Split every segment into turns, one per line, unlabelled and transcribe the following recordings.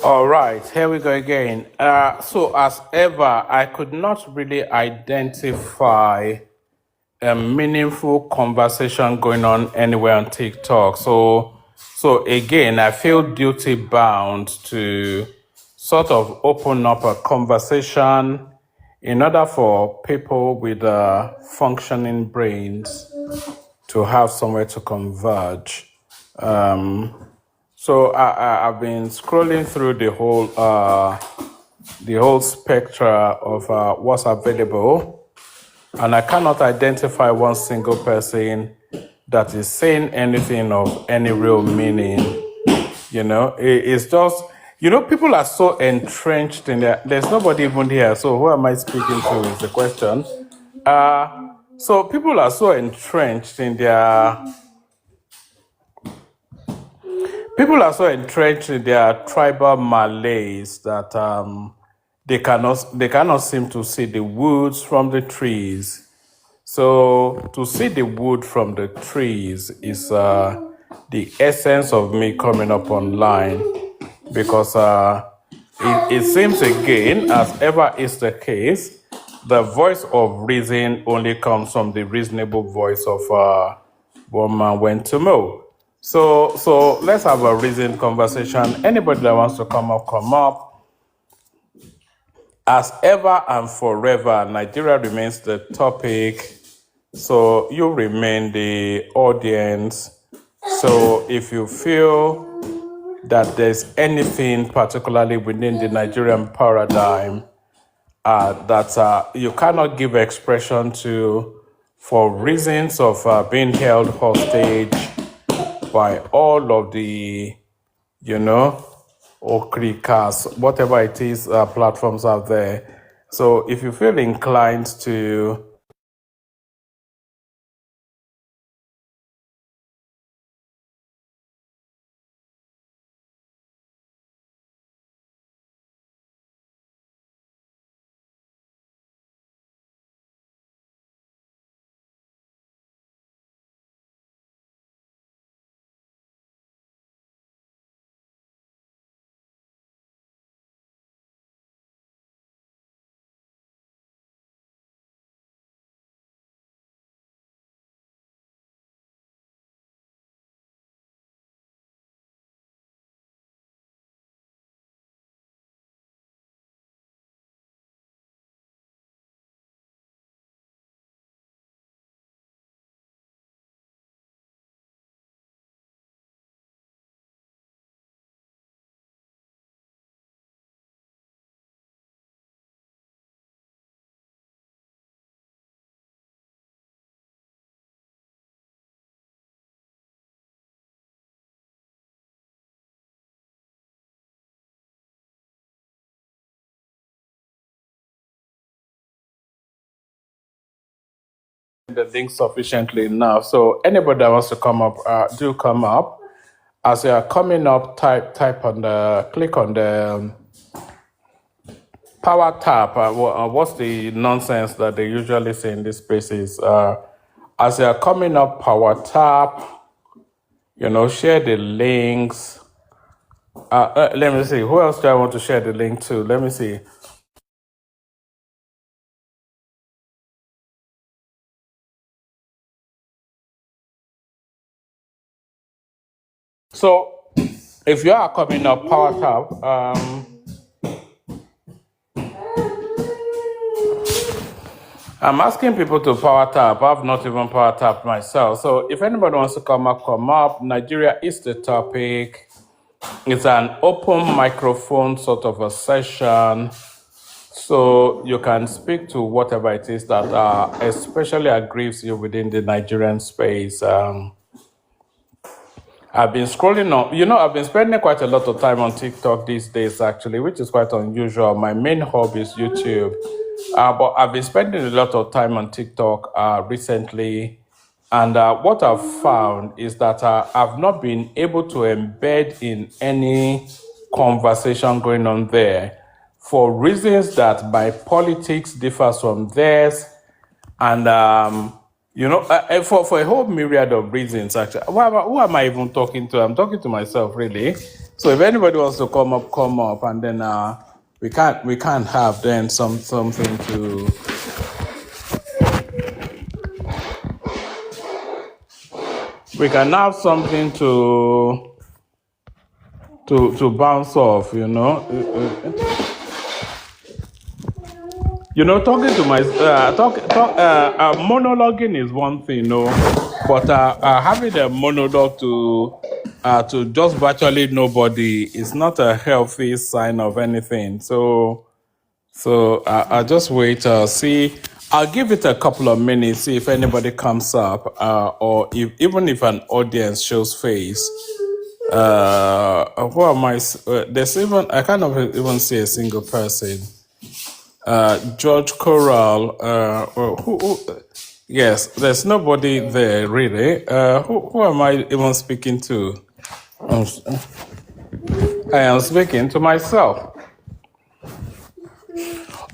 All right, here we go again. So, as ever, I could not really identify a meaningful conversation going on anywhere on TikTok. So again, I feel duty bound to sort of open up a conversation in order for people with functioning brains to have somewhere to converge. I've been scrolling through the whole spectra of what's available, and I cannot identify one single person that is saying anything of any real meaning. It's just, people are so entrenched in there's nobody even here. So who am I speaking to is the question. So people are so entrenched in their tribal malaise that they cannot seem to see the woods from the trees. So to see the wood from the trees is the essence of me coming up online, because it seems again, as ever is the case, the voice of reason only comes from the reasonable voice of one man went to mow. So let's have a reasoned conversation. Anybody that wants to come up, come up. As ever and forever, Nigeria remains the topic. So you remain the audience. So if you feel that there's anything particularly within the Nigerian paradigm that you cannot give expression to for reasons of being held hostage by all of the, Okrikas, whatever it is, platforms out there. So if you feel inclined to the link sufficiently enough. So anybody that wants to come up, do come up. As you are coming up, click on the power tap. What's the nonsense that they usually say in these spaces? As you are coming up, power tap. Share the links. Let me see. Who else do I want to share the link to? Let me see. So, if you are coming up, power tap. I'm asking people to power tap. I've not even power tapped myself. So, if anybody wants to come up, come up. Nigeria is the topic. It's an open microphone sort of a session. So you can speak to whatever it is that especially aggrieves you within the Nigerian space. I've been scrolling on, I've been spending quite a lot of time on TikTok these days, actually, which is quite unusual. My main hobby is YouTube. But I've been spending a lot of time on TikTok recently. And what I've found is that I've not been able to embed in any conversation going on there for reasons that my politics differs from theirs. And, for a whole myriad of reasons, actually. Who am I even talking to? I'm talking to myself, really. So if anybody wants to come up, and then we can't have then something to. We can have something to bounce off, you know. Talking to my monologuing is one thing, but having a monologue to just virtually nobody is not a healthy sign of anything. So I'll just wait. See, I'll give it a couple of minutes. See if anybody comes up, or even if an audience shows face. Who am I? There's even I can't even see a single person. George Corral. Who? Yes, there's nobody there really. Who am I even speaking to? I am speaking to myself.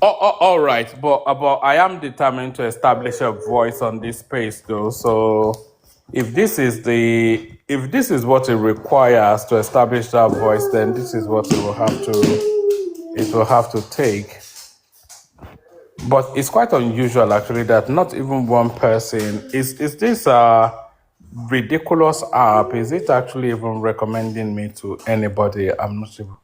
All right, but I am determined to establish a voice on this space, though. So, if this is what it requires to establish that voice, then this is what it will have to take. But it's quite unusual, actually, that not even one person is this ridiculous app. Is it actually even recommending me to anybody? I'm not sure.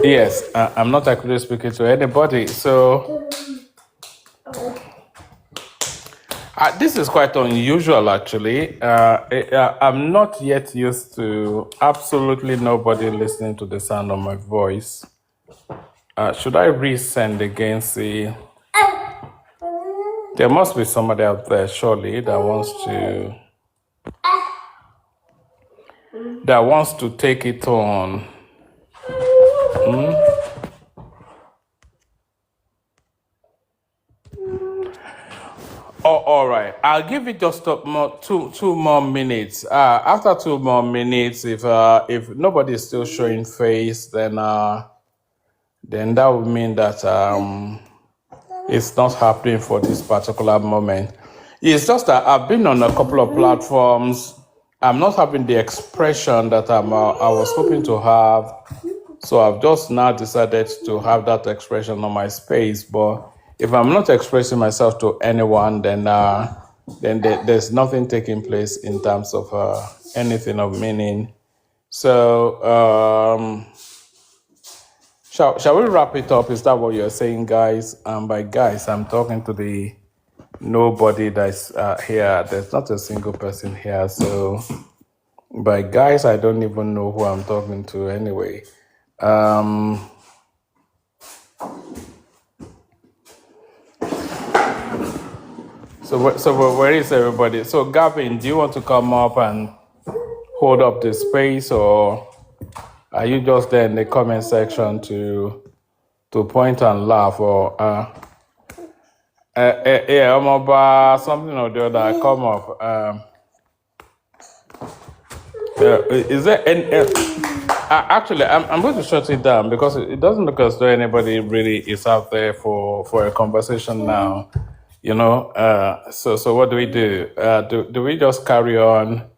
Yes, I'm not actually speaking to anybody. So this is quite unusual, actually. I'm not yet used to absolutely nobody listening to the sound of my voice. Should I resend again? See, there must be somebody out there, surely, that wants to take it on. Oh, all right. I'll give it just two more minutes. After 2 more minutes, if nobody is still showing face, then that would mean that it's not happening for this particular moment. It's just that I've been on a couple of platforms. I'm not having the expression that I was hoping to have. So I've just now decided to have that expression on my space. But if I'm not expressing myself to anyone, then there's nothing taking place in terms of anything of meaning. So shall we wrap it up? Is that what you're saying, guys? By guys, I'm talking to the nobody that's here. There's not a single person here. So by guys, I don't even know who I'm talking to anyway. So where is everybody? So Gavin, do you want to come up and hold up the space, or are you just there in the comment section to point and laugh, or yeah, I'm about something or the other? Come up. Is there any? Actually, I'm going to shut it down because it doesn't look as though anybody really is out there for a conversation now. So what do we do? Do we just carry on?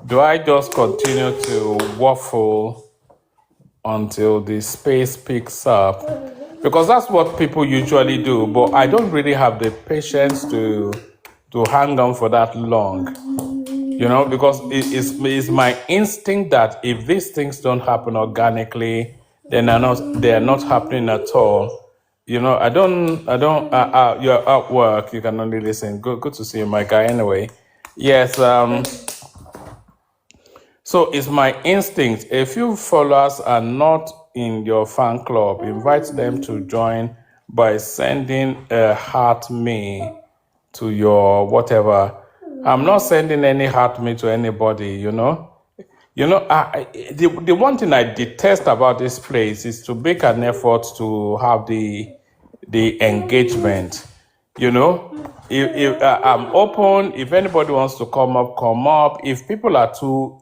Do I just continue to waffle until the space picks up? Because that's what people usually do, but I don't really have the patience to hang on for that long. Because it's my instinct that if these things don't happen organically, then they are not happening at all. I don't, you're at work, you can only listen. Good to see you, my guy, anyway. Yes, So it's my instinct. If few followers are not in your fan club, invite them to join by sending a heart me to your whatever. I'm not sending any heart me to anybody, you know. The one thing I detest about this place is to make an effort to have the engagement. You know, if I'm open, if anybody wants to come up, come up. If people are too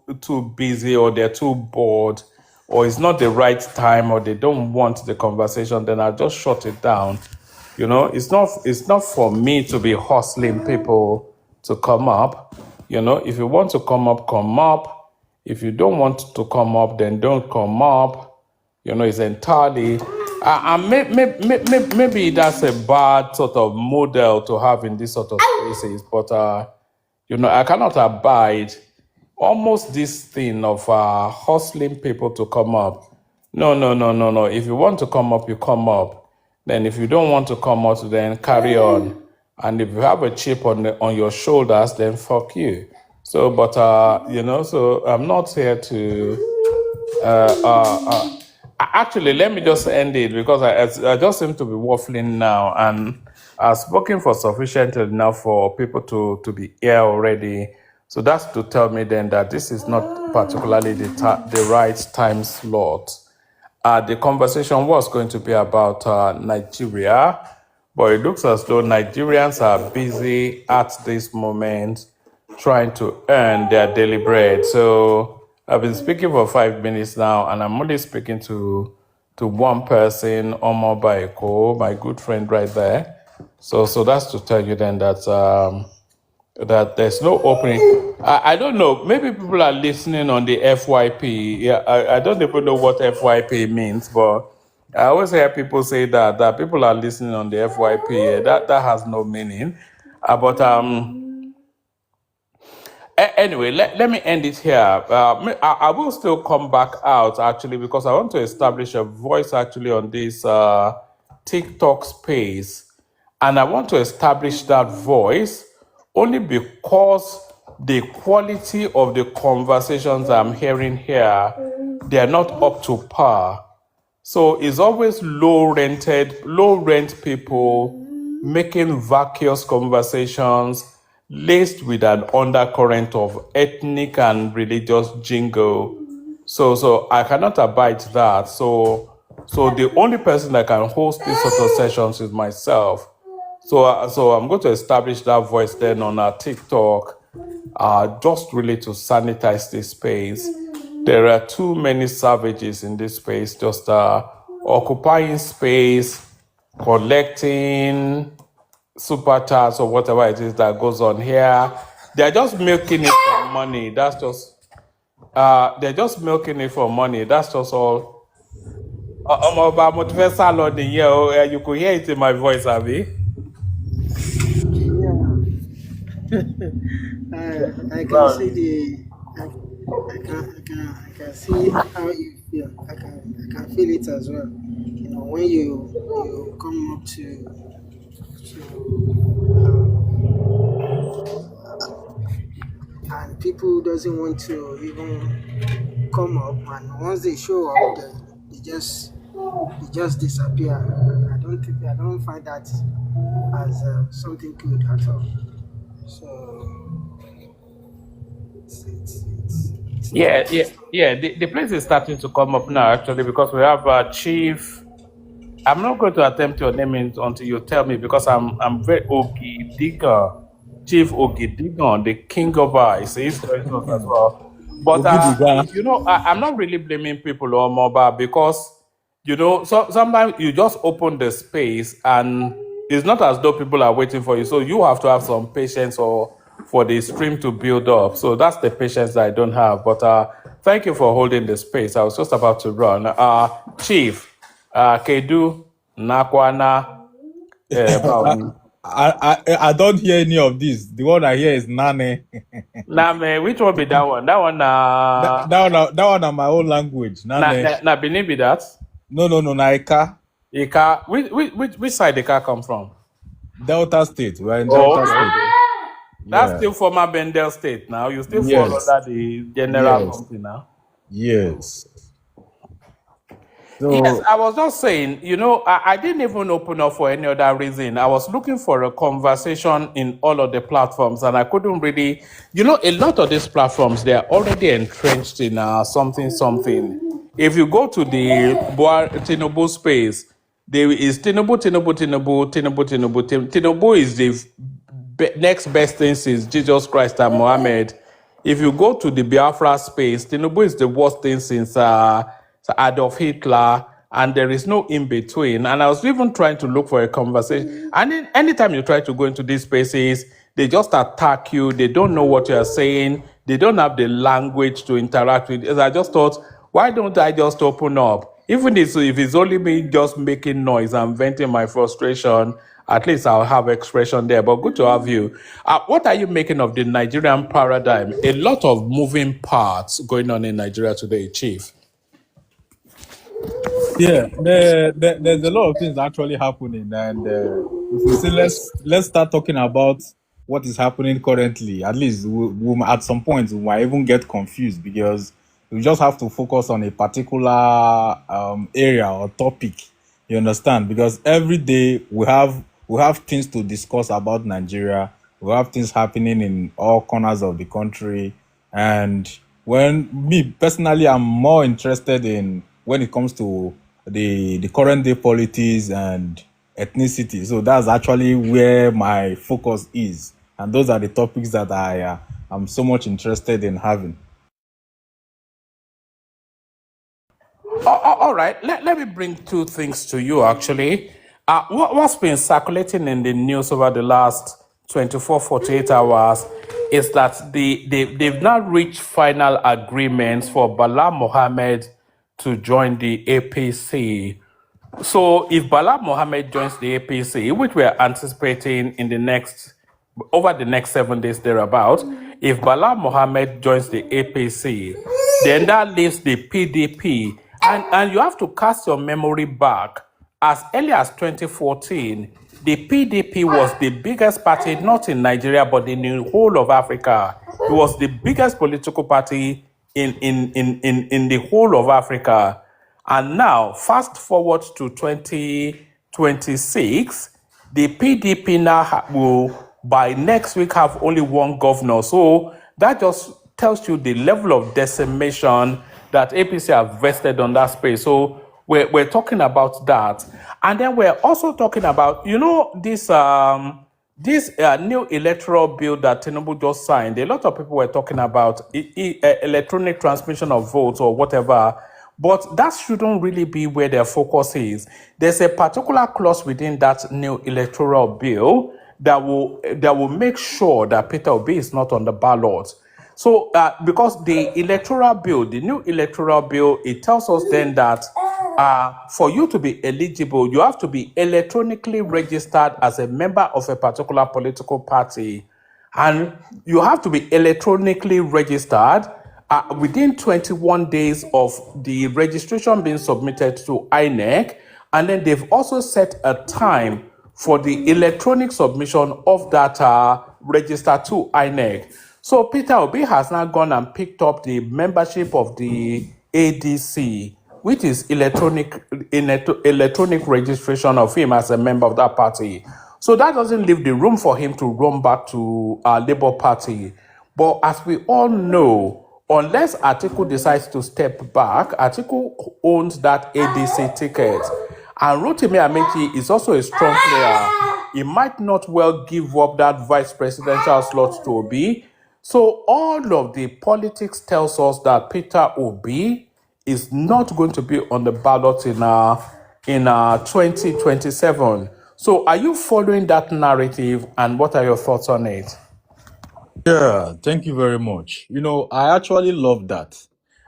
busy or they're too bored, or it's not the right time, or they don't want the conversation, then I'll just shut it down. You know, it's not for me to be hustling people to come up. You know, if you want to come up, come up. If you don't want to come up, then don't come up. You know, it's entirely. Maybe that's a bad sort of model to have in this sort of spaces, but you know, I cannot abide almost this thing of hustling people to come up. No, no, no, no, no. If you want to come up, you come up. Then if you don't want to come up, then carry on. And if you have a chip on your shoulders, then fuck you. So, but you know, so I'm not here to. Actually, let me just end it because I just seem to be waffling now, and I've spoken for sufficient enough for people to be here already. So that's to tell me then that this is not particularly the right time slot. The conversation was going to be about Nigeria, but it looks as though Nigerians are busy at this moment trying to earn their daily bread. So I've been speaking for 5 minutes now, and I'm only speaking to one person, Omo Baeko, my good friend right there. So that's to tell you then that there's no opening. I don't know. Maybe people are listening on the FYP. Yeah, I don't even know what FYP means, but I always hear people say that people are listening on the FYP. That has no meaning. But anyway, let me end it here. I will still come back out actually because I want to establish a voice actually on this TikTok space, and I want to establish that voice only because the quality of the conversations I'm hearing here, they are not up to par. So it's always low rent people making vacuous conversations laced with an undercurrent of ethnic and religious jingle. So I cannot abide that. So the only person that can host these sort of sessions is myself. So I'm going to establish that voice then on our TikTok, just really to sanitize this space. There are too many savages in this space, just occupying space, collecting super chats or whatever it is that goes on here. They're just milking it for money. That's just they're just milking it for money. That's just all. You could hear it in my voice, Abby.
I can see I can see how you feel. I can feel it as well. You know, when you come up and people doesn't want to even come up, and once they show up, they just disappear. I don't find that as something good at all. So it's not.
The place is starting to come up now, actually, because we have Chief. I'm not going to attempt your name until you tell me because I'm very Ogidigan, Chief Ogidigan, the king of ice. He's joining us as well. But you know, I'm not really blaming people or mobile because you know, sometimes you just open the space and it's not as though people are waiting for you. So you have to have some patience or for the stream to build up. So that's the patience that I don't have. But thank you for holding the space. I was just about to run. Chief. Kedu Nakwana
I don't hear any of this. The one I hear is Nane.
Name, which one be that one? That one
that one are my own language. Nane.
na Benin be that?
No, Naika.
Ika, which side the car come from?
Delta State. We're in Delta State.
That's
Yeah.
still former Bendel State now. You still fall
Yes.
under the general
Yes.
company now.
Yes.
Yes,
So
I was just saying, I didn't even open up for any other reason. I was looking for a conversation in all of the platforms, and I couldn't really, a lot of these platforms, they are already entrenched in something, something. If you go to the Tinubu space, there is Tinubu, Tinubu, Tinubu, Tinubu, Tinubu. Tinubu is the next best thing since Jesus Christ and Mohammed. If you go to the Biafra space, Tinubu is the worst thing since Adolf Hitler, and there is no in between. And I was even trying to look for a conversation. And anytime you try to go into these spaces, they just attack you. They don't know what you are saying. They don't have the language to interact with. I just thought, why don't I just open up? Even if it's only me just making noise and venting my frustration, at least I'll have expression there. But good to have you. What are you making of the Nigerian paradigm? A lot of moving parts going on in Nigeria today, Chief.
yeah, there's a lot of things actually happening, and if we say let's start talking about what is happening currently, at least at some point we might even get confused because we just have to focus on a particular area or topic. You understand? Because every day we have things to discuss about Nigeria. We have things happening in all corners of the country, and when me personally, I'm more interested in when it comes to the current day politics and ethnicity. So that's actually where my focus is, and those are the topics that I am so much interested in having.
All right, let me bring two things to you actually. What's been circulating in the news over the last 24, 48 hours is that they've now reached final agreements for Bala Mohammed to join the APC. So if Bala Mohammed joins the APC, which we are anticipating in the next over the next 7 days thereabout, if Bala Mohammed joins the APC, then that leaves the PDP. And you have to cast your memory back. As early as 2014, the PDP was the biggest party, not in Nigeria, but in the whole of Africa. It was the biggest political party in the whole of Africa. And now, fast forward to 2026, the PDP now will, by next week, have only one governor. So that just tells you the level of decimation that APC have vested on that space. So we're talking about that. And then we're also talking about, this new electoral bill that Tinubu just signed. A lot of people were talking about electronic transmission of votes or whatever. But that shouldn't really be where their focus is. There's a particular clause within that new electoral bill that will make sure that Peter Obi is not on the ballot. So, because the new electoral bill, it tells us then that for you to be eligible, you have to be electronically registered as a member of a particular political party. And you have to be electronically registered within 21 days of the registration being submitted to INEC. And then they've also set a time for the electronic submission of that register to INEC. So Peter Obi has now gone and picked up the membership of the ADC, which is electronic registration of him as a member of that party. So that doesn't leave the room for him to run back to Labour Party. But as we all know, unless Atiku decides to step back, Atiku owns that ADC ticket. And Rotimi Amechi is also a strong player. He might not well give up that vice presidential slot to Obi. So all of the politics tells us that Peter Obi is not going to be on the ballot in 2027. So are you following that narrative, and what are your thoughts on it?
Yeah, thank you very much. I actually love that.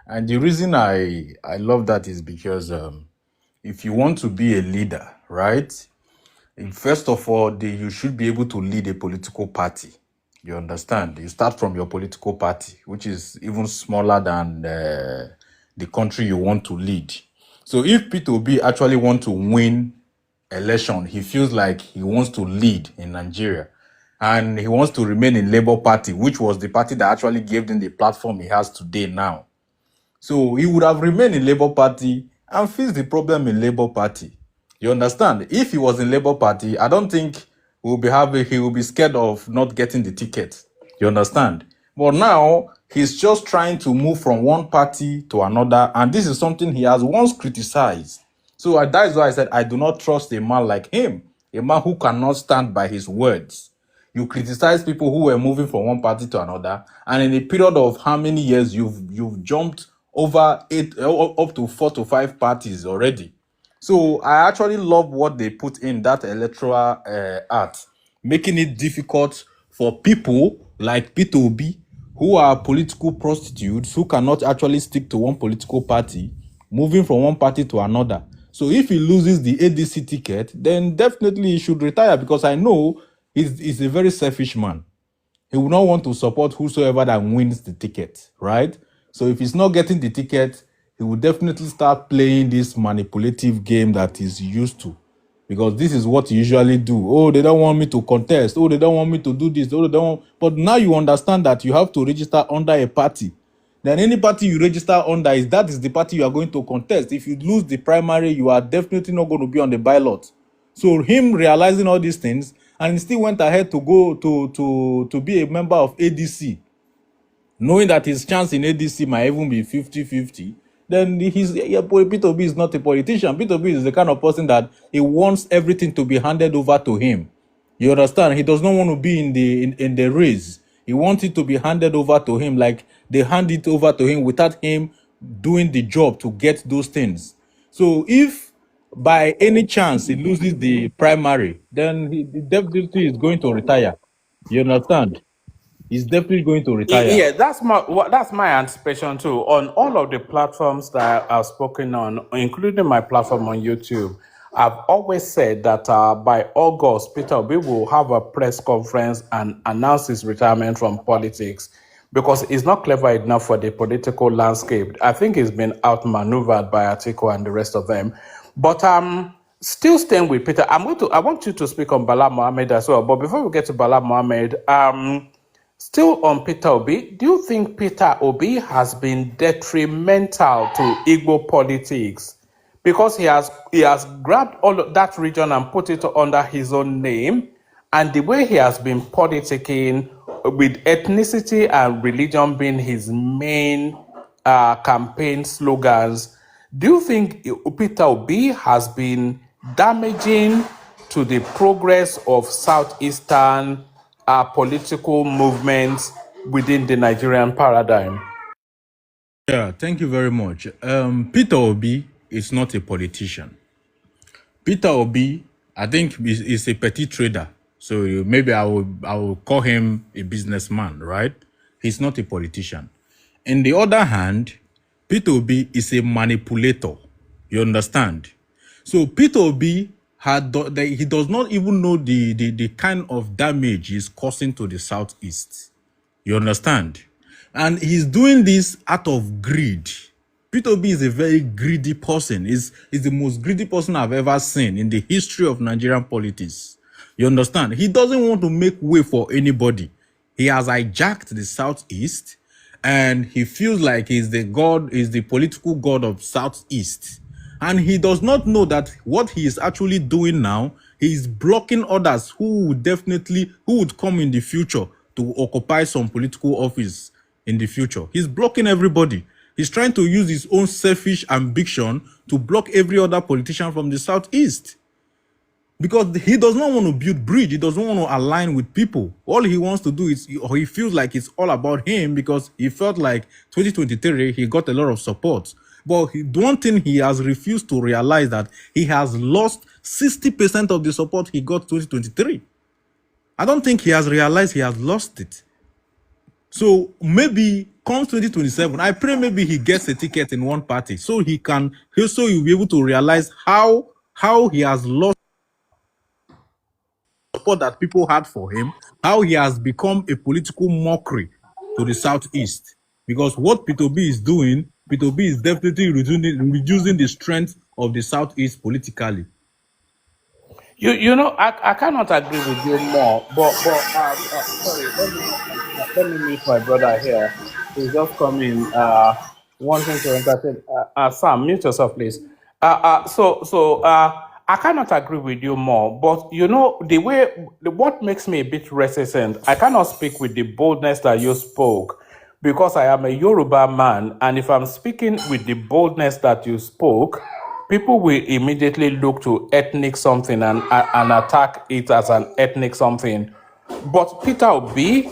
And the reason I love that is because if you want to be a leader, right? First of all, you should be able to lead a political party. You understand? You start from your political party, which is even smaller than the country you want to lead. So if Peter Obi actually want to win election, he feels like he wants to lead in Nigeria, and he wants to remain in Labour Party, which was the party that actually gave him the platform he has today now. So he would have remained in Labour Party and fixed the problem in Labour Party. You understand? If he was in Labour Party, I don't think he will be scared of not getting the ticket. You understand? But now he's just trying to move from one party to another, and this is something he has once criticized. So that is why I said I do not trust a man like him, a man who cannot stand by his words. You criticize people who were moving from one party to another, and in a period of how many years you've jumped over up to 4 to 5 parties already. So I actually love what they put in that electoral act, making it difficult for people like Peter Obi, who are political prostitutes, who cannot actually stick to one political party, moving from one party to another. So if he loses the ADC ticket, then definitely he should retire, because I know he's a very selfish man. He will not want to support whosoever that wins the ticket, right? So if he's not getting the ticket, he will definitely start playing this manipulative game that he's used to, because this is what he usually do. Oh, they don't want me to contest. Oh, they don't want me to do this. Oh, they don't want... But now you understand that you have to register under a party. Then any party you register under that is the party you are going to contest. If you lose the primary, you are definitely not going to be on the ballot. So him realizing all these things, and he still went ahead to go to be a member of ADC, knowing that his chance in ADC might even be 50-50, then Peter Obi is not a politician. Peter Obi is the kind of person that he wants everything to be handed over to him. You understand? He does not want to be in the race. He wants it to be handed over to him, like they hand it over to him without him doing the job to get those things. So if by any chance he loses the primary, then he definitely is going to retire. You understand? He's definitely going to retire.
Yeah, that's my anticipation too. On all of the platforms that I've spoken on, including my platform on YouTube, I've always said that by August, Peter Obi will have a press conference and announce his retirement from politics, because he's not clever enough for the political landscape. I think he's been outmaneuvered by Atiku and the rest of them. But still staying with Peter, I want you to speak on Bala Mohammed as well. But before we get to Bala Mohammed, still on Peter Obi, do you think Peter Obi has been detrimental to Igbo politics? Because he has grabbed all of that region and put it under his own name, and the way he has been politicking, with ethnicity and religion being his main campaign slogans, do you think Peter Obi has been damaging to the progress of Southeastern political movements within the Nigerian paradigm?
Yeah, thank you very much. Peter Obi is not a politician. Peter Obi, I think, is a petty trader. So maybe I will call him a businessman, right? He's not a politician. On the other hand, Peter Obi is a manipulator. You understand? So Peter Obi he does not even know the kind of damage he's causing to the Southeast. You understand? And he's doing this out of greed. Peter Obi is a very greedy person. He's the most greedy person I've ever seen in the history of Nigerian politics. You understand? He doesn't want to make way for anybody. He has hijacked the Southeast, and he feels like he's the political god of Southeast. And he does not know that what he is actually doing now, he is blocking others who would come in the future to occupy some political office in the future. He's blocking everybody. He's trying to use his own selfish ambition to block every other politician from the Southeast. Because he does not want to build bridge. He doesn't want to align with people. All he wants to do is, he feels like it's all about him, because he felt like 2023, he got a lot of support. But one thing he has refused to realize, that he has lost 60% of the support he got 2023. I don't think he has realized he has lost it. So maybe comes 2027, I pray maybe he gets a ticket in one party, so he'll be able to realize how he has lost support that people had for him, how he has become a political mockery to the Southeast. Because what Peter Obi is doing, Peter Obi is definitely reducing the strength of the Southeast politically.
You know, I cannot agree with you more, but sorry, let me meet my brother here. He's just coming, wanting to entertain. Sam, mute yourself, please. I cannot agree with you more, but you know, what makes me a bit reticent, I cannot speak with the boldness that you spoke because I am a Yoruba man, and if I'm speaking with the boldness that you spoke, people will immediately look to ethnic something and attack it as an ethnic something. But Peter Obi,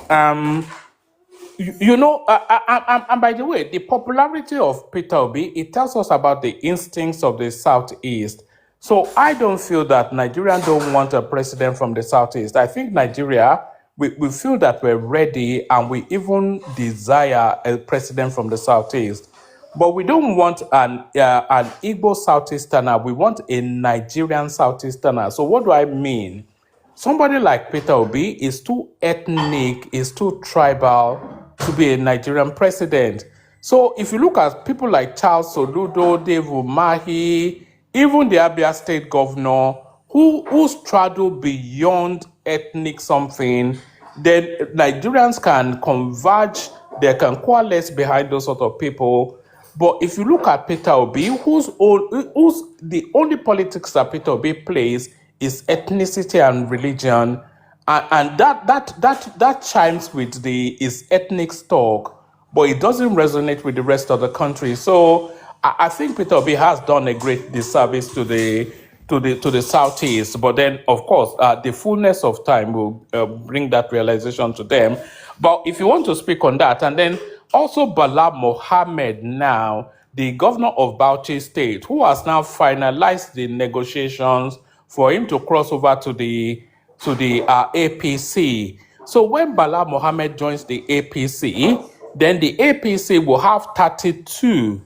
you know, and by the way, the popularity of Peter Obi, it tells us about the instincts of the Southeast. So I don't feel that Nigerians don't want a president from the Southeast. I think Nigeria, we feel that we're ready and we even desire a president from the Southeast. But we don't want an Igbo Southeasterner. We want a Nigerian Southeasterner. So what do I mean? Somebody like Peter Obi is too ethnic, is too tribal to be a Nigerian president. So if you look at people like Charles Soludo, Dave Umahi, even the Abia state governor, who straddle beyond ethnic something, then Nigerians can converge, they can coalesce behind those sort of people. But if you look at Peter Obi, who's the only politics that Peter Obi plays is ethnicity and religion, and that chimes with the is ethnic talk, but it doesn't resonate with the rest of the country. So I think Peter Obi has done a great disservice to the southeast. But then, of course, the fullness of time will bring that realization to them. But if you want to speak on that, and then also Bala Mohammed now, the governor of Bauchi State, who has now finalized the negotiations for him to cross over to the APC. So when Bala Mohammed joins the APC, then the APC will have 32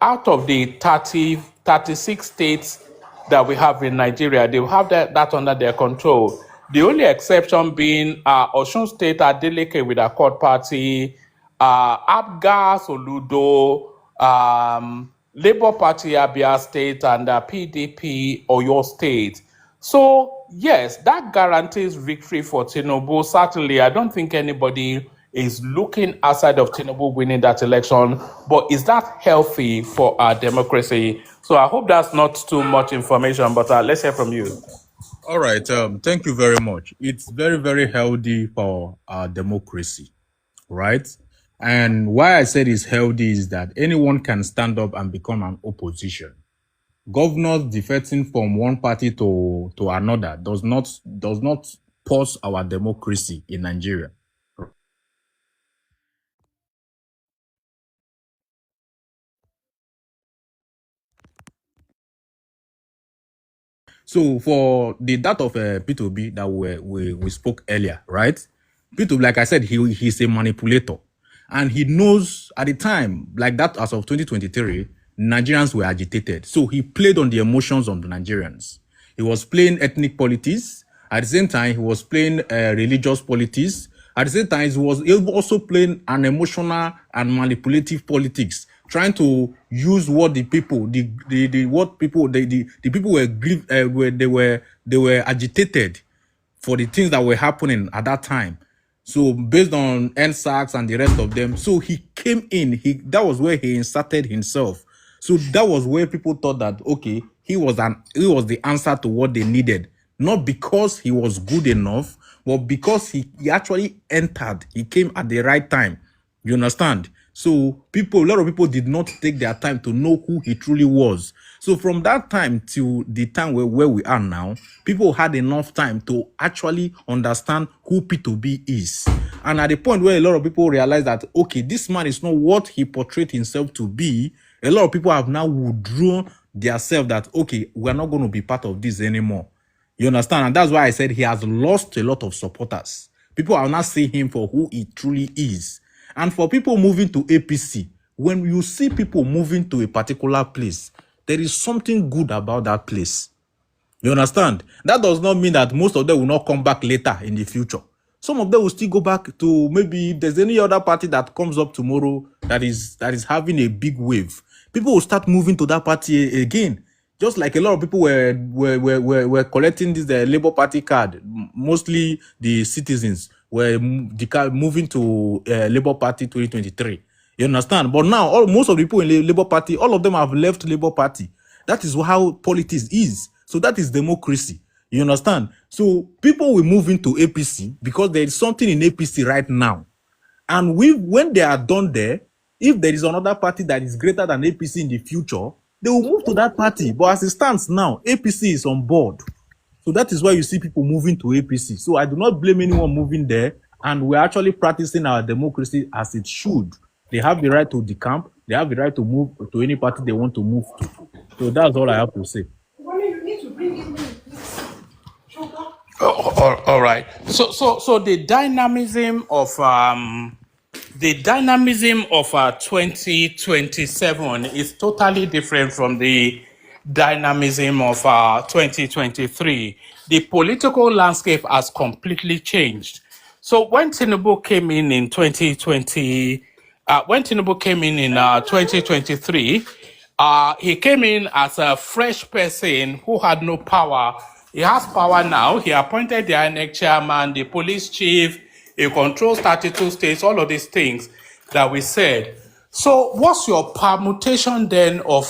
out of the 36 states that we have in Nigeria. They will have that under their control. The only exception being Osun State, Adeleke with Accord Party, Abga, Soludo, Labour Party, Abia State, and PDP, Oyo State. So, yes, that guarantees victory for Tinubu. Certainly, I don't think anybody is looking outside of Tinubu winning that election. But is that healthy for our democracy? So I hope that's not too much information, but let's hear from you.
All right. Thank you very much. It's very, very healthy for our democracy, right? And why I said it's healthy is that anyone can stand up and become an opposition. Governors defecting from one party to another does not pause our democracy in Nigeria. So for the that of P2B that we spoke earlier, right? P2B, like I said, he's a manipulator, and he knows at the time, like that as of 2023, Nigerians were agitated. So he played on the emotions of the Nigerians. He was playing ethnic politics. At the same time, he was playing religious politics. At the same time, he was also playing an emotional and manipulative politics, trying to use what the people, the people they were agitated for the things that were happening at that time. So based on NSACs and the rest of them, so he came in. That was where he inserted himself. So that was where people thought that okay, he was the answer to what they needed, not because he was good enough, but because he actually entered. He came at the right time. You understand? So a lot of people did not take their time to know who he truly was. So from that time to the time where we are now, people had enough time to actually understand who P2B is. And at the point where a lot of people realize that, okay, this man is not what he portrayed himself to be, a lot of people have now withdrawn themselves that, okay, we're not going to be part of this anymore. You understand? And that's why I said he has lost a lot of supporters. People are not seeing him for who he truly is. And for people moving to APC, when you see people moving to a particular place, there is something good about that place. You understand? That does not mean that most of them will not come back later in the future. Some of them will still go back to maybe if there's any other party that comes up tomorrow that is having a big wave. People will start moving to that party again. Just like a lot of people were collecting this Labour Party card, mostly the citizens were moving to Labour Party 2023. You understand? But now, most of the people in Labour Party, all of them have left Labour Party. That is how politics is. So that is democracy. You understand? So people will move into APC because there is something in APC right now. And when they are done there, if there is another party that is greater than APC in the future, they will move to that party. But as it stands now, APC is on board. So that is why you see people moving to APC. So I do not blame anyone moving there. And we're actually practicing our democracy as it should. They have the right to decamp. They have the right to move to any party they want to move to. So that's all I have to say.
All right. So the dynamism of 2027 is totally different from the dynamism of 2023. The political landscape has completely changed. So when Tinubu came in 2020, when Tinubu came in 2023, he came in as a fresh person who had no power. He has power now. He appointed the INEC chairman, the police chief. He controls 32 states, all of these things that we said. So what's your permutation then of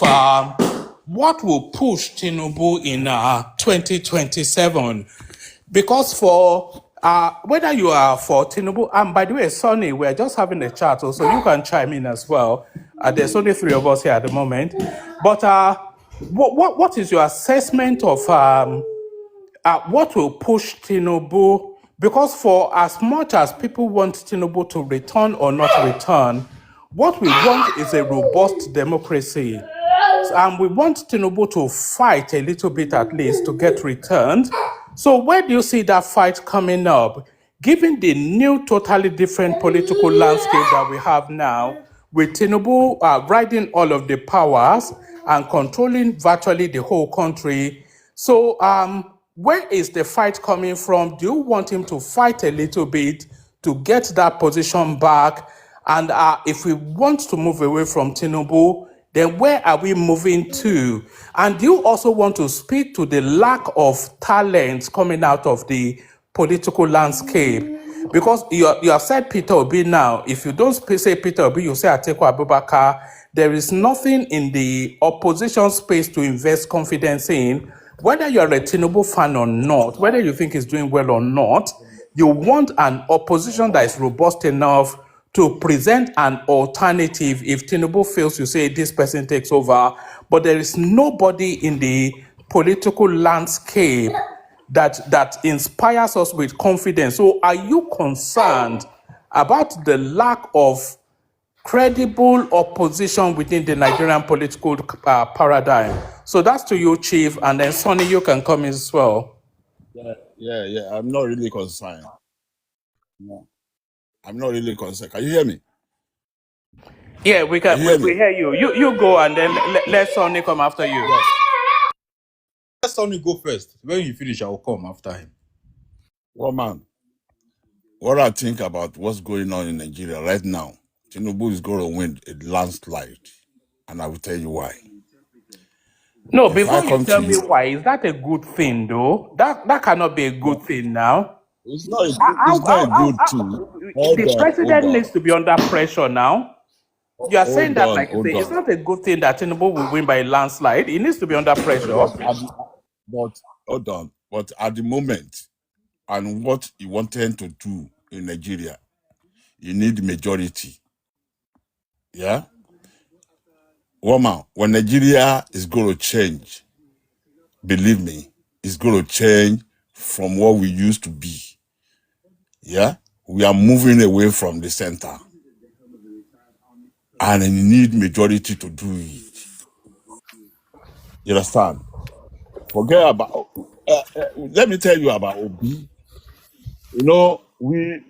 what will push Tinubu in 2027? Because for whether you are for Tinubu, and by the way, Sonny, we're just having a chat, so you can chime in as well. There's only three of us here at the moment. But what is your assessment of what will push Tinubu? Because for as much as people want Tinubu to return or not return, what we want is a robust democracy. And we want Tinubu to fight a little bit at least to get returned. So where do you see that fight coming up? Given the new, totally different political landscape that we have now, with Tinubu riding all of the powers and controlling virtually the whole country. So where is the fight coming from? Do you want him to fight a little bit to get that position back? And if we want to move away from Tinubu, then where are we moving to? And do you also want to speak to the lack of talent coming out of the political landscape? Because you have said Peter Obi now. If you don't say Peter Obi, you say Atiku Abubakar. There is nothing in the opposition space to invest confidence in. Whether you're a Tinubu fan or not, whether you think he's doing well or not, you want an opposition that is robust enough to present an alternative. If Tinubu fails, you say this person takes over. But there is nobody in the political landscape that inspires us with confidence. So are you concerned about the lack of credible opposition within the Nigerian political paradigm? So that's to you, Chief, and then Sonny, you can come in as well.
Yeah. I'm not really concerned. No. I'm not really concerned. Can you hear me?
Yeah, we can. We hear you. You go, and then let Sonny come after you.
Yes. Let Sonny go first. When you finish, I will come after him.
Well, man, what I think about what's going on in Nigeria right now, Tinubu is going to win a landslide, and I will tell you why.
No, before you tell me why, is that a good thing, though? That cannot be a good thing now.
It's not a good thing.
The president needs to be under pressure now. You are saying that like it's not a good thing that Tinubu will win by a landslide. He needs to be under pressure.
But hold on. But at the moment, and what he wanted to do in Nigeria, you need majority. Yeah? Woman, when Nigeria is going to change, believe me, it's going to change from what we used to be. Yeah? We are moving away from the center. And you need majority to do it. You understand? Forget about... let me tell you about Obi. You know, we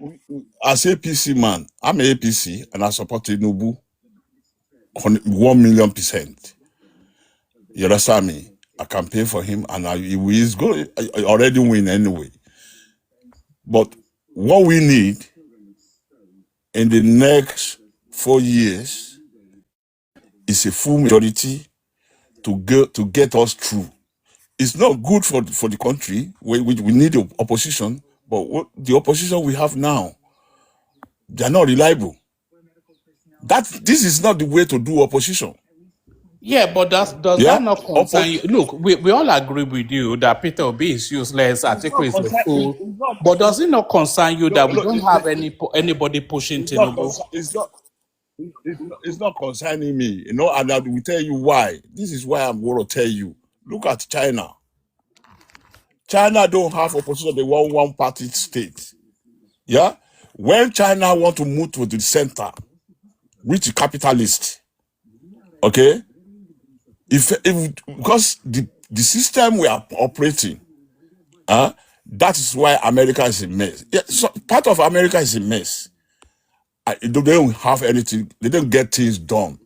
as APC man, I'm an APC and I support Tinubu 1,000,000%. You understand me? I campaign for him and he's going to already win anyway. But what we need in the next 4 years is a full majority to get us through. It's not good for the country. We need the opposition, but the opposition we have now, they are not reliable. This is not the way to do opposition.
Yeah, but does
Yeah,
that not concern you? Look, we all agree with you that Peter Obi is useless, Atiku is a fool. But does it not concern you that we don't have anybody pushing Tinubu?
It's not concerning me, and I will tell you why. This is why I'm going to tell you. Look at China. China don't have opposition. They want one-party state. Yeah? When China want to move to the center, which is capitalist, okay? If because the system we are operating, that is why America is a mess. Yeah, so part of America is a mess. They don't have anything. They don't get things done.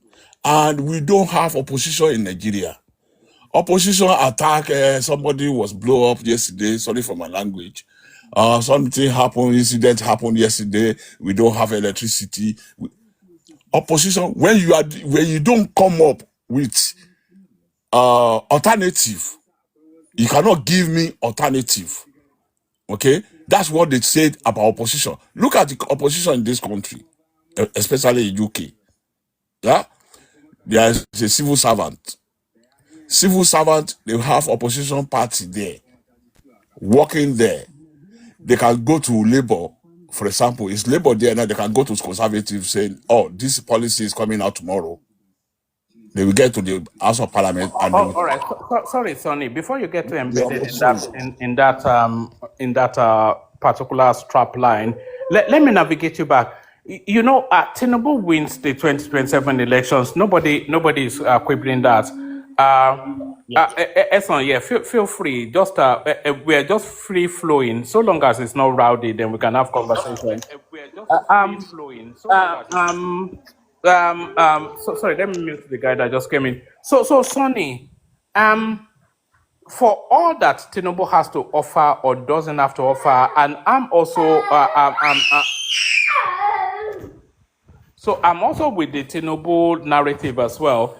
And we don't have opposition in Nigeria. Opposition attack, somebody was blown up yesterday. Sorry for my language. Something happened, incident happened yesterday. We don't have electricity. Opposition, when you don't come up with alternative, you cannot give me alternative. Okay? That's what they said about opposition. Look at the opposition in this country, especially in UK. Yeah? There is a civil servant. Civil servant, they have opposition party there, working there. They can go to Labour, for example. Is Labour there now? They can go to Conservative saying, oh, this policy is coming out tomorrow. They will get to the House of Parliament and they will,
All right. Sorry, Sonny. Before you get to embedded
opposition.
in that particular strap line, let me navigate you back. Tinubu wins the 2027 elections. Nobody is quibbling that. Esson, yeah, feel free. Just we're just free flowing. So long as it's not rowdy, then we can have conversation. Sorry, let me mute the guy that just came in. So Sonny, for all that Tinubu has to offer or doesn't have to offer, and I'm also so I'm also with the Tinubu narrative as well.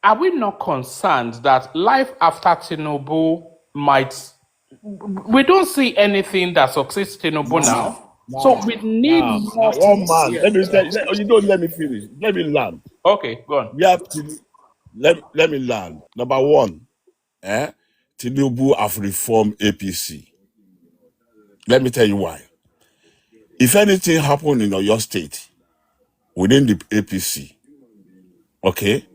Are we not concerned that life after Tinubu might? We don't see anything that succeeds Tinubu now. So we need more.
One man. Let me tell you. You don't let me finish. Let me land.
Okay, go on.
We have to let me land. Number one, Tinubu have reformed APC. Let me tell you why. If anything happened in your state within the APC, okay,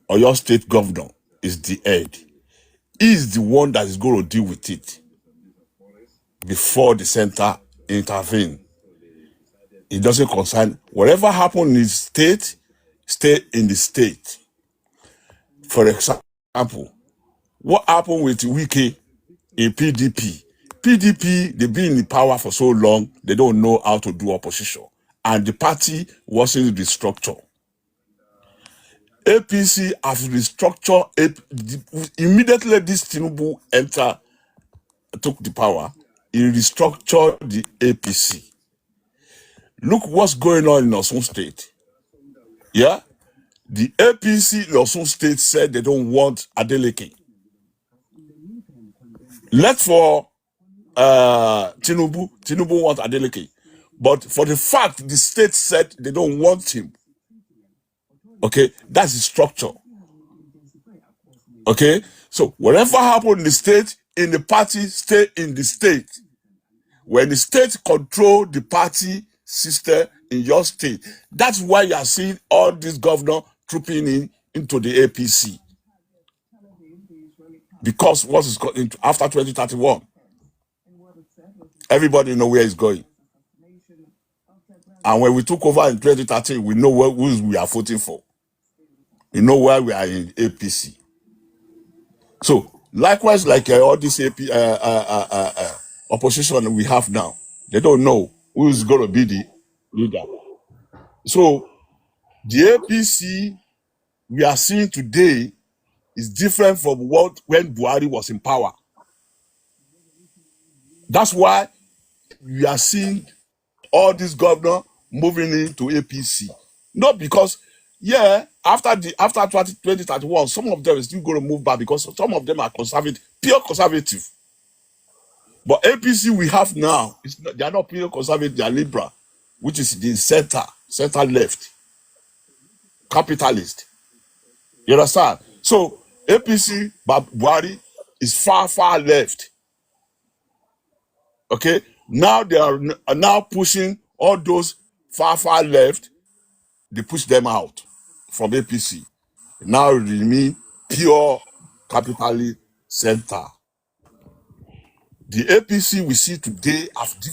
or your state governor is the head. He is the one that is going to deal with it before the center intervene. It doesn't concern whatever happened in the state, stay in the state. For example, what happened with Wike in PDP? PDP, they've been in power for so long, they don't know how to do opposition. And the party wasn't restructured. APC has restructured. Immediately this Tinubu took the power, he restructured the APC. Look what's going on in Osun State. Yeah? The APC in Osun State said they don't want Adeleke. Left for Tinubu wants Adeleke. But for the fact the state said they don't want him, okay, that's the structure. Okay? So whatever happened in the state, in the party, stay in the state. When the state control the party system in your state, that's why you are seeing all these governors trooping into the APC. Because what is going after 2031, everybody know where it's going. And when we took over in 2013, we know who we are voting for. We know where we are in APC. So likewise, like all this opposition we have now, they don't know who is going to be the leader. So the APC we are seeing today is different from what when Buhari was in power. That's why we are seeing all these governors moving into APC. Not because Yeah, after 2031, some of them are still going to move back because some of them are conservative, pure conservative. But APC we have now, they are not pure conservative, they are liberal, which is the center left, capitalist. You understand? So APC, Buhari is far left. Okay, now they are now pushing all those far left. They push them out from APC. Now it remain pure capitalist center. The APC we see today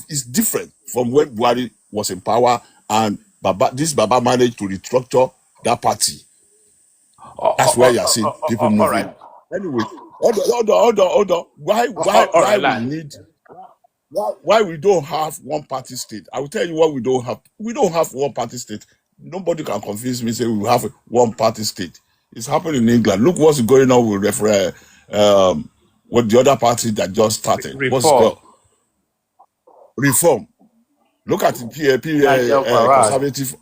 is different from when Buhari was in power, and this Baba managed to restructure that party. That's why you are seeing people
All
moving.
right.
Anyway, hold on. Why we don't have one party state? I will tell you what we don't have. We don't have one party state. Nobody can convince me say we have one party state. It's happening in England. Look what's going on with with the other party that just started. What's it called? Reform. Look at the conservative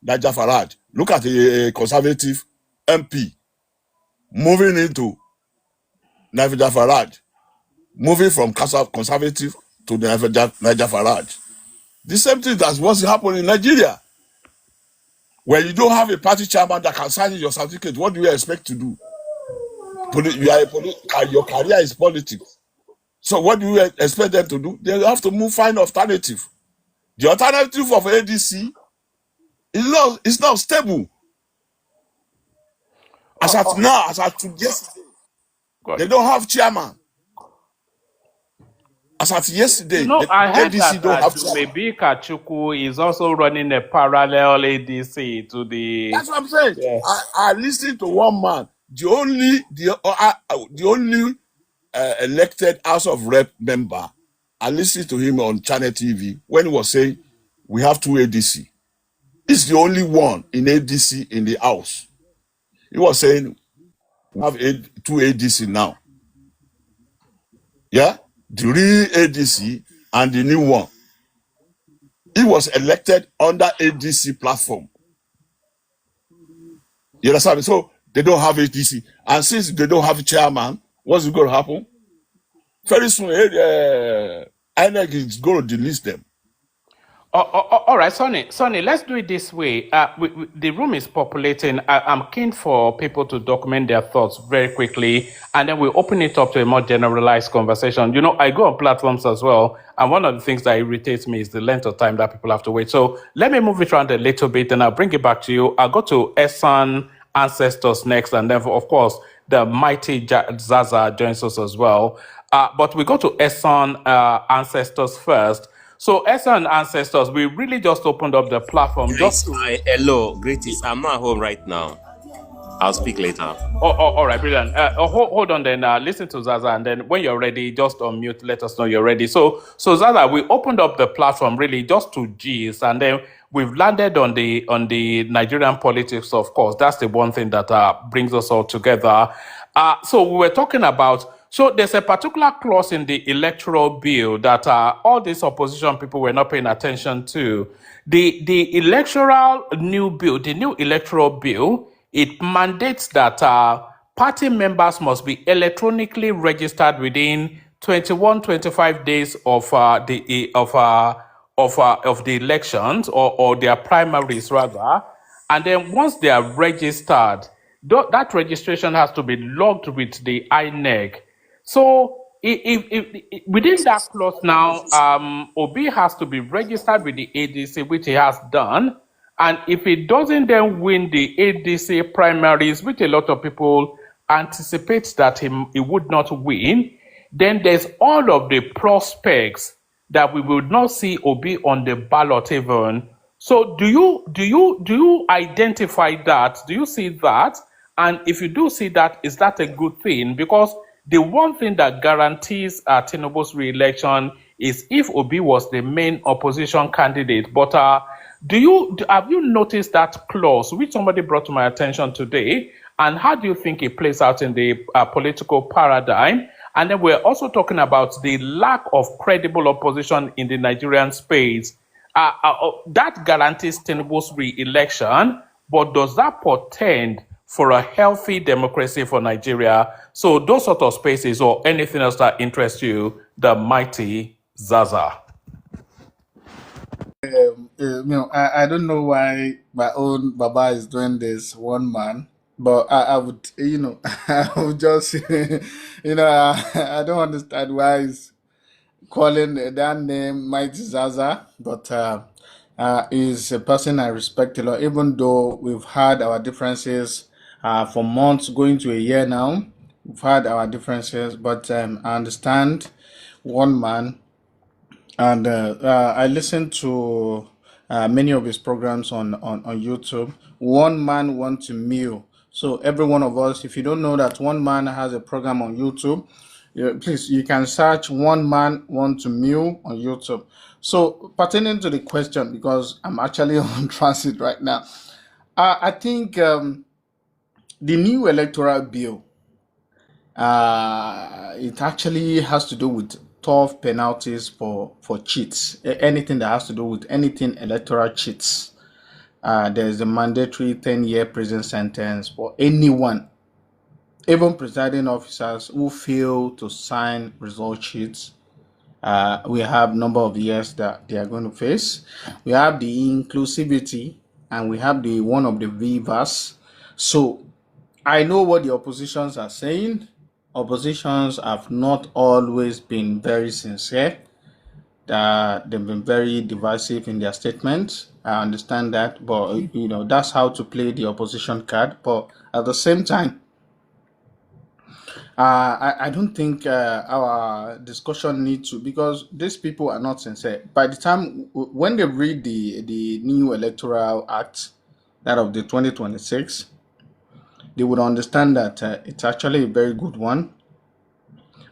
Niger Farage. Look at the conservative MP moving into Niger Farage, moving from conservative to Niger Farage. The same thing that's what's happening in Nigeria. When you don't have a party chairman that can sign your certificate, what do you expect to do? Your career is politics. So what do you expect them to do? They have to find alternative. The alternative of ADC is not stable. As at yesterday, they don't have chairman. As at yesterday,
I heard
ADC don't have chairman.
maybe Kachuku is also running a parallel ADC to the.
That's what I'm saying.
Yes.
I listened to one man. The only elected House of Rep member. I listened to him on Channel TV when he was saying we have two ADC. He's the only one in ADC in the house. He was saying we have two ADC now. Yeah, the real ADC and the new one. He was elected under ADC platform. You understand? So they don't have ADC, and since they don't have a chairman, what's going to happen? Very soon, INEC is going to delist them.
All right, Sonny, let's do it this way. The room is populating. I'm keen for people to document their thoughts very quickly, and then we open it up to a more generalized conversation. I go on platforms as well, and one of the things that irritates me is the length of time that people have to wait. So let me move it around a little bit, and I'll bring it back to you. I'll go to Esan Ancestors next, and then, of course, the mighty Zaza joins us as well. But we go to Esan Ancestors first. So, Esan Ancestors, we really just opened up the platform.
Hello, greetings. I'm not home right now. I'll speak later.
All right, brilliant. Hold on then. Listen to Zaza, and then when you're ready, just unmute. Let us know you're ready. So Zaza, we opened up the platform really just to G's, and then we've landed on the Nigerian politics. Of course, that's the one thing that brings us all together. So we were talking about. So there's a particular clause in the electoral bill that all these opposition people were not paying attention to. The new electoral bill, it mandates that party members must be electronically registered within 25 days of the elections or their primaries rather, and then once they are registered, that registration has to be logged with the INEC. So if within that clause now, Obi has to be registered with the ADC, which he has done. And if he doesn't then win the ADC primaries, which a lot of people anticipate that he would not win, then there's all of the prospects that we will not see Obi on the ballot even. So do you identify that? Do you see that? And if you do see that, is that a good thing? Because the one thing that guarantees Tinubu's re-election is if Obi was the main opposition candidate. But have you noticed that clause, which somebody brought to my attention today, and how do you think it plays out in the political paradigm? And then we're also talking about the lack of credible opposition in the Nigerian space. That guarantees Tinubu's re-election. but does that portend for a healthy democracy for Nigeria? So those sort of spaces or anything else that interests you, the mighty Zaza.
I don't know why my own Baba is doing this one man, but I would, I would just, I don't understand why he's calling that name Mighty Zaza, but he's a person I respect a lot, even though we've had our differences for months, going to a year now. We've had our differences, but I understand one man. And I listened to many of his programs on YouTube. One man, one to meal. So every one of us, if you don't know that one man has a program on YouTube, please, you can search one man, one to meal on YouTube. So pertaining to the question, because I'm actually on transit right now, I think the new electoral bill, it actually has to do with tough penalties for cheats. Anything that has to do with anything electoral cheats. There's a mandatory 10-year prison sentence for anyone, even presiding officers who fail to sign result sheets. We have number of years that they are going to face. We have the inclusivity, and we have the one of the Vivas. So I know what the oppositions are saying. Oppositions have not always been very sincere. They've been very divisive in their statements. I understand that, but that's how to play the opposition card. But at the same time, I don't think our discussion needs to, because these people are not sincere. By the time when they read the new electoral act, that of the 2026, they would understand that it's actually a very good one.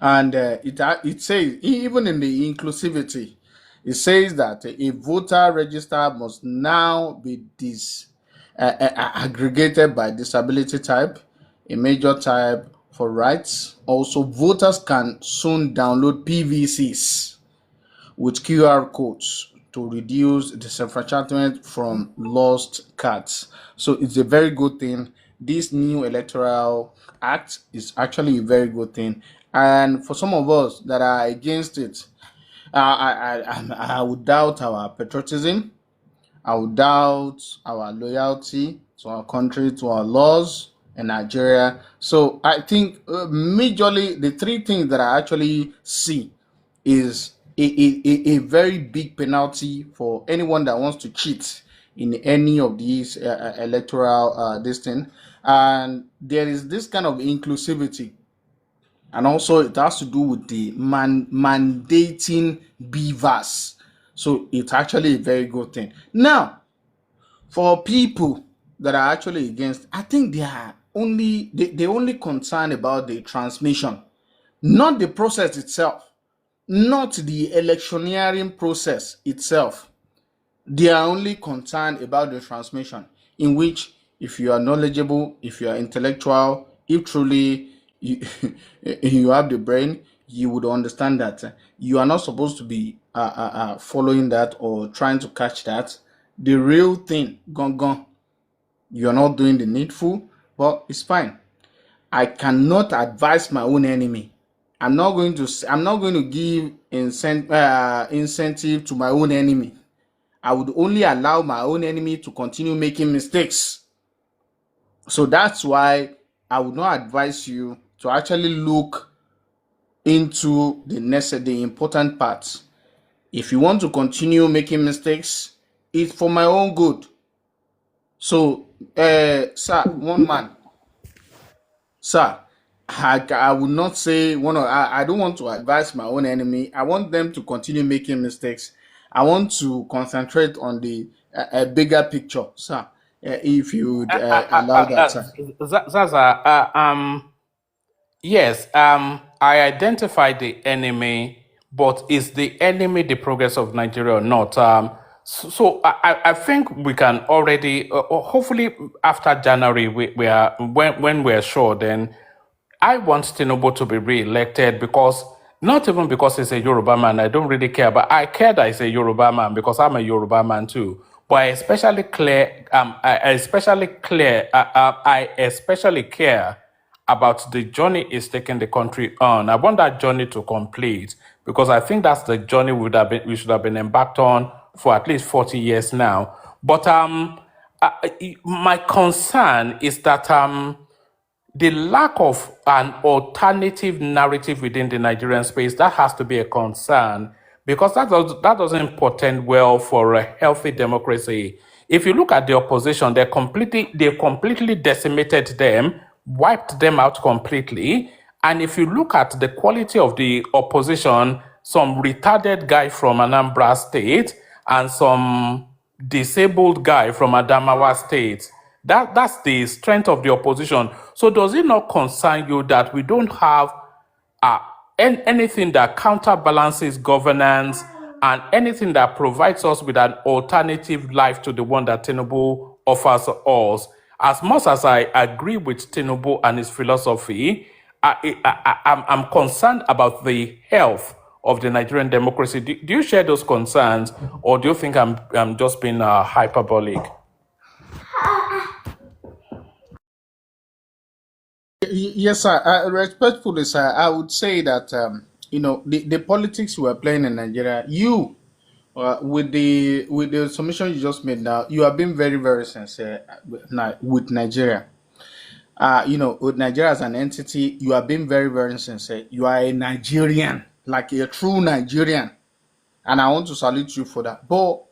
And it says, even in the inclusivity, it says that a voter register must now be aggregated by disability type, a major type for rights. Also, voters can soon download PVCs with QR codes to reduce disenfranchisement from lost cards. So it's a very good thing. This new electoral act is actually a very good thing. And for some of us that are against it, I would doubt our patriotism. I would doubt our loyalty to our country, to our laws in Nigeria. So I think majorly the three things that I actually see is a very big penalty for anyone that wants to cheat in any of these electoral this thing. And there is this kind of inclusivity, and also it has to do with the mandating beavers. So it's actually a very good thing. Now, for people that are actually against, I think they only concerned about the transmission, not the process itself, not the electioneering process itself. They are only concerned about the transmission, in which if you are knowledgeable, if you are intellectual, if truly you, you have the brain, you would understand that you are not supposed to be following that or trying to catch that. The real thing, gone. You are not doing the needful, but it's fine. I cannot advise my own enemy. I'm not going to give incentive to my own enemy. I would only allow my own enemy to continue making mistakes. So that's why I would not advise you to actually look into the important parts. If you want to continue making mistakes, it's for my own good. So, sir, one man, sir, I would not say I don't want to advise my own enemy. I want them to continue making mistakes. I want to concentrate on the bigger picture, sir. If you would allow that, sir.
Zaza, yes, I identify the enemy, but is the enemy the progress of Nigeria or not? So I think we can already, hopefully after January, we are when we're sure, then I want Tinubu to be re-elected, because not even because he's a Yoruba man, I don't really care, but I care that he's a Yoruba man because I'm a Yoruba man too. But I especially care about the journey it's taking the country on. I want that journey to complete because I think that's the journey we should have been embarked on for at least 40 years now. But my concern is that the lack of an alternative narrative within the Nigerian space, that has to be a concern because that doesn't portend well for a healthy democracy. If you look at the opposition, they've completely decimated them, wiped them out completely. And if you look at the quality of the opposition, some retarded guy from Anambra State and some disabled guy from Adamawa State. That's the strength of the opposition. So does it not concern you that we don't have anything that counterbalances governance and anything that provides us with an alternative life to the one that Tinubu offers us? As much as I agree with Tinubu and his philosophy, I'm concerned about the health of the Nigerian democracy. Do you share those concerns, or do you think I'm just being hyperbolic?
Yes, sir. Respectfully, sir, I would say that the politics we are playing in Nigeria. With the submission you just made now, you have been very very sincere with Nigeria. With Nigeria as an entity, you have been very very sincere. You are a Nigerian, like a true Nigerian, and I want to salute you for that. But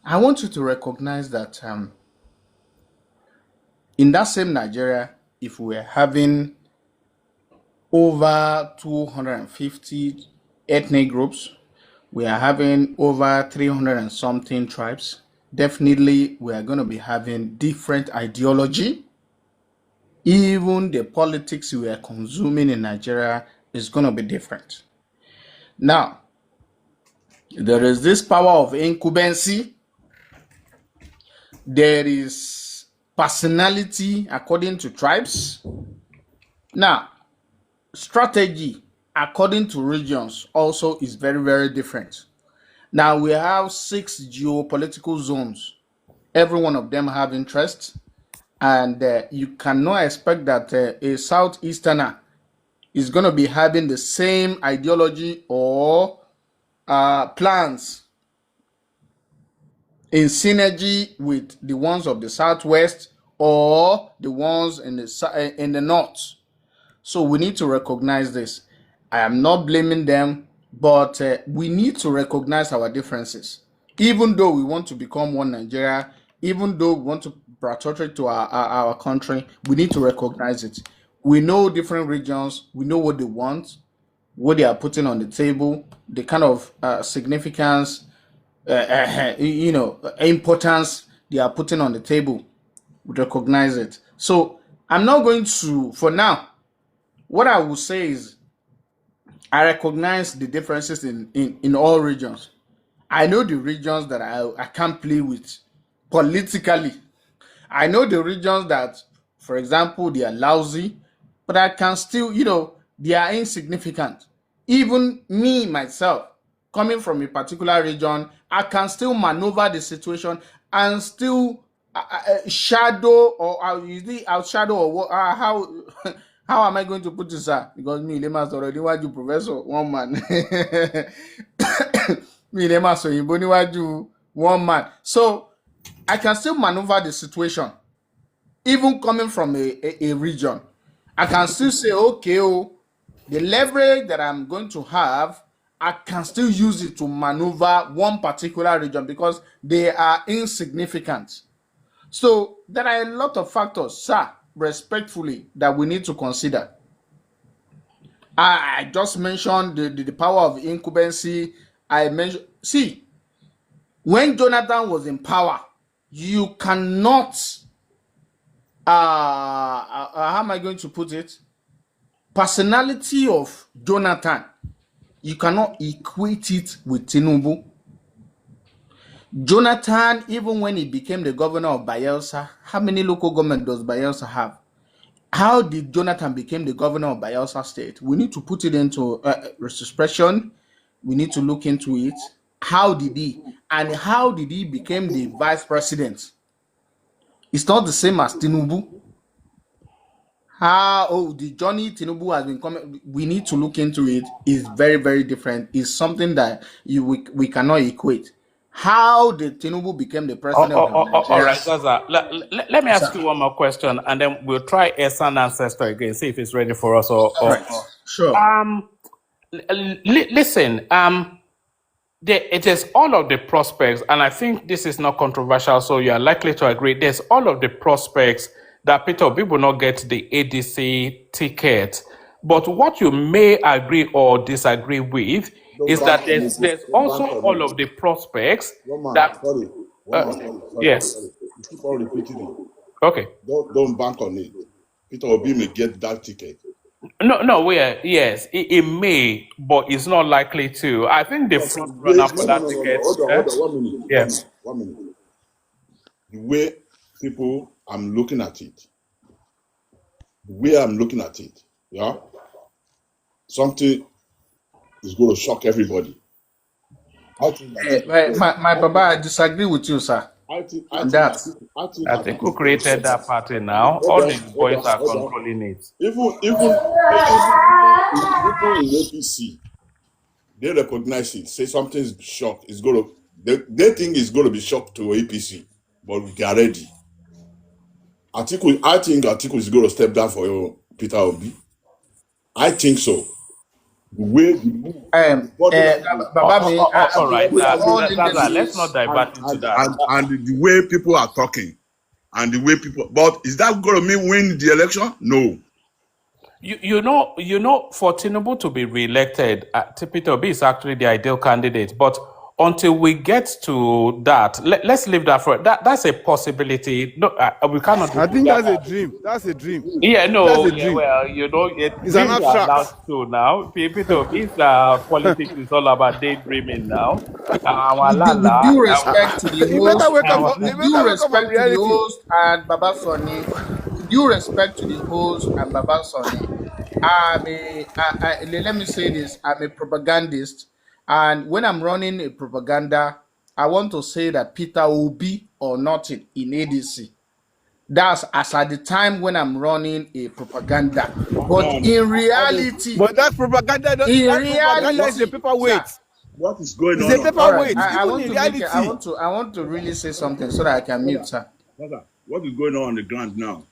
I want you to recognize that in that same Nigeria, if we are having over 250 ethnic groups, we are having over 300 and something tribes, definitely we are going to be having different ideology. Even the politics we are consuming in Nigeria is going to be different. Now, there is this power of incumbency. There is personality according to tribes. Now, strategy according to regions also is very, very different. Now, we have 6 geopolitical zones. Every one of them have interest. And you cannot expect that a Southeasterner is going to be having the same ideology or plans in synergy with the ones of the Southwest or the ones in the North. So we need to recognize this. I am not blaming them, but we need to recognize our differences. Even though we want to become one Nigeria, even though we want to patriotic to our country, we need to recognize it. We know different regions, we know what they want, what they are putting on the table, the kind of significance, importance they are putting on the table. We recognize it. So I'm not going to, for now, what I will say is I recognize the differences in all regions. I know the regions that I can't play with politically. I know the regions that, for example, they are lousy, but I can still, they are insignificant. Even me, myself, coming from a particular region, I can still maneuver the situation and still shadow or outshadow or how how am I going to put this out? Because me, Lemas already want you professor, one man. Me, Lemas, so you want you one man. So I can still maneuver the situation, even coming from a region. I can still say, okay, the leverage that I'm going to have, I can still use it to maneuver one particular region because they are insignificant. So there are a lot of factors, sir, respectfully, that we need to consider. I just mentioned the power of incumbency. I mentioned, see, when Jonathan was in power, you cannot, how am I going to put it? Personality of Jonathan, you cannot equate it with Tinubu. Jonathan, even when he became the governor of Bayelsa, how many local government does Bayelsa have? How did Jonathan become the governor of Bayelsa State? We need to put it into retrospection. We need to look into it. How did he? and how did he become the vice president? It's not the same as Tinubu. How the journey Tinubu has been coming, we need to look into it. Is very, very different. It's something that we cannot equate. How did Tinubu become the president of
All
Nigeria?
right, Zaza. Let me ask you one more question, and then we'll try Esan ancestor again, see if it's ready for us.
All right, sure.
Listen. It is all of the prospects, and I think this is not controversial, so you are likely to agree. There's all of the prospects that Peter Obi will not get the ADC ticket. But what you may agree or disagree with is that there's also all of the prospects that. Yes.
You keep on repeating it.
Okay.
Don't bank on it. Peter Obi may get that ticket.
No, yes, it may, but it's not likely to. I think the front runner for that ticket.
Hold on, 1 minute.
Yes.
1 minute. The way I'm looking at it, yeah, something is going to shock everybody. I think
my Baba, I disagree with you, sir.
I think
who created that party now? All these boys are controlling it.
Even in APC, they recognize it. Say something's shock. It's going to. They think it's going to be shock to APC, but we are ready. I think Atiku is going to step down for Peter Obi. I think so.
All right, let's not divert into that.
And the way people are talking, but is that going to mean win the election? No.
You know, for Tinubu to be re-elected, Peter Obi is actually the ideal candidate. But until we get to that, let's leave that for that's a possibility. No, we cannot.
I think that's a dream. That's a dream.
Yeah, no.
That's a dream.
Well, you know,
it's an abstract.
So now, Peter Obi's politics is all about daydreaming now.
With due respect to the host, with due respect to the host and Baba Sonny, with due respect to the host and Baba Sonny, let me say this: I'm a propagandist. And when I'm running a propaganda, I want to say that Peter Obi or not in ADC. That's as at the time when I'm running a propaganda. But in reality,
but that propaganda is a paperweight.
What is going on?
It's a paperweight.
I want to really say something so that I can mute, sir.
What is going on the ground now?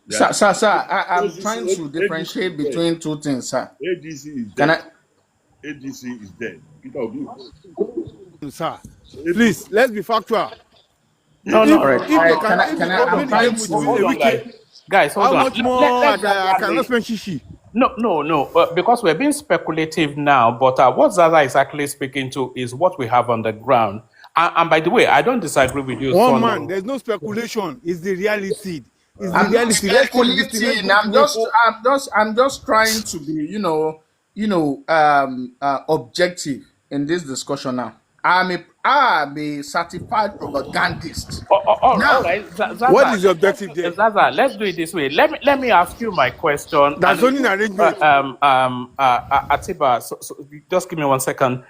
Yeah. Sir, I'm trying to differentiate between two things, sir.
ADC is dead. ADC is dead. Peter Obi.
Sir, please, let's be factual.
No. Guys, hold on.
How much more I cannot spend shishi?
No. Because we're being speculative now, but what Zaza is actually speaking to is what we have on the ground. And by the way, I don't disagree with you.
Man, there's no speculation. It's the reality. It's the reality.
Speculating. I'm just trying to be, objective in this discussion now. I'm a certified propagandist.
All right. Zaza,
what is your objective there?
Zaza, let's do it this way. Let me ask you my question.
That's only an arrangement.
Atiba, so just give me 1 second.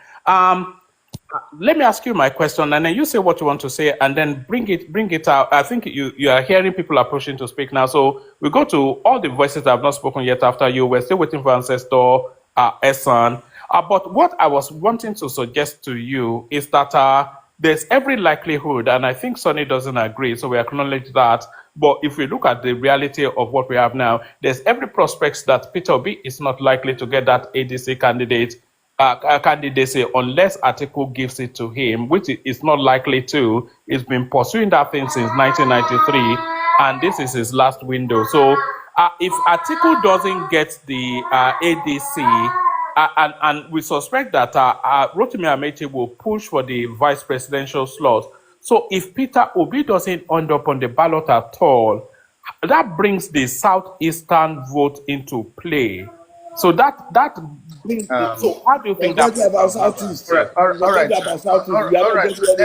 Let me ask you my question, and then you say what you want to say, and then bring it out. I think you are hearing people are pushing to speak now. So we go to all the voices that have not spoken yet after you. We're still waiting for Ancestor, Esan. But what I was wanting to suggest to you is that there's every likelihood, and I think Sonny doesn't agree, so we acknowledge that. But if we look at the reality of what we have now, there's every prospect that Peter Obi is not likely to get that ADC candidacy unless Atiku gives it to him, which is not likely to. He's been pursuing that thing since 1993, and this is his last window. So if Atiku doesn't get the ADC, and we suspect that Rotimi Amechi will push for the vice presidential slot. So if Peter Obi doesn't end up on the ballot at all, that brings the southeastern vote into play. So that brings. So how do you think that?
About southeast.
All right.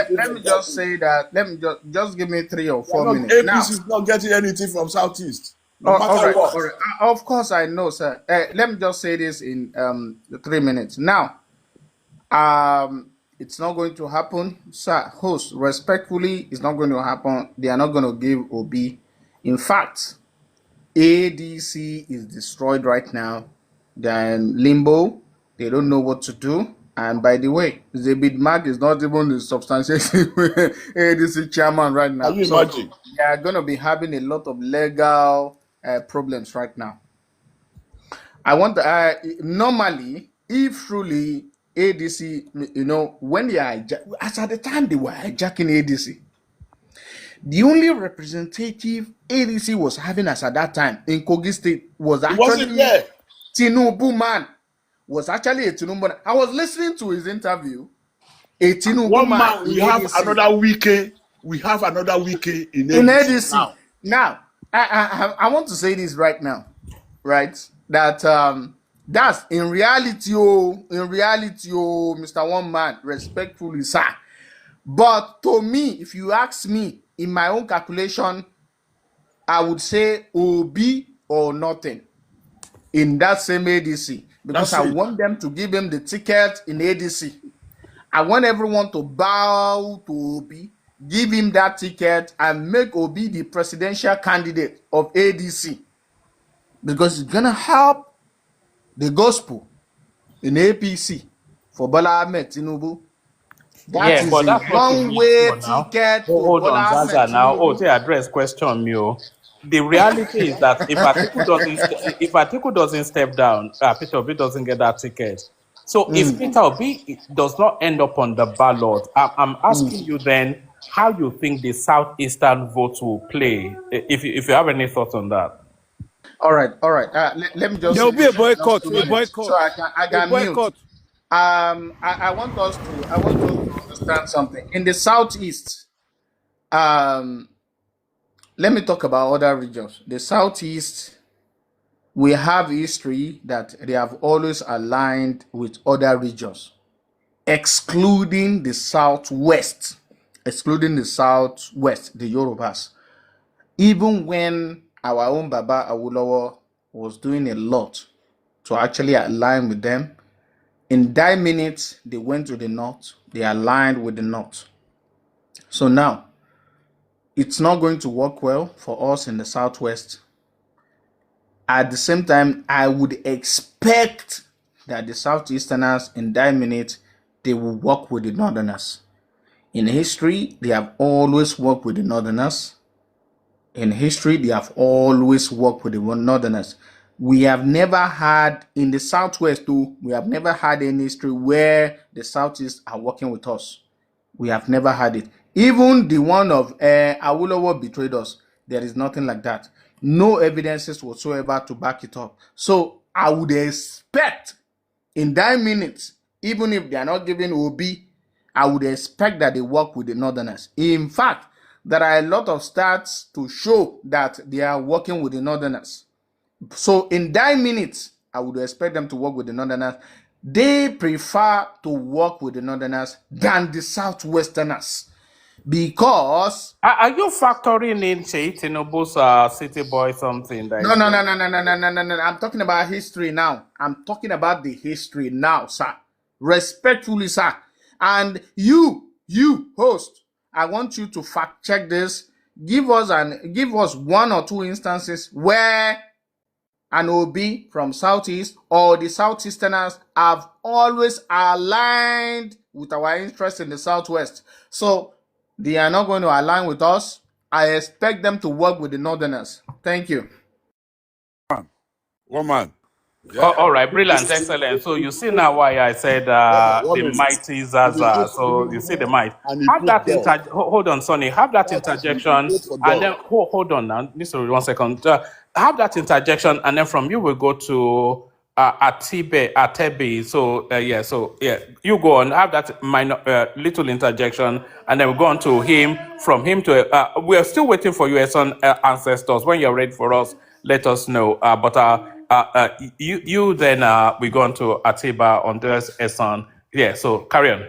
Let me just say that. Let me just give me 3 or 4 minutes.
APC is not getting anything from southeast. No matter what.
All right. Of course, I know, sir. Let me just say this in 3 minutes. Now, it's not going to happen. Sir, host, respectfully, it's not going to happen. They are not going to give Obi. In fact, ADC is destroyed right now. They're in limbo. They don't know what to do. And by the way, Zebid Mark is not even the substantiated ADC chairman right
Can
now.
you
So
imagine?
they are going to be having a lot of legal problems right now. I want normally, if truly ADC, when they are as at the time they were hijacking ADC, the only representative ADC was having as at that time in Kogi State was
He wasn't
actually
there.
Tinubu man. Was actually a Tinubu man. I was listening to his interview. A Tinubu
One
man
man,
in
we have
ADC.
another wiki. We have another wiki in
In
ADC
ADC.
now.
Now, I want to say this right now, right? That that's in reality, Mr. One Man, respectfully, sir. But to me, if you ask me, in my own calculation, I would say Obi or nothing in that same ADC because
That's
I
it.
want them to give him the ticket in ADC. I want everyone to bow to Obi, give him that ticket, and make Obi the presidential candidate of ADC because it's gonna help the gospel in APC for Bola Ahmed Tinubu. That
Yeah,
is
but
a
that's what you wish
one-way
for now.
ticket to
Hold on,
Bola Ahmed
Zaza. Now,
Tinubu.
say address question me. Oh. The reality is that if Atiku doesn't step down, Peter Obi doesn't get that ticket. So if Peter Obi does not end up on the ballot, I'm asking you then how you think the southeastern votes will play. If you have any thoughts on that.
All right, all right. Let me just
There
say
will be a
this in the last
boycott,
2 minutes, so I
a
can mute.
boycott.
I want us to understand something. In the southeast, um, let me talk about other regions. The southeast, we have history that they have always aligned with other regions, excluding the southwest, the Yorubas. Even when our own Baba Awolowo was doing a lot to actually align with them, in that minute they went to the north, they aligned with the north. So now it's not going to work well for us in the southwest. At the same time, I would expect that the southeasterners in that minute they will work with the northerners. In history, they have always worked with the northerners. In history, they have always worked with the northerners. We have never had in the southwest too, we have never had any history where the southeast are working with us. We have never had it. Even the one of Awolowo betrayed us, there is nothing like that. No evidences whatsoever to back it up. So I would expect in that minute, even if they are not giving Obi, I would expect that they work with the northerners. In fact, there are a lot of stats to show that they are working with the northerners. So in that minute, I would expect them to work with the northerners. They prefer to work with the northerners than the southwesterners because
Are you factoring in Tinubu's city boy something that
no,
is
no,
going?
no, no, no, no, no, no, no, no. I'm talking about history now. I'm talking about the history now, sir. Respectfully, sir. And you host, I want you to fact check this. Give us one or two instances where an OB from Southeast or the Southeasterners have always aligned with our interests in the Southwest. So they are not going to align with us. I expect them to work with the Northerners. Thank you.
One man.
Oh,
Yeah.
all right, brilliant, excellent. So you see now why I said
One
the
minute.
mighty Zaza. So you see the might.
And he
Have
put
that
dog.
hold on, Sonny. Have that
That's
interjection,
vote for
and
dog.
then hold on now. Listen, 1 second. Have that interjection, and then from you we'll go to Atebe. So yeah. You go on. Have that minor little interjection, and then we'll go on to him. From him to we're still waiting for you, son, ancestors. When you're ready for us, let us know. You then we go on to Atiba on this Eson. Yeah, so carry on.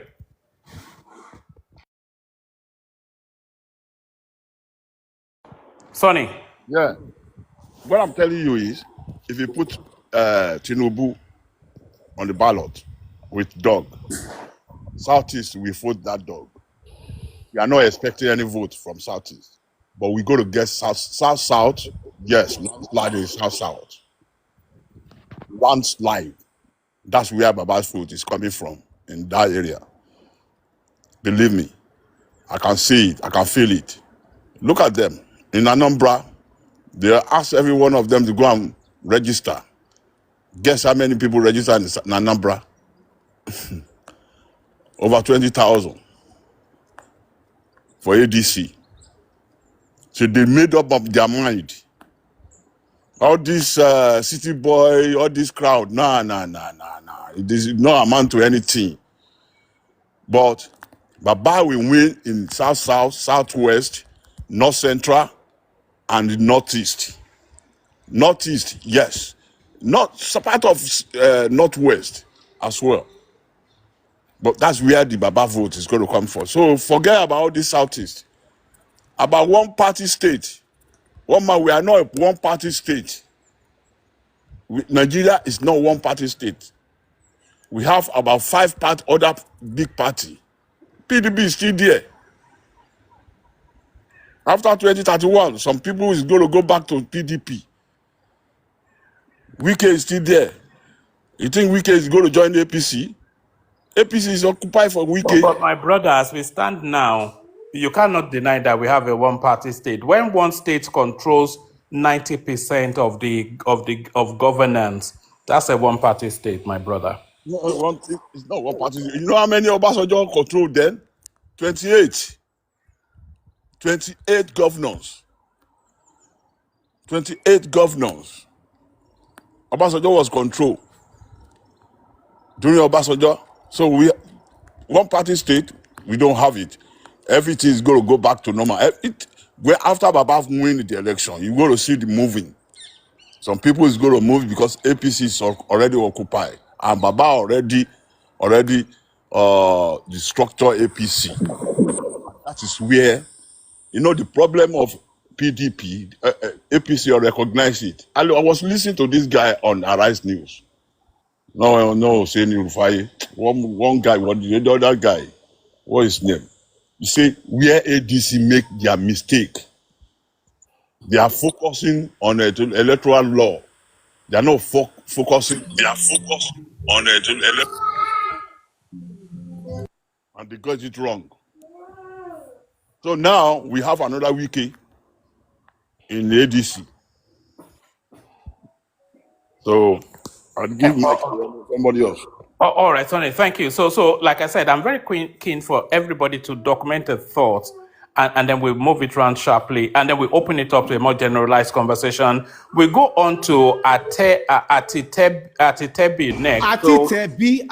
Sonny.
Yeah. What I'm telling you is, if you put Tinubu on the ballot with dog, Southeast will vote that dog. We are not expecting any vote from Southeast, but we go to get South. Yes, landslide in South. Landslide. That's where Baba's vote is coming from in that area. Believe me, I can see it. I can feel it. Look at them in Anambra. They ask every one of them to go and register. Guess how many people registered in Anambra? Over 20,000 for ADC. So they made up of their mind. All this city boy, all this crowd, nah. It does not amount to anything. But Baba will win in South, Southwest, North Central, and Northeast. Northeast, yes. Not part of Northwest as well. But that's where the Baba vote is going to come from. So forget about all this Southeast. About one-party state. One man, we are not a one-party state. Nigeria is not one-party state. We have about 5 other big party. PDP is still there. After 2031, some people is going to go back to PDP. Wike is still there. You think Wike is going to join the APC? APC is occupied for Wike.
But my brother, as we stand now, you cannot deny that we have a one-party state. When one state controls 90% of governance, that's a one-party state, my brother.
No, it's not one party. You know how many Obasanjo controlled then? 28. 28 governors. 28 governors. Obasanjo was controlled during Obasanjo. So one party state, we don't have it. Everything is going to go back to normal. After Baba win the election, you're going to see the moving. Some people is going to move because APC is already occupied. And Baba already the structure APC. That is where, the problem of PDP, APC will recognize it. I was listening to this guy on Arise News. No, saying Rufai. One guy, the other guy, what is his name? He said, where ADC make their mistake, they are focusing on electoral law. They are not focusing. They are focused on and they got it wrong. So now we have another wiki in the ADC. So I'll give my to somebody else.
All right, Sonny, thank you. So, like I said, I'm very keen for everybody to document their thoughts, and then we move it around sharply, and then we open it up to a more generalized conversation. We go on to Atitebi next.
Atitebi,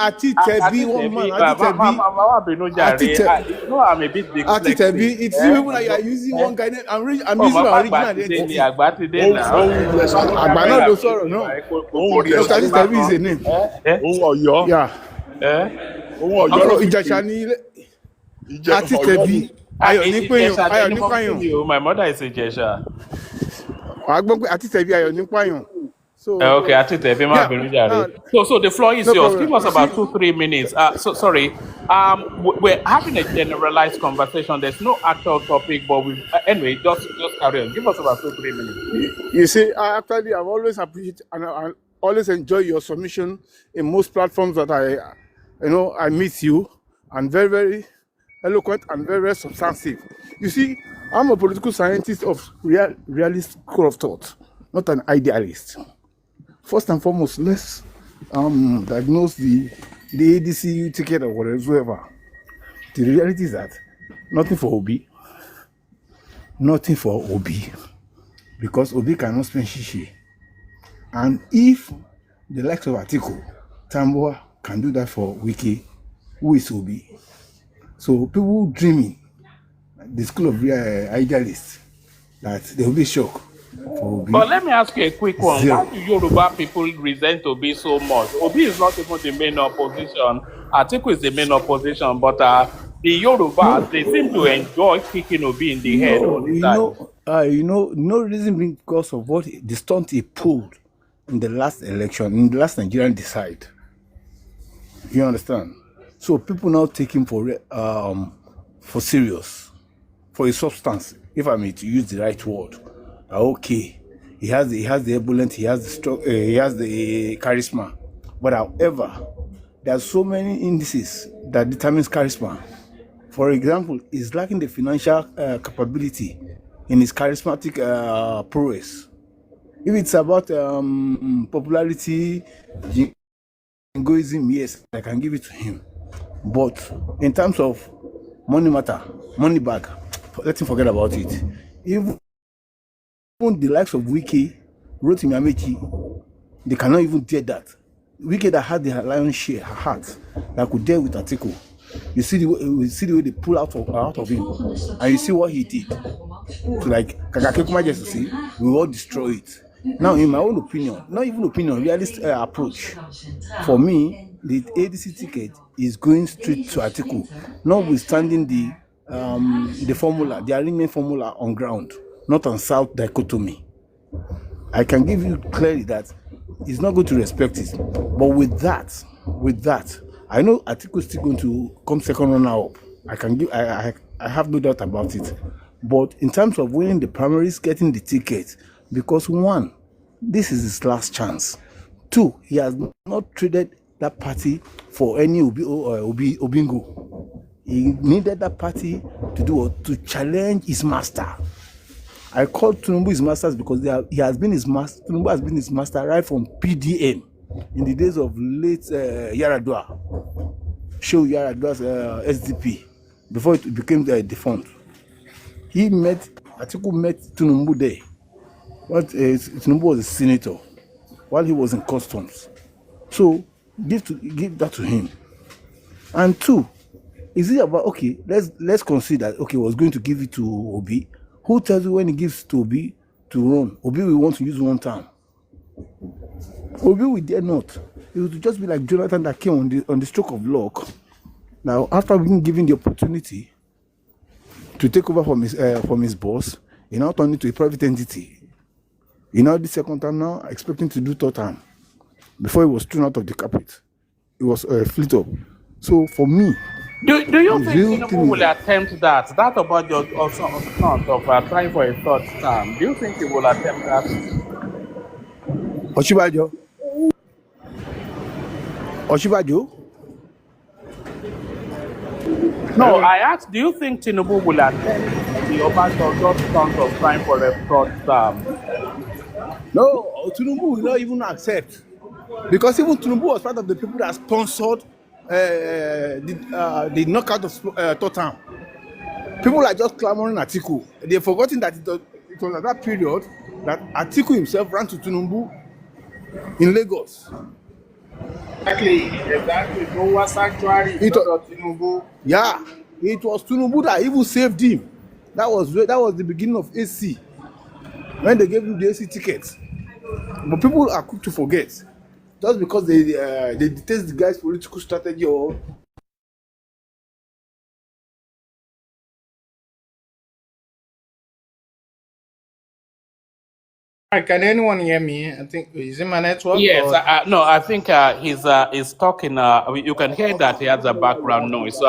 one man, Atitebi.
You know, I'm a bit dyslexic.
Atitebi, it's even like you are using one guy name. I'm using my original identity. Agbana do sorrow, no. Atitebi is a name. Yeah. Ijashani. Atitebi.
My mother is a Jesha.
Atitebi Ayonipayan. So
okay, Atitebi ma binu jare. So the floor is yours. Give us about 2-3 minutes. Sorry. We're having a generalized conversation. There's no actual topic, but anyway, just carry on. Give us about 2-3 minutes.
You see, actually, I've always appreciated and I always enjoy your submission in most platforms that I meet you, and very, very eloquent and very, very substantive. You see, I'm a political scientist of realist school of thought, not an idealist. First and foremost, let's diagnose the ADC ticket or whatever. The reality is that nothing for Obi, because Obi cannot spend shishi. And if the likes of Atiku, Tamboa can do that for Wiki, who is Obi? So people dreaming, the school of idealists, that they will be shocked for Obi.
But let me ask you a quick one. Why do Yoruba people resent Obi so much? Obi is not even the main opposition. Atiku is the main opposition, but the Yorubas, they seem to enjoy kicking Obi in the head all the time.
No reason because of what the stunt he pulled in the last election, in the last Nigerian decide. You understand?
So people now take him for serious, for a substance, if I may to use the right word. Okay, he has the ebullient, he has the charisma, but however, there are so many indices that determines charisma. For example, he's lacking the financial capability in his charismatic prowess. If it's about popularity, jingoism, yes, I can give it to him. But in terms of money matter, money bag, let him forget about it. Even the likes of Wiki, Rotimi Amechi, they cannot even dare that. Wiki that had the lion's share, her heart, that could dare with Atiku. You see the way they pull out of him, and you see what he did. So like Kakakekuma just to say, we will destroy it. Now, in my own opinion, not even opinion, realist approach, for me, the ADC ticket is going straight to Atiku, notwithstanding the formula, the alignment formula on ground, not on South dichotomy. I can give you clearly that he's not going to respect it. But with that, I know Atiku is still going to come second runner up. I have no doubt about it. But in terms of winning the primaries, getting the ticket, because one, this is his last chance. Two, he has not traded that party for any Obingo. He needed that party to do what? To challenge his master. I call Tinubu his masters because he has been his master. Tinubu has been his master right from PDM in the days of late Yaradua, Show Yaradua's SDP, before it became defunct. Atiku met Tinubu there. Tinubu was a senator while he was in customs. So give that to him. And two, is it about, okay, let's consider, okay, was going to give it to Obi. Who tells you when he gives to Obi to run? Obi will want to use one time. Obi will dare not. It would just be like Jonathan that came on the stroke of luck. Now, after being given the opportunity to take over from his boss, he now turned into a private entity. He now the second time now, expecting to do third time. Before he was thrown out of the carpet, it was flit up. So for me,
Do you
the
think
real
Tinubu
thing
will
is,
attempt that? That about your account of trying for a third term. Do you think he will attempt that?
Oshibajo,
No, I asked, do you think Tinubu will attempt the Obasanjo stunt of trying for a third term?
no, Tinubu will not even accept. Because even Tinubu was part of the people that sponsored the knockout of Tottenham. People are just clamoring Atiku. They've forgotten that it was at that period that Atiku himself ran to Tinubu in Lagos.
Exactly. No one sanctuary
It
because
was,
of Tinubu.
yeah, it was Tinubu that even saved him. That was the beginning of AC when they gave him the AC tickets. But people are quick to forget, just because they detest the guy's political strategy or.
Right, can anyone hear me? I think is it my network
Yes,
or
no, I think he's talking. You can hear that he has a background noise.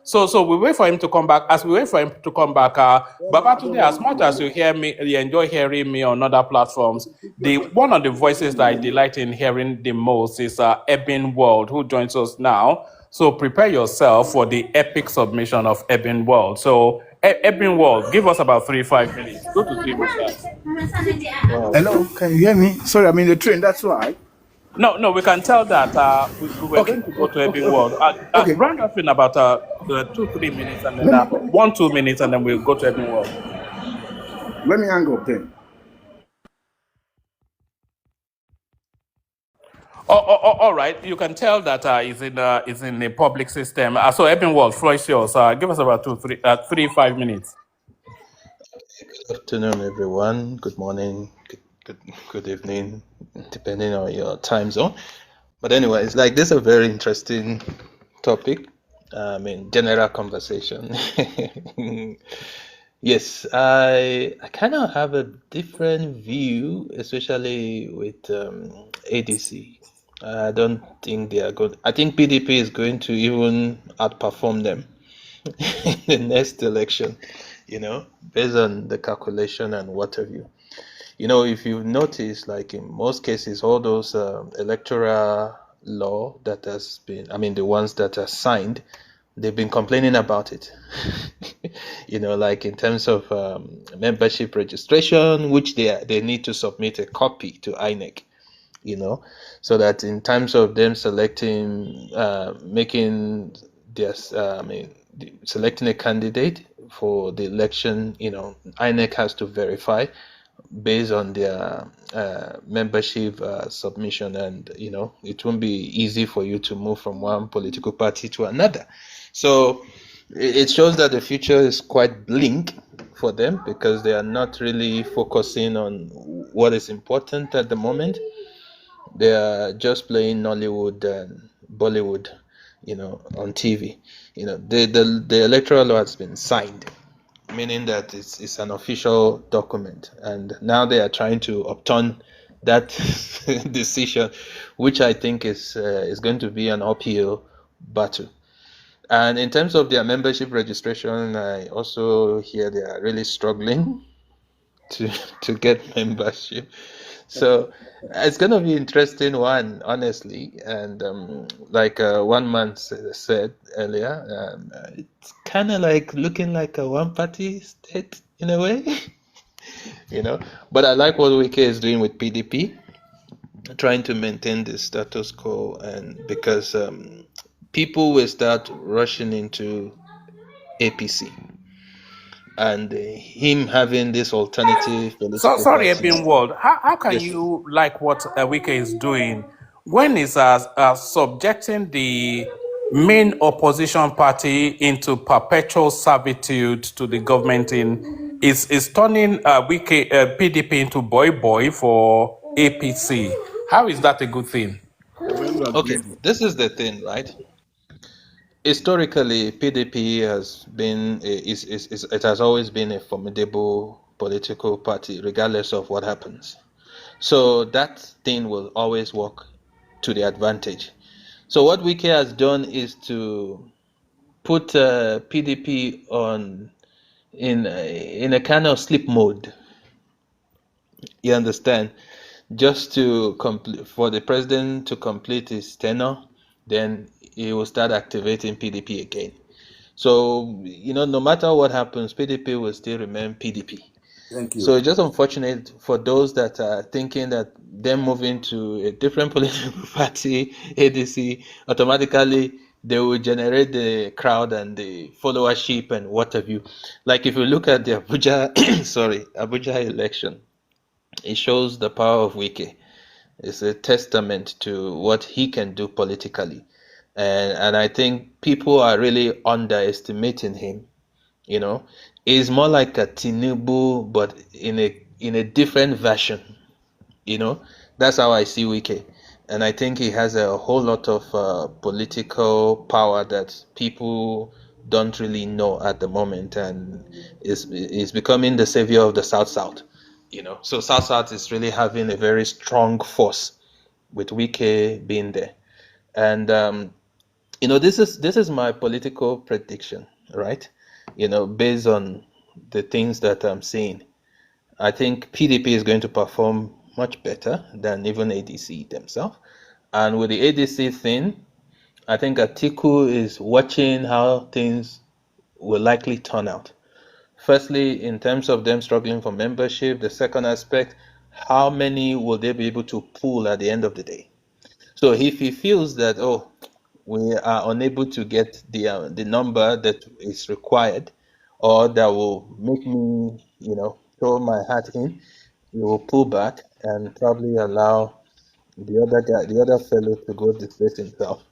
So we wait for him to come back. As we wait for him to come back, Baba, today, as much as you hear me, you enjoy hearing me on other platforms. The one of the voices that I delight in hearing the most is Eben World, who joins us now. So prepare yourself for the epic submission of Eben World. So Eben World, give us about 3-5 minutes. Go to 3 minutes.
Wow.
Hello, can you hear me? Sorry, I'm in the train. That's why.
No, we can tell that we were
Okay,
going to go to
okay,
Ebbing
okay,
World.
okay.
Round up in about 2-3 minutes, and then
Let me
1-2 minutes, and then we'll go to Ebbing World.
let me hang up then.
All right, you can tell that is in the public system. So Ebbing World, floor is yours. Give us about 3-5 minutes.
Good afternoon, everyone. Good morning. Good evening, depending on your time zone. But anyway, it's like this is a very interesting topic. General conversation. Yes, I kind of have a different view, especially with ADC. I don't think they are good. I think PDP is going to even outperform them in the next election, based on the calculation and what have you. If you've noticed, like in most cases, all those electoral law that has been, I mean, the ones that are signed, they've been complaining about it. Like in terms of membership registration, which they need to submit a copy to INEC, so that in terms of them selecting, making their, selecting a candidate for the election, INEC has to verify based on their membership submission, and it won't be easy for you to move from one political party to another. So it shows that the future is quite bleak for them, because they are not really focusing on what is important at the moment. They are just playing Nollywood and Bollywood, on TV. The electoral law has been signed, meaning that it's an official document, and now they are trying to upturn that decision, which I think is going to be an uphill battle. And in terms of their membership registration, I also hear they are really struggling to to get membership. So it's going to be interesting one, honestly. And like one man said earlier, it's kind of like looking like a one-party state in a way, But I like what Wike is doing with PDP, trying to maintain the status quo, and because people will start rushing into APC, and him having this alternative
So
political
sorry,
party.
Ebin World. How can
Yes.
you like what Wike is doing when he's subjecting the main opposition party into perpetual servitude to the government, is turning Wike PDP into boy boy for APC? How is that a good thing?
Okay, this is the thing, right? Historically, PDP has been it has always been a formidable political party, regardless of what happens. So that thing will always work to the advantage. So what Wike has done is to put PDP on in a kind of sleep mode. You understand? Just to complete, for the president to complete his tenure, then he will start activating PDP again. So, no matter what happens, PDP will still remain PDP.
Thank
So
you.
it's just unfortunate for those that are thinking that them moving to a different political party, ADC, automatically they will generate the crowd and the followership and what have you. Like if you look at the Abuja, sorry, Abuja election, it shows the power of Wike. It's a testament to what he can do politically. And I think people are really underestimating him. He's more like a tinubu, but in a different version. That's how I see Wike. And I think he has a whole lot of political power that people don't really know at the moment, and is becoming the savior of the South South. So South South is really having a very strong force with Wike being there. And this is my political prediction, right? Based on the things that I'm seeing. I think PDP is going to perform much better than even ADC themselves. And with the ADC thing, I think Atiku is watching how things will likely turn out. Firstly, in terms of them struggling for membership, the second aspect, how many will they be able to pull at the end of the day? So if he feels that, oh, we are unable to get the number that is required, or that will make me, throw my hat in, we will pull back and probably allow the other guy, the other fellow, to go displace himself.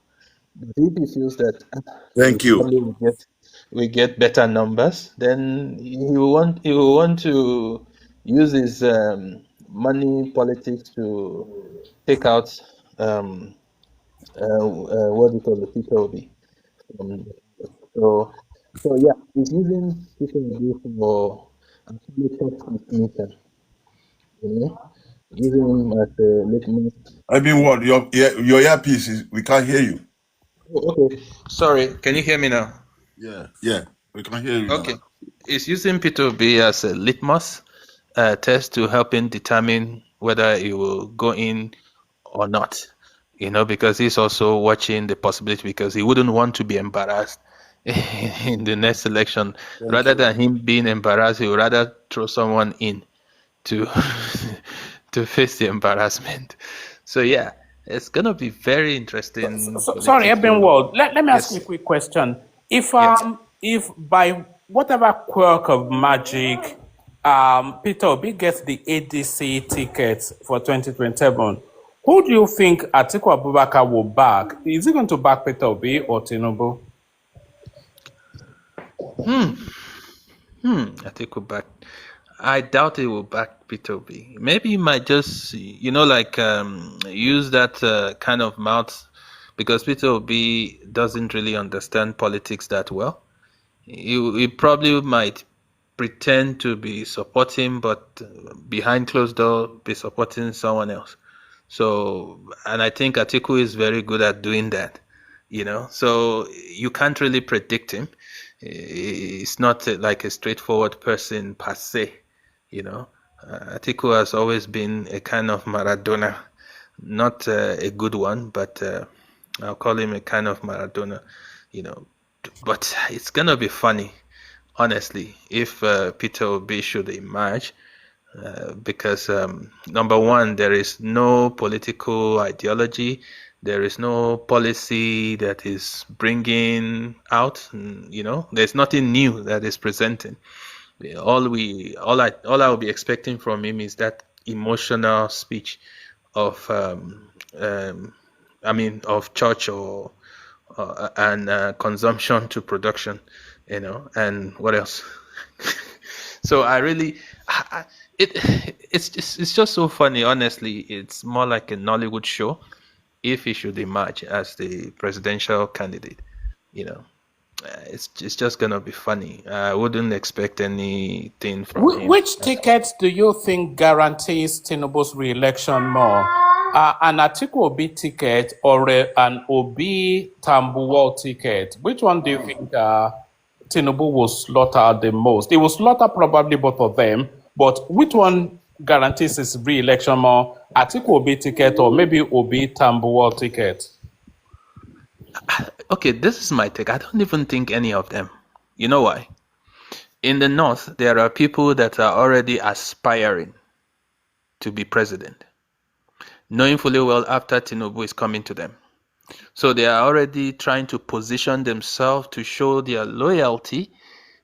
But if he feels that we
Thank you.
probably will get better numbers, then he will want to use his money politics to take out what do you call the PKOB. Um, so so yeah, he's using PKOB for actually top his mission, you know. Using him as a litmus.
I mean, what your earpiece is? We can't hear you.
Oh, okay. Sorry, can you hear me now?
Yeah, we can hear you now.
Okay. It's using P2B as a litmus test to help him determine whether he will go in or not. Because he's also watching the possibility because he wouldn't want to be embarrassed in the next election. Rather than him being embarrassed, he would rather throw someone in to to face the embarrassment. So yeah, it's gonna be very interesting.
Sorry, Ebenwald. Let me ask you a
Yes.
quick question.
Yeah.
If by whatever quirk of magic, Peter Obi gets the ADC ticket for 2027, who do you think Atiku Abubakar will back? Is he going to back Peter Obi or Tinubu?
I think we'll back. I doubt he will back P2B. Maybe he might just, use that kind of mouth because P2B doesn't really understand politics that well. He probably might pretend to be supporting, but behind closed door, be supporting someone else. So, and I think Atiku is very good at doing that, So you can't really predict him. He's not like a straightforward person per se, Atiku has always been a kind of Maradona, not a good one, but I'll call him a kind of Maradona, you know. But it's gonna be funny, honestly, if Peter Obi should emerge, because number one, there is no political ideology, there is no policy that is bringing out, there's nothing new that is presenting. All I will be expecting from him is that emotional speech of of church or and consumption to production, and what else? So I really, it's just so funny. Honestly, it's more like a Nollywood show if he should emerge as the presidential candidate. It's just gonna be funny. I wouldn't expect anything from him.
Which ticket do you think guarantees Tinubu's re-election more? An Atiku Obi ticket or an Obi Tambuwal ticket? Which one do you think Tinubu will slaughter the most? He will slaughter probably both of them, but which one guarantees his re-election more? Atiku Obi ticket or maybe Obi Tambuwal ticket?
Okay, this is my take. I don't even think any of them. You know why? In the north, there are people that are already aspiring to be president, knowing fully well after Tinubu is coming to them. So they are already trying to position themselves to show their loyalty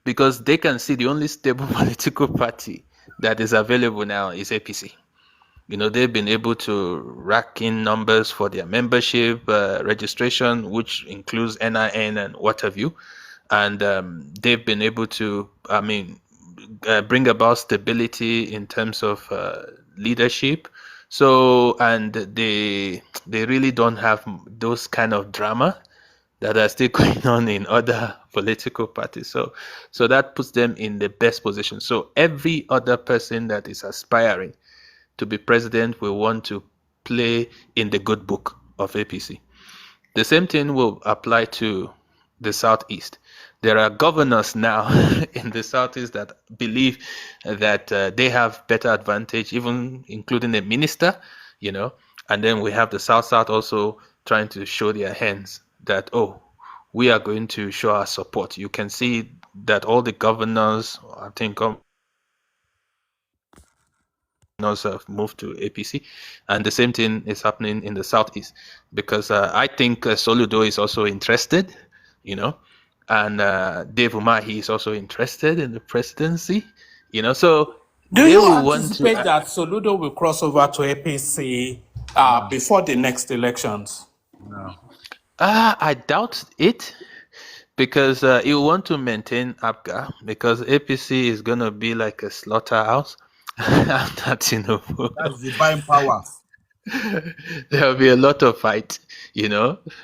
because they can see the only stable political party that is available now is APC. They've been able to rack in numbers for their membership registration, which includes NIN and what have you. And they've been able to, bring about stability in terms of leadership. So, and they really don't have those kind of drama that are still going on in other political parties. So that puts them in the best position. So every other person that is aspiring to be president will want to play in the good book of APC. The same thing will apply to the Southeast. There are governors now in the Southeast that believe that they have better advantage, even including a minister, and then we have the South also trying to show their hands that, we are going to show our support. You can see that all the governors, I think, have moved to APC, and the same thing is happening in the Southeast because I think Soludo is also interested, and Dave Umahi is also interested in the presidency, so
Do
they
you
will want to.
anticipate that Soludo will cross over to APC before the next elections?
No.
I doubt it because he will want to maintain APGA because APC is going to be like a slaughterhouse after Tinubu.
That's divine power.
There'll be a lot of fight,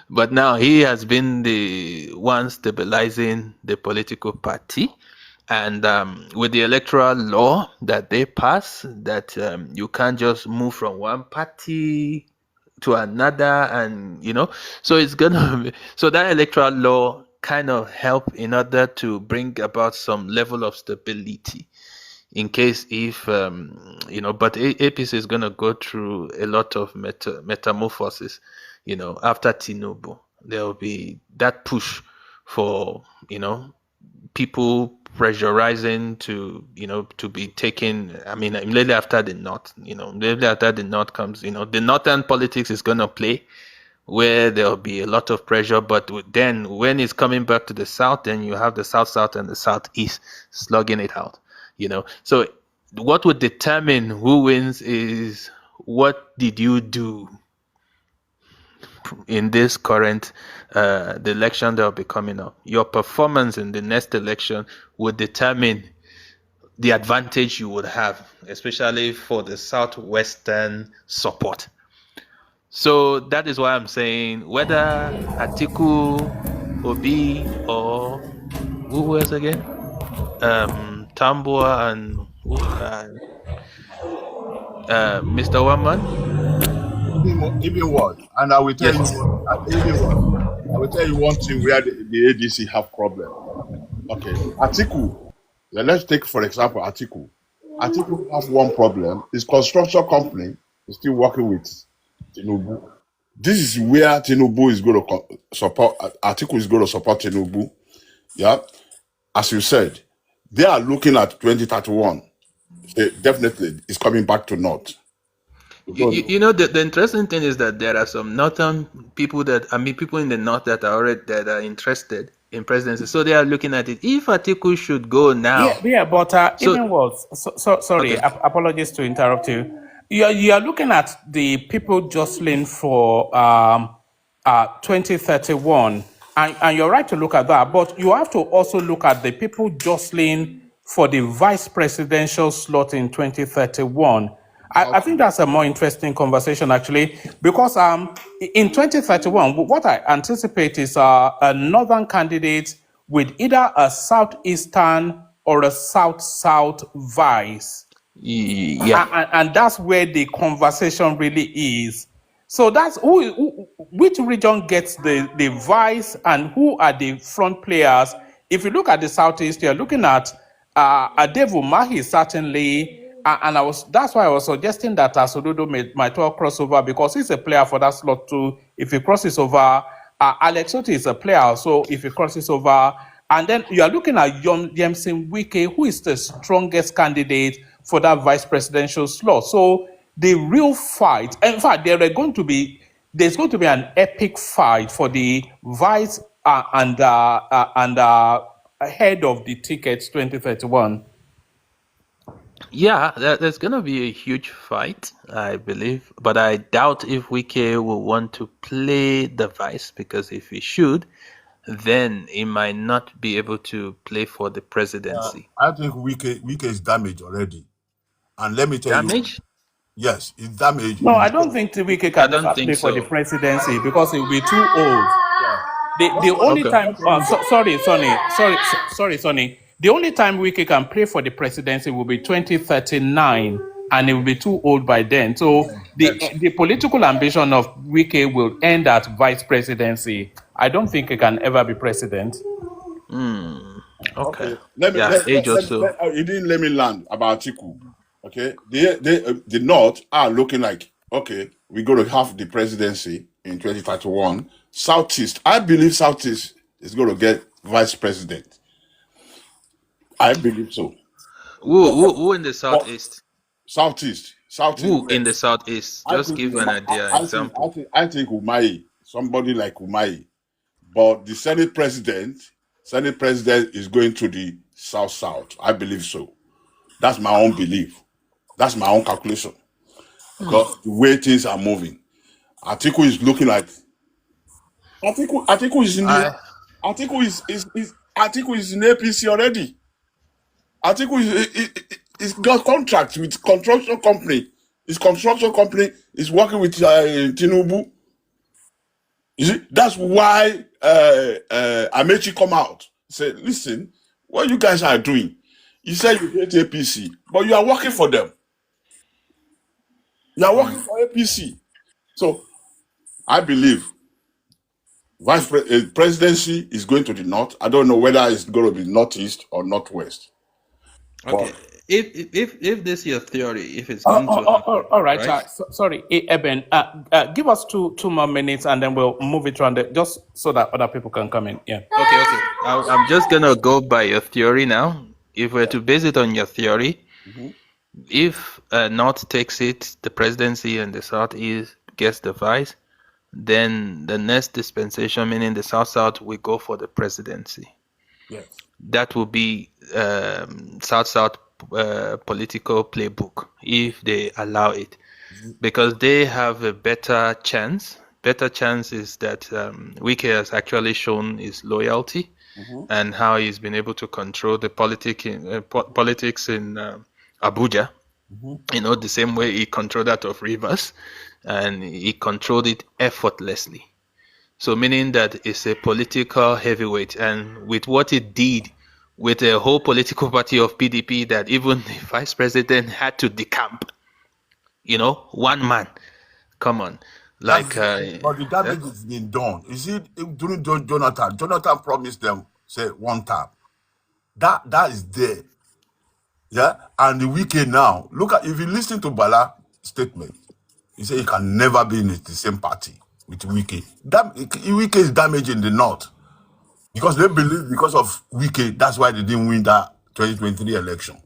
but now he has been the one stabilizing the political party, And with the electoral law that they pass, that you can't just move from one party to another, and so it's gonna be, so that electoral law kind of help in order to bring about some level of stability in case if but APC is going to go through a lot of metamorphosis. After Tinubu, there will be that push for people pressurizing to be taken. I mean, immediately after the North comes, the northern politics is going to play, where there'll be a lot of pressure. But then when it's coming back to the south, then you have the south and the southeast slugging it out. So what would determine who wins is what did you do in this current the election that will be coming up. Your performance in the next election would determine the advantage you would have, especially for the southwestern support. So that is why I'm saying whether Atiku, Obi, or who was again, Tambua and Mr. Waman.
Even what? And I will tell
Yes.
you what. Even what? I will tell you one thing where the ADC have problem. Okay, Atiku. Let's take for example Atiku. Atiku have one problem. His construction company is still working with Tinubu. This is where Tinubu is going to support. Atiku is going to support Tinubu. Yeah, as you said, they are looking at 2031. Definitely, it's coming back to North.
The interesting thing is that there are some northern people people in the north that are interested in presidency. So they are looking at it. If Atiku should go now,
but
so
even worse. Sorry,
okay.
apologies to interrupt you. You are looking at the people jostling for 2031, and you're right to look at that. But you have to also look at the people jostling for the vice presidential slot in 2031. I think that's a more interesting conversation, actually, because in 2031, what I anticipate is a northern candidate with either a southeastern or a south-south vice.
Yeah.
And that's where the conversation really is. So that's which region gets the vice and who are the front players. If you look at the southeast, you're looking at Adevu Mahi certainly, and that's why I was suggesting that Asododo might well cross over because he's a player for that slot too. If he crosses over, Alex Otti is a player, so if he crosses over, and then you are looking at Yemsin Wike, who is the strongest candidate for that vice presidential slot. So the real fight, in fact, there's going to be an epic fight for the vice and head of the tickets 2031.
Yeah, there's gonna be a huge fight, I believe, but I doubt if Wike will want to play the vice, because if he should, then he might not be able to play for the presidency.
I think Wike is damaged already. And let me tell you,
Damage?
yes, it's damaged.
No, I don't think Wike can ever play for the presidency because he will be too old. The only time, sorry, Sonny. The only time Wike can play for the presidency will be 2039, and he will be too old by then. So the political ambition of Wike will end at vice presidency. I don't think he can ever be president.
Okay.
You didn't let me land about Atiku. Okay, the North are looking like, okay, we're going to have the presidency in 2031. Southeast, I believe Southeast is going to get vice president. I believe so.
Who in the Southeast?
Southeast.
Who in the Southeast? Just give an idea, example.
I think Umahi, somebody like Umahi. But the Senate president is going to the South. I believe so. That's my own belief. That's my own calculation. Because the way things are moving. Atiku is looking like Atiku is in the Atiku is in APC already. Atiku is got contracts with construction company. His construction company is working with Tinubu. You see, that's why Amechi come out say, listen, what you guys are doing, You said you hate APC, but you are working for them. You are working for APC. So I believe presidency is going to the north. I don't know whether it's going to be northeast or northwest.
Okay.
But
If this is your theory, if it's going to happen,
all right.
right?
Sorry, Eben. Give us two more minutes, and then we'll move it around just so that other people can come in. Yeah.
Okay. I'm just gonna go by your theory now. If we're to base it on your theory, if North takes it, the presidency, and the Southeast gets the vice, then the next dispensation, meaning the South will go for the presidency.
yes,
That will be South political playbook if they allow it, because they have a better chance. Better chance is that Wike has actually shown his loyalty and how he's been able to control the politics in Abuja. The same way he controlled that of Rivers, and he controlled it effortlessly. So meaning that it's a political heavyweight, and with what it did with a whole political party of PDP, that even the vice president had to decamp. One man. Come on.
but the damage has been done. You see, during Jonathan promised them, say, one time. That is there. Yeah, and the weekend now. Look at, if you listen to Bala's statement, he said he can never be in the same party with Wike. Wike is damaging the North because they believe because of Wike, that's why they didn't win that 2023 election.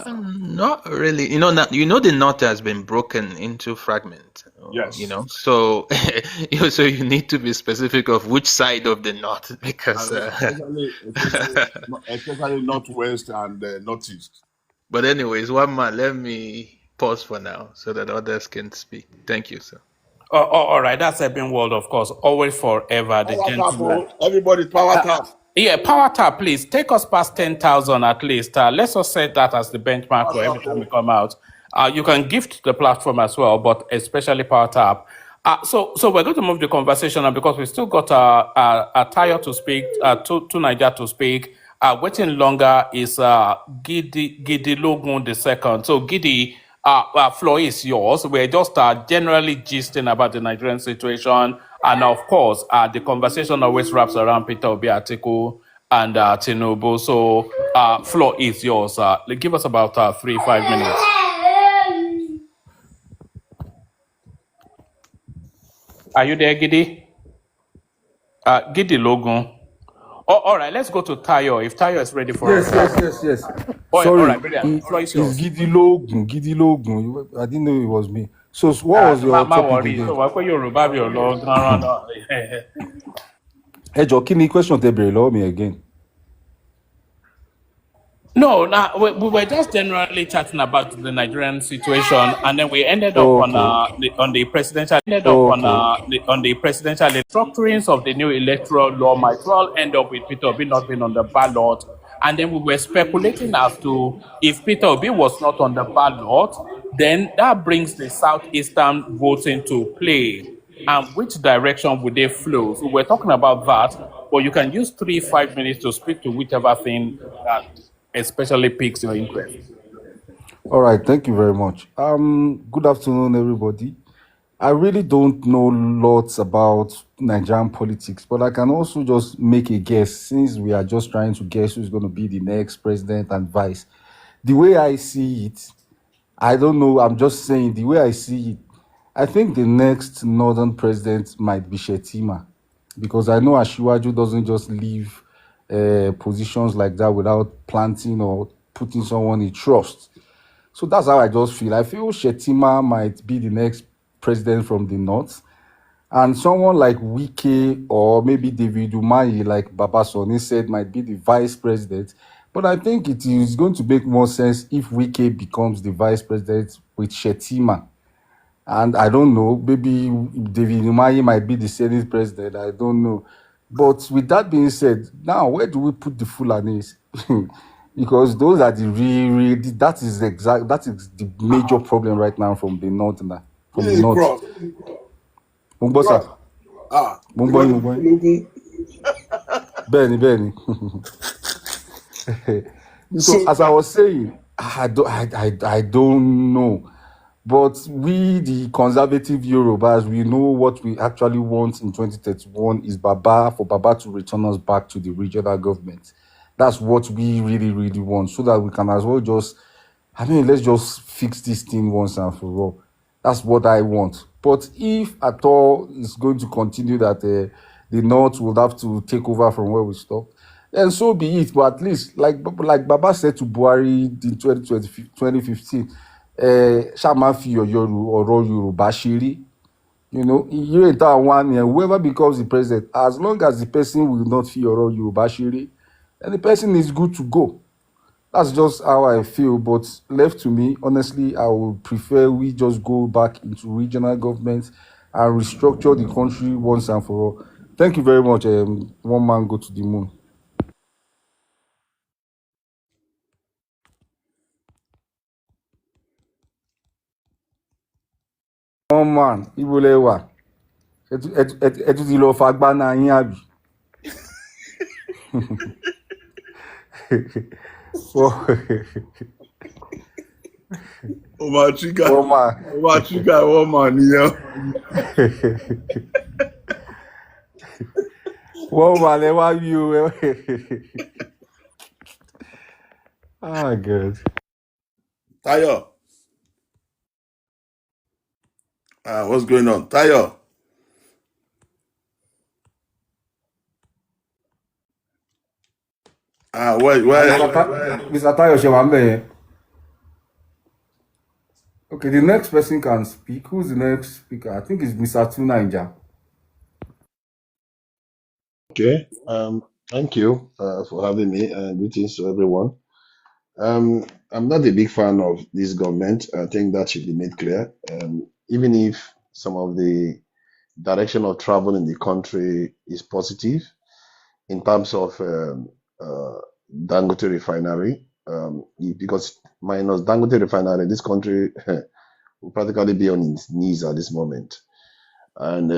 Not really. The North has been broken into fragments.
Yes.
So so you need to be specific of which side of the North, because
especially Northwest and Northeast.
But anyways, one man, let me pause for now so that others can speak. Thank you, sir.
All right. That's Eben World, of course. Always forever, the gentleman.
Everybody, power tap.
Yeah, power tap, please. Take us past 10,000 at least. Let's just set that as the benchmark for every time we come out. You can gift the platform as well, but especially power tap. So we're going to move the conversation now because we still got Tayo to speak, to Niger to speak. Waiting longer is Gidi Logun the second. So Gidi, floor is yours. We're just generally gisting about the Nigerian situation. And of course, the conversation always wraps around Peter Obi article and Tinubu. So floor is yours. Give us about 3-5 minutes. Are you there, Gidi? Gidi Logun. All right, let's go to Tayo. If Tayo is ready for us.
Yes.
All
Sorry,
right, brilliant. Floor is yours.
it's Gidi Logun. I didn't know it was me. So what was your topic again?
So why Yoruba be your Lord?
Ẹ jọ̀ọ́, kí ni question tẹ́ béèrè lọ́wọ́ mi again?
No, we were just generally chatting about the Nigerian situation, and then we ended up on the presidential. On the presidential structurings of the new electoral law might well end up with Peter Obi not being on the ballot, and then we were speculating as to if Peter Obi was not on the ballot, then that brings the southeastern votes into play, and which direction would they flow? So we're talking about that, but you can use 3-5 minutes to speak to whichever thing that especially piques your interest.
All right, thank you very much. Good afternoon, everybody. I really don't know lots about Nigerian politics, but I can also just make a guess, since we are just trying to guess who's going to be the next president and vice. The way I see it, I don't know, I'm just saying, the way I see it, I think the next northern president might be Shetima, because I know Ashiwaju doesn't just leave positions like that without planting or putting someone he trusts. So that's how I just feel. I feel Shetima might be the next president from the north, and someone like Wike or maybe David Umahi, like Baba Soni said, might be the vice president. But I think it is going to make more sense if Wike becomes the vice president with Shetima. And I don't know, maybe David Umahi might be the Senate president. I don't know. But with that being said, now where do we put the Fulanis? Because those are the that is the major problem right now from the north. From the north. Mungbosa. Mungboy. Benny. So
See,
as I was saying, I don't know. But we, the conservative Yorubas, we know what we actually want in 2031 is Baba to return us back to the regional government. That's what we really, really want, so that we can as well just, let's just fix this thing once and for all. That's what I want. But if at all it's going to continue that the North will have to take over from where we stopped, then so be it. But at least, like Baba said to Buhari in 2015, ṣáà má fi ọ̀rọ̀ Yorùbá ṣeré. Here in that one, whoever becomes the president, as long as the person will not feel ọ̀rọ̀ Yorùbá ṣeré, then the person is good to go. That's just how I feel. But left to me, honestly, I would prefer we just go back into regional government and restructure the country once and for all. Thank you very much. One man go to the moon. One man, ibo lẹ wà? Ẹ tún ti lọ fagbá náà yín àbí?
Omatrika,
One man.
Omatrika, one man, yeah.
One man, ẹ wá bí o. Ah, good.
Tayo. What's going on? Tayo. Where?
Mr. Tayo Shewambe. Okay, the next person can speak. Who's the next speaker? I think it's Mr. Tunaija.
Okay. Thank you for having me. Greetings to everyone. I'm not a big fan of this government. I think that should be made clear. Even if some of the direction of travel in the country is positive in terms of Dangote refinery, because minus Dangote refinery, this country will practically be on its knees at this moment. And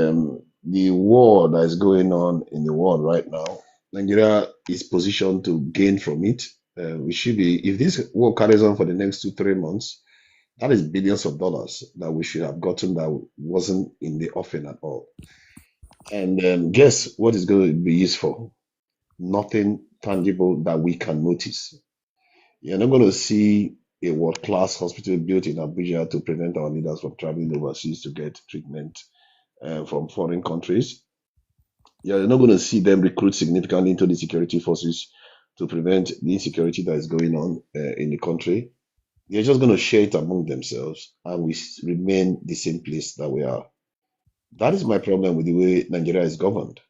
the war that is going on in the world right now, Nigeria is positioned to gain from it. We should be, if this war carries on for the next 2-3 months, that is billions of dollars that we should have gotten that wasn't in the offing at all. And guess what is going to be used for? Nothing tangible that we can notice. You're not going to see a world-class hospital built in Abuja to prevent our leaders from traveling overseas to get treatment from foreign countries. You're not going to see them recruit significantly into the security forces to prevent the insecurity that is going on in the country. They're just going to share it among themselves, and we remain the same place that we are. That is my problem with the way Nigeria is governed.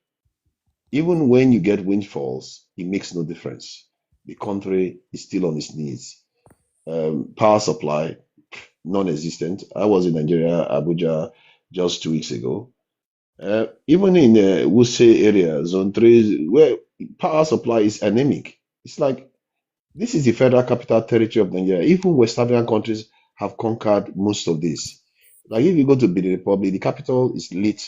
Even when you get windfalls, it makes no difference. The country is still on its knees. Power supply, non-existent. I was in Nigeria, Abuja, just 2 weeks ago. Even in Wuse area, Zone 3, where power supply is anemic. It's like, this is the federal capital territory of Nigeria. Even West African countries have conquered most of this. Like if you go to Benin Republic, the capital is lit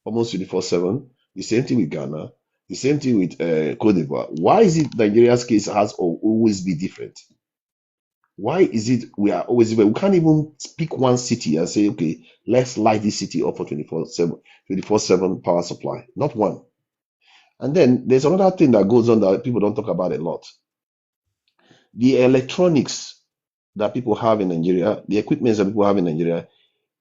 almost 24/7. The same thing with Ghana. The same thing with Cote d'Ivoire. Why is it Nigeria's case has always be different? Why is it we are always different? We can't even pick one city and say, okay, let's light this city up for 24/7 power supply. Not one. And then there's another thing that goes on that people don't talk about a lot. The electronics that people have in Nigeria, the equipment that people have in Nigeria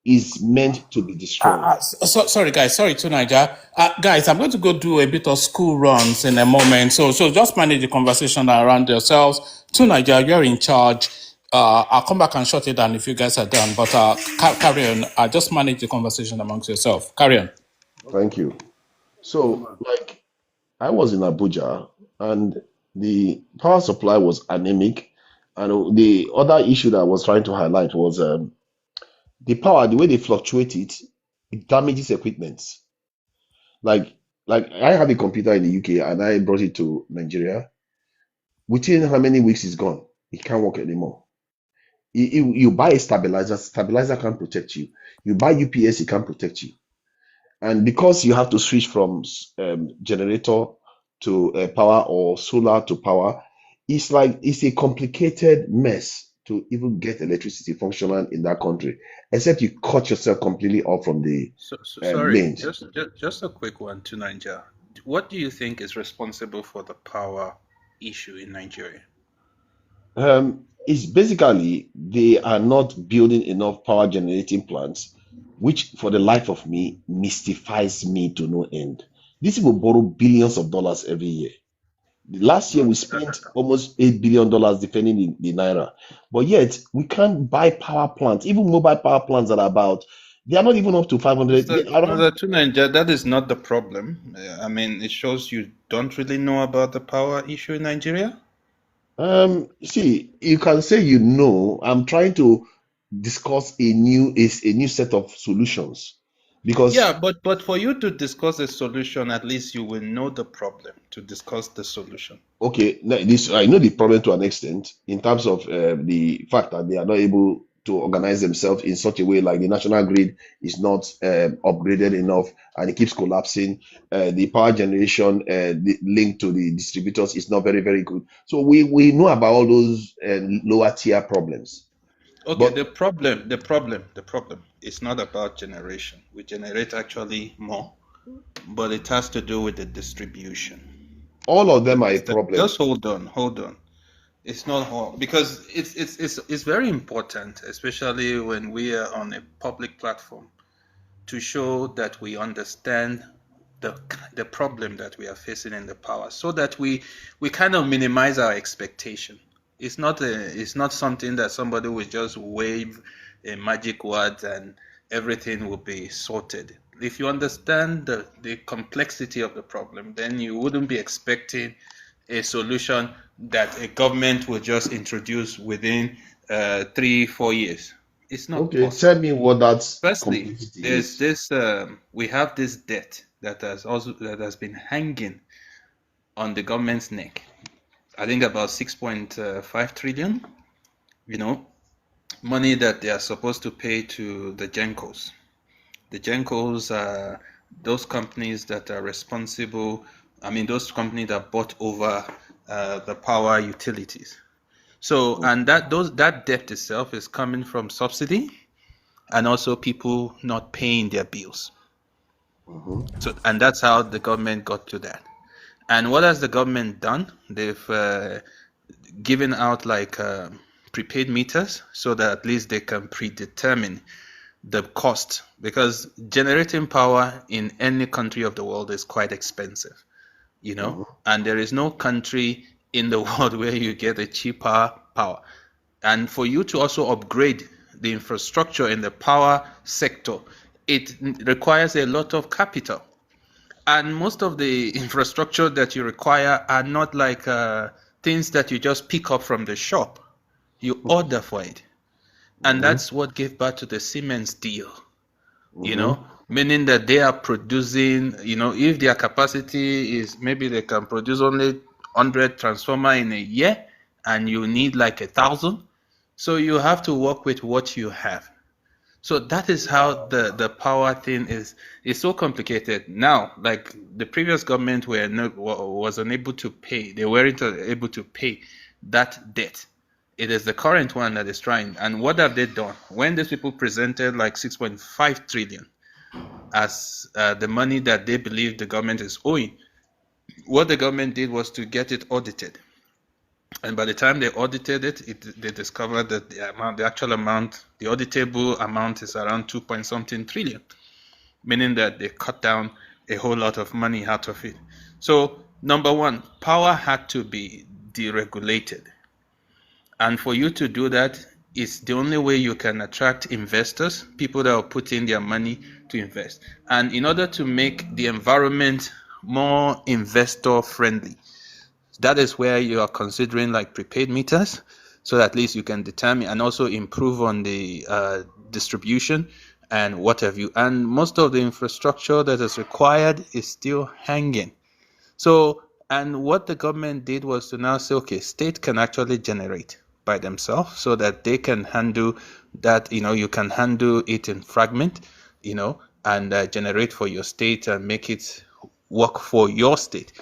is meant to be destroyed.
Sorry, guys. Sorry to Niger. Guys, I'm going to go do a bit of school runs in a moment. So just manage the conversation around yourselves. To Niger, you're in charge. I'll come back and shut it down if you guys are done. But carry on. Just manage the conversation amongst yourself. Carry on.
Thank you. So, like, I was in Abuja and the power supply was anemic. And the other issue that I was trying to highlight was the power, the way they fluctuate it damages equipment. Like, I have a computer in the UK and I brought it to Nigeria. Within how many weeks it's gone? It can't work anymore. You buy a stabilizer can't protect you. You buy UPS, it can't protect you. And because you have to switch from generator to power or solar to power, it's a complicated mess to even get electricity functional in that country, except you cut yourself completely off from the
Sorry,
lanes.
just a quick one to Nigeria. What do you think is responsible for the power issue in Nigeria?
It's basically they are not building enough power generating plants, which for the life of me mystifies me to no end. These people borrow billions of dollars every year. The last year we spent almost $8 billion defending the naira, but yet we can't buy power plants, even mobile power plants that are about. They are not even up to 500. They are around.
Mr. Tunanja, that is not the problem. I mean, it shows you don't really know about the power issue in Nigeria.
See, you can say you know. I'm trying to discuss a new set of solutions because
Yeah, but for you to discuss a solution, at least you will know the problem to discuss the solution.
okay, this I know the problem to an extent in terms of the fact that they are not able to organize themselves in such a way, like the national grid is not upgraded enough and it keeps collapsing. The power generation linked to the distributors is not very, very good. So we know about all those lower tier problems.
Okay,
But
the problem is not about generation. We generate actually more, but it has to do with the distribution.
all of them are a problem.
Just hold on. It's not all because it's very important, especially when we are on a public platform, to show that we understand the problem that we are facing in the power, so that we kind of minimize our expectation. It's not something that somebody will just wave a magic word and everything will be sorted. If you understand the complexity of the problem, then you wouldn't be expecting a solution that a government will just introduce within 3-4 years. It's not
Okay,
possible.
tell me what that
Firstly,
complexity
there's
is.
this we have this debt that has been hanging on the government's neck. I think about 6.5 trillion, you know, money that they are supposed to pay to the Gencos. The Gencos are those companies that are responsible, I mean, those companies that bought over the power utilities. So, and that debt itself is coming from subsidy and also people not paying their bills.
Mhm.
So, and that's how the government got to that. And what has the government done? They've given out like prepaid meters so that at least they can predetermine the cost, because generating power in any country of the world is quite expensive,
Mhm.
and there is no country in the world where you get a cheaper power. And for you to also upgrade the infrastructure in the power sector, it requires a lot of capital. And most of the infrastructure that you require are not like things that you just pick up from the shop. You order for it. And
Mhm.
that's what gave birth to the Siemens deal,
Mhm.
meaning that they are producing, if their capacity is maybe they can produce only 100 transformer in a year and you need like 1,000. So you have to work with what you have. So that is how the power thing is so complicated. Now, like the previous government was unable to pay. They weren't able to pay that debt. It is the current one that is trying. And what have they done? When these people presented like 6.5 trillion as the money that they believe the government is owing, what the government did was to get it audited. And by the time they audited they discovered that the actual amount, the auditable amount, is around 2 point something trillion, meaning that they cut down a whole lot of money out of it. So, number one, power had to be deregulated. And for you to do that, it's the only way you can attract investors, people that will put in their money to invest. And in order to make the environment more investor friendly, that is where you are considering like prepaid meters, so that at least you can determine and also improve on the distribution and what have you. And most of the infrastructure that is required is still hanging. So, and what the government did was to now say, okay, state can actually generate by themselves so that they can handle that, you can handle it in fragment, and generate for your state and make it work for your state,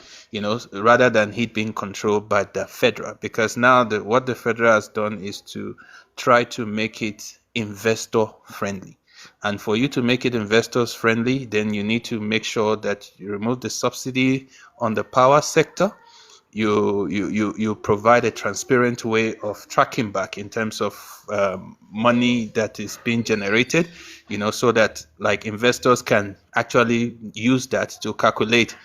rather than it being controlled by the federal. Because now what the federal has done is to try to make it investor friendly. And for you to make it investors friendly, then you need to make sure that you remove the subsidy on the power sector. You provide a transparent way of tracking back in terms of money that is being generated, so that like investors can actually use that to calculate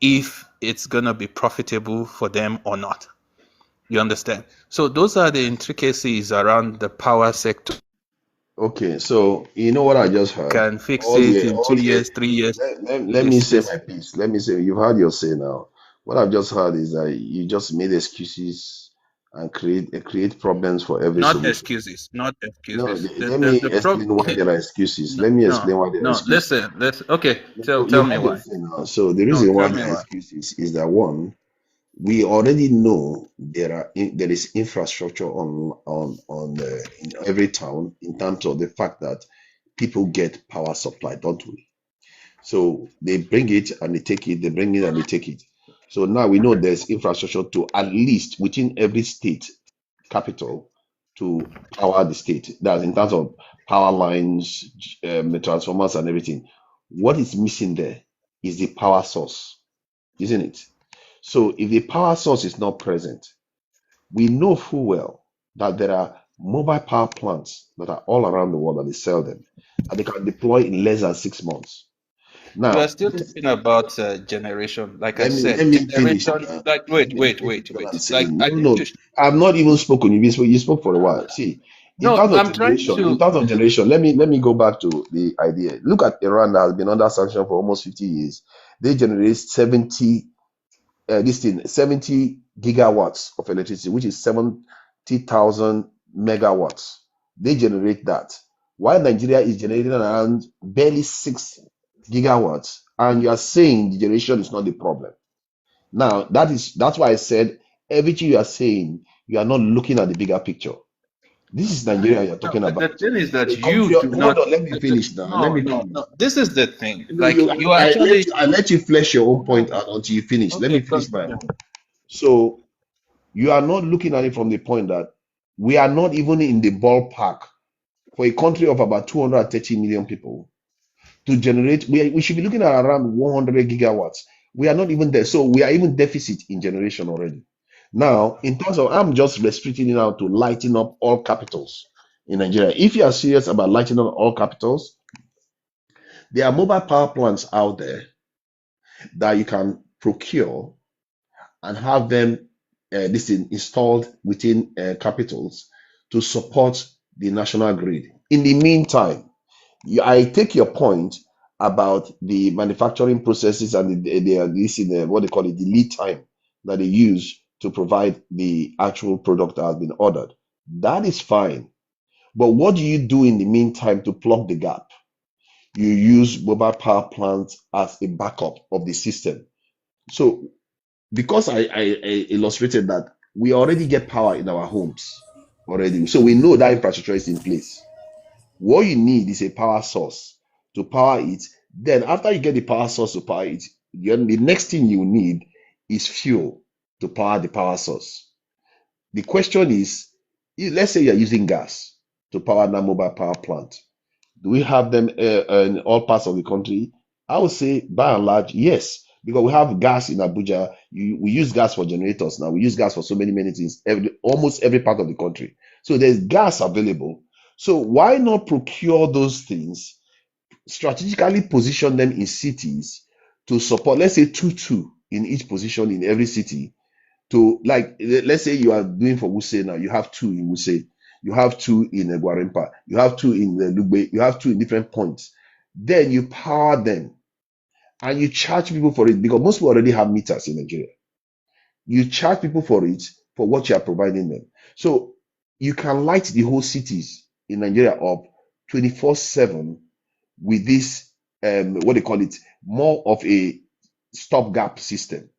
if it's gonna be profitable for them or not. You understand? So those are the intricacies around the power sector.
Okay, so you know what I just heard?
Can fix it in
All
2 years, 3 years.
let me say
Yes.
my piece. Let me say, you've heard your say now. What I've just heard is that you just made excuses and create problems for every
Not
solution.
excuses. Not
No,
excuses.
let me
The
explain why there are excuses.
no,
Let me
no,
explain why there are
no.
excuses.
Listen. Okay.
No,
Tell
you've
me
heard your
why.
say now. So the
No,
reason why
tell me
there are
why.
excuses is that one, we already know there is infrastructure in every town in terms of the fact that people get power supply, don't we? So they bring it and they take it, they bring it and they take it. So now we know there's infrastructure to at least within every state capital to power the state. That's in terms of power lines, the transformers and everything. What is missing there is the power source, isn't it? So if the power source is not present, we know full well that there are mobile power plants that are all around the world, and they sell them and they can deploy in less than 6 months.
You are
Now,
still talking about generation. Like I
let
said,
me finish
generation.
now.
Like
Let
wait,
me
wait,
finish
wait,
what I'm
wait. Like
saying.
I
No,
think
no, I've not even spoken. You spoke for a while. See,
no. I'm trying
in
to.
terms of generation, let me go back to the idea. Look at Iran that has been under sanction for almost 50 years. They generate 70 gigawatts of electricity, which is 70,000 megawatts. They generate that. While Nigeria is generating around barely 6 gigawatts, and you are saying the generation is not the problem. Now, that's why I said everything you are saying, you are not looking at the bigger picture. This is Nigeria you're
No,
talking
but the
about.
thing is that
A
you
country.
do
Hold
not.
on, let me finish now. Let
No,
me
no,
finish.
no. This is the thing.
No,
Like you are actually.
I let you flesh your own
No.
point out until you finish. Let
Okay,
me finish mine.
continue.
So you are not looking at it from the point that we are not even in the ballpark for a country of about 230 million people to generate. We should be looking at around 100 gigawatts. We are not even there. So we are even deficit in generation already. Now, in terms of, I'm just restricting it out to lighting up all capitals in Nigeria. If you are serious about lighting up all capitals, there are mobile power plants out there that you can procure and have them installed within capitals to support the national grid. In the meantime, I take your point about the manufacturing processes and what they call it, the lead time that they use to provide the actual product that has been ordered. That is fine. But what do you do in the meantime to plug the gap? You use mobile power plants as a backup of the system. So because I illustrated that we already get power in our homes already. So we know that infrastructure is in place. What you need is a power source to power it. Then after you get the power source to power it, the next thing you need is fuel to power the power source. The question is, let's say you're using gas to power that mobile power plant. Do we have them in all parts of the country? I would say by and large, yes, because we have gas in Abuja. We use gas for generators now. We use gas for so many things, almost every part of the country. So there's gas available. So why not procure those things, strategically position them in cities to support, let's say two in each position in every city to, like, let's say you are doing for Wuse now, you have two in Wuse, you have two in Gwarimpa, you have two in Lugbe, you have two in different points. Then you power them and you charge people for it because most people already have meters in Nigeria. You charge people for it for what you are providing them. So you can light the whole cities in Nigeria up 24/7 with this what they call it, more of a stopgap system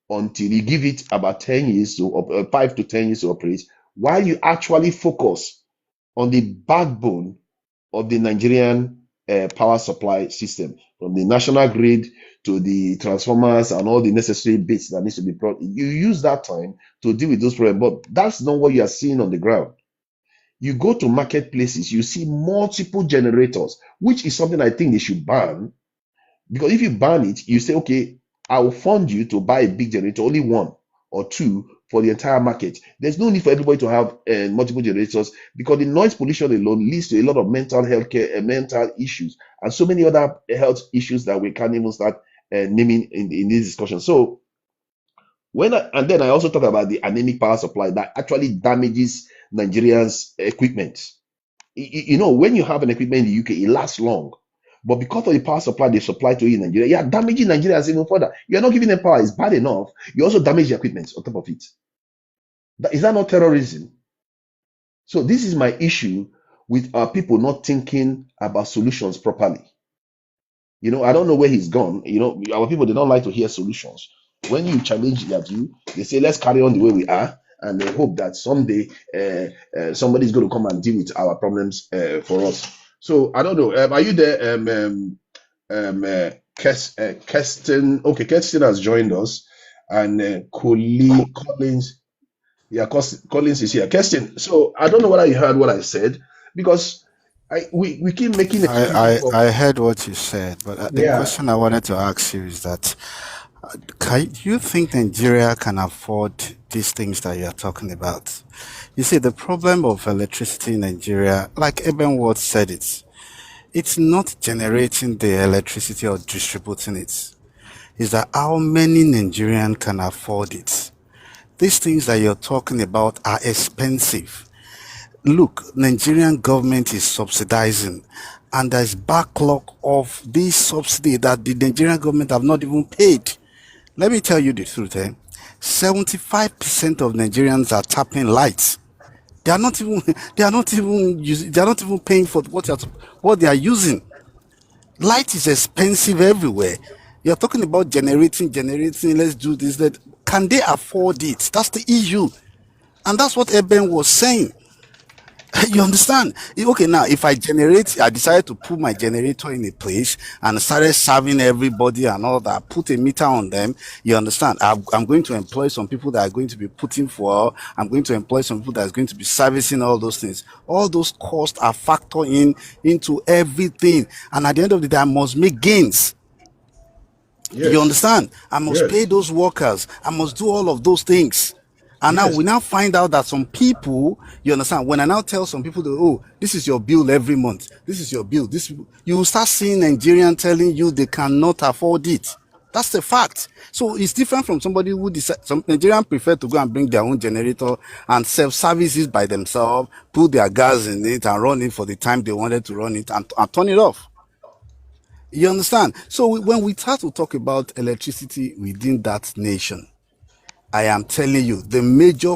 until you give it about 10 years to 5 to 10 years to operate, while you actually focus on the backbone of the Nigerian power supply system, from the national grid to the transformers and all the necessary bits that needs to be brought. You use that time to deal with those problems, but that's not what you are seeing on the ground. You go to marketplaces, you see multiple generators, which is something I think they should ban. Because if you ban it, you say, okay, I will fund you to buy a big generator, only one or two for the entire market. There's no need for everybody to have multiple generators, because the noise pollution alone leads to a lot of mental health care and mental issues and so many other health issues that we can't even start naming in this discussion. So and then I also talk about the anemic power supply that actually damages Nigerians' equipment. You know, when you have an equipment in the UK, it lasts long. But because of the power supply they supply to you in Nigeria, you are damaging Nigerians even further. You are not giving them power. It's bad enough. You also damage the equipment on top of it. Is that not terrorism? So this is my issue with our people not thinking about solutions properly. You know, I don't know where he's gone. You know, our people, they don't like to hear solutions. When you challenge their view, they say, let's carry on the way we are. And they hope that someday somebody's going to come and deal with our problems for us. So I don't know. Are you there? Kirsten. Okay, Kirsten has joined us. And Collins. Yeah, Collins is here. Kirsten, so I don't know whether you heard what I said, because we keep making excuses for.
I heard what you said, but the
Yeah.
question I wanted to ask you is that do you think Nigeria can afford these things that you're talking about? You see, the problem of electricity in Nigeria, like Eben Ward said it's not generating the electricity or distributing it. Is that how many Nigerians can afford it? These things that you're talking about are expensive. Look, Nigerian government is subsidizing, and there's backlog of this subsidy that the Nigerian government have not even paid. Let me tell you the truth, 75% of Nigerians are tapping lights. They are not even paying for what they are using. Light is expensive everywhere. You're talking about generating, let's do this, that. Can they afford it? That's the issue. And that's what Eben was saying. You understand? Okay, now if I decided to put my generator in a place and started serving everybody and all that, put a meter on them, you understand? I'm going to employ some people that are going to be putting for, I'm going to employ some people that are going to be servicing all those things. All those costs are factored into everything. And at the end of the day, I must make gains. You
Yes.
understand? I must pay
Yes.
those workers. I must do all of those things. And now
Yes.
we now find out that some people, you understand, when I now tell some people that, oh, this is your bill every month, this is your bill, you will start seeing Nigerian telling you they cannot afford it. That's the fact. So it's different from somebody who some Nigerians prefer to go and bring their own generator and self-service it by themselves, put their gas in it and run it for the time they wanted to run it and turn it off. You understand? So when we start to talk about electricity within that nation, I am telling you, the major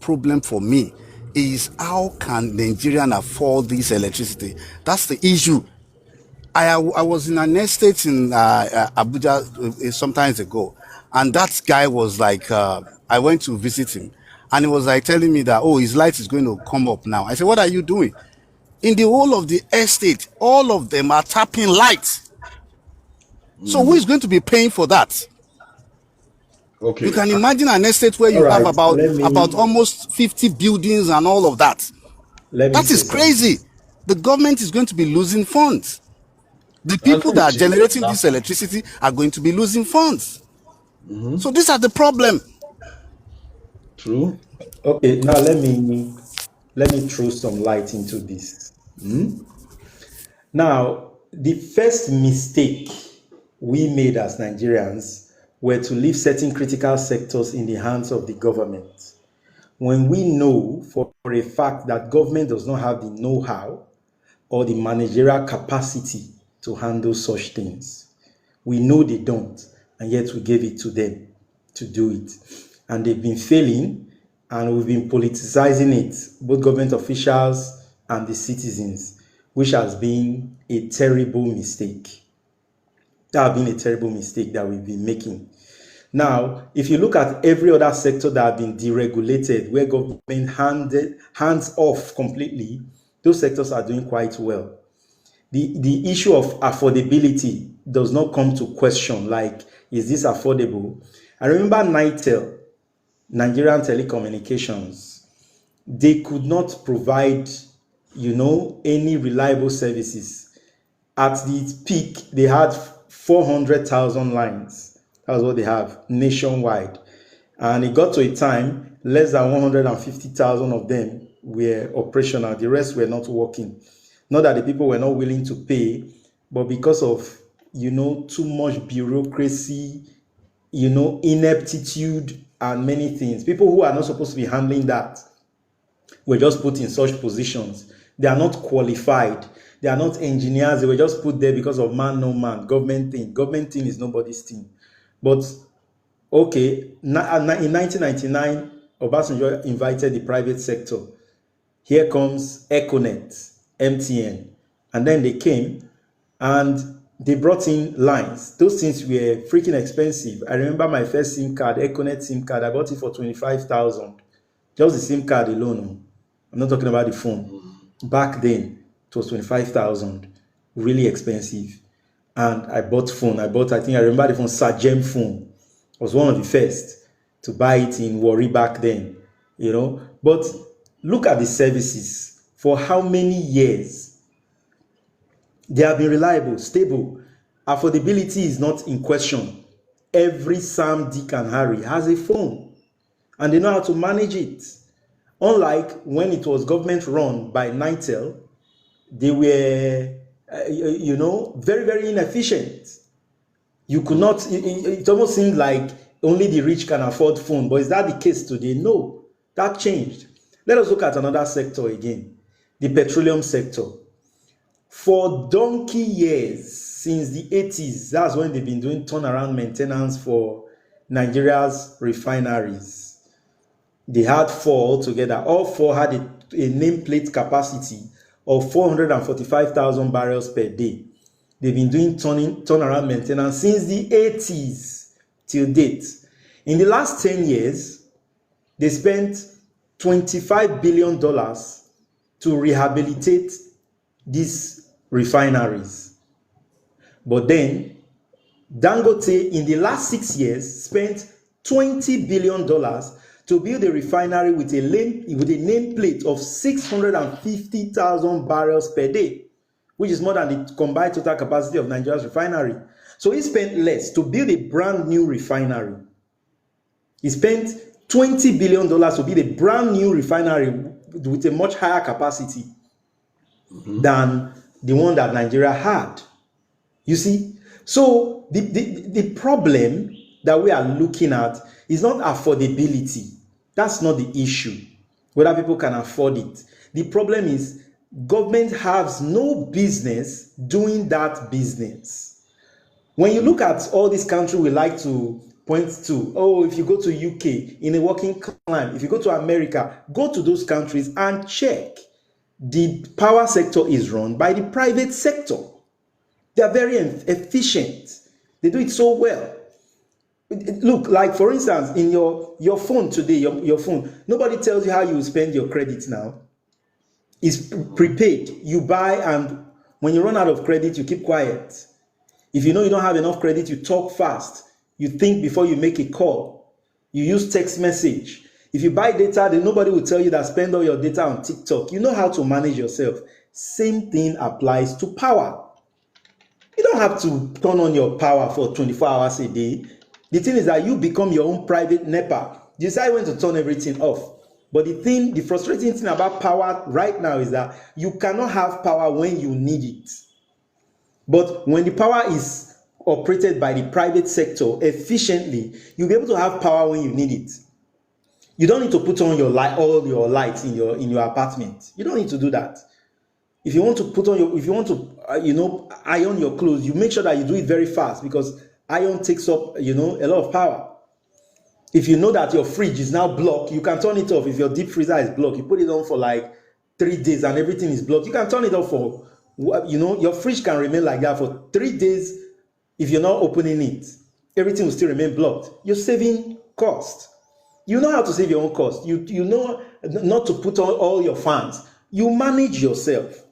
problem for me is how can Nigerian afford this electricity? That's the issue. I was in an estate in Abuja some times ago, and that guy was like, I went to visit him, and he was like telling me that, oh, his light is going to come up now. I said, what are you doing? In the whole of the estate, all of them are tapping lights. So who is going to be paying for that? You
Okay.
can imagine an estate where
All
you have
right.
about almost 50 buildings and all of that.
Let me
That
say
is
something.
crazy. The government is going to be losing funds. The
And
people that are
Uche,
generating this electricity are going to be losing funds.
Mm-hmm.
So these are the problem.
True.
okay, now let me throw some light into this. Now, the first mistake we made as Nigerians were to leave certain critical sectors in the hands of the government. When we know for a fact that government does not have the know-how or the managerial capacity to handle such things. We know they don't, and yet we gave it to them to do it. And they've been failing, and we've been politicizing it, both government officials and the citizens, which has been a terrible mistake. That has been a terrible mistake that we've been making. Now, if you look at every other sector that have been deregulated, where government hands off completely, those sectors are doing quite well. The issue of affordability, does not come to question, like, is this affordable? I remember NITEL, Nigerian Telecommunications, they could not provide, any reliable services. At the peak, they had 400,000 lines. That was what they have nationwide. And it got to a time, less than 150,000 of them were operational. The rest were not working. Not that the people were not willing to pay, but because of, too much bureaucracy, ineptitude, and many things. People who are not supposed to be handling that were just put in such positions. They are not qualified. They are not engineers. They were just put there because of man, no man, government thing. Government thing is nobody's thing. But okay, in 1999, Obasanjo invited the private sector. Here comes Econet, MTN. And then they came and they brought in lines. Those things were freaking expensive. I remember my first SIM card, Econet SIM card, I bought it for 25,000. Just the SIM card alone. I'm not talking about the phone. Back then, it was 25,000. Really expensive. And I bought phone. I remember the phone, Sagem phone. I was one of the first to buy it in Warri back then. But look at the services. For how many years? They have been reliable, stable. Affordability is not in question. Every Sam, Dick, and Harry has a phone, and they know how to manage it. Unlike when it was government run by NITEL, they were, very, very inefficient. You could not, it almost seemed like only the rich can afford phone. But is that the case today? No, that changed. Let us look at another sector again, the petroleum sector. For donkey years, since the 80s, that's when they've been doing turnaround maintenance for Nigeria's refineries. They had 4 altogether. All 4 had a nameplate capacity of 445,000 barrels per day. They've been doing turnaround maintenance since the 80s till date. In the last 10 years, they spent $25 billion to rehabilitate these refineries. But then, Dangote, in the last 6 years, spent $20 billion to build a refinery with a nameplate of 650,000 barrels per day, which is more than the combined total capacity of Nigeria's refinery. So he spent less to build a brand new refinery. He spent $20 billion to build a brand new refinery with a much higher capacity than the one that Nigeria had. You see? So the problem that we are looking at is not affordability. That's not the issue, whether people can afford it. The problem is government has no business doing that business. When you look at all these countries we like to point to, if you go to UK in a working climate, if you go to America, go to those countries and check. The power sector is run by the private sector. They are very efficient. They do it so well. Look, like for instance, in your phone today, your phone, nobody tells you how you spend your credit now. It's prepaid. You buy, and when you run out of credit, you keep quiet. If you know you don't have enough credit, you talk fast. You think before you make a call. You use text message. If you buy data, then nobody will tell you that spend all your data on TikTok. You know how to manage yourself. Same thing applies to power. You don't have to turn on your power for 24 hours a day. The thing is that you become your own private NEPA. You decide when to turn everything off. But the frustrating thing about power right now is that you cannot have power when you need it. But when the power is operated by the private sector efficiently, you'll be able to have power when you need it. You don't need to put on all your lights in your apartment. You don't need to do that. If you want to iron your clothes, you make sure that you do it very fast, because iron takes up, a lot of power. If you know that your fridge is now blocked, you can turn it off. If your deep freezer is blocked, you put it on for like 3 days and everything is blocked, you can turn it off for, your fridge can remain like that for 3 days. If you're not opening it, everything will still remain blocked. You're saving cost. You know how to save your own cost. You know not to put on all your fans. You manage yourself.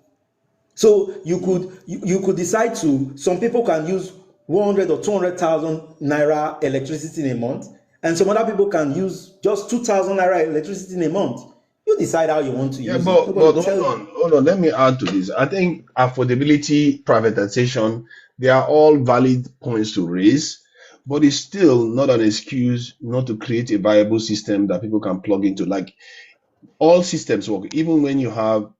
So you could decide to, some people can use 100 or 200,000 naira electricity in a month, and some other people can use just 2,000 naira electricity in a month. You decide how you want to
Yeah,
use it.
but
Nobody will tell
hold
you.
on, hold on. Let me add to this. I think affordability, privatization, they are all valid points to raise, but it's still not an excuse not to create a viable system that people can plug into. Like all systems work, even when you have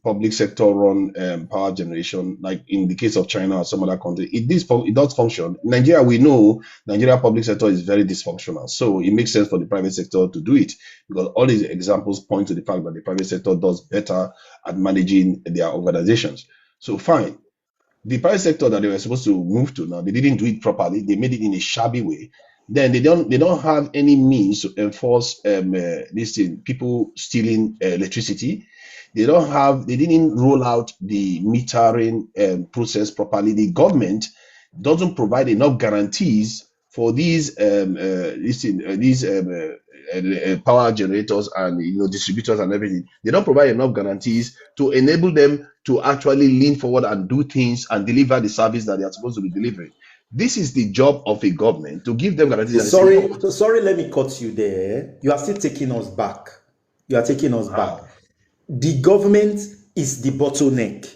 public sector run power generation, like in the case of China or some other country, it does function. Nigeria, we know Nigeria public sector is very dysfunctional, so it makes sense for the private sector to do it because all these examples point to the fact that the private sector does better at managing their organizations. So fine, the private sector that they were supposed to move to now, they didn't do it properly. They made it in a shabby way. Then they don't have any means to enforce this thing, people stealing electricity. They didn't roll out the metering process properly. The government doesn't provide enough guarantees for these power generators and distributors and everything. They don't provide enough guarantees to enable them to actually lean forward and do things and deliver the service that they are supposed to be delivering. This is the job of a government to give them guarantees and say, you know
Sorry,
what?
so sorry, let me cut you there. You are still taking us back. You are taking us back.
How?
The government is the bottleneck.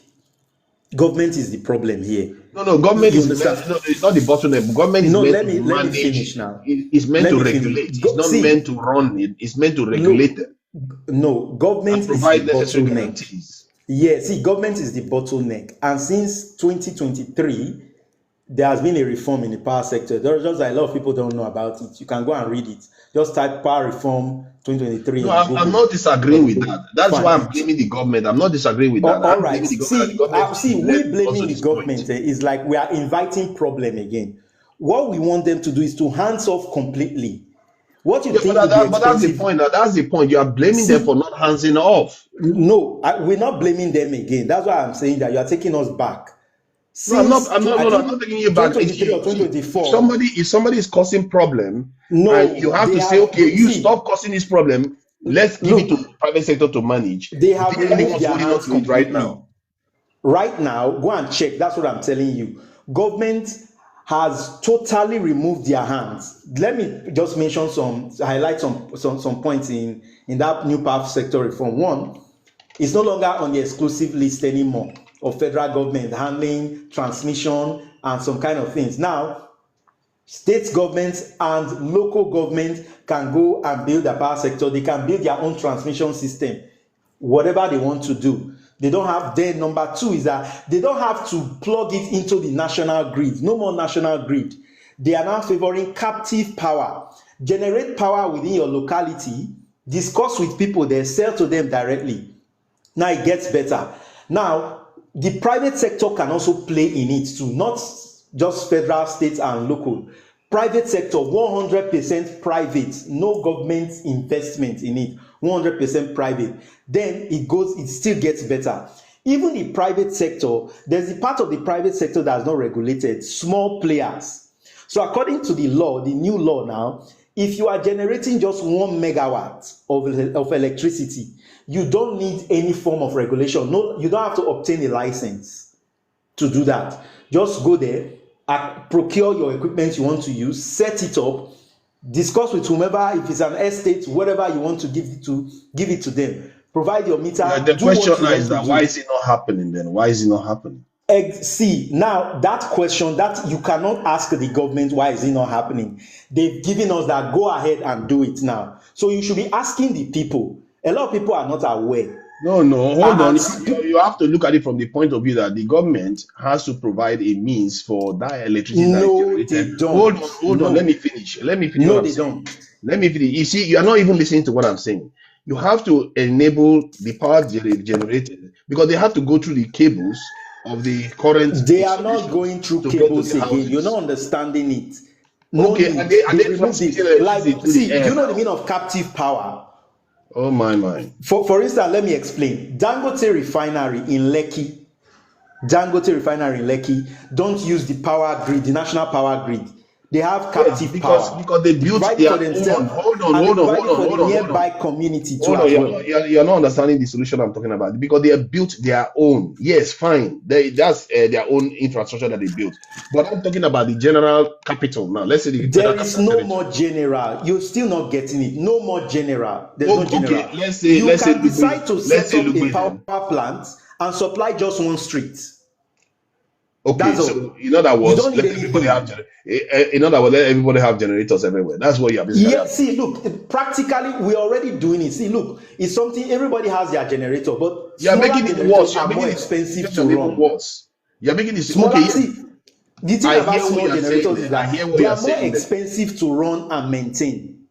Government is the problem here.
No, government
You
is meant,
understand?
no, it's not the bottleneck. Government is
No,
meant to
let me
manage,
finish now.
it's meant
Let
to
me finish.
regulate. It's not meant
See,
to run it, it's meant to regulate
look,
them
no,
and
government is the
provide necessary
bottleneck.
guarantees.
Yeah, see, government is the bottleneck. And since 2023, there has been a reform in the power sector. There's just a lot of people don't know about it. You can go and read it. Just type power reform 2023
No,
in
I'm
Google.
not disagreeing with that. That's why I'm
Fine.
blaming the government. I'm not disagreeing with that.
All
I'm
right.
blaming the government, and the government
See,
is
we
led to
blaming
also
the
destroy it.
government is like we are inviting problem again. What we want them to do is to hands off completely. What you
Yeah,
think would be
but that's the
expensive.
point. That's the point. You are blaming them for
See,
not handsing off.
no, we're not blaming them again. That's why I'm saying that you are taking us back.
No, I'm not.
Since
No,
I
no, I'm not
think
taking you back. If
2023 or
you see, if
2024,
somebody is causing problem, and you
no,
have
they
to say,
have,
okay, you
see,
stop causing this problem. Let's give it to the
look,
private sector to manage.
they
They
have
are the
removed
ones
their
holding on
hands
to it right
completely.
now.
Right now, go and check. That's what I'm telling you. Government has totally removed their hands. Let me just mention highlight some points in that new power sector reform. One, it's no longer on the exclusive list anymore of federal government handling transmission and some kind of things. Now, state governments and local government can go and build a power sector. They can build their own transmission system, whatever they want to do. They don't have. Then number two is that they don't have to plug it into the national grid. No more national grid. They are now favoring captive power. Generate power within your locality, discuss with people, then sell to them directly. Now it gets better. Now, the private sector can also play in it too, not just federal, state, and local. Private sector, 100% private, no government investment in it, 100% private. Then it still gets better. Even the private sector, there's a part of the private sector that's not regulated, small players. So according to the law, the new law now, if you are generating just 1 megawatt of electricity, you don't need any form of regulation. No, you don't have to obtain a license to do that. Just go there, procure your equipment you want to use, set it up, discuss with whomever, if it's an estate, whatever you want to give it to them. Provide your
Yeah,
meter,
the
do
question
what you
now
want
is
to
that why
do.
is it not happening then? Why is it not happening?
See, now that question that you cannot ask the government why is it not happening. They've given us that go ahead and do it now. So you should be asking the people. A lot of people are not aware.
No, hold on.
And
You have to look at it from the point of view that the government has to provide a means for that electricity that is
no,
generated.
they don't.
Hold on. Let me finish. Let me finish what
No,
I'm
they
saying.
don't.
Let me finish. You see, you are not even listening to what I'm saying. You have to enable the power generated because they have to go through the cables of the current
They are not
substations
going through
to get to
cables
the
again. You're not
houses.
understanding it. No
Okay,
need.
are
They've
they
removed
transmitting
it.
electricity
Like,
through the
see, do
air
you know the
now?
meaning of captive power?
Oh my.
For instance, let me explain. Dangote refinery in Lekki don't use the power grid, the national power grid. They have
Yes,
captive
because
power.
they
They
built
provide it
their
for
own.
themselves,
Hold on,
and they
hold on,
provide
hold
it
on,
for the
hold on, hold on.
nearby community too
Hold on,
as well.
you're not understanding the solution I'm talking about because they have built their own. Yes, fine. That's their own infrastructure that they built. But I'm talking about the general capital now. Let's say the federal
There is
capital
no
territory.
more general. You're still not getting it. No more general. There's no
Oh, okay,
general.
let's say
You can
Lugbe,
decide to
let's
set
say
up a
Lugbe
power
then.
plant and supply just one street.
Okay,
That's
so
all.
in other
You
words,
don't need
let everybody have
anything.
in other words, let everybody have generators everywhere. That's what you're basically
Yeah,
advocating.
see, look, practically we're already doing it. See, look, it's something everybody has their generator, but
You're
smaller
making it worse.
generators
You're
are more
making the
expensive to
situation even
run.
worse. You're making this okay.
Smaller,
Yes,
see, the thing
I
about
hear what
small
you're saying
generators
there.
is
I hear
that
what
they
you're
are more
saying there.
expensive to run and maintain.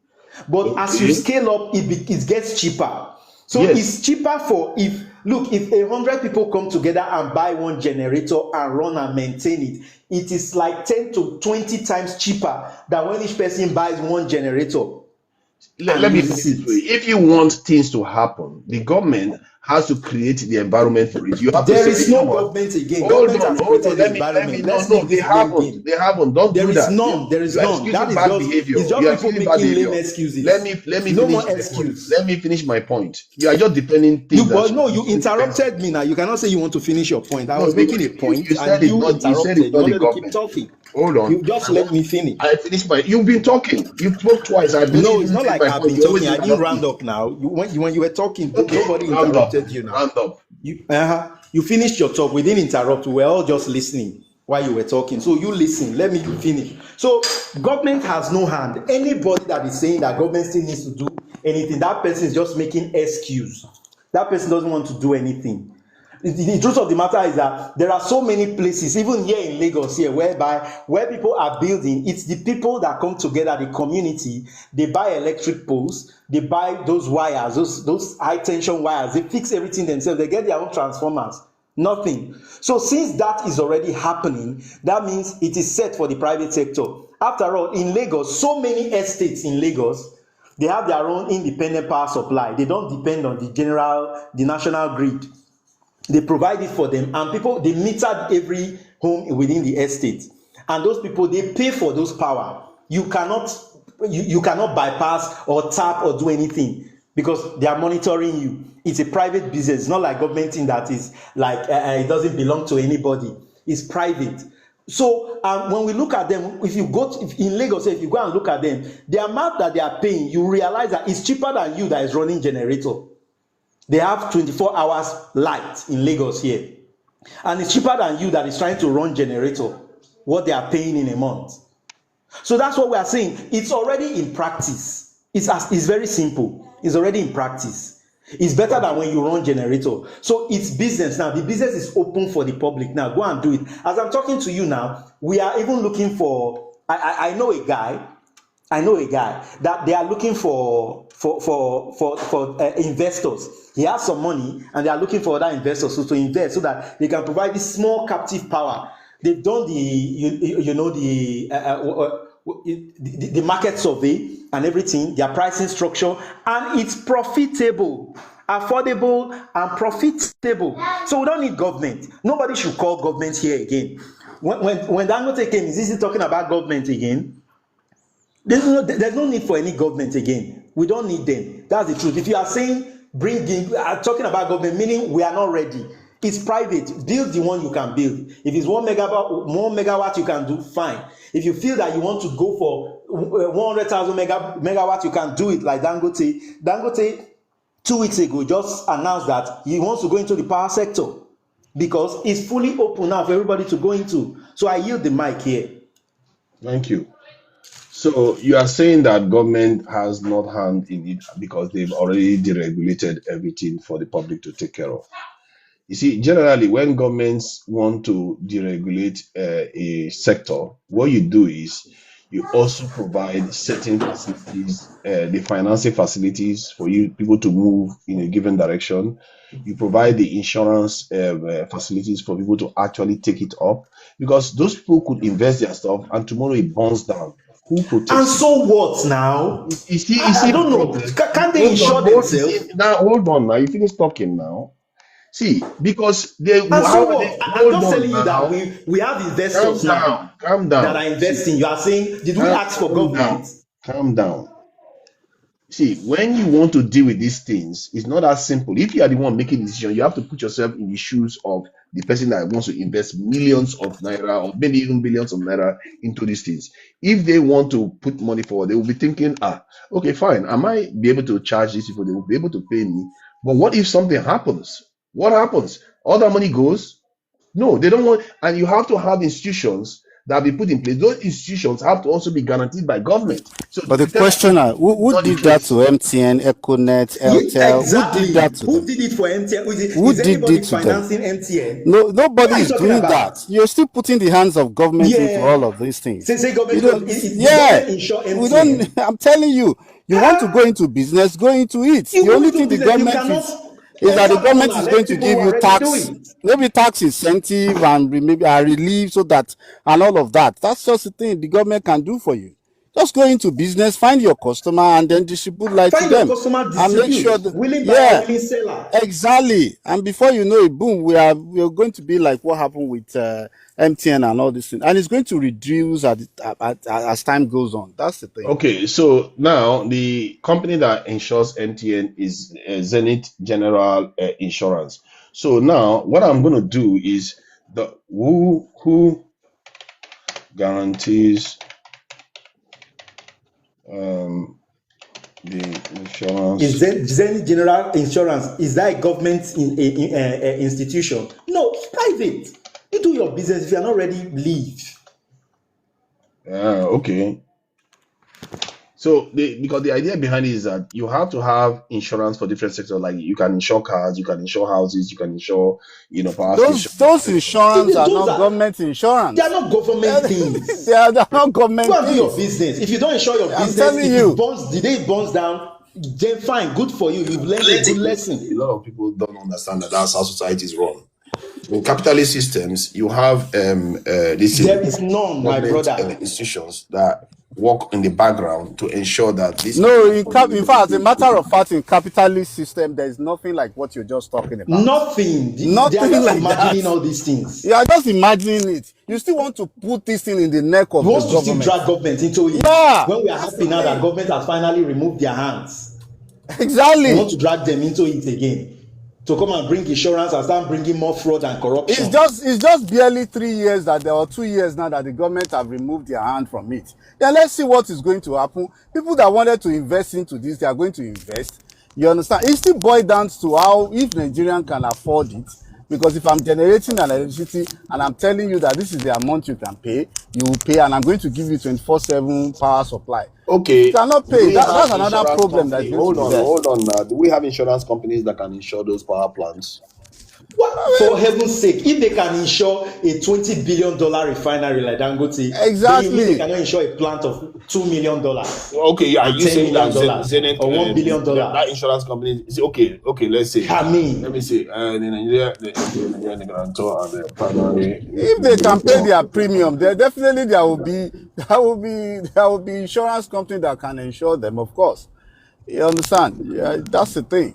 But as you
Okay.
scale up, it gets cheaper. So
Yes.
it's cheaper for if 100 people come together and buy one generator and run and maintain it, it is like 10 to 20 times cheaper than when each person buys one generator and
Let me put it
uses
this way.
it.
If you want things to happen, the government has to create the environment for it. You have to
There
say,
is
you know
no
what?
government again.
Hold
Government
on,
has
hold on.
created the
Let me
environment.
no,
Let's
no,
leave
they
this blame
haven't.
game.
They haven't. Don't
There
do
is
that.
none. There is
You are
none. That
excusing
is
bad
just
behavior.
it's
You
just
are
people
excusing bad
making lame
behavior.
excuses.
Let me
No
finish
more
my point.
excuse.
Let me finish my point. You are just depending
You
things that
but
should
no,
be
you
so defensive.
interrupted me now. You cannot say you want to finish your point. I
No,
was making
because
a point
you
and
said it's
you
not. You said it's
interrupted. You
not the
wanted to keep
government.
talking.
Hold on.
You just let me finish.
I finished my. You've been talking. You spoke twice. I've only
No, it's not
made
like
my
I've
point.
been
You always
talking. I didn't
interrupt
round
me.
up now. When you were talking,
Okay,
nobody
round up
interrupted
then.
you now.
Round up.
You finished your talk. We didn't interrupt. We were all just listening while you were talking. So you listen. Let me finish. So government has no hand. Anybody that is saying that government still needs to do anything, that person is just making excuse. That person doesn't want to do anything. The truth of the matter is that there are so many places, even here in Lagos, here, where people are building, it's the people that come together, the community, they buy electric poles, they buy those wires, those high tension wires, they fix everything themselves, they get their own transformers. Nothing. So since that is already happening, that means it is set for the private sector. After all, in Lagos, so many estates in Lagos, they have their own independent power supply. They don't depend on the national grid. They provide it for them, and people, they metered every home within the estate, and those people, they pay for those power. You cannot bypass or tap or do anything because they are monitoring you. It's a private business. It's not like government thing that is like it doesn't belong to anybody. It's private. So when we look at them, if in Lagos, if you go and look at them, the amount that they are paying, you realize that it's cheaper than you that is running generator. They have 24 hours light in Lagos here, and it's cheaper than you that is trying to run generator, what they are paying in a month. So that's what we are saying. It's already in practice. It's very simple. It's already in practice. It's better than when you run generator. So it's business now. The business is open for the public now. Go and do it. As I'm talking to you now, we are even looking for. I know a guy. That they are looking for investors. He has some money, and they are looking for other investors to invest so that they can provide this small captive power. They've done the market survey and everything, their pricing structure, and it's profitable, affordable, and profitable. So we don't need government. Nobody should call government here again. When Dangote came, is he talking about government again? There's no need for any government again. We don't need them. That's the truth. If you are saying talking about government, meaning we are not ready. It's private. Build the one you can build. If it's 1 megawatt you can do, fine. If you feel that you want to go for 100,000 megawatt, you can do it like Dangote. Dangote 2 weeks ago just announced that he wants to go into the power sector because it's fully open now for everybody to go into. So I yield the mic here.
Thank you. So you are saying that government has not hand in it because they've already deregulated everything for the public to take care of. You see, generally, when governments want to deregulate a sector, what you do is you also provide certain facilities, the financing facilities for you people to move in a given direction. You provide the insurance facilities for people to actually take it up because those people could invest their stuff and tomorrow it burns down. Who
And
protects it?
so what now?
You see
I
the
don't know.
problem.
Can't they
Hold on,
insure
hold. You
themselves?
see now. Hold on now. You finish talking now. See, because they
And
how
so
are
what?
they
I'm
hold
just telling
on
you that
now.
we have
Calm
investors now
down, calm
that are
down. See,
investing. You are saying, did we ask for
calm
government?
down, calm down. See, when you want to deal with these things, it's not that simple. If you are the one making the decision, you have to put yourself in the shoes of the person that wants to invest millions of naira or maybe even billions of naira into these things. If they want to put money forward, they will be thinking, okay, fine. I might be able to charge these people, they will be able to pay me. But what if something happens? What happens? All that money goes? No, they don't want, and you have to have institutions that be put in place. Those institutions have to also be guaranteed by government. So
But the
you tell me
question, who
not the
did that to
case.
MTN, Econet, Airtel? Who did
Exactly.
that to
Who
them?
did it for MTN?
Who
Is
did
anybody
it to them?
financing MTN?
No,
What
nobody
are you
is
talking
doing that.
about?
You're still putting the hands of government into
Yeah.
all of these things.
Say
You
government,
don't,
the
yeah.
government insure
We don't,
MTN.
I'm telling you, you want to go into business, go into it.
You
The
go
only
into
thing the
business, you
government
cannot
is that the
enter
government
corner,
is going
let
to
people
give
who are
you
ready do
tax,
it.
maybe tax incentive and maybe a relief so that, and all of that. That's just the thing the government can do for you. Just go into business, find your customer, and then distribute light to
Find your
them,
customer,
and make sure
distribute.
that,
Willing buyer,
yeah,
willing seller.
exactly. And before you know it, boom, we are going to be like what happened with MTN and all this thing, and it's going to reduce as time goes on. That's the thing.
Okay, so now the company that insures MTN is Zenith General Insurance. So now what I'm going to do is the who guarantees the
Is
insurance.
Zen General Insurance, is that a government institution? No, it's private. You do your business. If you are not ready, leave.
Okay. So because the idea behind it is that you have to have insurance for different sectors. Like you can insure cars, you can insure houses, you can insure, power
Those
stations.
those insurance are
Those
not
are,
government
they are
insurance.
not
They are,
government things.
they are not
Go
government
and do your
things.
business. If you don't insure your
I'm
business,
telling
if it
you.
burns, the day it burns down, then fine, good for you. You've learned a good
A
lesson.
lot of people don't understand that that's how society is run. In capitalist systems, you have this
There is none, my
government
brother.
institutions that work in the background to ensure that these
No,
people
in fact, as a matter of fact, in capitalist system, there is nothing like what you're just talking about.
Nothing. They are
Nothing
just
like
imagining
that.
all these things.
You are just imagining it. You still want to put this thing in the neck
He
of the
wants to still
government.
drag government into it.
Yeah,
When we are
that's the
happy now that
thing.
government has finally removed their hands, we want
Exactly.
to drag them into it again. To come and bring insurance and start bringing more fraud and
It's
corruption.
just barely 3 years that there are 2 years now that the government have removed their hand from it. Then let's see what is going to happen. People that wanted to invest into this, they are going to invest. You understand? It still boils down to how if Nigerian can afford it. Because if I'm generating an electricity and I'm telling you that this is the amount you can pay, you will pay, and I'm going to give you 24/7 power supply. If you
Okay,
cannot
do
pay,
we have
that's another
insurance
problem that's
company?
going to be there.
Hold on now. Do we have insurance companies that can insure those power plants?
What, for heaven's sake, if they can insure a $20 billion refinery like Dangote, then you mean they
Exactly.
cannot insure a plant of $2 million
Okay, yeah,
and
you
$10
saying that
million
Zenith,
or $1 billion?
that insurance company is okay, let's say,
I
let
mean,
me see, the Nigeria, the guarantor and the primary
If they can pay
regulator.
their premium, there definitely there will be insurance company that can insure them, of course. You understand? Yeah, that's the thing.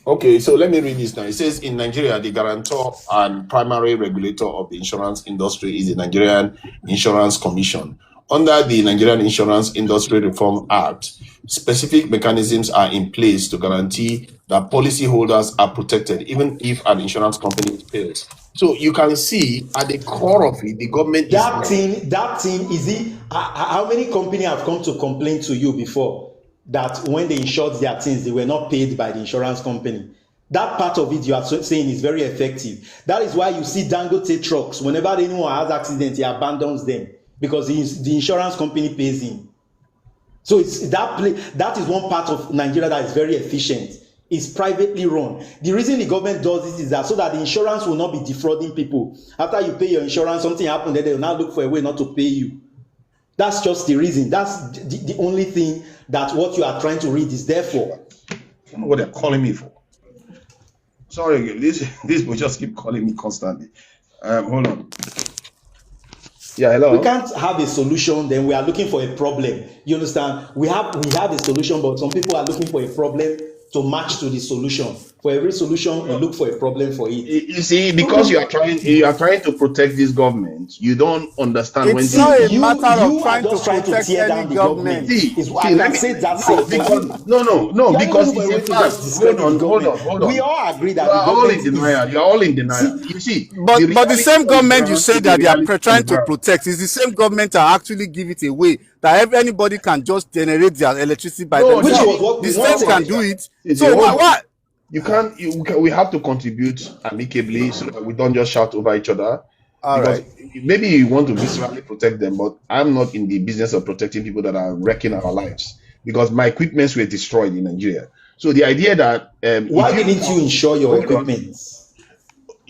Okay, so let me read this now. It says in Nigeria, the guarantor and primary regulator of the insurance industry is the Nigerian Insurance Commission. Under the Nigerian Insurance Industry Reform Act, specific mechanisms are in place to guarantee that policyholders are protected, even if an insurance company fails. So you can see at the core of it, the government is
that thing is it. How many companies have come to complain to you before that when they insured their things, they were not paid by the insurance company? That part of it you are saying is very effective. That is why you see Dangote trucks. Whenever anyone has accident, he abandons them because the insurance company pays him. So it's that is one part of Nigeria that is very efficient. It's privately run. The reason the government does this is that so that the insurance will not be defrauding people. After you pay your insurance, something happened, then they will now look for a way not to pay you. That's just the reason. That's the only thing that what you are trying to read is there for.
I don't know what they're calling me for. Sorry, again, this will just keep calling me constantly. Hold on. Yeah,
We
hello.
can't have a solution, then we are looking for a problem. You understand? We have a solution, but some people are looking for a problem to match to the solution. For every solution, we look for a problem for it.
You see, because you are trying to protect this government, you don't understand when
It's
things
not
go
a
wrong.
matter of
You are
trying to
just trying to
protect
tear
any
down the
government.
government.
See,
I
let
can
me
say that
no,
same for
because
you.
no,
You are even
because
looking
it's
for a
a
way to
fact.
just discredit the government.
Hold
We
on.
all agree
You
that the
are all
government
in
is.
denial. You are all in denial.
See,
You see,
But
the
the
reality
same
on
government you
ground
say
is the
that they are
reality on
trying to
ground.
protect is the same government that actually give it away that anybody can just generate their electricity by
No,
which
themselves.
was
see,
what
The
we
state can
wanted.
do it. So
hold on.
why?
We have to contribute amicably so that we don't just shout over each other.
All
Because
right.
maybe you want to viscerally protect them, but I'm not in the business of protecting people that are wrecking our lives. Because my equipments were destroyed in Nigeria. So the idea that if
Why
you
didn't you insure your
hold on,
equipment?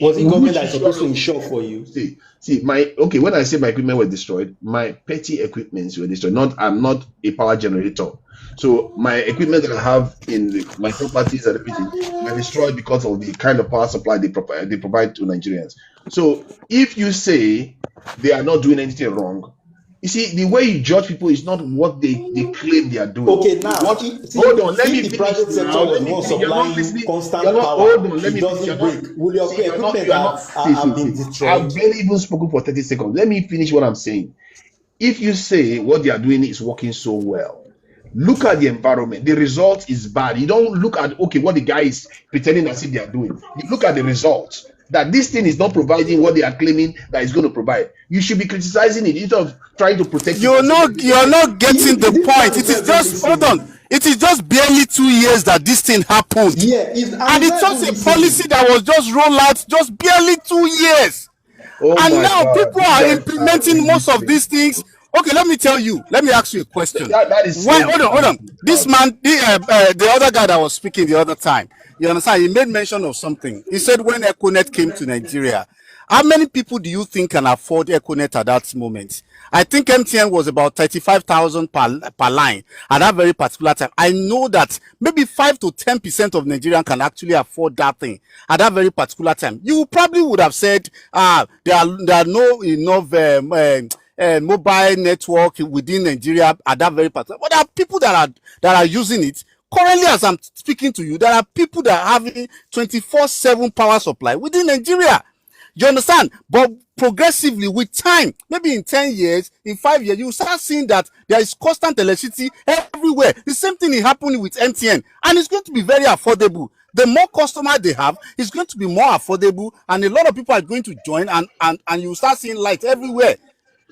Was it government
which
that is supposed to
insurance?
insure for you?
See, my okay. When I say my equipment were destroyed, my petty equipments were destroyed. I'm not a power generator, so my equipment that I have in my properties and everything were destroyed because of the kind of power supply they provide to Nigerians. So if you say they are not doing anything wrong, you see the way you judge people is not what they claim they are doing.
Okay, now,
What?
see,
Hold on, let me
if the
finish
private sector
now.
was
Let
the
me
one
finish. You're not
supplying you
listening. You're
constant
not. Hold
power,
on. Let
it
me finish.
doesn't break. Will your
See.
equipment
You're not.
have been
I've
destroyed?
barely even spoken for 30 seconds. Let me finish what I'm saying. If you say what they are doing is working so well, look at the environment. The result is bad. You don't look at okay what the guy is pretending as if they are doing. You look at the results. That this thing is not providing what they are claiming that it's going to provide. You should be criticizing it instead of trying to protect it and say they're doing the
You're
right thing.
not getting the
This man
point.
is
It
not
is
even
just hold on.
listening.
It is just barely 2 years that this thing happened,
Yeah, and
and
he's
it's
not
just
even
a policy
listening.
that was just rolled out just barely 2 years.
Oh
And
my
now
God,
people
you
are
guys are
implementing
really
most of
strange.
these things. Okay, let me tell you. Let me ask you a question.
That is
When
slavery
hold on.
attitude.
This man, the other guy that was speaking the other time, you understand? He made mention of something. He said when Econet came to Nigeria, how many people do you think can afford Econet at that moment? I think MTN was about 35,000 per line at that very particular time. I know that maybe 5 to 10% of Nigerians can actually afford that thing at that very particular time. You probably would have said, there are no enough mobile network within Nigeria at that very particular. But there are people that are using it. Currently, as I'm speaking to you, there are people that are having 24/7 power supply within Nigeria. You understand? But progressively with time, maybe in 10 years, in 5 years, you start seeing that there is constant electricity everywhere. The same thing is happening with MTN, and it's going to be very affordable. The more customers they have, it's going to be more affordable, and a lot of people are going to join, and you start seeing light everywhere.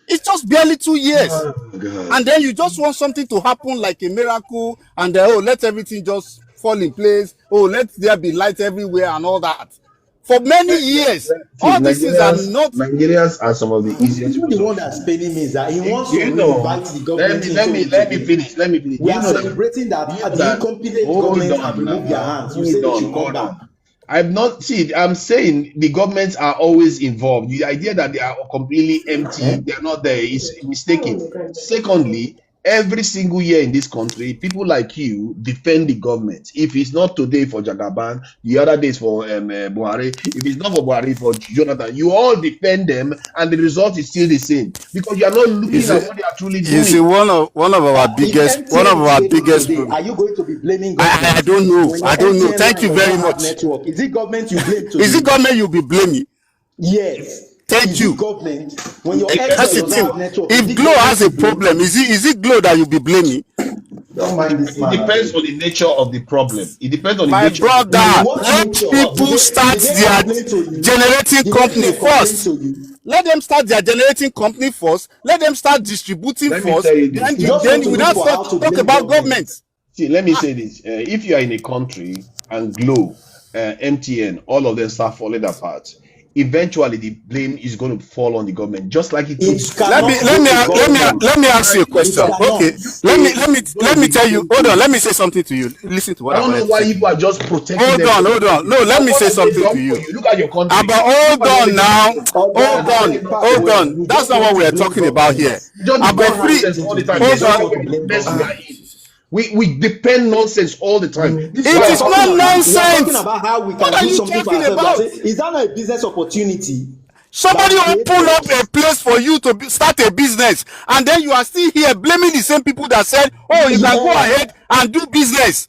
It's just barely 2 years.
Oh God.
And then you just want something to happen like a miracle, and then, let everything just fall in place. Oh, let there be light everywhere and all that. For many years,
See,
all these things are not.
Nigerians are some of the easiest
Even
people
the
to
one that's
fool.
paining me is that he wants
Do
to
you know?
re-invite the government
Let
into
me
it
let me
again.
finish. Let me finish.
We are celebrating that
Do you know
the
that?
incompetent
Hold
government have
on
removed their
now.
hands. You say they should come
Hold
back.
on. I'm not see. I'm saying the governments are always involved. The idea that they are completely empty, they are not there, is mistaken. Secondly, every single year in this country, people like you defend the government. If it's not today for Jagaban, the other days for Buhari. If it's not for Buhari, for Jonathan, you all defend them, and the result is still the same because you are not looking
Is
at
it?
what they are truly
You see,
doing.
one of our
If
biggest one of
MTN is
our
failing
biggest
today,
problem.
are you going to be blaming
I
government
don't know.
when your
I don't know.
MTN
Thank
line
you
does
very
not have
much.
network? Is it government you blame
Is it
today?
government you'll be blaming?
Yes.
Thank
Is it
you.
government when your
That's
Airtel
the
doesn't
thing.
have network? Is
If
it
Glow
government
has
you
a
blame?
problem, is it Glow that you'll be blaming?
Don't mind this
It
man, I
depends
beg.
on the nature of the problem. It depends on the
My
nature of the
In
brother,
problem.
what
let
nature?
Well,
people start
Did they
their
complain to you?
generating
Did
company
MTN complain
first.
to you?
Let them start their generating company first. Let them start distributing
let me
first.
tell you
Then,
this.
You just want to
we
look
now
for how to
talk
blame
about
government.
government.
See, let me say this. If you are in a country and Glow, MTN, all of them start falling apart, eventually the blame is going to fall on the government, just like it took
It
Let me
Nigeria.
cannot
let
go
me
to
let me
government.
let me ask you a
Exactly.
It
question.
So
Okay,
cannot.
it's going
let
to
me
be the
tell you.
same
Hold on.
thing.
Let me say something to you. Listen to what
I
I'm
don't
going
know
to
why
say to
you
you.
are just protecting
Hold
them
on,
for
hold on.
themselves.
No, let
And
me
what
say
have they
something to
done for
you.
you? Look at your country.
But
Look
hold
at what
on
they've done
now.
for you.
Oga,
Hold
And
on.
what they've
abeg
done
pass
for
Hold
you.
well.
on.
You
That's
just
not
want
what
to
we are
blame
talking about
government.
here.
You just
You
About
depend
don't have
free.
nonsense all the
anything to
time.
say.
There's
Hold
no
Just
on.
way
want to
we're
blame
progressing. We are
government.
in. We depend nonsense all the time. This is
We
why
It
are
is
I
not
talking
always
about
say,
we are talking
nonsense.
about how we
What
can
are
do
you
something for
talking
ourselves. That say,
about?
is that not a business opportunity that
Somebody
is
will pull
created?
up a place for you to start a business, and then you are still here blaming the same people that said, "Oh, you can go
Yeah,
ahead and do business."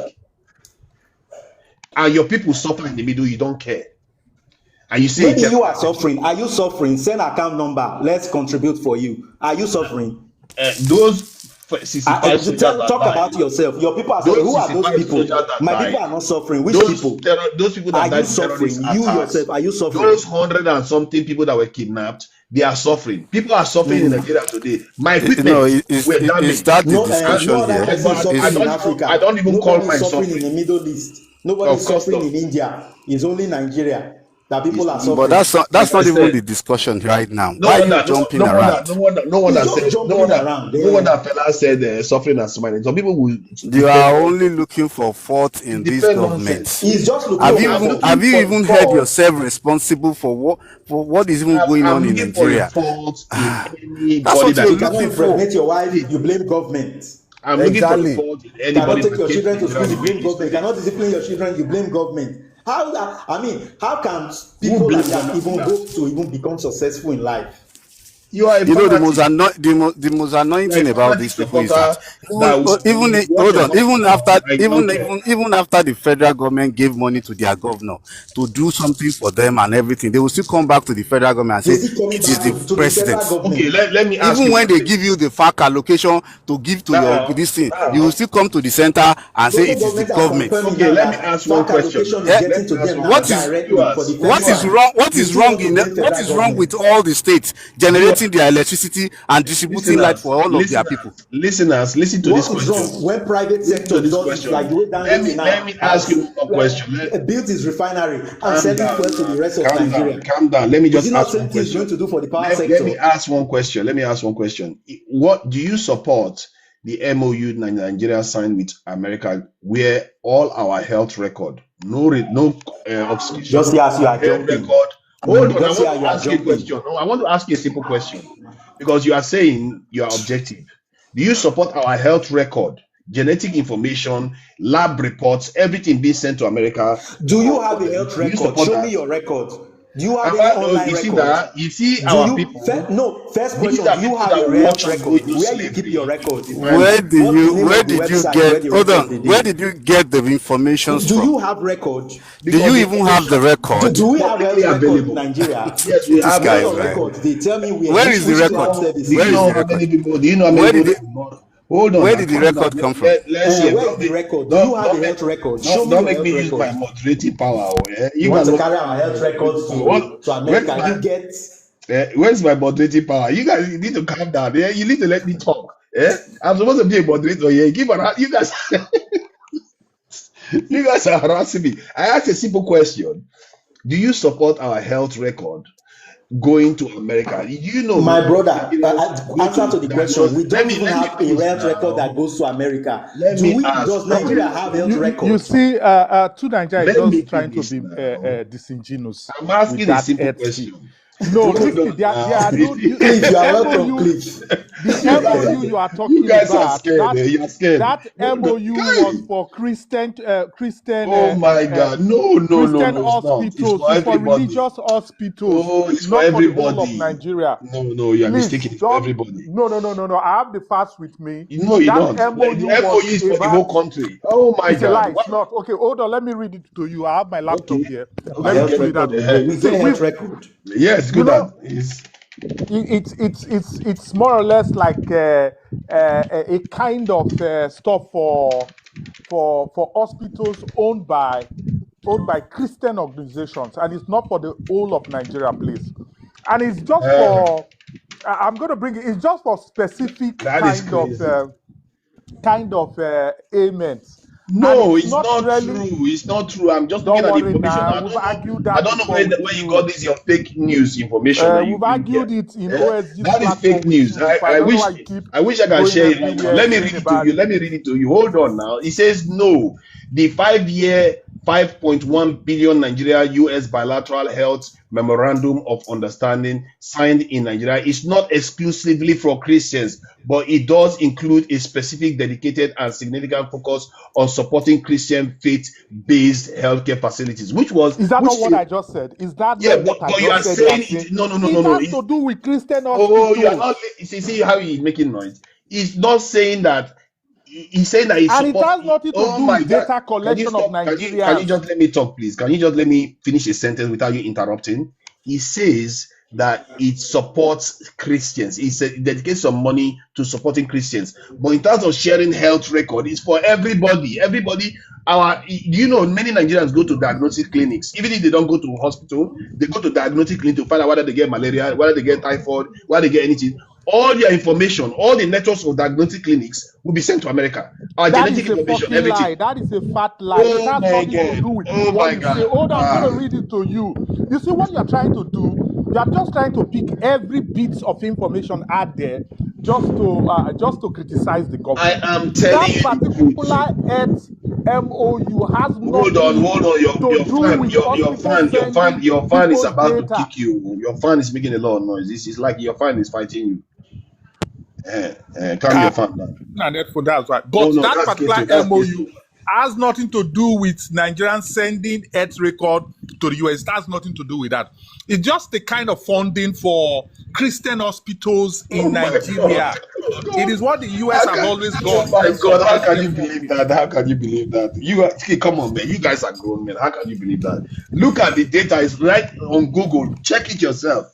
and your people suffer in the middle, you don't care. And you say
Maybe you are suffering. Are you suffering? Send account number. Let's contribute for you. Are you suffering?
Those 65 soldiers that
Talk
died,
about yourself. Your people are
those
suffering. Who are those
65
people?
soldiers that
My
died,
people are not suffering. Which
those
people?
those people that
Are you
died in terrorist
suffering? You
attacks,
yourself, are you suffering?
those 100 and something people that were kidnapped, they are suffering. People are suffering in Nigeria today. My equipment were
Is
damaged.
that the
No,
discussion
no other
here?
person is suffering in
I
Africa.
don't even call
Nobody is
mine
suffering in
suffering.
the Middle East. Nobody
Of
is
course
suffering
not.
in India. It's only Nigeria. that people are
It's,
But
suffering.
that's
like I
not even
said,
the discussion right now.
no
Why are you
wonder,
jumping around?
no wonder
It's just
said,
jumping around.
no wonder fella said suffering and smiling. Some people will
You
defend
are only
nonsense.
looking for fault
You
in this
defend nonsense.
government.
He's just looking
No,
for
I'm
Have
looking
fault.
you
for the
even held
fault.
yourself responsible for what is even going
I'm
on in
looking for a
Nigeria?
fault in
That's
anybody
what
that
you're
You
is
cannot
looking
bad.
for.
impregnate your wife,
See,
you blame government.
I'm looking for a
Exactly.
fault in
You cannot
anybody
take
that
your
keeps
children to
Nigeria
school, you
the way it
blame
is
government. You
today.
cannot discipline your children, you blame government. How can
Who
people like
blames
that
government for
even
that?
hope to even become successful in life?
You are a
You know the most
fanatic.
annoying
You are a
thing about
fanatic
these people is that
supporter that will watch
hold
your
on,
government like you don't care.
even after the federal government gave money to their governor to do something for them and everything, they will still come back to the federal government
They
and say
still coming
it is
back
the
to the federal
president.
Okay,
government.
let me ask
Even
you
when
one
they
thing.
give you the FAC allocation to give to your
Now,
this thing, you will still come to the center and say
Local
it is the
governments are
government.
confirming
okay,
now
let me
that
ask one
FAC
question
allocation
now.
is
Eh,
Let
getting
me
to
ask
them
one
now
what
question.
is
directly for the
what
first
Viewers,
is
time.
wrong? What
They
is
still
wrong
want to
in
blame
what
federal
is wrong with
government.
all the states
viewers,
generating their electricity and distributing light
listeners,
for all of their people?
listen to this
What is
question.
wrong when private
Listen to
sector
this
does it? Like
question.
the way Dangote
Let
now
me ask
has
you one more question.
built his refinery and
Calm
selling
down
fuel to the
now.
rest of Nigeria.
Calm down. Let me
Is
just
it not
ask
same
one
thing he's going
question.
to do for the power
Let
sector?
me ask one question. Let me ask one question. What do you support the MOU Nigeria signed with America, where all our health record, no
Just
obscurement
see
of
as you
our
are
health
jumping.
record. Hold on, I
Just see
want
how
to
you are
ask you a
jumping.
question. No, I want to ask you a simple question because you are saying you are objective. Do you support our health record, genetic information, lab reports, everything being sent to America
Do you
for
have a
them?
health
Do you
record?
support
Show me
that?
your record. Do you have
And
any
you
online
see
record?
that, you see
Do
our
you
people,
no, first
these
question,
are
do you
people
have
that
a
will watch
health
us go
record?
do
Where you keep your
slavery in
record?
55 years.
What's the name
Where
of the
did you
website where
get
the
hold
records
on?
they
Where
dey?
did you get the informations
Do
from?
you have record?
Do
Because
you
the
even have
information
the record?
Do
is
we have
publicly
health record in
available.
Nigeria?
Yes, we
This
have
Where
guy,
health
your
man.
record.
record? They tell me where,
Where is the
which
record?
cloud
Do
services
Where
you
they
is
know
the
how
use?
many
record?
people? Do you know how many
Where
people
did
that
it
have gone? Hold on
where
now,
did the
calm down.
record come from?
Let's hear.
Where is the record? Do you have a
Don't make
health record? Show me
don't
your
make me
health
use my
record.
moderating power. Oh, yeah?
You
You
want
guys
to
want
carry
to use
our
your
health
moderating
records
power. What?
to
Where's
America?
my
You get
where's my moderating power? You guys need to calm down. Yeah? You need to let me talk. Yeah? I'm supposed to be a moderator here. You guys you guys are harassing me. I asked a simple question. Do you support our health record going to America? Do you know
my
most
brother.
Nigerians go
Answer
to
to the question.
diagnose?
We don't even
Let me
have a
finish
health record that
now.
goes to America.
Let me ask.
Does
Let me
Nigeria have health
You
record?
see, to Nigeria is
let me
just trying to
finish
be
now.
disingenuous
I'm
with
asking a
that
simple
earth thing.
question.
No,
Hold
listen,
on
there
now.
are no
Cliff,
the
you are welcome,
MOU,
Cliff.
the
You guys
MOU
are
you are
you
talking
guys are
about
scared. Eh? You are scared.
that
No, no,
MOU
guy.
was for
Oh my God.
Christian
No, it's not. It's
hospitals.
for
It's for
everybody.
religious hospitals,
Oh, it's for
not for the whole of
everybody.
Nigeria.
No, you are mistaken.
Please
It's for
don't.
everybody.
No. I have the facts with me.
No, you
That
don't. The
MOU was
FOU is for the whole
about.
country. Oh my
It's a
God.
lie. It's
What?
not. Okay, hold on. Let me read it to you. I have my laptop
Okay.
here.
My
Let me
Okay.
health
pull it out.
record again. We
See,
get
we,
health record.
Yes,
you
good.
know,
That is.
it's more or less like a kind of stuff for hospitals owned by Christian organizations, and it's not for the whole of Nigeria, please. And it's just
Uh,
for. I'm going to bring it. It's just for specific
that is crazy.
kind of ailments, and
No,
it's
it's
not
not
really.
true. It's not true. I'm just looking
Don't
at the
worry
information.
now. We've argued
I
that
don't know
before with
where you got
you.
this your fake news information that you
We've
bring here.
argued it in
Eh?
OSG's
That is
platform
fake
with
news.
you before. I don't know why you keep
I wish I can
going
share it right now.
everywhere
Let me
saying
read it to
about
you.
it.
Let me read it to you. Hold on now. It says no. The 5-year, 5.1 billion Nigeria US bilateral health memorandum of understanding signed in Nigeria is not exclusively for Christians, but it does include a specific dedicated and significant focus on supporting Christian faith-based healthcare facilities,
Is that
which
not
is
what I just said? Is that
yeah,
not what I
but you are
just said you are
saying
saying?
it. No,
It
no.
has to do with Christian
Oh, you are not.
hospitals.
See how he's making noise. He's not saying that. He's saying that he
And it
support.
has nothing to
Oh
do
my
with
God!
data
Can you
collection of
stop? Can you
Nigerians.
just let me talk, please? Can you just let me finish a sentence without you interrupting? He says that it supports Christians. He said it dedicates some money to supporting Christians. But in terms of sharing health record, it's for everybody. Everybody. Do you know many Nigerians go to diagnostic clinics, even if they don't go to hospital, they go to diagnostic clinic to find out whether they get malaria, whether they get typhoid, whether they get anything. all their information, all the networks of diagnostic clinics will be sent to America. Our
That
genetic
is a
information,
fucking
everything.
lie. That is a fat lie. It
Oh
has
my
nothing to
God.
do with
Oh
what
my
you say.
God.
Hold on, I'm going to read it to you. You see what you're trying to do? You're just trying to pick every bit of information out there just to criticize the
I
government.
am telling
That
you the truth.
particular Earth MOU has
Hold on,
nothing
hold on.
to do with hospitals sending
Your fan is
people
about to
data.
kick you. Your fan is making a lot of noise. This is like your fan is fighting you. Calm your fan down.
For that's right.
Oh
But
no,
that
that's
particular
Keto. That's
MOU
Keto.
has nothing to do with Nigerians sending health record to the US. It has nothing to do with that. It's just the kind of funding for Christian hospitals
Oh
in
my God.
Nigeria.
Oh
It
God.
is what the US
How
have
can,
always
oh
done
my
in
God, how
supporting
can
their
you believe
funding.
that? How can you believe that? Come on, man. You guys are grown men. How can you believe that? Look at the data. It's right on Google. Check it yourself.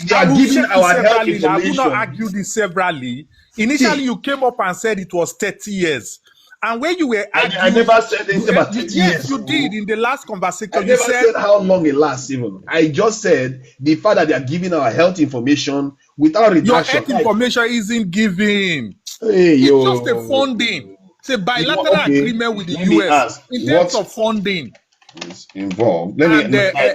They
I
are
will
giving
check it
our health
severally. Now, I will not
information.
argue this severally. Initially,
See,
you came up and said it was 30 years. And when you were
I
arguing,
never said anything about 30
yes,
years.
you did in the last
I
conversation. You
never
said
said how long it lasts, even. I just said the fact that they are giving our health information without
your
redaction.
health information isn't given.
Hey,
It's just a
yo.
funding. It's a bilateral
Okay,
agreement with the
let me
US
ask
in terms
what
of funding
is involved. Let me,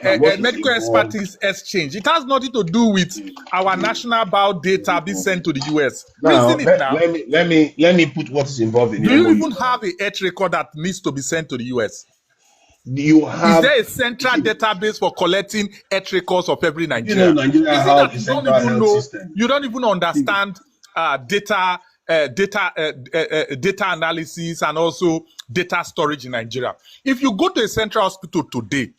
and
what is
medical
involved?
expertise exchange. It has nothing to do with our national bio data being sent to the US.
Now,
Reason it now.
let me put what is involved in
Do
the
you
MOU.
even have a health record that needs to be sent to the US?
You
Is
have,
there a central
see,
database for collecting health records of every
you know,
Nigerian?
Nigeria
Is it
has
that
a
you don't
central
even
health
know,
system.
you don't even
See,
understand data analysis and also data storage in Nigeria? If you go to a central hospital today,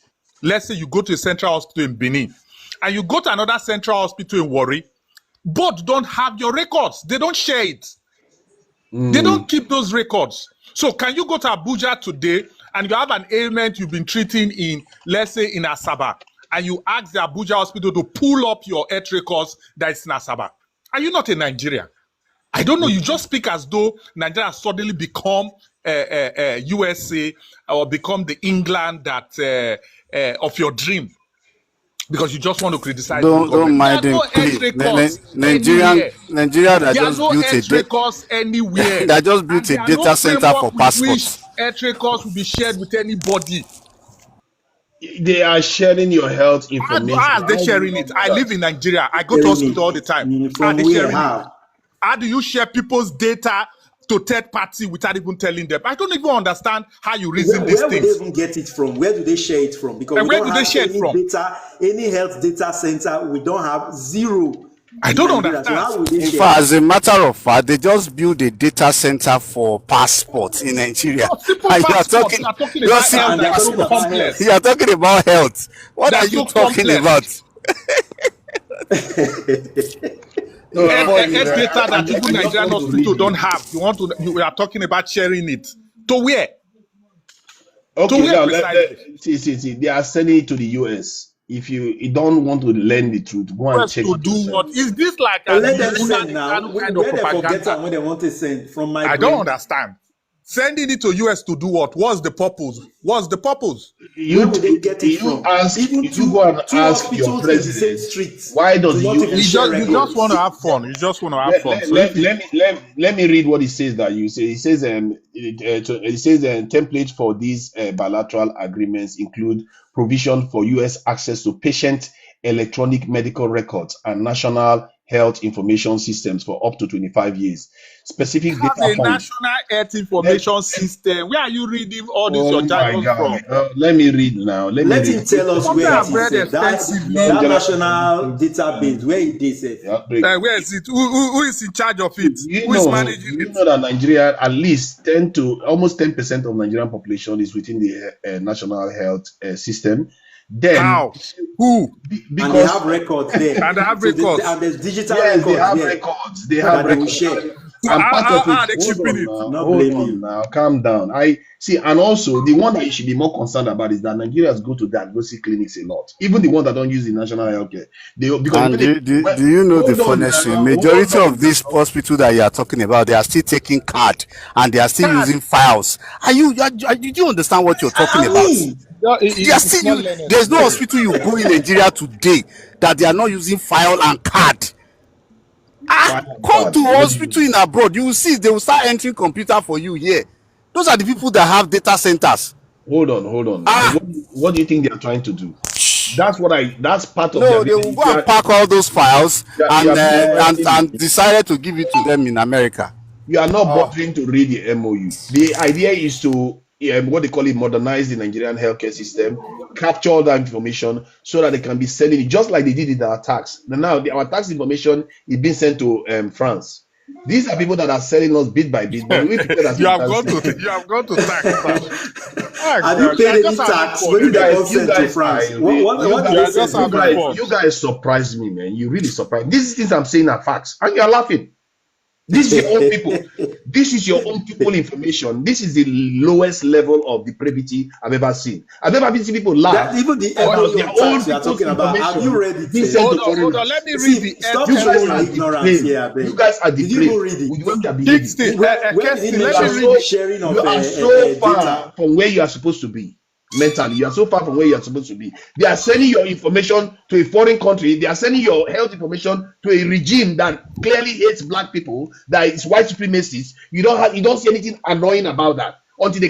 let's say you go to a central hospital in Benin, and you go to another central hospital in Warri, both don't have your records. They don't share it. They don't keep those records. So can you go to Abuja today and you have an ailment you've been treating in, let's say, in Asaba, and you ask the Abuja hospital to pull up your health records that is in Asaba? Are you not a Nigerian? I don't know. You just speak as though Nigeria has suddenly become USA or become the England that of your dream because you just want to criticize this
Don't
government. There are
mind him,
no health
please.
records anywhere.
Nigeria that
There are
just
no
built a
health records anywhere.
that just built
And
a
there are no
data center
framework
for
with which
passports.
health records will be shared with anybody.
they are sharing your health
How
information.
are they
How do you
sharing
not
it?
know
I
that?
live in Nigeria. I go to
Sharing
hospital all the
it
time. How are
from
they
where?
sharing it?
How?
How do you share people's data to third party without even telling them? I don't even understand how you reason these
Where would they
things.
even get it from? Where do they share it from? Because
And
we
where
don't
do they
have
share it
any
from?
data, any health data center. We don't have zero
I
in
don't
Nigeria. So
understand.
how would they
In
share
fact,
it?
as a matter of fact, they just built a data center for passports in Nigeria.
No, simple
And
passports. You are talking
you are
about
simple
health
And they
that
are
is so
talking
passports.
about health.
You
complex.
are talking about health. What are
That's
you
so
talking
complex.
about?
No,
Health data
I
that even
just
Nigerian
want to read
hospital don't
it.
have. You are talking about sharing it. To where? To
Okay,
where
now
precisely?
see. They are sending it to the US. If you don't want to learn the truth, go and
US
check
to
it
do
yourself.
what? Is this like
And
an
let them send now.
Igalo kind of
Where they forget
propaganda?
and when they want to send from my
I don't
brain.
understand. Sending it to US to do what? What's the purpose? What's the purpose?
Where would they get it
You
from?
ask,
Even
you go and
two
ask your
hospitals in the same
president,
street
why does
do
the
not even
US
share
You just want to
records.
have fun. You just want to have fun. So if you
let me read what he says that you say. He says templates for these bilateral agreements include provision for US access to patient electronic medical records and national health information systems for up to 25 years. Specific
have
data
a
points.
national health
Let,
information system, where are you reading all this your
oh my
jargons
God.
from?
Let me read now. Let me
Let
read.
him tell us
Something
where it
I've
is
read
safe.
extensively.
That
General
national
Statistics,
database, where it is safe.
Where is it? Who is in charge of it? Who is managing
You
it?
know that Nigeria, at least 10 to almost 10% of Nigerian population is within the national health system. Then,
How? Who?
And they have
because
records there.
And they have
So
records.
and there's digital
yes, they
records
have
there
records. They have
that they will
records.
share.
So
And part of
how
it,
are they keeping it?
Not
hold
blame
on
you.
now, calm down. I see, and also the one that you should be more concerned about is that Nigerians go to diagnostic clinics a lot, even the ones that don't use the national healthcare. They because
And do you know the funniest thing?
hold
Majority
on
of these
now.
hospitals that you are talking about, they are still taking card and they are still
Card.
using files. Did you understand what you're talking
I
about?
mean,
They are
It's
still
not learned
there's
to
no
me.
hospital you go in Nigeria today that they are not using file and card.
Fire
Come
bad.
to
What do you
hospital
mean?
in abroad. You will see they will start entering computer for you here. Those are the people that have data centers.
Hold on. What do you think they are trying to do? That's part of their
No, they
business.
will go and pack all those files
You
and
are not correcting
and
me.
decided to give it to them in America.
You are not
Oh,
bothering to read the MOU. The idea is to what they call it, modernize the Nigerian healthcare system, capture all that information so that they can be selling it, just like they did with our tax. Now, our tax information is being sent to France. These are people that are selling us bit by bit, but we pretend as
you
we
have
can
gone
see.
to tax now. Oh
Have you
God, you
paid
are
any
just having
tax
fun.
when
You
they
guys,
come
you
send to
guys are
France?
a real,
What do
You
they
are
send
just
to
having
France?
fun.
you guys surprise me, man. You really surprise me. These things I'm saying are facts, and you are laughing. This is your own people. This is your own people information. This is the lowest level of depravity I've ever seen. I've never seen people
That
laugh
even the
about
MOU
their
on
own
tax you are
people's
talking about, have you
information
read it?
being sent to
Hold on. Let
foreigners.
me read
See,
the
stop
You guys
showing
are
MOU.
ignorance
depraved.
here, I
You
beg.
guys are
Did you go
depraved
read it?
with the way you are behaving.
Kingston,
Where did it
Kirsty, let
You
me
are
mention
read
so
the.
sharing of
far
data?
from where you are supposed to be mentally. You are so far from where you are supposed to be. They are sending your information to a foreign country. They are sending your health information to a regime that clearly hates black people, that is white supremacists. You don't see anything annoying about that until they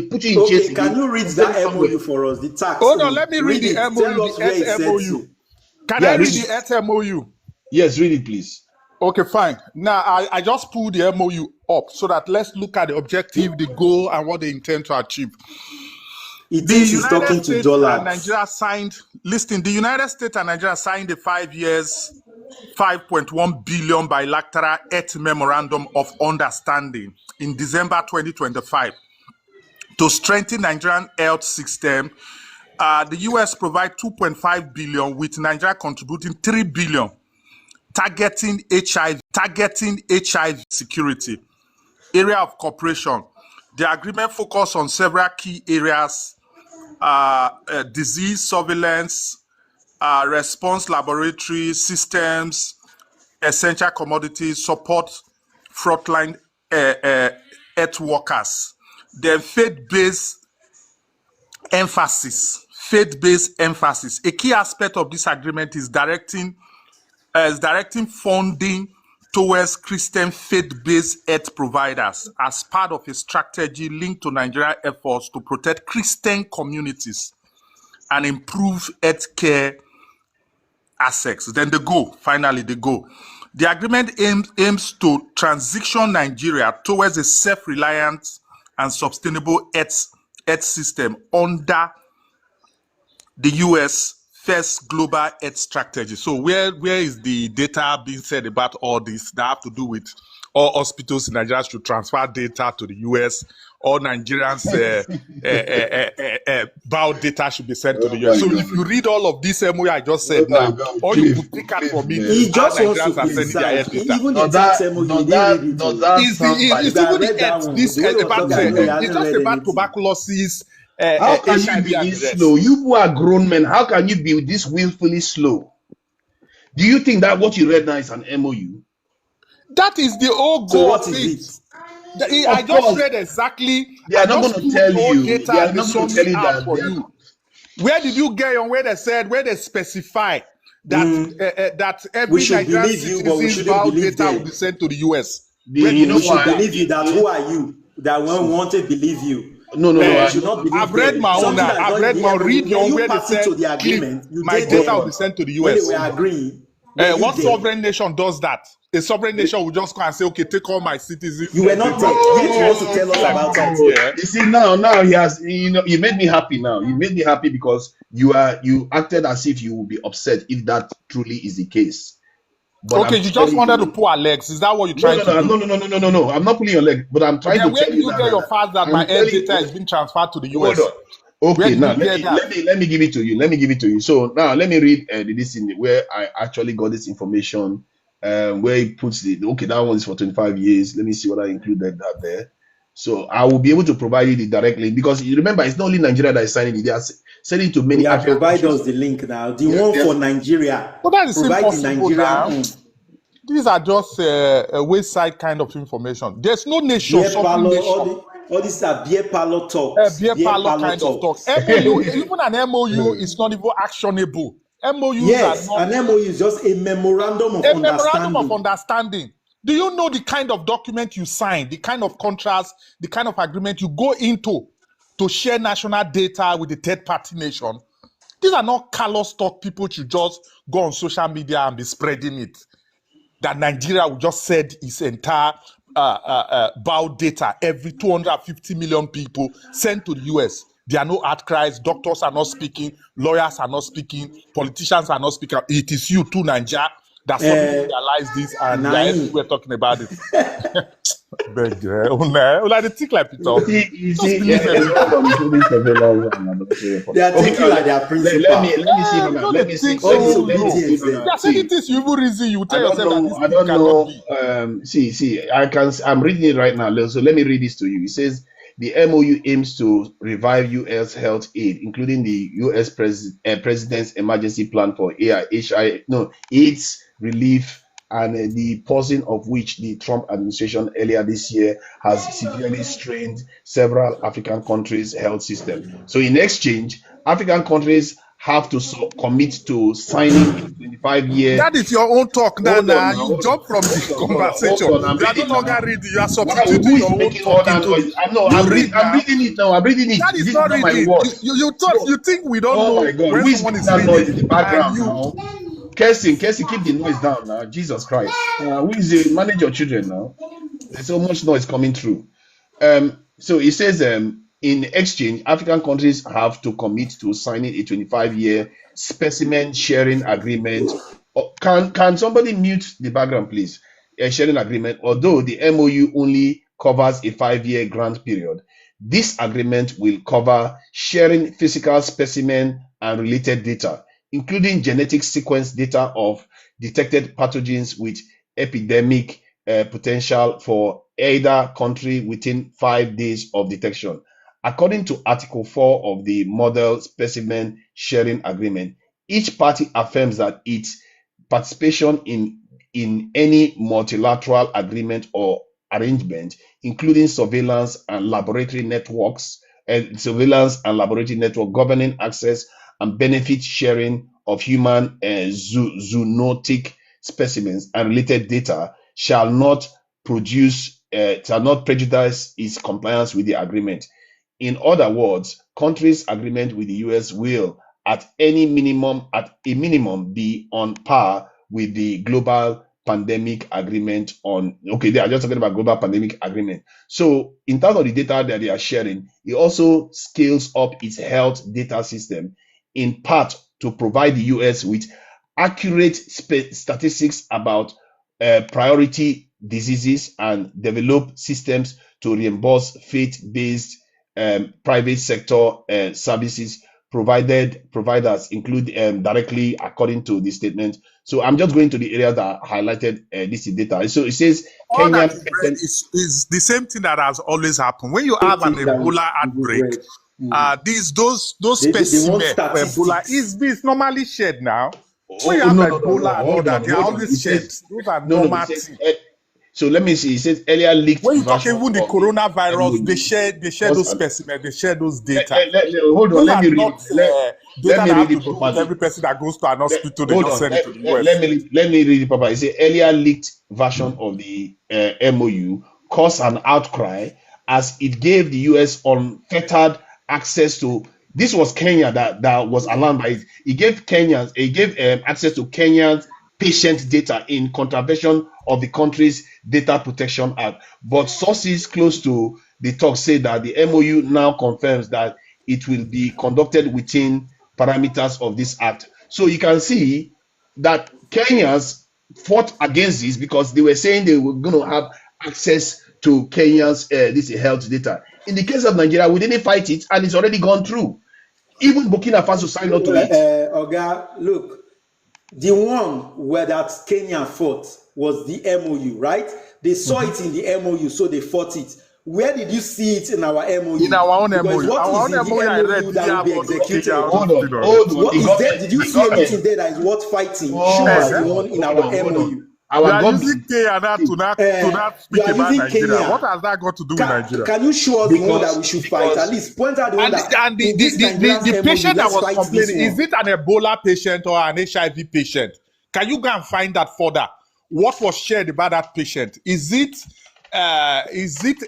put you in chains
Okay, can
again
you read
and send
that
you somewhere.
MOU for us? The tax
Hold on,
thing.
let me read
Read
the
it.
MOU,
Tell
the
us where it
Earth
said
MOU.
to.
Can I
Yeah,
read
read
the
it.
Earth MOU?
Yes, read it, please.
Okay, fine. Now, I just pulled the MOU up so that let's look at the objective, the goal, and what they intend to achieve.
He
The
thinks he's
United
talking to
States and
dollars.
Nigeria signed, listen, the United States and Nigeria signed a 5 years, 5.1 billion bilateral Earth Memorandum of Understanding in December 2025 to strengthen Nigerian health system. The US provide 2.5 billion, with Nigeria contributing 3 billion, targeting HIV security. Area of cooperation. The agreement focused on several key areas: disease surveillance, response laboratory systems, essential commodities, support frontline health workers. Then faith-based emphasis. A key aspect of this agreement is directing funding towards Christian faith-based health providers as part of a strategy linked to Nigerian efforts to protect Christian communities and improve healthcare access. Then finally the goal. The agreement aims to transition Nigeria towards a self-reliant and sustainable health system under the US first global health strategy. So where is the data being said about all this that have to do with all hospitals in Nigeria should transfer data to the US? All Nigerians bio data should be sent to the
Oh
US.
my
So
God.
if you read all of this MOU I just
Oh
said
my
now,
God.
all you
Cliff,
could pick out
Cliff,
from it
man.
is
He
how
just wants to
Nigerians are sending their
criticize.
health data.
Even the tax MOU, he didn't read it.
Does that sound like
It's
If I
even
read
the
that
health,
one,
this
the way he was
about
talking, I know he
it's
hasn't
just
read
about
anything.
tuberculosis,
how can you
HIV,
be
and the
this slow?
rest.
You who are grown men, how can you be this willfully slow? Do you think that what you read now is an MOU?
That is the whole
So
goal
what
of
is
it.
it?
I
Of
just
course,
read exactly,
they
I
are not
just
going to
pulled
tell
the whole
you.
data
They are
and the
not going to tell
summary
you
out
that
for
they are.
you. Where did you get on where they specify that that
We
every
should
Nigerian
believe you, but we
citizen's
shouldn't
bio
believe
data will be
them.
sent to the US? Where
You
did
know
We
you read
should
why?
that?
believe you that who are you? That when we want to believe you.
No.
But we
Uh,
should not
I've
believe
read
them.
my own
Something
now.
that is
I've
not in
read
the
my
MOU.
read the
Yeah,
one
you
where they
party
said,
to the
Cliff,
agreement. You
my
did
data will
there.
be sent to the
When they
US.
were agreeing, were you
What
there?
sovereign nation does that? A sovereign nation will just go and say, okay, take all my citizens'
You were not
data.
there, yet you want to tell us
Like,
about
come
it.
here.
You see now he has. You made me happy. Now you made me happy because you acted as if you would be upset if that truly is the case. But
Okay,
I'm
you just
telling
wanted to
you,
pull Alex. Is that what you're
no,
trying
no,
to
no,
do?
no, no, no, no, no, no. I'm not pulling your leg, but I'm trying to
Then where
tell
did
you
you
that.
get your fact that my
I'm
air
telling.
data is being transferred to the
Hold
US?
on.
Where
Okay,
did
now
you get that?
let me give it to you. Let me give it to you. So now let me read this in where I actually got this information. Where he puts the okay, that one is for 25 years. Let me see what I included that there. So I will be able to provide you the direct link because you remember it's not only Nigeria that is signing it; they are sending it to many
Yeah,
African
provide
countries.
us the link now. The
Yeah,
one
yeah.
for Nigeria.
But that is
Provide the
impossible
Nigerian
now.
one.
These are just a wayside kind of information. There's no nation,
Beer
sovereign
parlor,
nation,
all these are beer parlor talks.
beer
Beer
parlor
parlor
kind of talk.
talks.
MOU, even an MOU is not even actionable.
MOUs are
Yes,
not
an MOU is just a memorandum of
a memorandum of
understanding.
understanding. Do you know the kind of document you sign, the kind of contracts, the kind of agreement you go into to share national data with the third party nation? These are not callous talk people should just go on social media and be spreading it. That Nigeria will just send its entire bio data, every 250 million people sent to the US. There are no outcries, doctors are not speaking, lawyers are not speaking, politicians are not speaking. It is you too, Nigeria, that suddenly realize this and you are
Naim.
everywhere talking about it. Beg you, like they think like Peter Obi.
You
Just
see,
believe
a
everything.
lot of including surveillance and adultery report.
They are
Okay,
thinking like their principal.
let me see,
You
Baba.
know
Let
they
me see,
think
let me
so
All
let me
low.
see,
obedience
Baba.
there.
There are certain
See,
things you even reason, you
I
tell
don't
yourself that
know.
this
I
thing
don't
cannot
know.
be.
I'm reading it right now. So let me read this to you. It says the MOU aims to revive U.S. health aid, including the U.S. President's emergency plan for AIDS relief, and the pausing of which the Trump administration earlier this year has severely strained several African countries' health system. So in exchange, African countries have to commit to signing a 25-year.
That is your own talk now.
Hold on
Now
now,
you
hold on,
jump from the
hold
conversation.
on. I'm
You are no
reading
longer
now.
reading. You are
Why?
substituting
Who is
your own
making all
talk
that
into the.
noise? No,
You read
I'm
now.
reading it now. I'm reading it.
That is
This is
not
not my
reading.
words.
You thought
So,
you think we don't
oh my
know
God,
when
who is
someone
making
is
that noise
reading
in the
and
background
you.
now? Kirsty, keep the noise down now. Jesus Christ. Who is the manage your children now? There's so much noise coming through. So it says in exchange, African countries have to commit to signing a 25-year specimen sharing agreement. Can somebody mute the background, please? A sharing agreement, although the MOU only covers a 5-year grant period. This agreement will cover sharing physical specimen and related data, including genetic sequence data of detected pathogens with epidemic potential for either country within 5 days of detection. According to Article 4 of the Model Specimen Sharing Agreement, each party affirms that its participation in any multilateral agreement or arrangement, including surveillance and laboratory network governing access and benefit sharing of human zoonotic specimens and related data shall not prejudice its compliance with the agreement. In other words, countries' agreement with the US will, at a minimum, be on par with the global pandemic agreement on. Okay, they are just talking about global pandemic agreement. So, in terms of the data that they are sharing, it also scales up its health data system, in part to provide the US with accurate statistics about priority diseases and develop systems to reimburse faith-based private sector services providers include directly according to the statement. So I'm just going to the areas that are highlighted this data. So it says
All
Kenya
that is read is the same thing that has always happened. When you have an
Thing that
Ebola
we
outbreak,
read. Mm.
those
They want
specimens for Ebola
statistics.
is normally shared now. When you
oh
have
no,
Ebola and all
hold
that,
on,
they are
hold on. It
always shared.
says
Those are
no, it
normal
says
things.
so let me see. It says earlier leaked
When you talk
version
even the
of the
coronavirus,
MOU.
they share
Cause
those specimens, they share those
let,
data.
let, let- hold on,
Those
let
are
me read
not
let
data
me
that
read
have to
it
do with
properly.
every person that goes to an hospital. They
Hold
just
on.
send it to the
Let
US.
me read it properly. It says earlier leaked version of the MOU caused an outcry as it gave the US unfettered access to. This was Kenya that was alarmed by it. It gave access to Kenya's patient data in contravention of the country's Data Protection Act. But sources close to the talk say that the MOU now confirms that it will be conducted within parameters of this act. So you can see that Kenyans fought against this because they were saying they were going to have access to Kenya's this health data. In the case of Nigeria, we didn't fight it, and it's already gone through. Even Burkina Faso signed up to it.
Oga, look, the one where that Kenya fought was the MOU, right? They saw it in the MOU, so they fought it. Where did you see it in our
In
MOU?
our own
Because
MOU.
what
Our
is
own
in the
MOU I read
MOU
didn't
that will
have
be
all those Kenya,
executed?
all those
Hold on,
things on it.
hold on.
What is there? Did you see anything there that is worth fighting?
Oh
Show
my
us the
Uh-huh.
one
God,
in our
hold on.
MOU.
You
Our
are using
government,
Kenya now
see,
to not
You
speak
are
about
using
Nigeria. What
Kenya.
has that got to do with Nigeria?
Can you show us the one that we should fight? At
because
least point out the one
And
that
the
in this Nigerian's
the
MOU,
patient that
let's
was
fight this
complaining, is
one.
it an Ebola patient or an HIV patient? Can you go and find that further? What was shared about that patient? Is it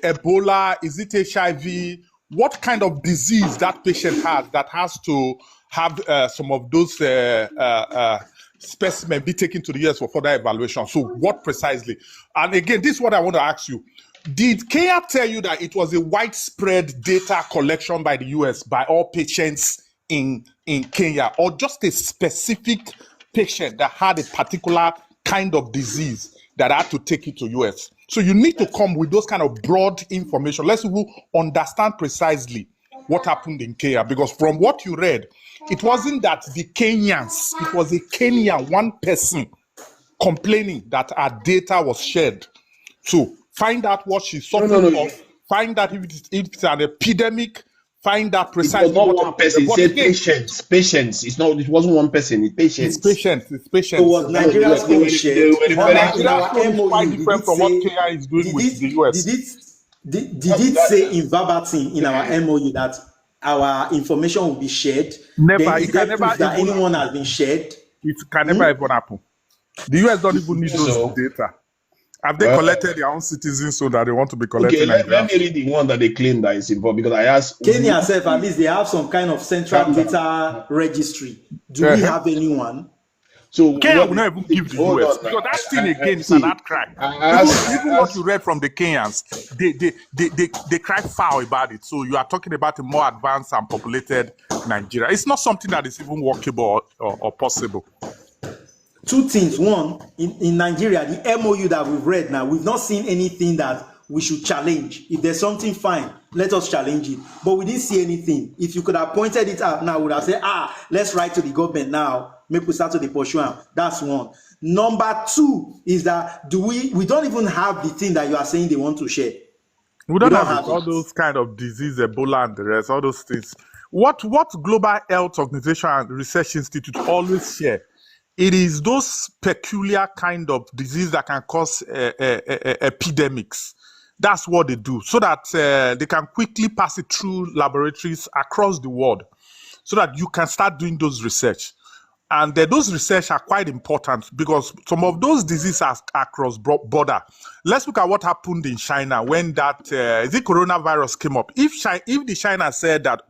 Ebola? Is it HIV? What kind of disease that patient has that has to have some of those specimen be taken to the US for further evaluation? So what precisely? And again, this is what I want to ask you. Did Kenya tell you that it was a widespread data collection by the US by all patients in Kenya, or just a specific patient that had a particular kind of disease that had to take it to US? So you need to come with those kind of broad information. Let's people understand precisely what happened in Kenya, because from what you read, it wasn't that the Kenyans, it was a Kenyan, one person complaining that our data was shared. So find out what she's
no,
suffering
no.
from, find out if it's an epidemic, find out
It was
precisely
not
what
one
happened.
person. It
But
said
again,
patients. It's not. It wasn't one person. It's
it's
patients.
patients, it's
So
patients.
was
No,
Nigeria's
they
own
were
shared?
referring
But
In
to.
Nigeria's
our
own is quite
MOU, did
different
it
from what
say
Kenya is doing
did
with
it
the
did
US.
it did it say in verbatim in our MOU that our information will be shared?
Never,
Then
it
is
can
there
never
proof that
even
anyone has
happen.
been shared?
It can never even happen. The US don't even need those
So,
data. Have they collected their own citizens so that they want to be
okay,
collecting
let me
Nigerians?
read the one that they claim that is involved, because I asked,
Kenya itself, at least they have some kind of central
calm down.
data registry. Do we
Uh-huh.
have anyone?
So
Kenya
what
will
they,
not even give the
hold
US,
on now.
because that thing again is an
See,
outcry.
I
Even what you
asked,
read from the Kenyans, they cry foul about it. So you are talking about a more advanced and populated Nigeria. It's not something that is even workable or possible.
Two things. One, in Nigeria, the MOU that we've read now, we've not seen anything that we should challenge. If there's something, fine, let us challenge it. But we didn't see anything. If you could have pointed it out now, we would have said, let's write to the government now. Make we start to the pursue am. That's one. Number two is that we don't even have the thing that you are saying they want to share.
We don't have it.
have
All
it.
those kind of disease, Ebola and the rest, all those things. What Global Health Organization and Research Institute always share, it is those peculiar kind of disease that can cause epidemics. That's what they do, so that they can quickly pass it through laboratories across the world, so that you can start doing those research. And those research are quite important, because some of those diseases are cross border. Let's look at what happened in China when that the coronavirus came up. If the China said that,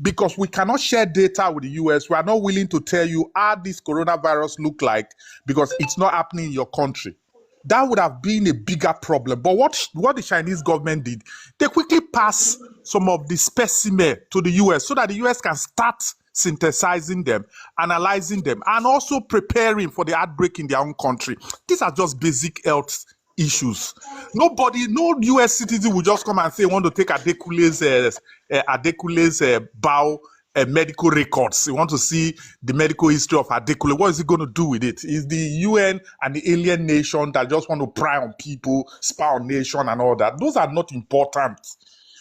because we cannot share data with the US, we are not willing to tell you how this coronavirus look like because it's not happening in your country, that would have been a bigger problem. But what the Chinese government did, they quickly passed some of the specimen to the US so that the US can start synthesizing them, analyzing them, and also preparing for the outbreak in their own country. These are just basic health issues. No US citizen will just come and say, want to take Adekule's bow medical records. You want to see the medical history of Adekule. What is he going to do with it? Is the UN and the alien nation that just want to pry on people, spy on nation and all that? Those are not important.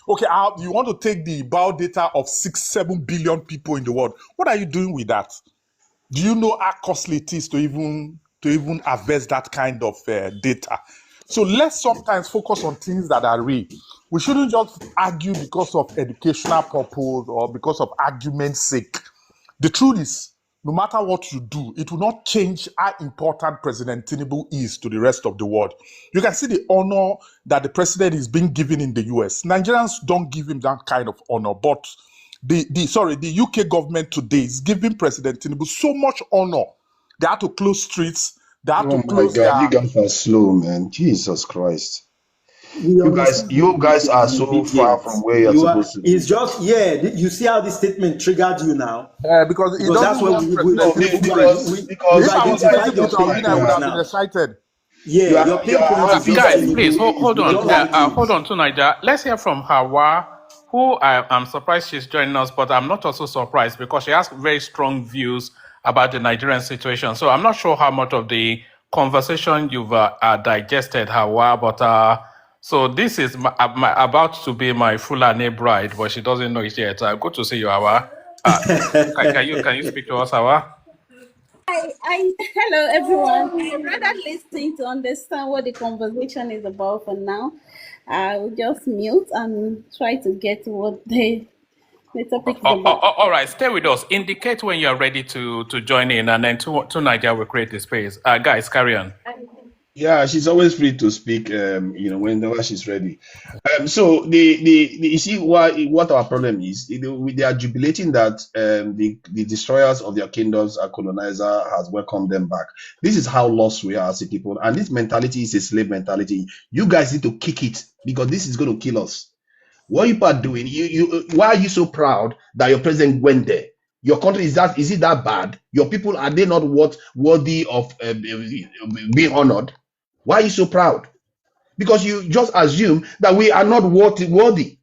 Okay, you want to take the bio data of 6-7 billion people in the world. What are you doing with that? Do you know how costly it is to even harvest that kind of data? So let's sometimes focus on things that are real. We shouldn't just argue because of educational purpose or because of argument's sake. The truth is, no matter what you do, it will not change how important President Tinubu is to the rest of the world. You can see the honor that the president is being given in the US. Nigerians don't give him that kind of honor, but the UK government today is giving President Tinubu so much honor. They had to close streets. They had to
oh my
close
God,
their...
you guys are slow, man. Jesus Christ.
We understand
You guys are so far
obedient.
from where you're supposed to be.
It's just you see how this statement triggered you now.
because it
Because that's
doesn't
where
want
we
President
No,
Tinubu
because
we've
If I was
identified your
Facebook,
pain
I would
points
have been
now.
excited.
Yeah, your pain point is just
Guys, please
Tinubu.
hold
We
on.
don't like
Hold
it.
on to Niger. Let's hear from Hawa, who I'm surprised she's joining us, but I'm not also surprised because she has very strong views about the Nigerian situation. So I'm not sure how much of the conversation you've digested, Hawa, but so this is about to be my Fulani bride, but she doesn't know it yet. Good to see you, Hawa. Can you speak to us, Hawa?
Hello everyone. I'd rather listen to understand what the conversation is about for now. I will just mute and try to get what the topic is about.
All right, stay with us. Indicate when you are ready to join in, and then to Nigeria will create the space. Guys, carry on.
Yeah, she's always free to speak. Whenever she's ready. So the you see what our problem is. They are jubilating that the destroyers of their kingdoms, our colonizer, has welcomed them back. This is how lost we are as a people, and this mentality is a slave mentality. You guys need to kick it because this is going to kill us. What you are doing? Why are you so proud that your president went there? Your country is it that bad? Your people, are they not worthy of being honored? Why are you so proud? Because you just assume that we are not worthy.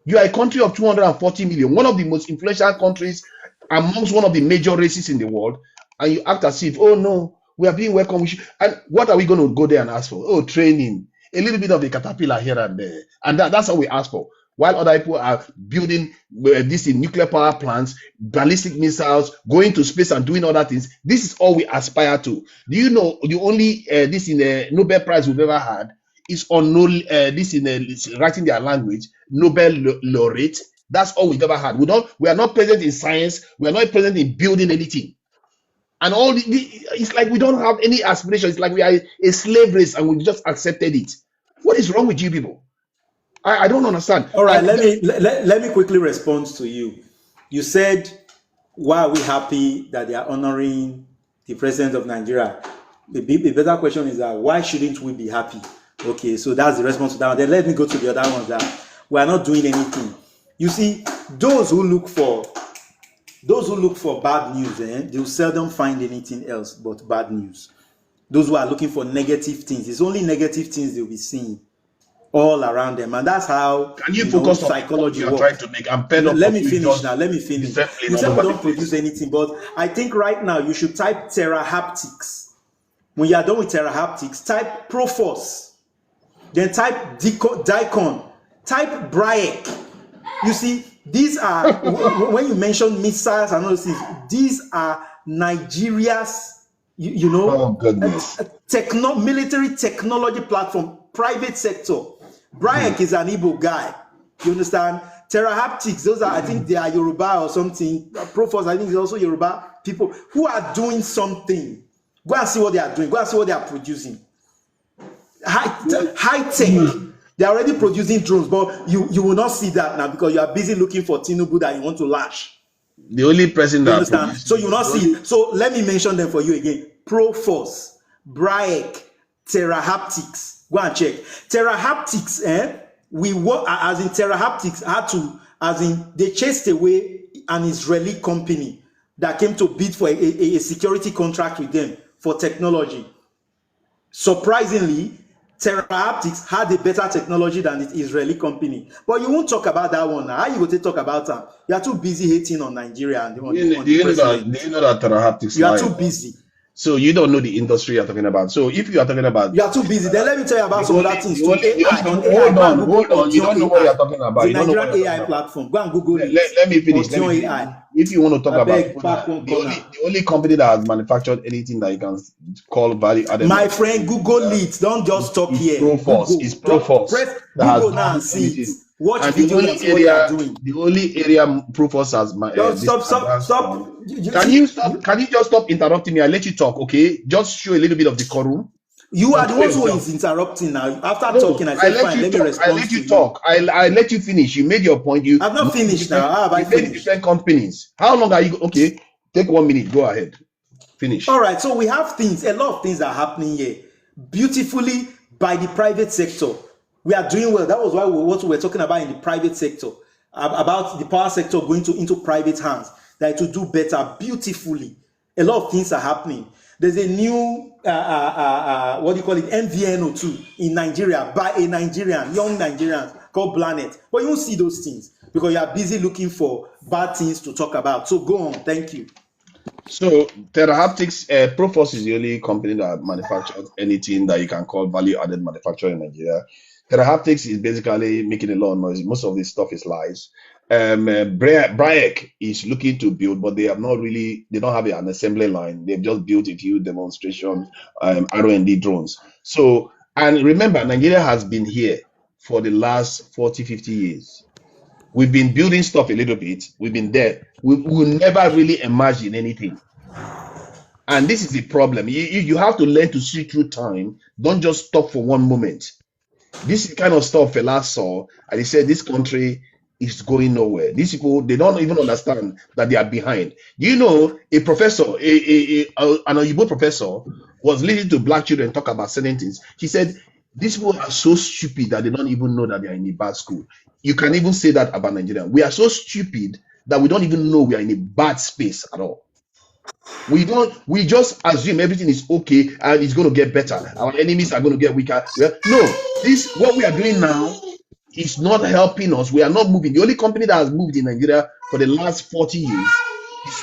You are a country of 240 million, one of the most influential countries amongst one of the major races in the world, and you act as if, oh no, we are being welcomed. And what are we going to go there and ask for? Oh, training, a little bit of the caterpillar here and there, and that's all we ask for. While other people are building this in nuclear power plants, ballistic missiles, going to space and doing other things, this is all we aspire to. Do you know the only this in a Nobel Prize we've ever had is on this in writing their language, Nobel laureate. That's all we've ever had. We are not present in science. We are not present in building anything. And it's like we don't have any aspiration. It's like we are a slave race and we just accepted it. What is wrong with you people? I don't understand.
All right, let me quickly respond to you. You said, why are we happy that they are honoring the president of Nigeria? The better question is that why shouldn't we be happy? Okay, so that's the response to that one. Then let me go to the other ones that we are not doing anything. You see, those who look for bad news, they'll seldom find anything else but bad news. Those who are looking for negative things, it's only negative things they'll be seeing all around them, and that's how
focus on
psychology
you're
works.
trying to make.
Let me finish now. You said we don't produce anything, but I think right now you should type terahaptics. When you are done with terahaptics, type Proforce, then type Dicon, type Braek. You see, these are when you mention missiles and all those things, these are Nigeria's, military technology platform, private sector. Braek is an Igbo guy. You understand? Terahaptics, those are, I think they are Yoruba or something. Proforce, I think is also Yoruba people who are doing something. Go and see what they are doing. Go and see what they are producing. High tech. They are already producing drones, but you will not see that now because you are busy looking for tinubu that you want to lash.
The only person that
understand. So you will not see it. So let me mention them for you again. Proforce, Braek, Terahaptics. Go and check. Terahaptics, we work as in Terahaptics had to, as in they chased away an Israeli company that came to bid for a security contract with them for technology. Surprisingly, Terahaptics had a better technology than the Israeli company. But you won't talk about that one now. How you go to talk about that? You are too busy hating on Nigeria and on the president.
Do you know that Terahaptics?
You are too busy.
So you don't know the industry you're talking about. So if you are talking about,
you are too busy. Then let me tell you about some other things.
Hold on. You don't know what you're talking about.
The Nigerian AI platform. Go and Google it.
Let me finish. If you want to talk about the only company that has manufactured anything that you can call value added.
My friend, Google it. Don't just stop here.
It's Proforce.
Press Google now and see it. Watch video.
What they are doing. The only area Proforce has.
Stop.
Can you just stop interrupting me? I'll let you talk, okay? Just show a little bit of decorum.
You are the one who is interrupting now. After talking, I said, fine, let me respond.
I let you talk. I let you finish. You made your point.
I've not finished now. How have I finished?
Different companies. How long are you? Okay, take 1 minute. Go ahead. Finish.
All right. So we have a lot of things are happening here beautifully by the private sector. We are doing well. That was what we were talking about in the private sector, about the power sector going into private hands, that to do better beautifully. A lot of things are happening. There's a new, MVNO2 in Nigeria by a Nigerian, young Nigerian called Planet. But you won't see those things because you are busy looking for bad things to talk about. So go on. Thank you.
So Terahaptics, Proforce is the only company that manufactures anything that you can call value-added manufacturing in Nigeria. Terahaptics is basically making a lot of noise. Most of this stuff is lies. Brayek is looking to build, but they don't have an assembly line. They've just built a few demonstration R&D drones. So, and remember, Nigeria has been here for the last 40, 50 years. We've been building stuff a little bit. We've been there. We will never really imagine anything. And this is the problem. You have to learn to see through time. Don't just stop for one moment. This is the kind of stuff Fela saw, and he said this country is going nowhere. These people, they don't even understand that they are behind. You know, a professor, an Oyibo professor, was listening to black children talk about certain things. He said, these people are so stupid that they don't even know that they are in a bad school. You can even say that about Nigeria. We are so stupid that we don't even know we are in a bad space at all. We just assume everything is okay and it's going to get better. Our enemies are going to get weaker. No, what we are doing now is not helping us. We are not moving. The only company that has moved in Nigeria for the last 40 years,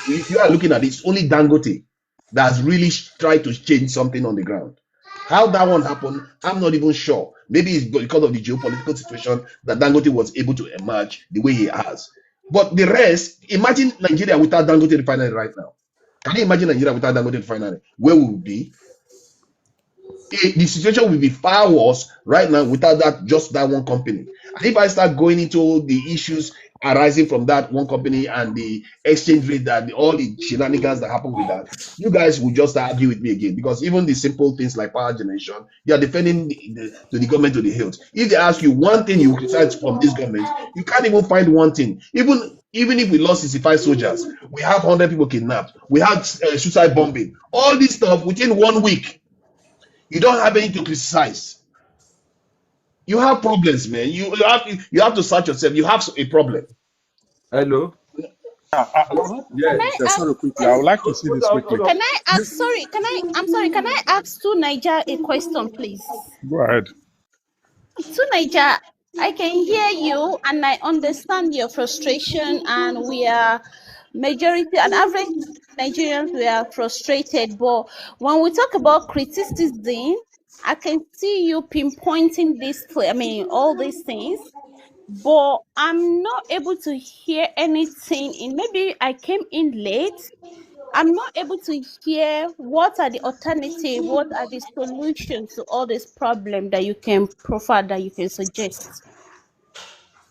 if you are looking at it, it's only Dangote that has really tried to change something on the ground. How that one happened, I'm not even sure. Maybe it's because of the geopolitical situation that Dangote was able to emerge the way he has. But the rest, imagine Nigeria without Dangote refinery right now. Can you imagine Nigeria without Dangote refinery? Where we would be? The situation will be far worse right now without just that one company. And if I start going into the issues arising from that one company and the exchange rate, that all the shenanigans that happen with that, you guys will just argue with me again, because even the simple things like power generation, you are defending the government to the hilt. If they ask you one thing you criticize from this government, you can't even find one thing. Even if we lost 65 soldiers, we have 100 people kidnapped, we had suicide bombing, all this stuff within 1 week. You don't have anything to criticize. You have problems, man. You have to search yourself. You have a problem.
Hello.
Yeah,
Can I
sorry,
ask?
quickly. I would like to see this quickly.
Can I ask? Sorry, I'm sorry. Can I ask to Niger a question, please?
Go ahead.
To Niger, I can hear you and I understand your frustration, and we are majority and average Nigerians, we are frustrated. But when we talk about criticism, I can see you pinpointing all these things, but I'm not able to hear anything in, maybe I came in late. I'm not able to hear what are the alternatives, what are the solutions to all this problem that you can provide, that you can suggest.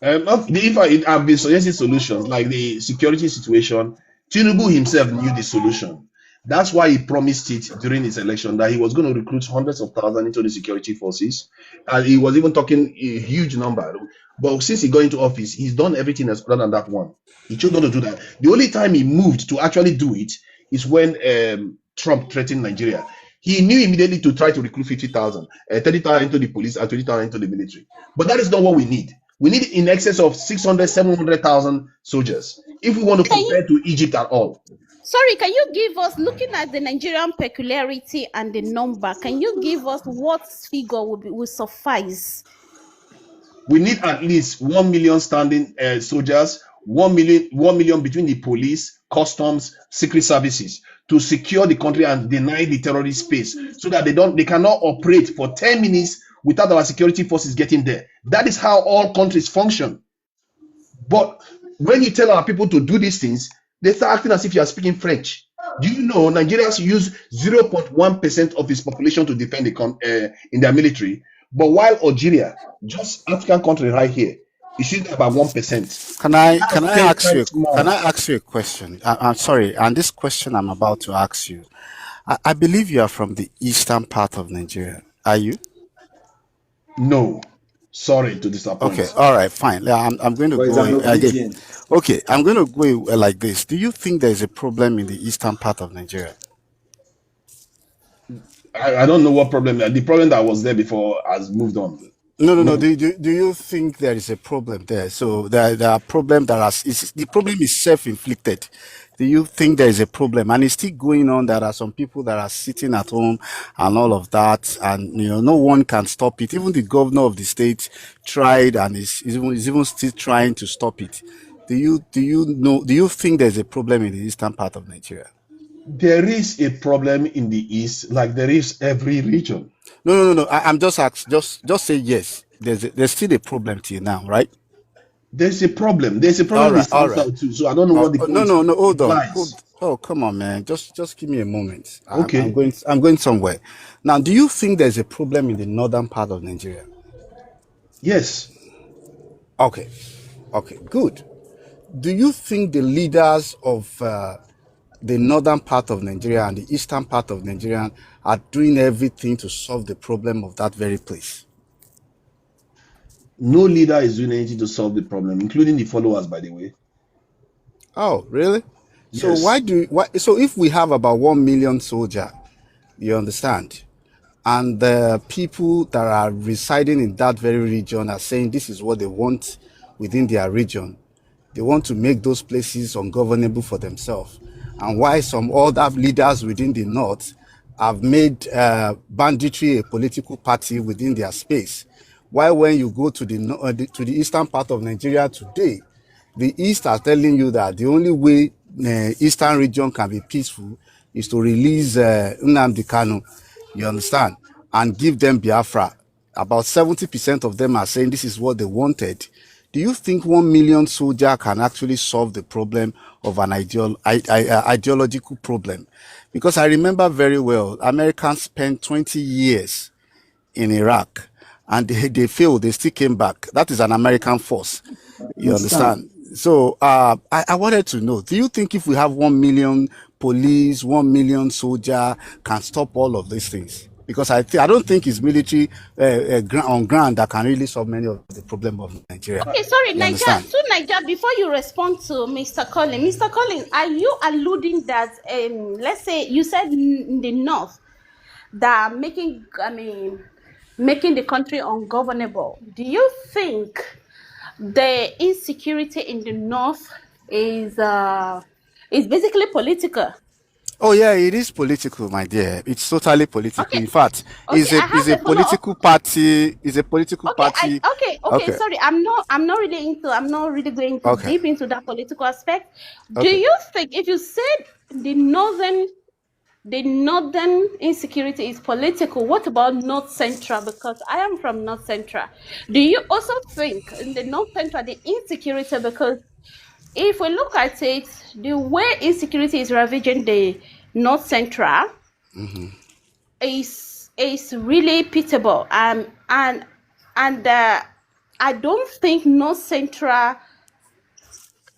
If I've been suggesting solutions like the security situation, Tinubu himself knew the solution. That's why he promised it during his election that he was going to recruit hundreds of thousands into the security forces. And he was even talking a huge number. But since he got into office, he's done everything else other than that one. He chose not to do that. The only time he moved to actually do it is when Trump threatened Nigeria. He knew immediately to try to recruit 50,000, 30,000 into the police and 20,000 into the military. But that is not what we need. We need in excess of 600, 700,000 soldiers if we want to compare to Egypt at all.
Sorry, can you give us, looking at the Nigerian peculiarity and the number, can you give us what figure will suffice?
We need at least 1 million standing soldiers, 1 million between the police, customs, secret services to secure the country and deny the terrorist space, so that they cannot operate for 10 minutes without our security forces getting there. That is how all countries function. But when you tell our people to do these things, they start acting as if you are speaking French. Do you know Nigerians use 0.1% of its population to defend in their military? But while Algeria, just African country right here, is using about 1%.
Can I
That's 10
ask you?
times more.
Can I ask you a question? I'm sorry, and this question I'm about to ask you, I believe you are from the eastern part of Nigeria. Are you?
No, sorry to disappoint.
Okay, all right, fine. Yeah, I'm going to
But it's
go
an
again.
obedience.
Okay, I'm going to go like this. Do you think there is a problem in the eastern part of Nigeria?
I don't know what problem. The problem that was there before has moved on.
No. Do you think there is a problem there? So there are problems that the problem is self-inflicted. Do you think there is a problem and it's still going on? There are some people that are sitting at home and all of that, and no one can stop it. Even the governor of the state tried and is even still trying to stop it. Do you think there's a problem in the eastern part of Nigeria?
There is a problem in the east, like there is every region.
No. I'm just asking. Just say yes. there's still a problem to you now, right?
There's a problem. There's a
All
problem in
right,
the
all
South
right.
South too. So I don't know what the
No,
point
no, no. Hold on.
implies.
Oh, come on, man. Just give me a moment. I'm
Okay.
going. I'm going somewhere. Now, do you think there's a problem in the northern part of Nigeria?
Yes.
Okay. Okay. Good. Do you think the leaders of the northern part of Nigeria and the eastern part of Nigeria are doing everything to solve the problem of that very place?
No leader is doing anything to solve the problem, including the followers, by the way.
Oh, really? So
Yes.
so if we have about 1 million soldier, you understand, and the people that are residing in that very region are saying this is what they want within their region, they want to make those places ungovernable for themselves. And why some other leaders within the north have made banditry a political party within their space. Why when you go to to the eastern part of Nigeria today, the East are telling you that the only way Eastern region can be peaceful is to release Nnamdi Kanu, you understand, and give them Biafra. About 70% of them are saying this is what they wanted. Do you think 1 million soldier can actually solve the problem of an ideological problem? Because I remember very well, Americans spent 20 years in Iraq and they failed, they still came back. That is an American force. You
Understand?
understand? So I wanted to know, do you think if we have 1 million police, 1 million soldier can stop all of these things? Because I don't think it's military on ground that can really solve many of the problem of Nigeria.
Okay, sorry,
You
Niger.
understand?
So, Niger, before you respond to Mr. Collins, are you alluding that, let's say you said in the north that are making the country ungovernable? Do you think the insecurity in the north is basically political?
Oh yeah, it is political, my dear. It's totally political.
Okay,
In fact,
okay, I
is a
have a follow up.
political party. Is a political
Okay,
party.
okay.
Okay,
Sorry, I'm not really going to
okay,
deep into that political aspect. Do
okay.
you think if you said the northern insecurity is political, what about North Central? Because I am from North Central. Do you also think in the North Central the insecurity? Because if we look at it, the way insecurity is ravaging the North Central is really pitiable. And I don't think North Central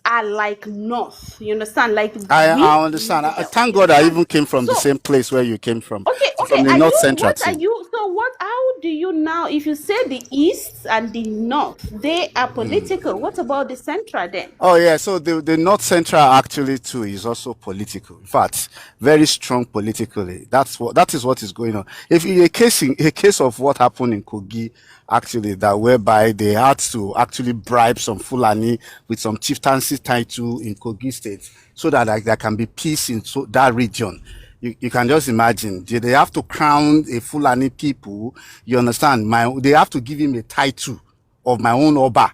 are like North. You understand? Like we
I understand. Thank
you
God I
understand?
even came from the
So
same place where you came from. I'm
okay,
from the
are
North
you
Central
what are
too.
you so what how do you now, if you say the East and the North, they are political, what about the Central then?
Oh yeah, so the North Central actually too is also political. In fact, very strong politically. That is what is going on. If in a case of what happened in Kogi, actually that whereby they had to actually bribe some Fulani with some chieftaincy title in Kogi State so that like, there can be peace in that region. You can just imagine. They have to crown a Fulani people. You understand? They have to give him a title of my own Oba,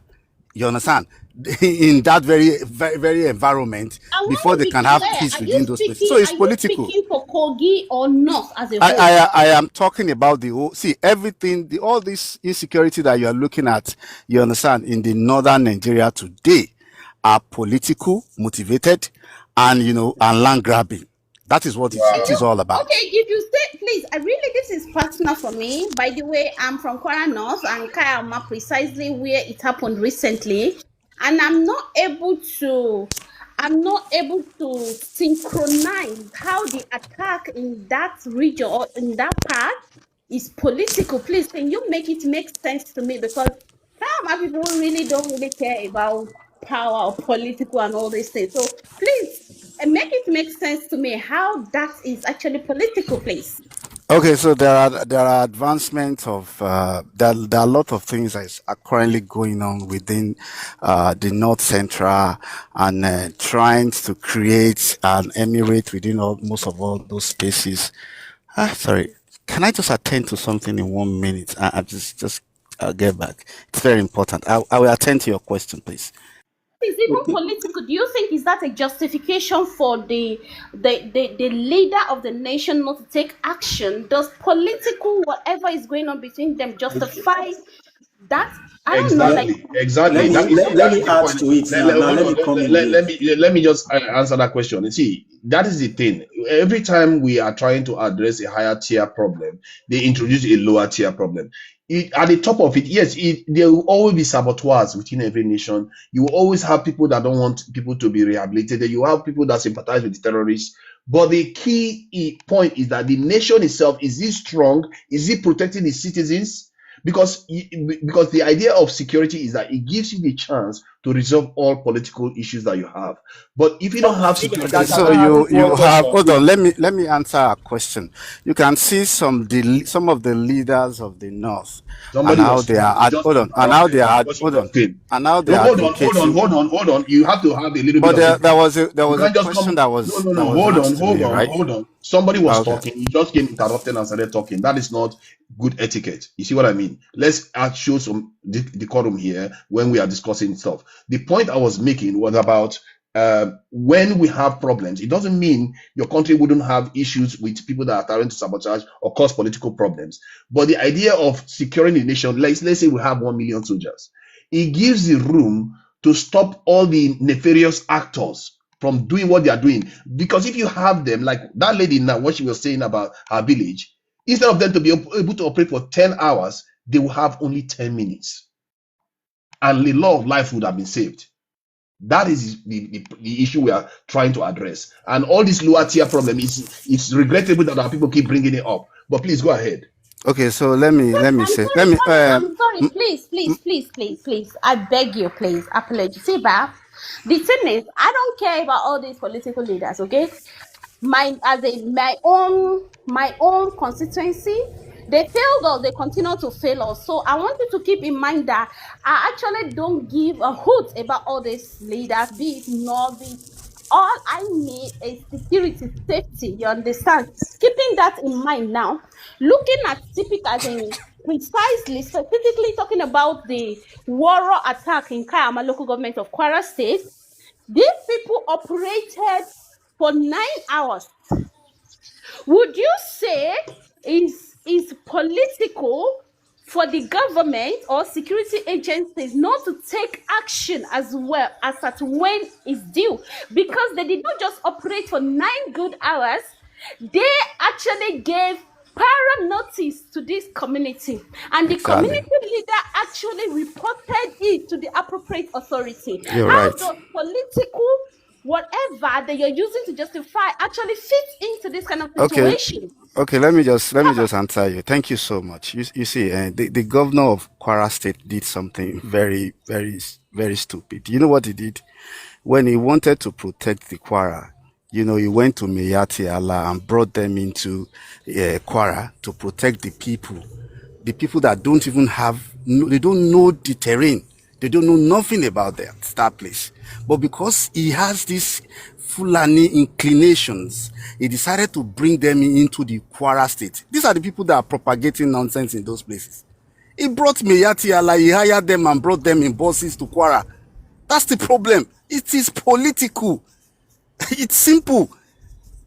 you understand, in that very environment
I
before
want to
they
be
can have
clear.
peace within those places. So it's
Are you
political.
speaking for Kogi or North as a whole?
I am talking about the whole, see everything, all this insecurity that you are looking at, you understand, in the northern Nigeria today are political motivated and and land grabbing. That is what
Do
it
you
is all about.
okay? If you say, please, I really, this is personal for me. By the way, I'm from Kwara North and Kayama, precisely where it happened recently, and I'm not able to synchronize how the attack in that region or in that part is political. Please, can you make it make sense to me? Because my people really don't really care about power or political and all these things. So please make it make sense to me how that is actually political, please.
Okay, so there are advancements of there are a lot of things that are currently going on within the North Central and trying to create an emirate within most of all those spaces. Sorry, can I just attend to something in 1 minute? I just I'll get back. It's very important. I will attend to your question, please.
Is even political? Do you think is that a justification for the leader of the nation not to take action? Does political whatever is going on between them justify That I don't know, like
Exactly, exactly.
Let
That is
me
the
add
point.
to it now. Now
Hold
let
on.
me come in
Let,
here.
let me let me just answer that question. You see, that is the thing. Every time we are trying to address a higher tier problem, they introduce a lower tier problem. At the top of it, yes, there will always be saboteurs within every nation. You will always have people that don't want people to be rehabilitated. You have people that sympathize with the terrorists. But the key point is that the nation itself, is it strong? Is it protecting its citizens? Because the idea of security is that it gives you the chance to resolve all political issues that you have. But if you don't have security,
Okay,
you
so
cannot have
you
real
have, hold
governance.
on, let me answer a question. You can see some of the leaders of the north and
Somebody
how
was
they
talking,
are
you
ad,
just
hold on, and how
interrupted
they are,
because you're
hold on,
talking.
and how they
No,
are advocating.
hold on. You have to have a little bit
But
of decorum.
there
You
was a
can't just
question
come. No,
that was asked to me, right?
hold on. Somebody was
Okay.
talking. You just came interrupted and started talking. That is not good etiquette. You see what I mean? Let's show some decorum here when we are discussing stuff. The point I was making was about when we have problems. It doesn't mean your country wouldn't have issues with people that are trying to sabotage or cause political problems. But the idea of securing the nation, let's say we have 1 million soldiers, it gives the room to stop all the nefarious actors from doing what they are doing. Because if you have them, like that lady now, what she was saying about her village, instead of them to be able to operate for 10 hours, they will have only 10 minutes. And a lot of life would have been saved. That is the issue we are trying to address. And all this lower tier problem it's regrettable that our people keep bringing it up. But please go ahead.
Okay, so
I'm
say,
sorry, sorry, I'm sorry. Please, please, please, please, please. I beg you, please. Apology. See, Bab. The thing is, I don't care about all these political leaders, okay? My own constituency, they failed us, they continue to fail us. So I want you to keep in mind that I actually don't give a hoot about all these leaders, be it North, be it, all I need is security, safety. You understand? Keeping that in mind now, looking at typical as in precisely, specifically talking about the Waro attack in Kayama local government of Kwara State, these people operated for 9 hours. Would you say is political for the government or security agencies not to take action as well as at when it's due? Because they did not just operate for 9 good hours, they actually gave prior notice to this community, and the
exactly.
community leader actually reported it to the appropriate authority.
You're
How
right.
does political whatever that you're using to justify actually fits into this kind of
Okay,
situation?
okay. Let me just answer you. Thank you so much. You see, the governor of Kwara State did something very stupid. You know what he did? When he wanted to protect the Kwara, you know, he went to Meyati Allah and brought them into Kwara to protect the people that don't even have, they don't know the terrain. They don't know nothing about that place. But because he has these Fulani inclinations, he decided to bring them into the Kwara State. These are the people that are propagating nonsense in those places. He brought Meyati Allah, he hired them and brought them in buses to Kwara. That's the problem. It is political. It's simple.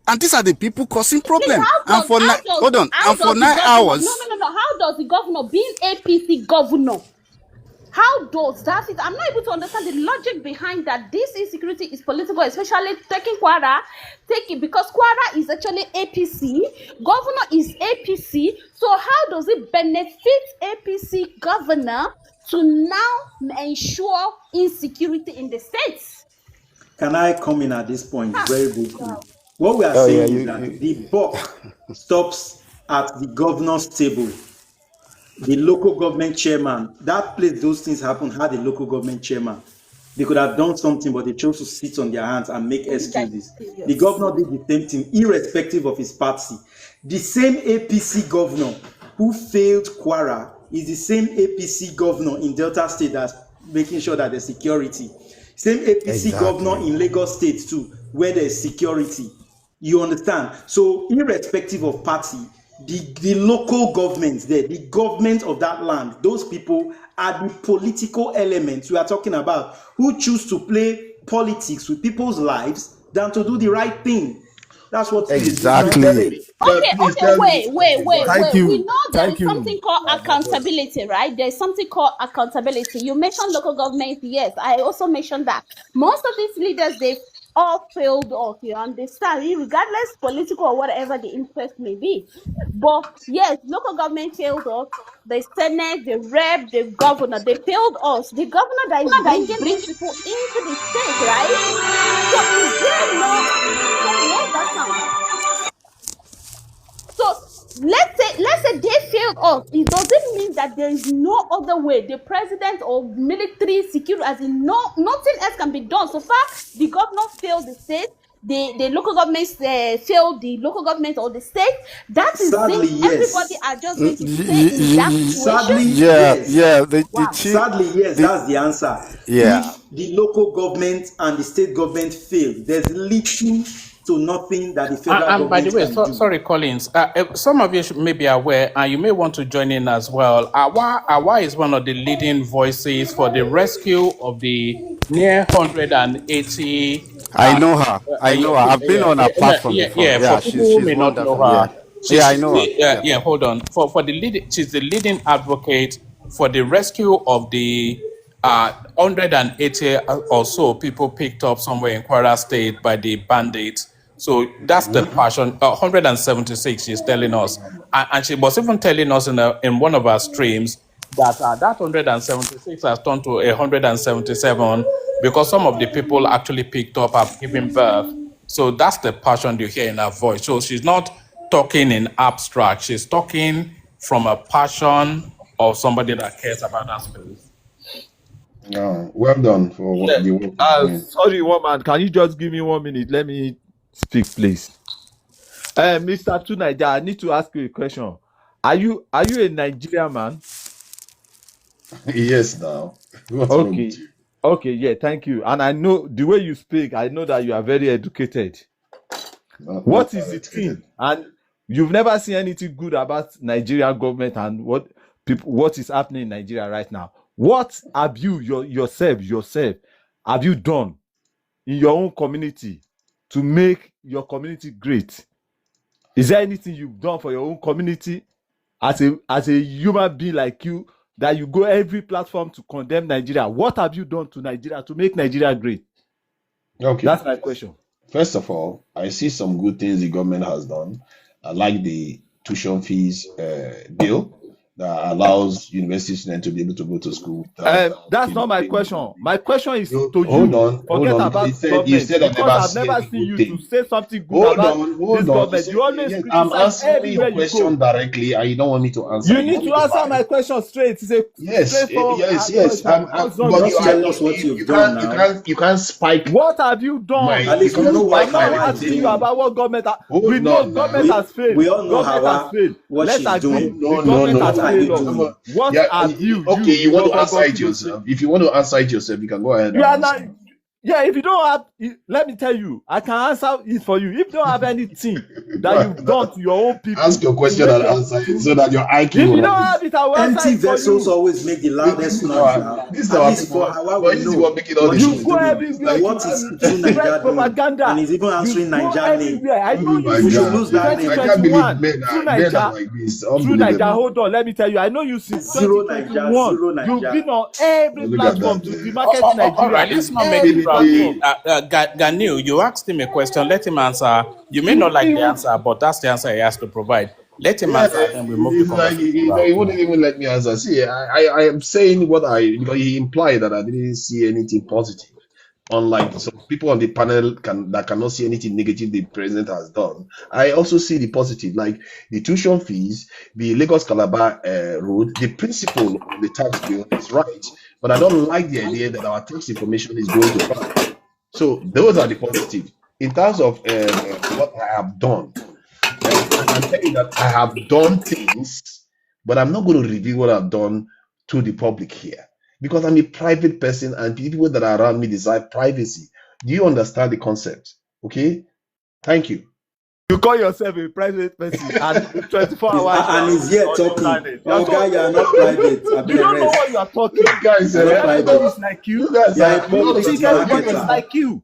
And these are the people causing
See,
problem. And for hold on. And for
how does the
nine
governor,
hours,
no, how does the governor, being APC governor, how does that fit? I'm not able to understand the logic behind that. This insecurity is political, especially taking Kwara, because Kwara is actually APC, governor is APC. So how does it benefit APC governor to now ensure insecurity in the states?
Can I come in at this point
Ah,
very briefly?
wow.
What we are
Oh yeah,
saying is
you
that the buck stops at the governor's table. The local government chairman, that place those things happen, had a local government chairman. They could have done something, but they chose to sit on their hands and make
You guys
excuses.
are
The
serious.
governor did the same thing, irrespective of his party. The same APC governor who failed Kwara is the same APC governor in Delta State that's making sure that there's security. Same APC governor
exactly.
in Lagos State too, where there's security. You understand? So, irrespective of party, the local governments there, the government of that land, those people are the political elements we are talking about who choose to play politics with people's lives than to do the right thing. That's what he's trying to
Tell
Exactly.
say.
me, but please tell me. Okay, go ahead.
Thank
We
you.
know there
Thank
is
you.
something called accountability, right? There's something called accountability. You mentioned local government, yes. I also mentioned that most of these leaders, they've all failed off. You understand? Regardless, political or whatever the interest may be. But yes, local government failed us. The Senate, the rep, the governor, they failed us. The governor that is bringing these people into the state, right? So is there no, sorry, what's that sound? So let's say they failed us. It doesn't mean that there is no other way. The president or military security, as in nothing else can be done. So far, the governor failed the state. The local governments failed the local government or the state. That is
Sadly,
it. Everybody
yes.
are just going to stay in that situation.
Sadly,
Yeah,
yes.
yeah. The
Wow.
chief,
Sadly, yes,
the
that's the answer.
yeah.
If the local government and the state government fail, there's little to nothing that the federal
And by the
government
way,
can do.
sorry, Collins. Some of you may be aware, and you may want to join in as well. Awa is one of the leading voices for the rescue of the near 180.
I know her. I know her. I've been on her platform before.
For
Yeah,
people who
she's
may not know
wonderful. Yeah.
her,
Yeah, I know her. Yeah.
hold on. For the lead, she's the leading advocate for the rescue of the 180 or so people picked up somewhere in Kwara State by the bandits. So that's the passion. 176, she's telling us, and she was even telling us in one of our streams that that 176 has turned to 177 because some of the people actually picked up have given birth. So that's the passion you hear in her voice. So she's not talking in abstract. She's talking from a passion of somebody that cares about that space.
Well done for what the work you're doing.
Sorry, woman. Can you just give me 1 minute? Let me speak, please. Mr. Tunaija, I need to ask you a question. Are you a Nigerian man?
Yes, now. What's wrong with
Okay.
you?
Okay, yeah, thank you. And I know the way you speak, I know that you are very educated. What is the thing? And you've never seen anything good about Nigerian government and what is happening in Nigeria right now. What have you yourself have you done in your own community to make your community great? Is there anything you've done for your own community as a human being like you, that you go every platform to condemn Nigeria? What have you done to Nigeria to make Nigeria great?
Okay.
That's my question.
First of all, I see some good things the government has done. I like the tuition fees bill that allows university students to be able to go to school without
That's not my question. My question is to
hold
you.
on.
Forget about
You said
government,
I've never
because I've
seen
never
any
seen
good
you
thing.
to say something good
Hold
about
on.
this government. You always
Yes, I'm
criticize
answering your
everywhere you
question
go.
directly, and you don't want me to answer.
You
You
need
want me
to
to
answer
lie.
my question straight. It's a straightforward
Yes.
question. What's wrong
But
with
you
Just
are
tell us what
you
you've done now.
can't spike
what have you done?
At
you
least we
can't
know what
spike
I'm
my
not
Hawa is
asking you
reputation.
doing.
about what government. We
Hold
know
on
government
now.
has failed.
We all know
Government has
Hawa,
failed.
what
Let's
she's
agree.
doing.
The government
What
has
are you
failed us.
doing?
What
Yeah,
have you,
okay, you want to
Loko
answer it
government,
yourself. If you want to answer it yourself, you can go ahead
you
and
are
answer.
not. Yeah, if you don't have, let me tell you, I can answer it for you. If you don't have anything that you've done to your own people,
Ask your
to
question
make
and
your,
answer it so that your IQ
if
will
you don't
rise.
have it, I will answer
Empty
it for
vessels
you.
always make the
This
loudest
is
noise
our
now.
this is
At
our
least for
people,
Hawa,
but
we
this is what
know
making all
what
the
You
she's
noise
go
now.
doing.
It's
everywhere
like
What is True
to spread
Niger doing? And
propaganda.
he's even
You
answering
go
Niger name.
everywhere. I know
oh
you
my
We should
god,
since
use that
I can't
name.
believe
2021.
men
Through
men are
Niger.
like this.
Through Niger,
Unbelievable.
hold on, let me tell you. I know you since
Zero Niger,
2021.
zero
You've
Niger.
been on every
Look at
platform
that.
to demarket
All
Nigeria.
right, let's not make
Every
it rowdy.
platform.
Ganil, you asked him a question. Let him answer. You may not like the answer, but that's the answer he has to provide. Let him
Yeah,
answer, then we move the
it's like
conversation
he
around.
wouldn't even let me answer. See, I am saying what because he implied that I didn't see anything positive. Unlike some people on the panel that cannot see anything negative the president has done, I also see the positive, like the tuition fees, the Lagos Calabar road. The principle of the tax bill is right, but I don't like the idea that our tax information is going to private. So those are the positive. In terms of what I have done, I can tell you that I have done things, but I'm not going to reveal what I've done to the public here because I'm a private person and people that are around me desire privacy. Do you understand the concept? Okay. Thank you.
You call yourself a private person and 24 hours
And he's here
on
talking.
internet.
Oh, guy, you are not private.
You don't know what you are talking.
You guys,
You're not
Everybody
private.
is like you.
you guys
You are
are
a
you don't
public
You think
understand.
everybody is
marketer.
like you.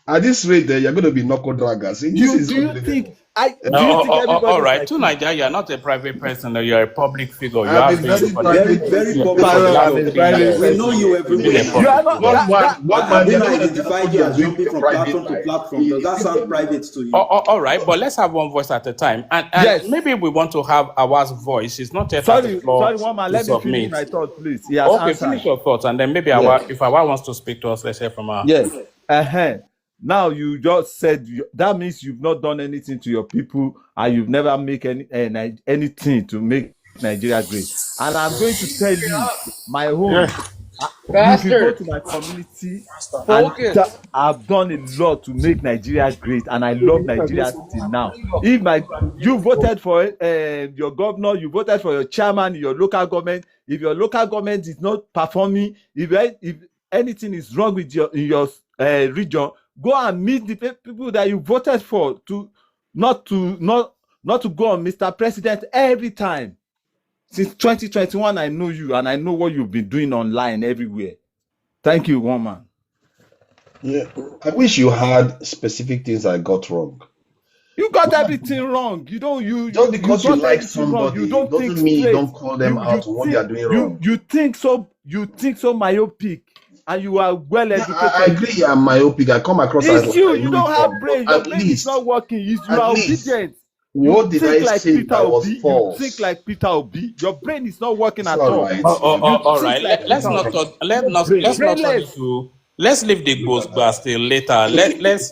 At this rate, you're going to be knuckle draggers. See, this is
Do you think
unbelievable.
All
everybody is
right.
like
To
you?
Nigeria, you're not a private person. You're a public figure. You
I've
have
been
been
very
for the
Very,
private
very
since
public
for the
figure.
last
I'm a
3
private
years.
We know
person.
you
You've been a
everywhere
You
now.
are
public
not
figure.
One man, you're
Abina
not going to tell us
identified
what
you
you are
as
doing in
jumping
your
from
private
platform to
life.
platform. Does that sound private to you?
All right, but let's have one voice at a time. And
yes.
maybe we want to have our voice. She's not yet at the
Sorry,
floor
one man.
to
Let me finish
submit.
my thought, please. He has
Okay,
answered.
finish your thoughts, and then maybe
Yes.
if our wants to speak to us, let's hear from her.
Yes. Now you just said that means you've not done anything to your people and you've never make anything to make Nigeria great. And I'm going to tell you my own. You can go to my community and I've done a lot to make Nigeria great, and I love Nigeria till now. If you voted for your governor, you voted for your chairman, your local government. If your local government is not performing, if anything is wrong with in your region, go and meet the people that you voted for not to go on Mr. President every time. Since 2021, I know you and I know what you've been doing online everywhere. Thank you, woman.
Yeah, I wish you had specific things I got wrong.
You got everything wrong. You don't.
Just because you
got
like
everything wrong. You
somebody
don't think
doesn't mean you
straight.
don't call them out on what they are doing wrong.
You think so. You think so myopic, and you are well
Yeah,
educated.
I agree. I'm myopic. I come across as
It's you.
I
You
know
don't
it
have
all.
brain.
But
Your
at
brain is
least,
not working. You
at
are
least,
obedient.
what
You
did
think
I
like
say
Peter
that was
Obi. You
false?
think like Peter Obi. Your brain is not working
It's
at
all
all.
right.
All
Think
right.
like
Let's
Peter
not
Obi.
talk.
Brain.
Let's not turn
Brainless.
into. Let's leave the ghost bar till later. Let's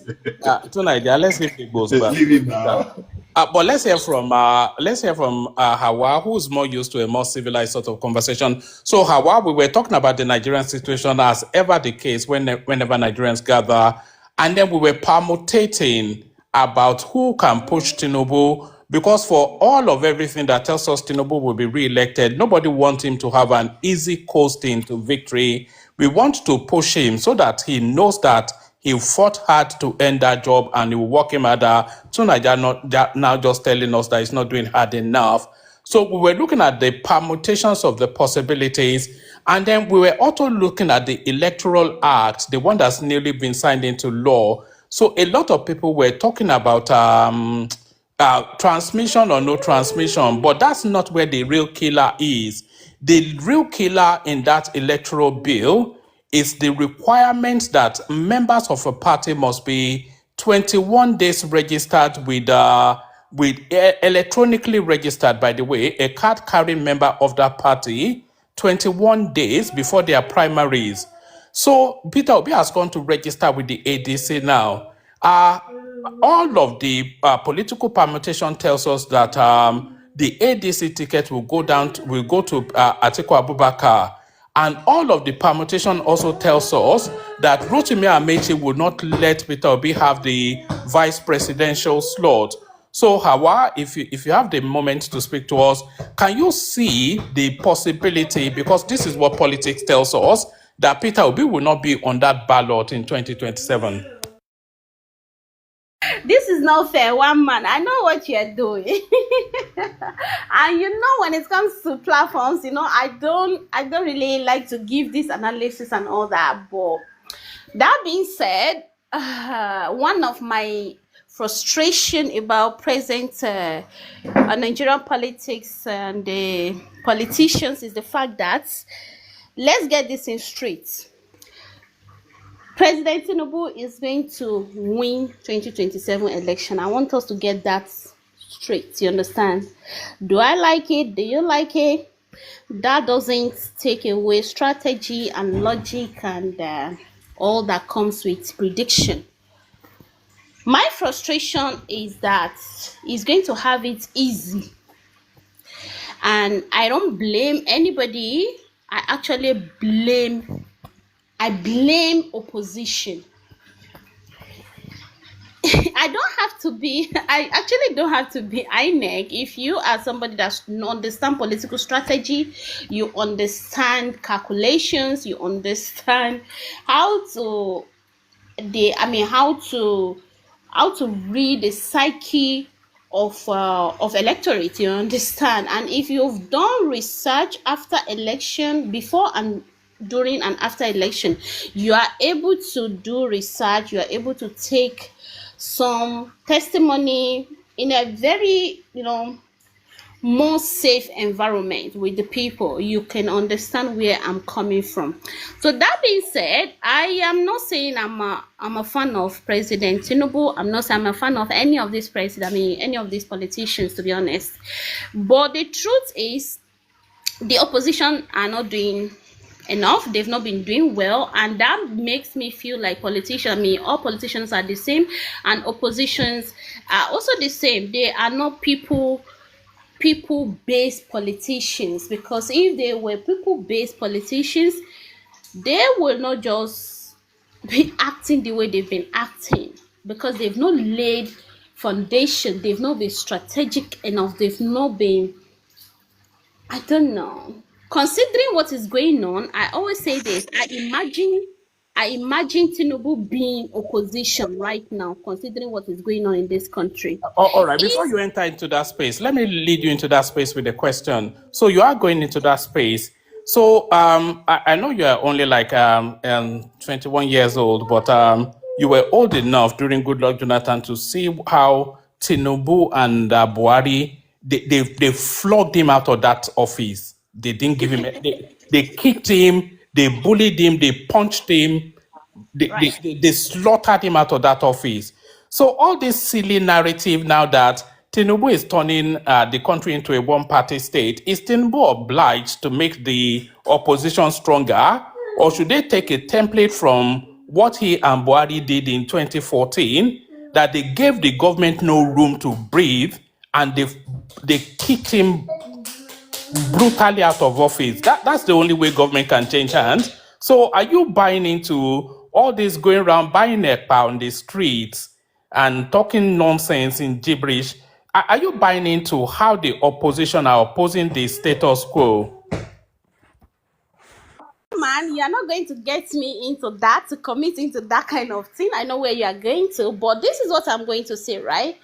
to Nigeria. Let's leave the ghost bar
Leave
till
it
later.
now.
But let's hear from Hawa, who's more used to a more civilized sort of conversation. So Hawa, we were talking about the Nigerian situation as ever the case whenever Nigerians gather, and then we were permutating about who can push Tinubu, because for all of everything that tells us Tinubu will be re-elected, nobody wants him to have an easy coasting to victory. We want to push him so that he knows that he fought hard to end that job and he will work him harder. So now just telling us that he's not doing hard enough. So we were looking at the permutations of the possibilities, and then we were also looking at the Electoral Act, the one that's nearly been signed into law. So a lot of people were talking about transmission or no transmission, but that's not where the real killer is. The real killer in that electoral bill is the requirement that members of a party must be 21 days registered with electronically registered, by the way, a card carrying member of that party 21 days before their primaries. So Peter Obi has gone to register with the ADC now. All of the political permutation tells us that the ADC ticket will go to Atiku Abubakar, and all of the permutation also tells us that Rotimi Amechi would not let Peter Obi have the vice presidential slot. So Hawa, if you have the moment to speak to us, can you see the possibility, because this is what politics tells us, that Peter Obi will not be on that ballot in 2027?
This is not fair, one man. I know what you're doing. And when it comes to platforms, I don't really like to give this analysis and all that. But that being said, one of my frustration about present Nigerian politics and the politicians is the fact that, let's get this in straight. President Tinubu is going to win 2027 election. I want us to get that straight. You understand? Do I like it? Do you like it? That doesn't take away strategy and logic and all that comes with prediction. My frustration is that he's going to have it easy. And I don't blame anybody. I blame opposition. I actually don't have to be INEC. If you are somebody that understand political strategy, you understand calculations, you understand how to read the psyche of electorate, you understand. And if you've done research after election, before and during and after election, you are able to do research, you are able to take some testimony in a very, more safe environment with the people. You can understand where I'm coming from. So that being said, I am not saying I'm a fan of President Tinubu. I'm not saying I'm a fan of any of these presidents. I mean, any of these politicians, to be honest. But the truth is, the opposition are not doing enough. They've not been doing well, and that makes me feel like politicians, I mean, all politicians are the same, and oppositions are also the same. They are not people-based politicians, because if they were people-based politicians, they will not just be acting the way they've been acting, because they've not laid foundation, they've not been strategic enough, they've not been, I don't know. Considering what is going on, I always say this. I imagine Tinubu being opposition right now, considering what is going on in this country.
All right. Before you enter into that space, let me lead you into that space with a question. So you are going into that space. So I know you are only like 21 years old, but you were old enough during Goodluck Jonathan to see how Tinubu and Buhari they flogged him out of that office. They didn't give him. They kicked him. They bullied him. They punched him. They slaughtered him out of that office. So all this silly narrative now that Tinubu is turning the country into a one-party state, is Tinubu obliged to make the opposition stronger, or should they take a template from what he and Buhari did in 2014, that they gave the government no room to breathe and they kicked him brutally out of office? That's the only way government can change hands. So are you buying into all this going around buying a on the streets and talking nonsense in gibberish? Are you buying into how the opposition are opposing the status quo?
Man, you're not going to get me into that, to commit into that kind of thing. I know where you are going to, but this is what I'm going to say, right?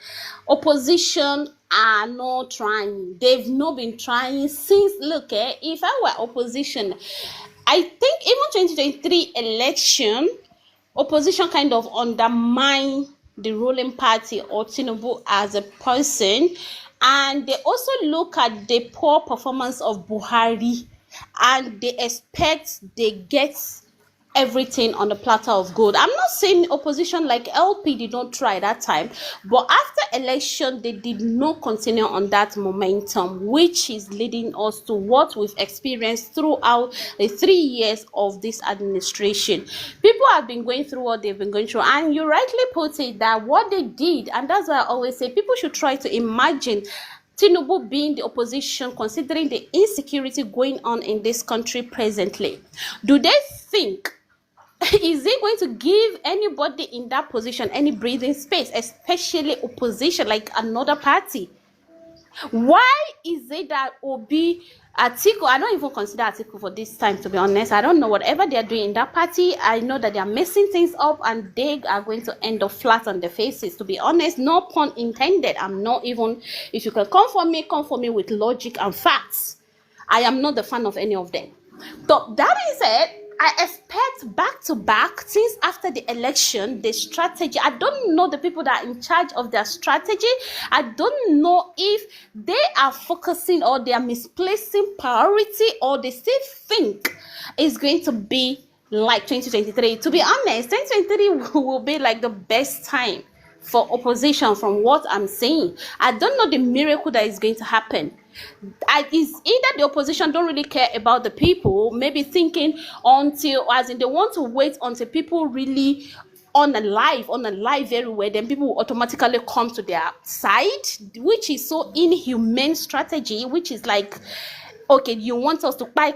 Opposition are not trying. They've not been trying since, look, if I were opposition, I think even 2023 election, opposition kind of undermine the ruling party or Tinubu as a person, and they also look at the poor performance of Buhari, and they expect they get everything on the platter of gold. I'm not saying opposition like LP did not try that time, but after election they did not continue on that momentum, which is leading us to what we've experienced throughout the 3 years of this administration. People have been going through what they've been going through, and you rightly put it that what they did, and that's why I always say people should try to imagine Tinubu being the opposition, considering the insecurity going on in this country presently. Do they think, is it going to give anybody in that position any breathing space, especially opposition like another party? Why is it that Obi, Atiku, I don't even consider Atiku for this time, to be honest. I don't know whatever they're doing in that party. I know that they're messing things up and they are going to end up flat on their faces, to be honest. No pun intended. I'm not even, if you can come for me with logic and facts. I am not the fan of any of them. So that being said, I expect back to back, since after the election, the strategy. I don't know the people that are in charge of their strategy. I don't know if they are focusing or they are misplacing priority, or they still think it's going to be like 2023. To be honest, 2023 will be like the best time for opposition from what I'm saying. I don't know the miracle that is going to happen. It's either the opposition don't really care about the people, maybe thinking until, as in they want to wait until people really on a live very well, then people will automatically come to their side, which is so inhumane strategy, which is like, okay, you want us to buy,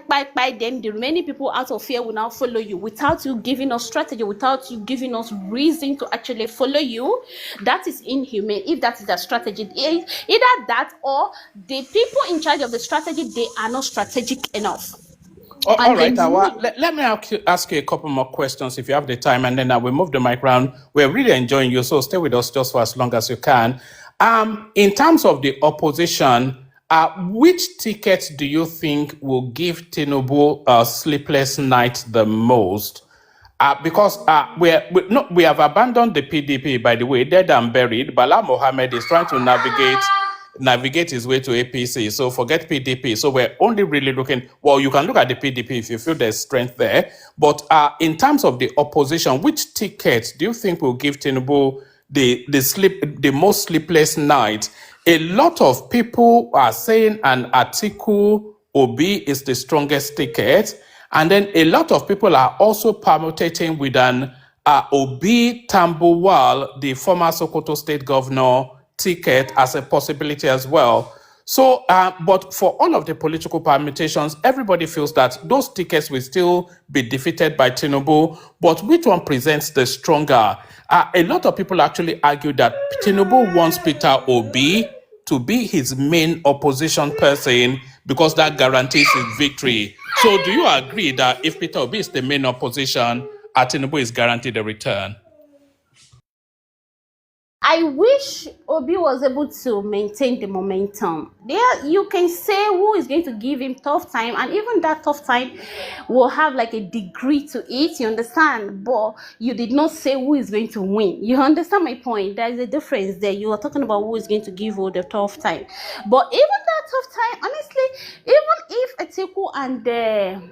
then the remaining people out of fear will now follow you without you giving us strategy, without you giving us reason to actually follow you. That is inhumane. If that is the strategy, either that or the people in charge of the strategy, they are not strategic enough.
All right, Hawa, let me ask you a couple more questions if you have the time, and then I will move the mic around. We're really enjoying you, so stay with us just for as long as you can. In terms of the opposition, Which ticket do you think will give Tinubu a sleepless night the most? Because we have abandoned the PDP, by the way, dead and buried. Bala Mohammed is trying to navigate his way to APC. So forget PDP. So we're only really looking, well, you can look at the PDP if you feel there's strength there. But in terms of the opposition, which ticket do you think will give Tinubu the most sleepless night? A lot of people are saying an Atiku Obi is the strongest ticket. And then a lot of people are also permutating with an Obi Tambuwal, the former Sokoto state governor, ticket as a possibility as well. So, but for all of the political permutations, everybody feels that those tickets will still be defeated by Tinubu. But which one presents the stronger? A lot of people actually argue that Tinubu wants Peter Obi to be his main opposition person because that guarantees his victory. So do you agree that if Peter Obi is the main opposition, Tinubu is guaranteed a return?
I wish Obi was able to maintain the momentum. There, you can say who is going to give him tough time, and even that tough time will have like a degree to it, you understand? But you did not say who is going to win. You understand my point? There is a difference there. You are talking about who is going to give you the tough time. But even that tough time, honestly, even if Atiku and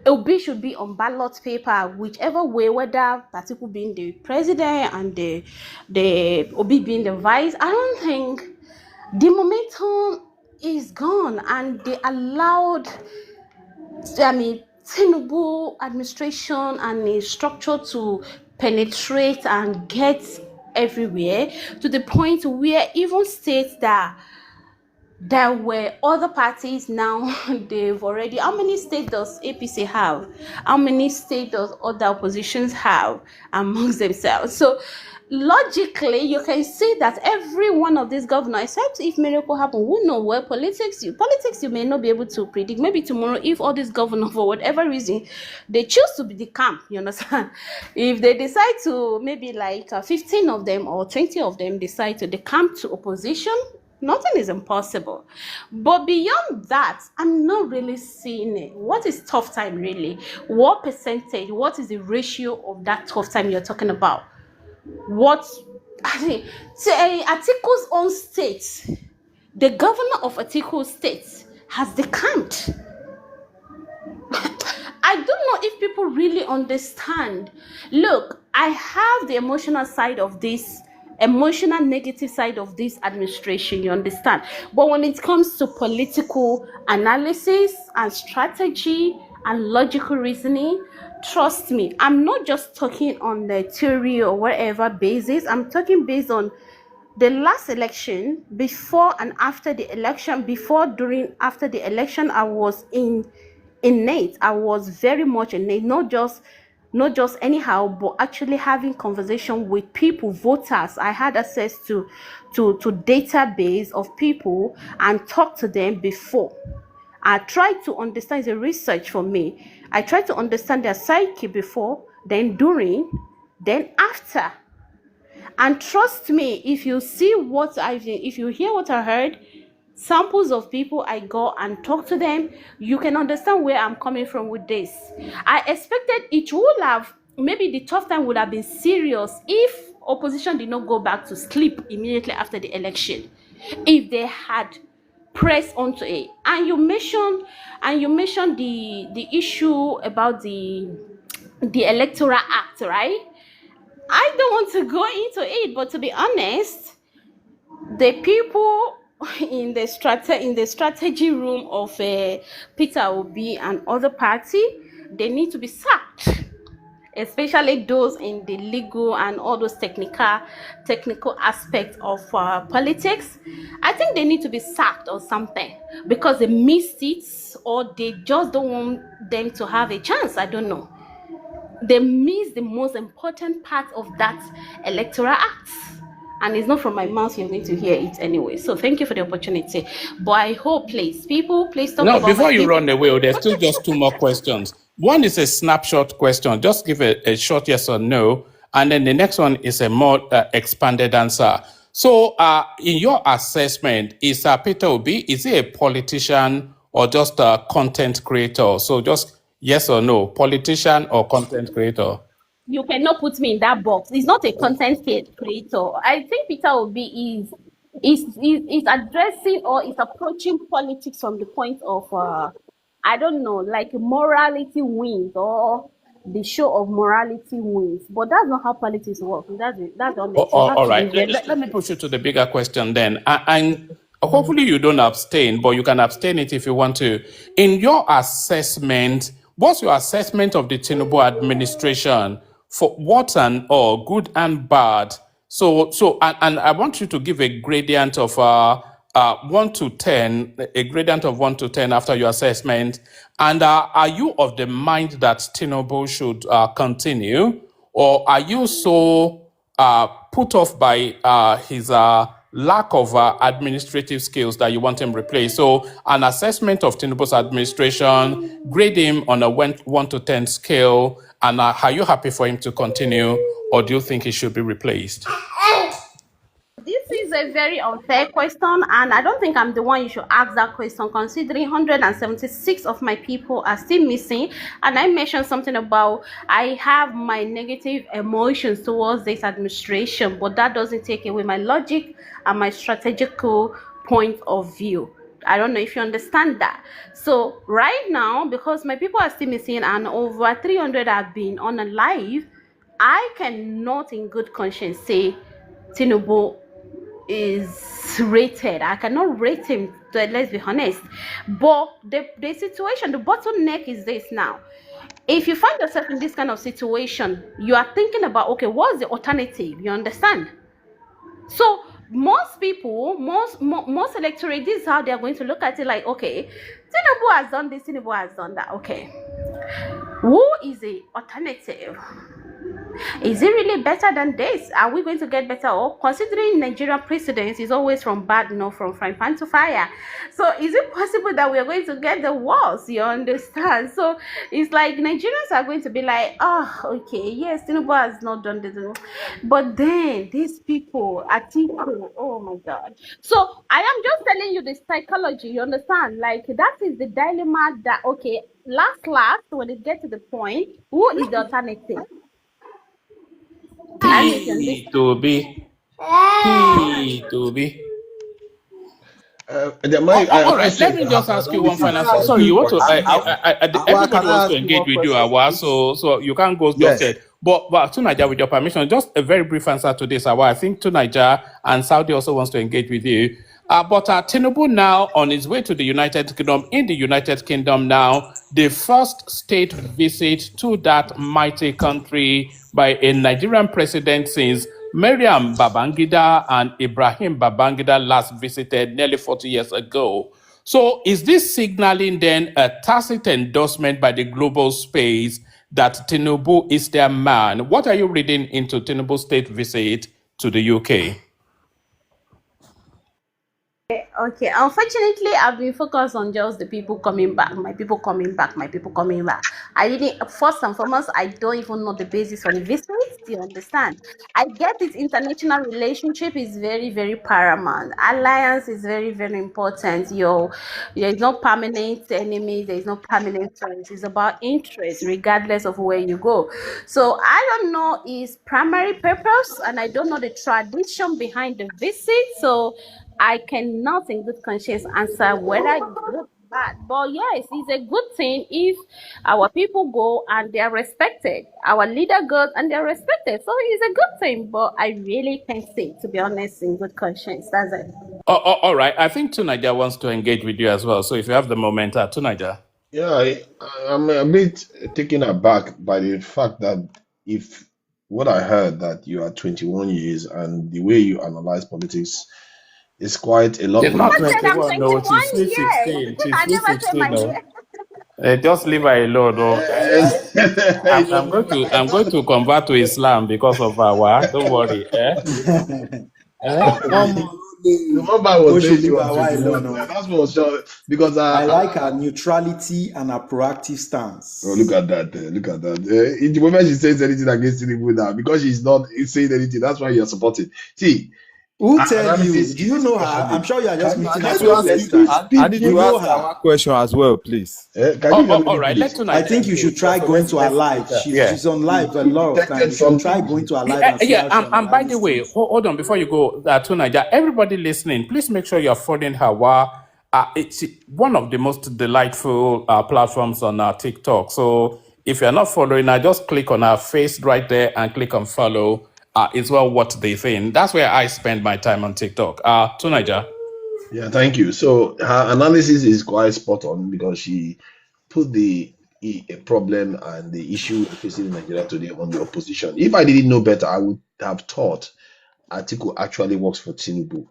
Obi should be on ballot paper, whichever way, whether Atiku being the president and the Obi being the vice, I don't think the momentum is gone, and they allowed, Tinubu administration and the structure to penetrate and get everywhere to the point where even states that there were other parties now, they've already, how many states does APC have? How many states does other oppositions have amongst themselves? So logically, you can see that every one of these governors, except if miracle happen, who know where politics you may not be able to predict. Maybe tomorrow, if all these governors, for whatever reason, they choose to be the camp, you understand? If they decide to, maybe like 15 of them or 20 of them decide to decamp to opposition, nothing is impossible. But beyond that, I'm not really seeing it. What is tough time really? What percentage? What is the ratio of that tough time you're talking about? What? Say Atiku's own state, the governor of Atiku's state has decamped. I don't know if people really understand. Look, I have the emotional side of this, emotional negative side of this administration, you understand? But when it comes to political analysis and strategy and logical reasoning, trust me, I'm not just talking on the theory or whatever basis. I'm talking based on the last election, before and after the election, before, during, after the election, I was innate. I was very much innate, not just anyhow, but actually having conversation with people, voters. I had access to database of people and talk to them before. I tried to understand, it's a research for me. I tried to understand their psyche before, then during, then after. And trust me, if you hear what I heard, samples of people I go and talk to them, you can understand where I'm coming from with this. I expected it would have, maybe the tough time would have been serious if opposition did not go back to sleep immediately after the election. If they had pressed onto it. And you mentioned the issue about the Electoral Act, right? I don't want to go into it, but to be honest, the people in the strategy room of Peter Obi and other party, they need to be sacked, especially those in the legal and all those technical aspects of politics. I think they need to be sacked or something, because they missed it, or they just don't want them to have a chance. I don't know. They missed the most important part of that Electoral Act. And it's not from my mouth, you're going to hear it anyway. So thank you for the opportunity. But I hope, please talk
No,
about
before you run away, there's still just two more questions. One is a snapshot question. Just give a short yes or no. And then the next one is a more expanded answer. So, in your assessment, is Peter Obi, is he a politician or just a content creator? So just yes or no, politician or content creator?
You cannot put me in that box. He's not a content creator. I think Peter Obi is addressing or is approaching politics from the point of I don't know, like morality wins or the show of morality wins. But that's not how politics works. That's honest. You have
All
to be
right.
very
Let me push you to the bigger question then. And hopefully you don't abstain, but you can abstain it if you want to. In your assessment, what's your assessment of the Tinubu administration for what and all, good and bad? And I want you to give a gradient of 1 to 10, a gradient of 1 to 10 after your assessment. And are you of the mind that Tinubu should continue, or are you so put off by his lack of administrative skills that you want him replaced? So, an assessment of Tinubu's administration, grade him on a 1 to 10 scale, and are you happy for him to continue, or do you think he should be replaced?
This is a very unfair question, and I don't think I'm the one you should ask that question, considering 176 of my people are still missing. And I mentioned something about I have my negative emotions towards this administration, but that doesn't take away my logic and my strategical point of view. I don't know if you understand that. So right now, because my people are still missing and over 300 have been unalive, I cannot in good conscience say Tinubu is rated. I cannot rate him, let's be honest. But the situation, the bottleneck is this now. If you find yourself in this kind of situation, you are thinking about, okay, what's the alternative? You understand? So most people, most electorate, this is how they're going to look at it, like, okay, Tinubu has done this, Tinubu has done that. Okay, who is the alternative? Is it really better than this? Are we going to get better? Or considering Nigerian precedence is always from bad, from frying pan to fire. So is it possible that we are going to get the worst? You understand? So it's like Nigerians are going to be like, oh, okay, yes, Tinubu has not done this. But then these people, Atiku, oh my God. So I am just telling you the psychology, you understand? Like that is the dilemma that, okay, last, when it gets to the point, who is the alternative?
P2B. P2B. All right, let me just ask you one final thing. Sorry, you want to? Everybody wants to engage with you, Hawa, so you can't go just yet. But Tunaja, with your permission, just a very brief answer to this, Hawa. I think Tunaja and Saudi also wants to engage with you. But Tinubu now on his way to the United Kingdom. In the United Kingdom now, the first state visit to that mighty country by a Nigerian president since Mariam Babangida and Ibrahim Babangida last visited nearly 40 years ago. So is this signaling then a tacit endorsement by the global space that Tinubu is their man? What are you reading into Tinubu's state visit to the UK?
Okay, unfortunately, I've been focused on just the people coming back, my people coming back, my people coming back. I didn't, first and foremost, I don't even know the basis for the visit. Do you understand? I get it, international relationship is very, very paramount. Alliance is very, very important. There is no permanent enemy, there is no permanent friends. It's about interest, regardless of where you go. So I don't know his primary purpose, and I don't know the tradition behind the visit. So I cannot in good conscience answer whether it's good or bad. But yes, it's a good thing if our people go and they are respected. Our leader goes and they're respected. So it's a good thing. But I really can't say, to be honest, in good conscience. That's it.
All right. I think Tunaja wants to engage with you as well. So if you have the moment, Tunaja.
Yeah, I'm a bit taken aback by the fact that if what I heard that you are 21 years and the way you analyze politics is quite a lot
She's not
I said I'm
21, no.
21
She's still
years.
16. She's
I
still
never said
16,
my
no.
year.
Just leave her alone. No. I'm going to convert to Islam because of Hawa. Don't worry.
Remember I was saying you
leave
were
her while
21.
alone.
That's what was sure because
I like her neutrality and her proactive stance.
Oh, look at that! Look at that! The moment she says anything against Tinubu now, because she's not saying anything, that's why you're supporting. See,
Who
Her
tell you?
analysis
Do
is
you know her?
especially.
I'm sure you are just
Can
meeting
can
her
you
for the
just
first
excuse
time.
I
speak,
need
You
to
please?
know
ask
her.
our question as well, please.
Can you hear me,
all right. Let
please?
I
Tonight
think you
go.
should try
So
going to her
let's
live.
yeah.
She's on live a
He
lot of time.
detected
You should try
something.
going to her live
Yeah,
and see
yeah.
how she
And by the
analyzes
way,
things.
hold on before you go to Nigeria. Everybody listening, please make sure you're following Hawa. It's one of the most delightful platforms on TikTok. So if you're not following her, just click on her face right there and click on follow. It's well what they think. That's where I spend my time on TikTok. To Nigeria.
Yeah, thank you. So her analysis is quite spot on because she put the a problem and the issue we're facing in Nigeria today on the opposition. If I didn't know better, I would have thought Atiku actually works for Tinubu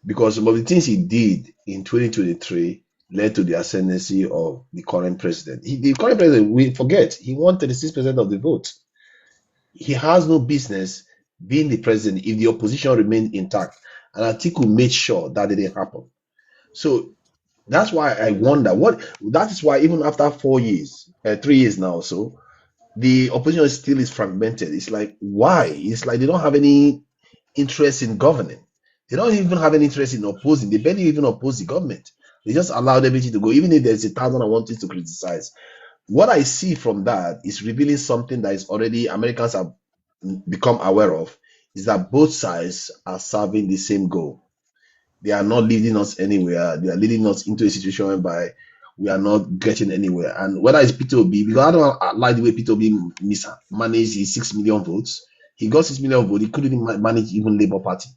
because some of the things he did in 2023 led to the ascendancy of the current president. The current president, we forget, he won 36% of the vote. He has no business being the president if the opposition remained intact. And Atiku made sure that didn't happen. So that's why I wonder what that is why even after 4 years, 3 years now, so the opposition still is fragmented. It's like why? It's like they don't have any interest in governing. They don't even have any interest in opposing. They barely even oppose the government. They just allowed everything to go, even if there's 1,001 things to criticize. What I see from that is revealing something that is already Americans have become aware of, is that both sides are serving the same goal. They are not leading us anywhere. They are leading us into a situation whereby we are not getting anywhere. And whether it's Peter Obi, because I don't like the way Peter Obi mismanaged his 6 million votes. He got 6 million votes. He couldn't manage even Labour Party.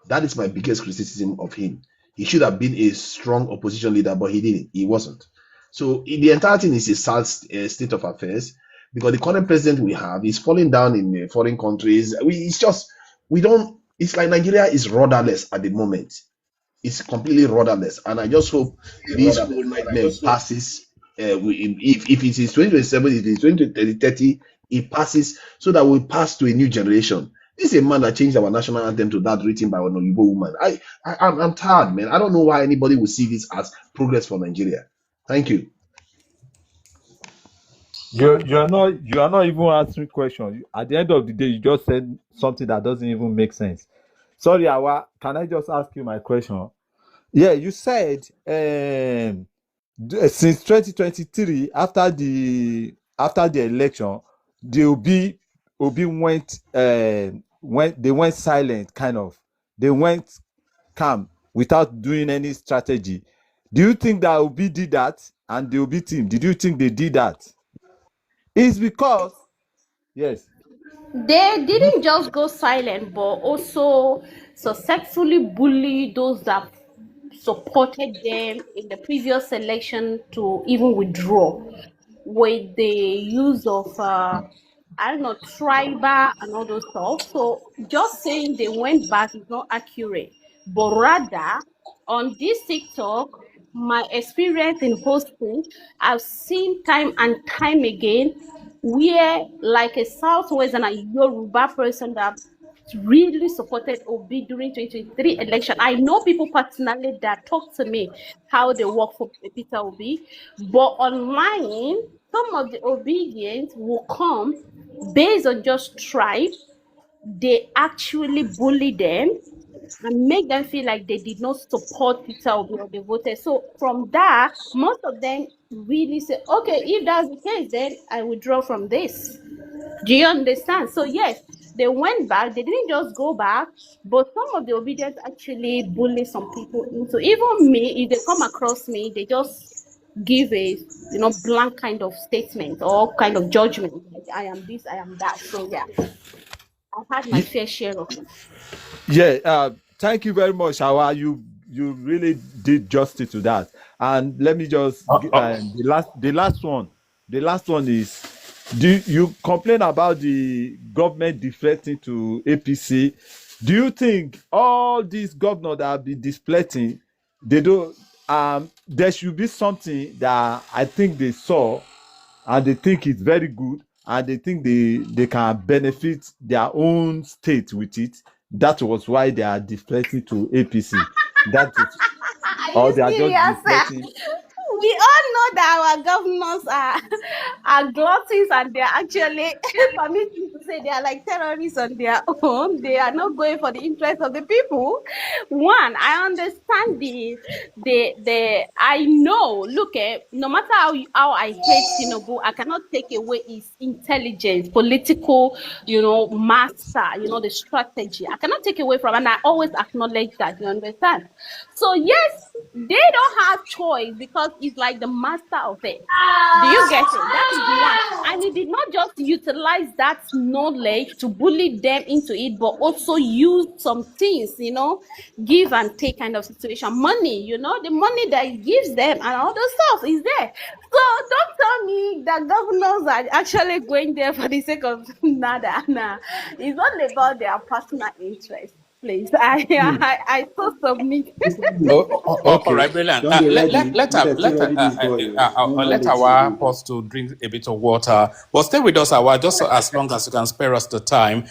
That is my biggest criticism of him. He should have been a strong opposition leader, but he didn't. He wasn't. So the entire thing is a sad state of affairs because the current president we have is falling down in foreign countries. It's just we don't. It's like Nigeria is rudderless at the moment. It's completely rudderless, and I just hope this whole nightmare passes. If it is 2027, if it is 2030, it passes so that we pass to a new generation. This is a man that changed our national anthem to that written by an Oyibo woman. I'm tired, man. I don't know why anybody would see this as progress for Nigeria. Thank you.
You are not even answering questions. At the end of the day, you just said something that doesn't even make sense. Sorry, Awa, can I just ask you my question? Yeah, you said since 2023, after the election, the Obi went silent, kind of. They went calm without doing any strategy. Do you think that Obi did that, and the Obi team? Did you think they did that? It's because yes.
They didn't just go silent, but also successfully bully those that supported them in the previous election to even withdraw with the use of I don't know, tribal and all those stuff. So just saying they went back is not accurate, but rather on this TikTok, my experience in hosting, I've seen time and time again where like a Southwest and a Yoruba person that really supported Obi during 2023 election. I know people personally that talk to me how they work for Peter Obi, but online, some of the obedience will come based on just tribe. They actually bully them and make them feel like they did not support Peter Obi or they voted. So from that, most of them really say, okay, if that's the case, then I withdraw from this. Do you understand? So yes, they went back. They didn't just go back, but some of the obedience actually bully some people into. Even me, if they come across me, they just give a blank kind of statement or kind of judgment. Like, I am this, I am that. So yeah, I've had my fair share of it.
Yeah, thank you very much, Hawa. You really did justice to that. And let me just the last one is, do you complain about the government deflecting to APC? Do you think all these governors that have been deflecting, they don't there should be something that I think they saw and they think it's very good and they think they can benefit their own state with it? That was why they are deflecting to APC. That is,
Are
or
you
they are just
serious?
deflecting.
we all know that our governors are gluttons and they're actually permitting to say they are like terrorists on their own. They are not going for the interest of the people. One, I understand the I know. Look, no matter how I hate tinubu, I cannot take away his intelligence, political, master, the strategy. I cannot take away from, and I always acknowledge that. You understand? So yes, they don't have choice because he's like the master of it. Do you get it? That is one. And he did not just utilize that knowledge to bully them into it, but also use some things, give and take kind of situation. Money, the money that he gives them and all the stuff is there. So don't tell me that governors are actually going there for the sake of nada. Nah. It's all about their personal interest. Please, I so submit.
All
Okay.
right, brilliant.
Don't be ready.
Let
Let ready this boy. No
let
let you
our
do.
pause to drink a bit of water. But stay with us, Awa, just as long as you can spare us the time.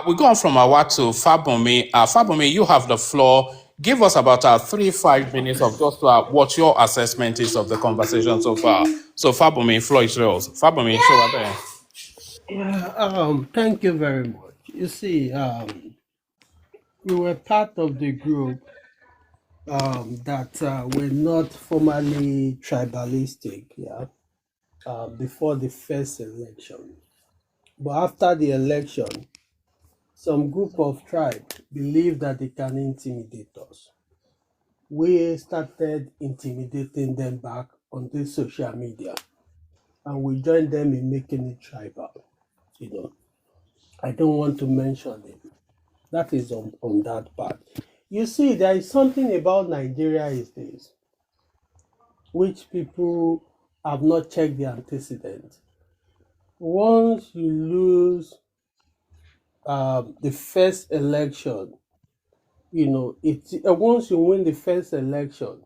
We go on from Awa to Fabomi. Fabomi, you have the floor. Give us about 3-5 minutes of just what your assessment is of the conversation so far. So Fabomi, floor is yours. Fabomi, show up there.
Yeah, thank you very much. You see, we were part of the group that were not formally tribalistic, yeah, before the first election. But after the election, some group of tribe believed that they can intimidate us. We started intimidating them back on this social media, and we joined them in making it tribal. I don't want to mention it. That is on that part. You see, there is something about Nigeria these days which people have not checked the antecedents. Once you lose the first election, once you win the first election,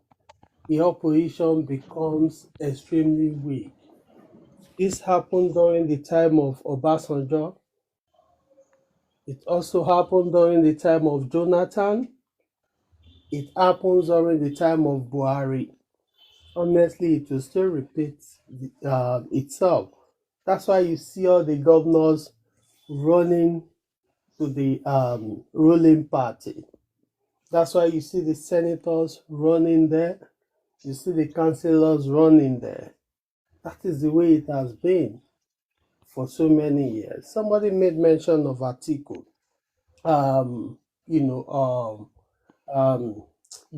the opposition becomes extremely weak. This happened during the time of Obasanjo. It also happened during the time of Jonathan. It happens during the time of Buhari. Honestly, it will still repeat itself. That's why you see all the governors running to the ruling party. That's why you see the senators running there. You see the councillors running there. That is the way it has been for so many years. Somebody made mention of Atiku. Um, you know,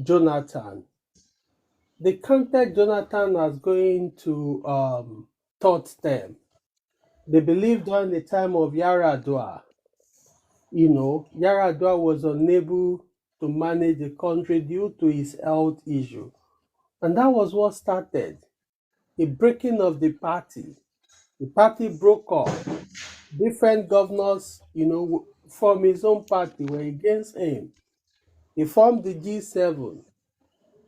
Jonathan. They counted Jonathan as going to third term. They believed during the time of Yaradua, Yaradua was unable to manage the country due to his health issue. And that was what started the breaking of the party. The party broke up. Different governors, from his own party were against him. He formed the G7.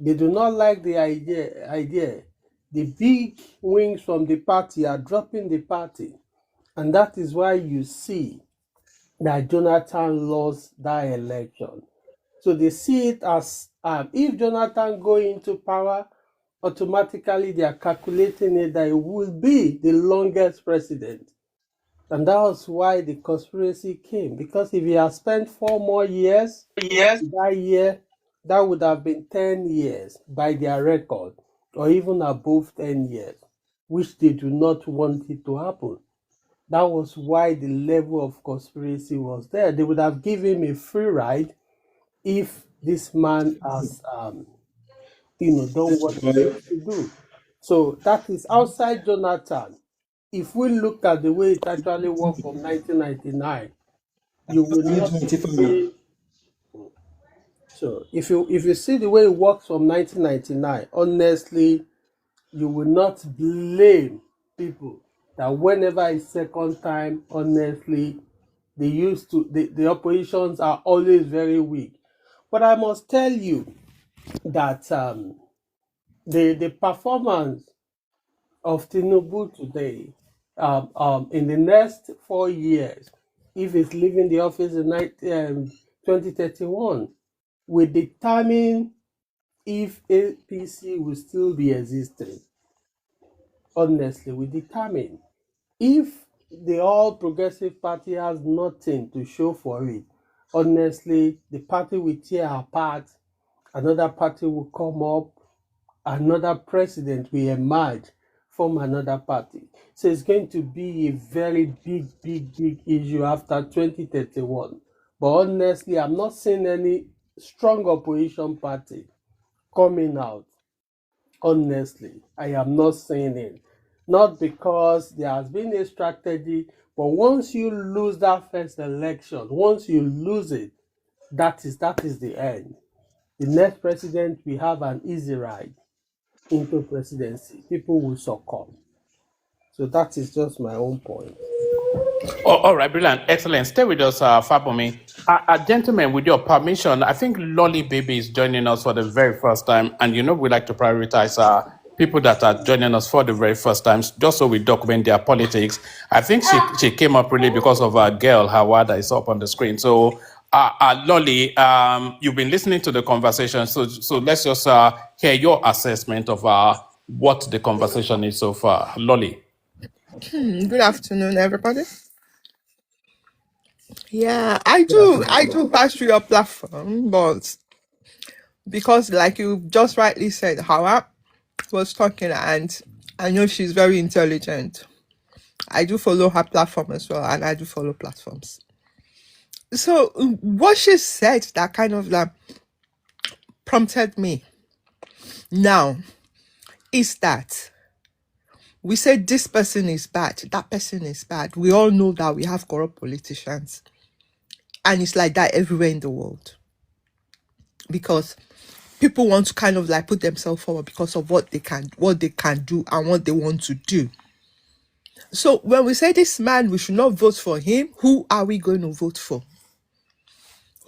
They do not like the idea. The big wings from the party are dropping the party. And that is why you see that Jonathan lost that election. So they see it as if Jonathan go into power, automatically they are calculating it that it will be the longest president. And that was why the conspiracy came. Because if he had spent 4 more years, that year, that would have been 10 years by their record, or even above 10 years, which they do not want it to happen. That was why the level of conspiracy was there. They would have given him a free ride if this man has, done what he needs to do. So that is outside Jonathan. If we look at the way it actually worked from 1999, you will not see. So if you see the way it works from 1999, honestly, you will not blame people that whenever it's second time, honestly, the oppositions are always very weak. But I must tell you that the performance of Tinubu today, in the next 4 years, if he's leaving the office in 2031, will determine if APC will still be existing.
honestly, will determine. If the All Progressive Party has nothing to show for it, honestly, the party will tear apart, another party will come up, another president will emerge from another party. So it's going to be a very big issue after 2031. But honestly, I'm not seeing any strong opposition party coming out. Honestly, I am not seeing it. Not because there has been a strategy, but once you lose that first election, once you lose it, that is the end. The next president will have an easy ride into presidency. People will succumb. So that is just my own point.
Oh, all right, brilliant, excellent. Stay with us, Fabomi. Gentlemen, with your permission, I think Lolly Baby is joining us for the very first time, and we like to prioritize people that are joining us for the very first time, just so we document their politics. I think she came up really because of a girl, Hawa, that is up on the screen. So, Lolly, you've been listening to the conversation, so let's just hear your assessment of what the conversation is so far. Lolly.
Good afternoon, everybody. Yeah,
Good afternoon.
I do pass through your platform, but because, like you just rightly said, Hawa was talking, and I know she's very intelligent. I do follow her platform as well, and I do follow platforms. So what she said that kind of like prompted me now is that we said this person is bad, that person is bad. We all know that we have corrupt politicians, and it's like that everywhere in the world because people want to kind of like put themselves forward because of what they can do and what they want to do. So when we say this man, we should not vote for him, who are we going to vote for?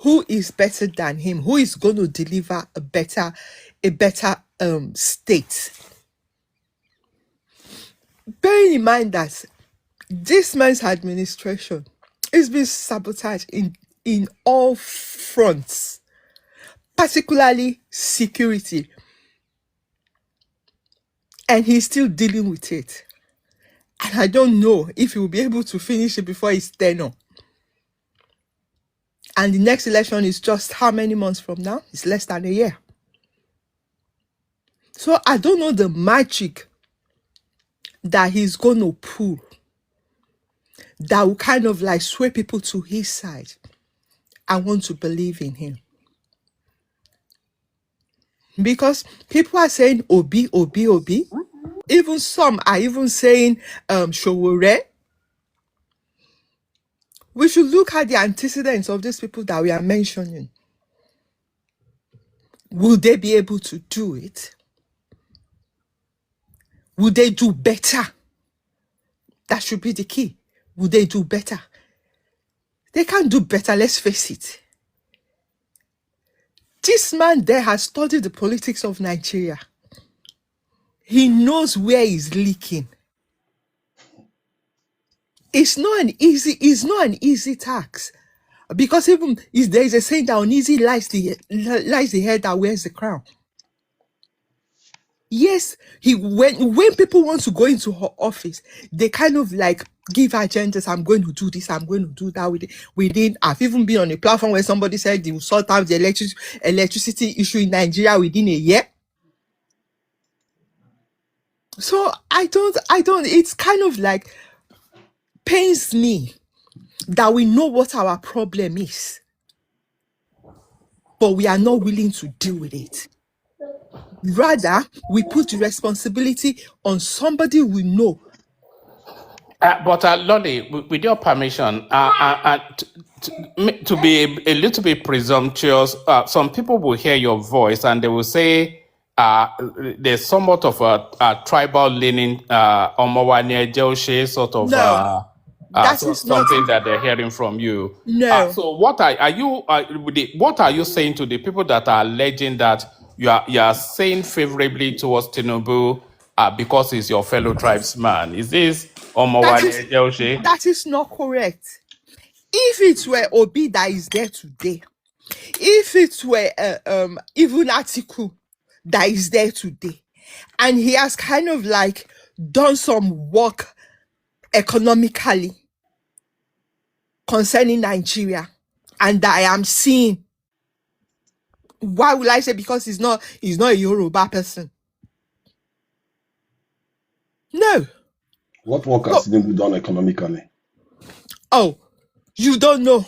Who is better than him? Who is going to deliver a better state? Bearing in mind that this man's administration is being sabotaged in all fronts, particularly security, and he's still dealing with it. And I don't know if he will be able to finish it before his tenure. And the next election is just how many months from now? It's less than a year. So I don't know the magic that he's going to pull that will kind of like sway people to his side. I want to believe in him. Because people are saying Obi, Obi, Obi. Even some are even saying Showore. We should look at the antecedents of these people that we are mentioning. Will they be able to do it? Will they do better? That should be the key. Will they do better? They can't do better, let's face it. This man there has studied the politics of Nigeria. He knows where he's leaking. It's not an easy task. Because even there is a saying that uneasy lies the head that wears the crown. Yes, when people want to go into her office, they kind of like give agendas. I'm going to do this, I'm going to do that within. I've even been on a platform where somebody said they will sort out the electricity issue in Nigeria within a year. So I don't, it's kind of like pains me that we know what our problem is, but we are not willing to deal with it. Rather, we put the responsibility on somebody we know.
But Lolly, with your permission, to be a little bit presumptuous, some people will hear your voice and they will say there's somewhat of a tribal leaning, Omowane Joshe sort of
No, that is not
something that they're hearing from you.
No.
So what are you? What are you saying to the people that are alleging that you are saying favorably towards Tinubu because he's your fellow tribesman? Is this Omowane Joshe?
that is not correct. If it were Obi that is there today, if it were even Atiku that is there today, and he has kind of like done some work economically concerning Nigeria, and I am seeing. Why will I say? Because he's not a Yoruba person. No.
What work has Tinubu done economically?
Oh, you don't know.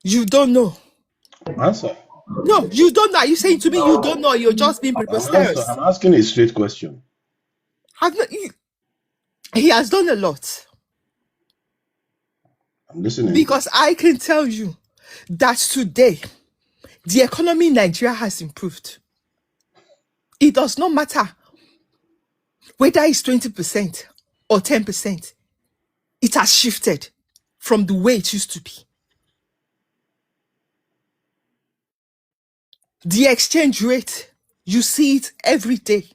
You don't know.
Answer.
No, you don't know. Are you saying to me you don't know? You're just being preposterous.
I'm asking a straight question.
He has done a lot.
I'm listening.
Because I can tell you that today, the economy in Nigeria has improved. It does not matter whether it's 20% or 10%. It has shifted from the way it used to be. The exchange rate, you see it every day.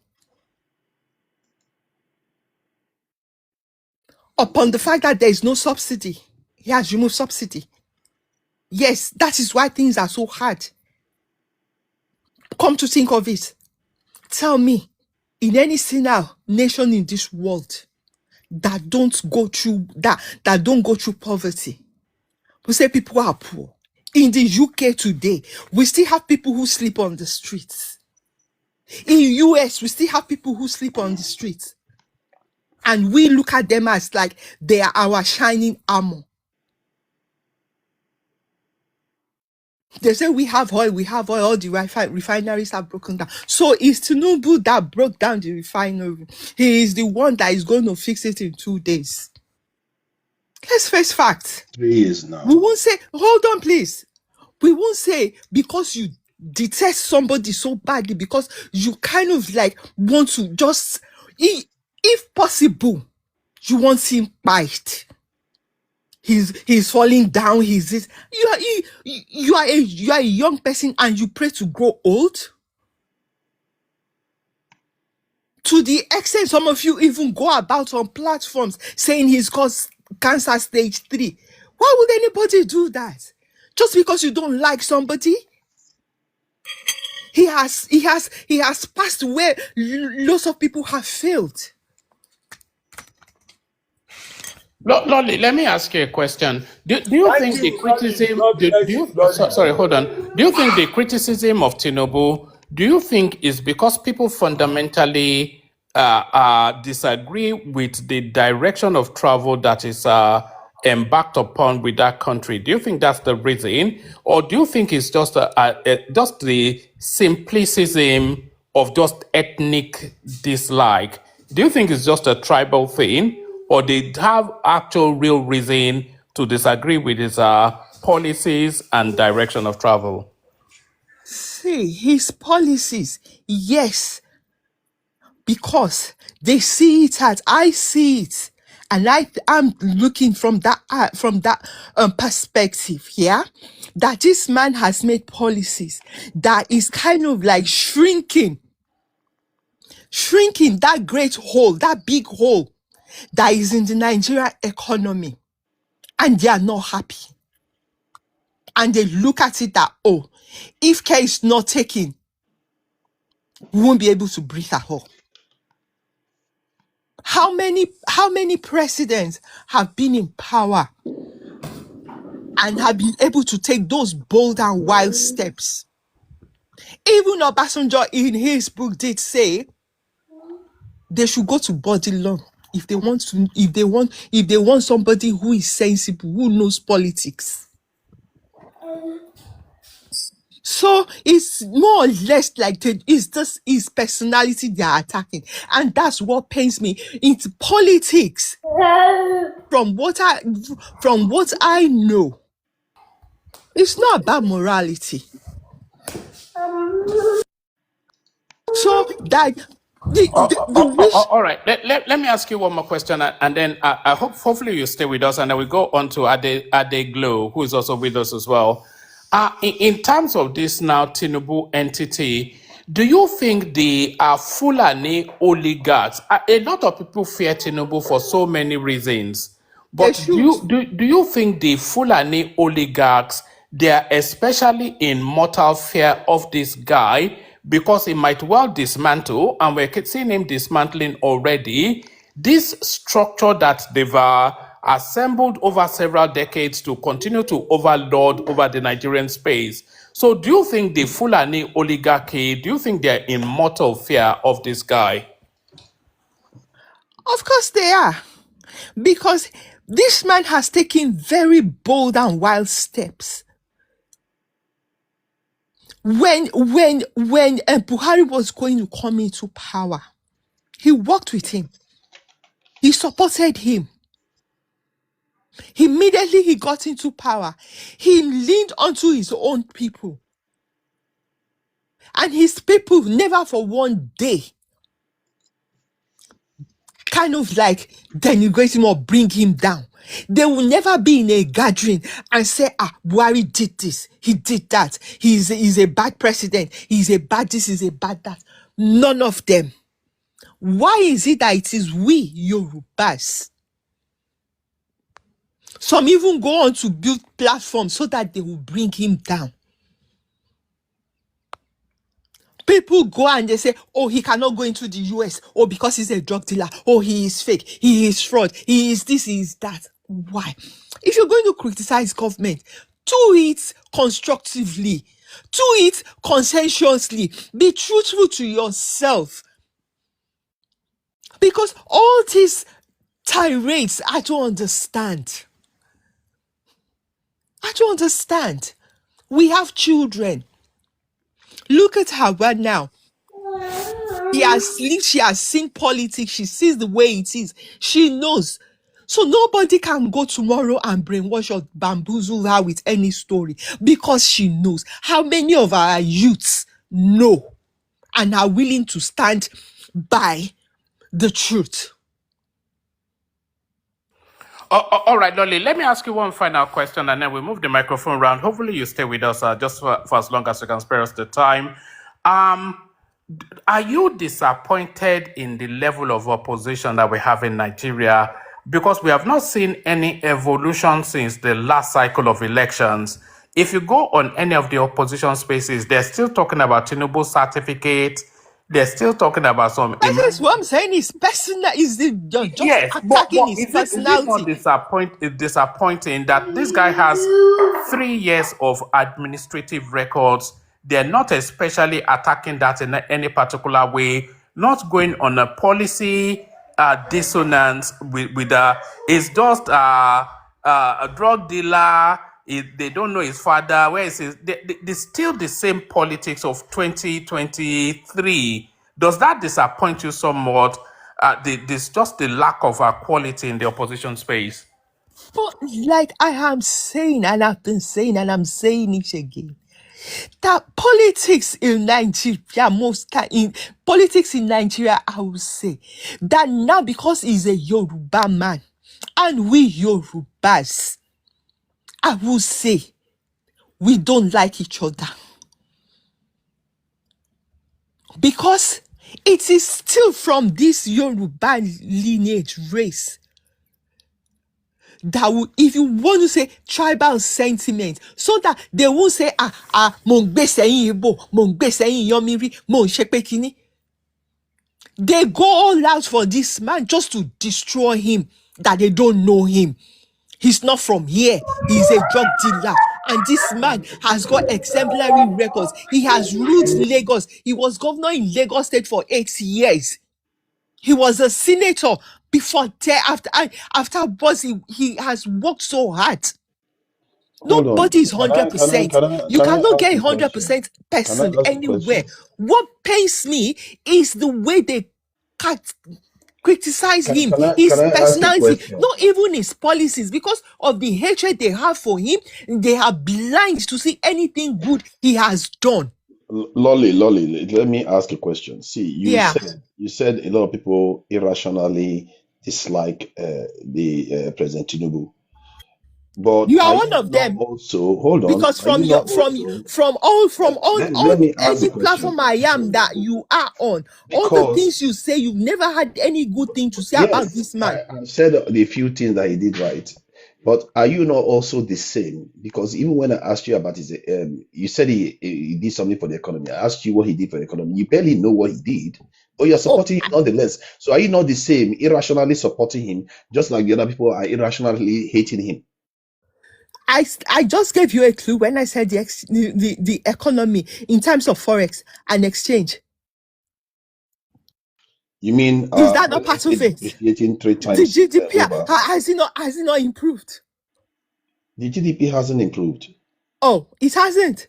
Upon the fact that there is no subsidy, he has removed subsidy. Yes, that is why things are so hard. Come to think of it, tell me, in any single nation in this world that don't go through poverty, we say people are poor. In the UK today, we still have people who sleep on the streets. In US, we still have people who sleep on the streets. And we look at them as like they are our shining armor. They say we have oil, all the refineries are broken down. So it's Tinubu that broke down the refinery. He is the one that is going to fix it in 2 days. Let's face facts.
3 years now.
We won't say, hold on, please. We won't say because you detest somebody so badly, because you kind of like want to just, if possible, you want him bite. He's falling down. He's this. You are a young person and you pray to grow old. To the extent some of you even go about on platforms saying he's got cancer stage 3. Why would anybody do that? Just because you don't like somebody? He has passed where lots of people have failed.
Lolly, let me ask you a question. Do you think the criticism? Sorry, hold on. Do you think the criticism of Tinubu? Do you think is because people fundamentally disagree with the direction of travel that is embarked upon with that country? Do you think that's the reason, or do you think it's just just the simplicism of just ethnic dislike? Do you think it's just a tribal thing, or they have actual real reason to disagree with his policies and direction of travel?
See, his policies, yes, because they see it as I see it, and I'm looking from that perspective, yeah, that this man has made policies that is kind of like shrinking that great hole, that big hole that is in the Nigerian economy, and they are not happy. And they look at it that, oh, if care is not taken, we won't be able to breathe at all. How many presidents have been in power and have been able to take those bold and wild steps? Even Obasanjo in his book did say they should go to body law if they want somebody who is sensible, who knows politics. So it's more or less like it's just his personality they are attacking, and that's what pains me. It's politics. From what I know, it's not about morality. So that
All right. Let me ask you one more question, and then I hope hopefully you stay with us, and then we go on to Ade Glow, who is also with us as well. In terms of this now Tinubu entity, do you think the Fulani oligarchs? A lot of people fear Tinubu for so many reasons, but do you think the Fulani oligarchs, they are especially in mortal fear of this guy because he might well dismantle, and we're seeing him dismantling already, this structure that they've assembled over several decades to continue to overlord over the Nigerian space. So do you think the Fulani oligarchy, do you think they're in mortal fear of this guy?
Of course they are. Because this man has taken very bold and wild steps. When Buhari was going to come into power, he worked with him. He supported him. Immediately he got into power, he leaned onto his own people. And his people never for one day kind of like denigrate him or bring him down. They will never be in a gathering and say, Buhari did this, he did that, he's a bad president, he's a bad this, he's a bad that. None of them. Why is it that it is we Yorubas? Some even go on to build platforms so that they will bring him down. People go and they say, oh, he cannot go into the US. Oh, because he's a drug dealer. Oh, he is fake. He is fraud. He is this, he is that. Why? If you're going to criticize government, do it constructively. Do it conscientiously. Be truthful to yourself. Because all these tirades, I don't understand. I don't understand. We have children. Look at Hawa now. She has seen politics. She sees the way it is. She knows. So nobody can go tomorrow and brainwash or bamboozle her with any story because she knows. How many of our youths know and are willing to stand by the truth?
All right, Lolly, let me ask you one final question and then we move the microphone around. Hopefully you stay with us just for as long as you can spare us the time. Are you disappointed in the level of opposition that we have in Nigeria? Because we have not seen any evolution since the last cycle of elections. If you go on any of the opposition spaces, they're still talking about tinubu certificate. They're still talking about some.
That is what I'm saying. Is personal. Is you're just
Yes,
attacking his
is it not
personality?
disappointing that this guy has 3 years of administrative records? They're not especially attacking that in any particular way, not going on a policy dissonance with it's just a drug dealer. They don't know his father. Where is his? There's still the same politics of 2023. Does that disappoint you somewhat? There's just the lack of quality in the opposition space.
But like I am saying, and I've been saying, and I'm saying it again, that politics in Nigeria, I will say that now because he's a Yoruba man, and we Yorubas, I will say we don't like each other. Because it is still from this Yoruba lineage race that will, if you want to say tribal sentiment, so that they won't say, mo ń gbé sẹ́yìn Igbo, mo ń gbé sẹ́yìn Yomiri, mo ń ṣe pé kíní. They go all out for this man just to destroy him, that they don't know him. He's not from here. He's a drug dealer. And this man has got exemplary records. He has ruled Lagos. He was governor in Lagos State for 8 years. He was a senator before there. After boss, he has worked so hard.
Hold on.
Nobody is 100%. You cannot get a 100% person anywhere. What pains me is the way they criticize him, his personality, not even his policies, because of the hatred they have for him. They are blind to see anything good he has done.
Lolly, let me ask a question. See, you said a lot of people irrationally dislike the President Tinubu. But
you are one of them.
Also, hold on.
Because from any platform I am that you are on, all the things you say, you've never had any good thing to say about this man.
I said the few things that he did right. But are you not also the same? Because even when I asked you about his, you said he did something for the economy. I asked you what he did for the economy. You barely know what he did, but you're
Oh,
supporting him nonetheless. So are you not the same, irrationally supporting him, just like the other people are irrationally hating him?
I just gave you a clue when I said the economy in terms of forex and exchange.
You mean
Is that not
when I
part of
said
it?
depreciating three
The
times
GDP
over,
has it not improved?
the GDP hasn't improved.
Oh, it hasn't.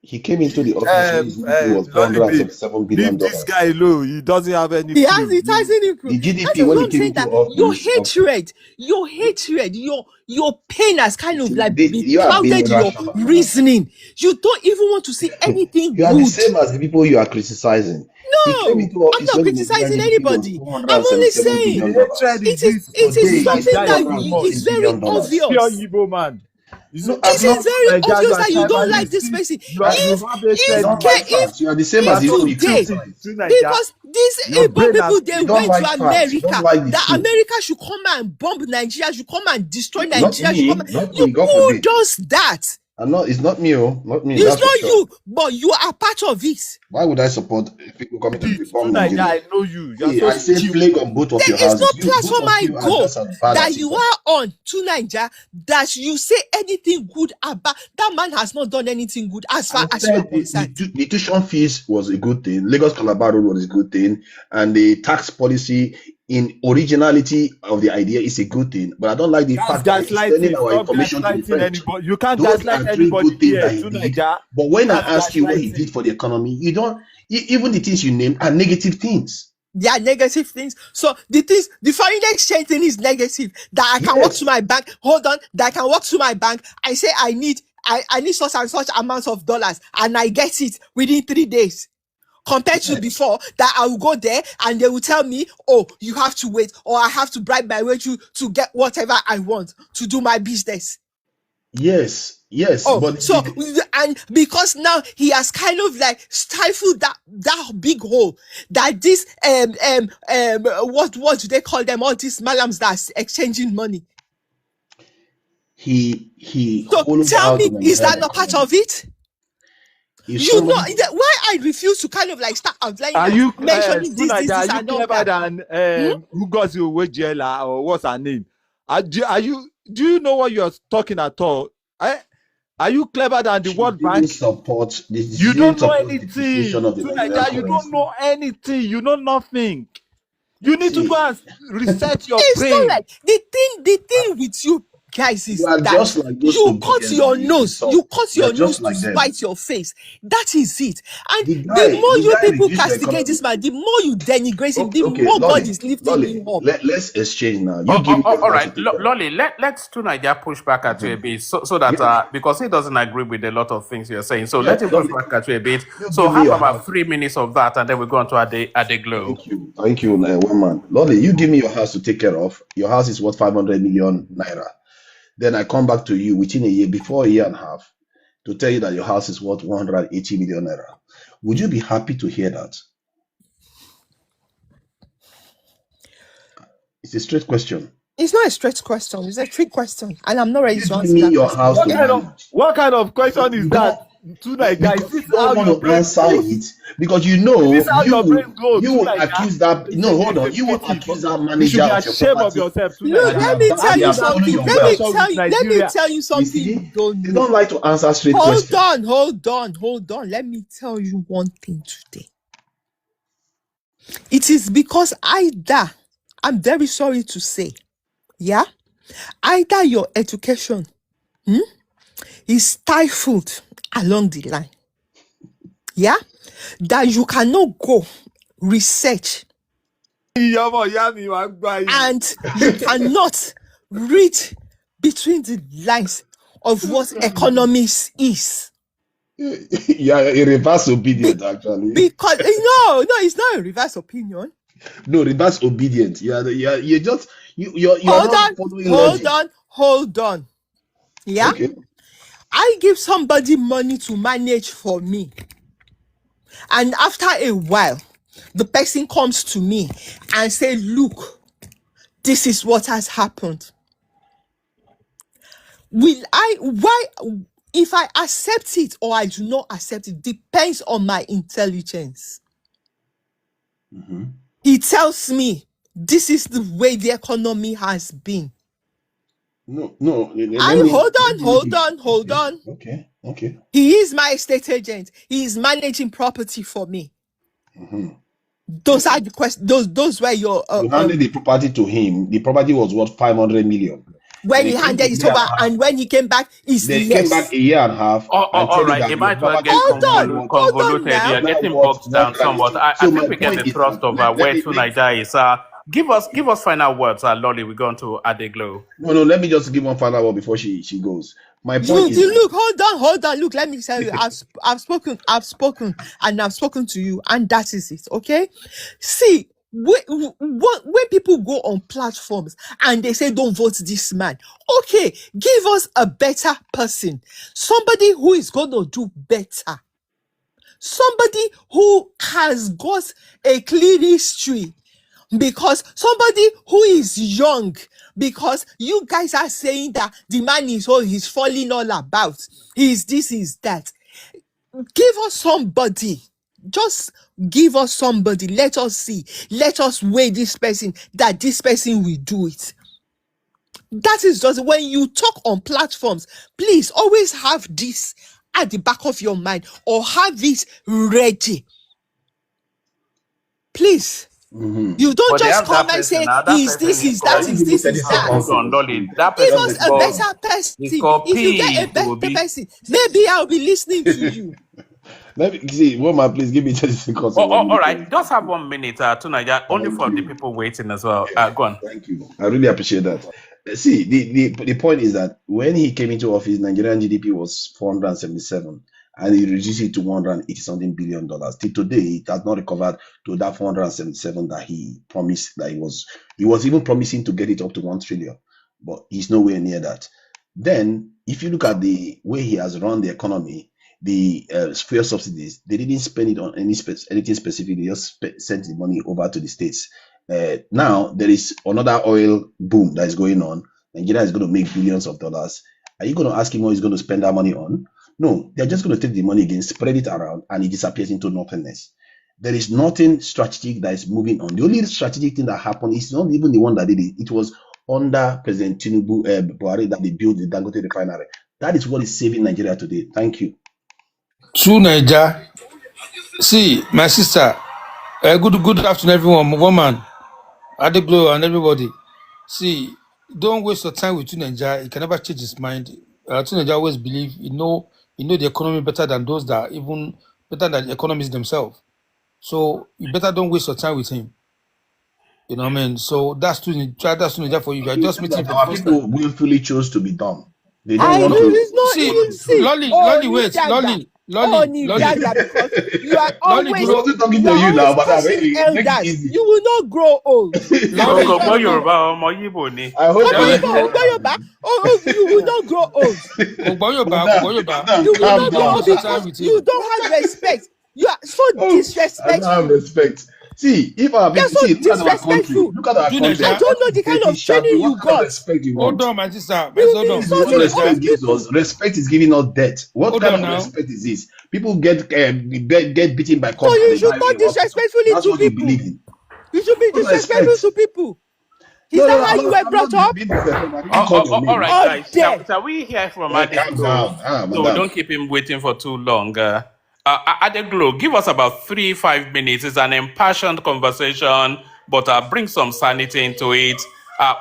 He came into the office when his GDP was
Lolly, babe,
$477 billion.
leave this guy alone. He doesn't have any clue.
It hasn't
The
improved. That
GDP
is
when
what
he
I'm
came
saying.
into
That
office of
your pain has kind of like been
you are being
clouded your
irrational now.
reasoning. You don't even want to see anything
You are the
good.
same as the people you are criticizing. He came
No,
into
I'm
office
not
when the Nigerian
criticizing
GDP was
anybody. I'm only
$477
The
saying
billion.
hatred exists
it is
Today
to
it's
something
Nigeria
that
too much.
is
$418
very
billion.
Pure
obvious.
Igbo man.
No, I'm
It is
not.
very
Nigeria, you
obvious
are
that you don't like this
tribalistic.
person.
You have
You
hatred.
don't like facts. You are the same
You
as
are
the
If
one
so
you
today,
stupid
criticize.
to Nigeria.
because these
Your
Igbo
brain has
people, they
You don't
went to
like facts. You don't
America,
like the
that
truth.
America should come and bomb Nigeria, should come and destroy
Not
Nigeria, should come
me.
and,
Not me.
look
God
who
forbid.
does that.
I'm not. It's not me. Oh, not me.
It's
That's for
not
sure.
you, but you are part of it.
Why would I support people coming to
To
bomb
Nigeria,
Nigeria?
I know you. You are
See,
so
I say
stupid.
plague on both of
There
your
is no
houses. You, both
platform
of
I
you are
go
just as bad
that
as each
you
other.
are on to Nigeria that you say anything good about. That man has not done anything good as far
I
as you are
said
concerned.
the tuition fees was a good thing. Lagos Calabar Road was a good thing, and the tax policy in originality of the idea is a good thing. But I don't like the
That's
fact that he's sending
gaslighting.
our
Stop
information to the
gaslighting
French.
anybody. You can't
Those
gaslight
are three
anybody
good things
here
that he
to
did.
Nigeria.
But when I
That's
ask you what he
gaslighting.
did for the economy, you don't. Even the things you named are negative things.
They are negative things. So the foreign exchange thing is negative. That I can walk to
Yes,
my bank. Hold on, that I can walk to my bank. I say I need such and such amounts of dollars, and I get it within 3 days. Compared to
yes,
before, that I will go there and they will tell me, oh, you have to wait, or I have to bribe my way to get whatever I want to do my business.
yes, yes.
Oh,
But
so and because now he has kind of like stifled that big hole that this what do they call them, all these malams that's exchanging money.
he
So
hollowed
tell
out
me,
the
is that
Nigerian
not part
economy.
of it?
If
You know
somebody
why I refuse to kind of like start outlining
Are
and
you
mentioning
to Nigeria? Are
this
you
and all
clever
that.
than Ngozi Owejela or what's her name? Do you know what you're talking at all? Are you clever than the
she
World
didn't
Bank?
support this,
You
she didn't
don't know
support depreciation
anything.
of the
To
Nigerian
Nigeria, you don't
currency.
know anything. You know nothing. You need to go
See,
and reset your
It's not
brain.
like the thing with you guys
you
is
are
that
just like those
you cut
Ogbonians
your
that you
nose,
insult. You are just
to
like them.
spite your face. That is it. And the more
The
you
guy
people
reduced the
castigate
economy.
this man, the more you denigrate him,
Okay,
the
okay,
more God is lifting
Lolly,
him up.
let's exchange now. You give me your
All
house
right,
to take care of.
Lolly, let's Tunaja push back at you a bit so that
Yes,
because he doesn't agree with a lot of things you're saying. So
yeah,
let him push
Lolly,
back at you a bit.
you
So
give me
have
your
about
house.
3 minutes of that, and then we go on to Ade Glow.
Thank you, one man. Lolly, you give me your house to take care of. Your house is worth 500 million naira. Then I come back to you within a year, before a year and a half, to tell you that your house is worth 180 million naira. Would you be happy to hear that? It's a straight question.
It's not a straight question, it's a trick question. And I'm not ready
You
to
give
answer
me
that
your
question
house
yet.
to manage.
What kind of question is
You
that?
don't
To Nigeria, is
because
this
you don't
how your
want to
brain
answer
goes?
it because
Is this how your brain goes?
you
To
will
Nigeria,
accuse that no hold
it's
on
a
you will
pity, but
accuse that
you
manager
should be
of your
ashamed of
property
yourself. To
Look,
that
Nigeria,
let
they
me
have
how
tell
they
do
you
you
have
not
stolen
something.
your
have
Let me
wealth.
pressure
tell
with
you, let me
Nigeria?
tell you
You
something you
see,
don't
they
know.
don't like to answer straight
Hold
questions.
on, hold on, hold on. Let me tell you one thing today. It is because I'm very sorry to say, yeah, either your education is stifled along the line, yeah, that you cannot go research and you cannot read between the lines of what economics is.
Yeah, a reverse
Be-
obedient actually.
because no, it's not a reverse opinion.
No, reverse obedient. You just you are
Hold
not
on,
following
hold
logic.
on, hold on. Yeah,
Okay.
I give somebody money to manage for me, and after a while, the person comes to me and say, "Look, this is what has happened." Will I, why, if I accept it or I do not accept it, depends on my intelligence. He tells me this is the way the economy has been.
No, let me
Hold on.
Okay.
He is my estate agent. He is managing property for me. Those are the questions. Those were your
You handed the property to him. The property was worth 500 million.
when
Then
he
he came to
handed
a
it
year and
over,
a half.
and when he came back, it's
Then he came back
less.
a year and a half and
All
tell you
right,
that
it
your
might well
property
get
is now worth
Hold on
convoluted.
now.
You're
is now
getting
worth
bogged
more
down
than
somewhat.
it.
I
So
think
my
we get
point
the
is
thrust
that
of
let
where
me
to Nigeria is. Give us final words, Lolly. We're going to Adeglo.
no, let me just give one final word before she goes. My point is
You
that
look, hold on. Look, let me tell you, I've spoken, and I've spoken to you, and that is it. Okay. See, when people go on platforms and they say don't vote this man, okay, give us a better person, somebody who is going to do better, somebody who has got a clean history, because somebody who is young, because you guys are saying that the man is all he's falling all about, he's this, he's that. Give us somebody. Just give us somebody. Let us see. Let us weigh this person, that this person will do it. That is just when you talk on platforms, please always have this at the back of your mind or have it ready. Please. You don't
But they
just
have
come
that
and
person
say,
now. That
he's
person
this,
is
he's
can
that,
called.
you
he's
give me
this,
30
he's that.
seconds
Hold on,
to
Lolly. That
Give
just
person
us
is
a
explain?
called.
better
It's
person.
called
If you get
P
a better
Obi.
person, maybe I'll be listening to you.
Let me see, Woman, please give me 30 seconds
Oh,
or 1 minute.
all right. Just have 1 minute to Nigeria, only
Thank
for the
you.
people waiting as well. Go on.
Thank you. I really appreciate that. See, the point is that when he came into office, Nigerian GDP was 477, and he reduced it to 180 something billion dollars. Till today, it has not recovered to that 477 that he promised. That he was even promising to get it up to 1 trillion, but he's nowhere near that. Then, if you look at the way he has run the economy, the fuel subsidies, they didn't spend it on anything specific. They just sent the money over to the states. Now there is another oil boom that is going on. Nigeria is going to make billions of dollars. Are you going to ask him what he's going to spend that money on? No, they're just going to take the money again, spread it around, and it disappears into nothingness. There is nothing strategic that is moving on. The only strategic thing that happened is not even the one that did it. It was under President Tinubu Buhari that they built the Dangote refinery. That is what is saving Nigeria today. Thank you.
True Niger. See, my sister, good afternoon, everyone. Woman, Adeglo, and everybody. See, don't waste your time with Tuneja. He can never change his mind. Tuneja always believe you know the economy better than those that even better than the economists themselves. So you better don't waste your time with him. You know what I mean? So that's Tuneja for you. If you're just meeting him
That
for the
our
first time.
people willfully chose to be dumb. They don't
I
want
know
to.
it's not
See,
you see. Oh,
Lolly,
need
wait,
dagger. Oh, need
Lolly,
dagger, because you are
Lolly,
I
always
Duro,
wasn't talking to you now, but
cursing
hey, make it
elders.
easy.
You will not grow old. That
So,
is
Lolly,
go
just
Yoruba,
it.
Lolly,
Omo Yibo ni.
I hope
Lolly,
I.
Duro,
You will not grow old.
Madam,
You will
calm
Lolly,
not grow
don't
down.
old
waste your time
because
with
you
him.
don't have respect. You are so
Oh, I don't have
disrespectful.
respect. See, if our
You're
people
so
see, look at our country.
disrespectful.
Look at our country.
I
Our
Tuneja,
don't
country
know
is
the kind
dirty,
of training
shabby. What
you
kind of
got.
respect do you
hold
want?
on, my sister,
You've
hold
been
This
on.
is what
insulting
Tuneja,
us
respect gives us.
people.
Respect is giving us debt. What
hold
kind
on
of
now.
respect is this? People get beaten by
So
cops and
you
they
should
die in
talk
the hospital.
disrespectfully
That's
to
what you
people.
believe in.
You should be
What
disrespectful
respect?
to people. Is
No,
that how
I'm
you
not.
were
I'm
brought
not
up?
being disrespectful. I didn't call your
All
name.
right,
Or
guys.
dead?
Shall we hear from
Calm
Adeglo?
down,
So
madam.
don't keep him waiting for too long. Adeglo, give us about 3-5 minutes. It's an impassioned conversation, but bring some sanity into it.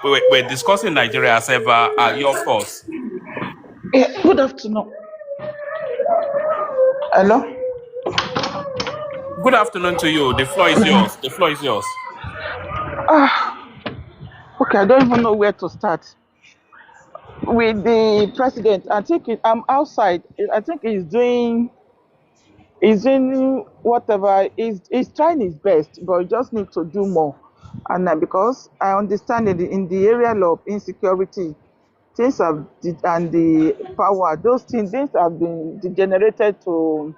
We're discussing Nigeria as ever. Your thoughts.
Good afternoon. Hello.
Good afternoon to you. The floor is yours. The floor is yours.
Okay, I don't even know where to start with the president. I'm outside. I think he's doing whatever. He's trying his best, but he just need to do more. And because I understand in the area of insecurity, things have and the power, things have been degenerated to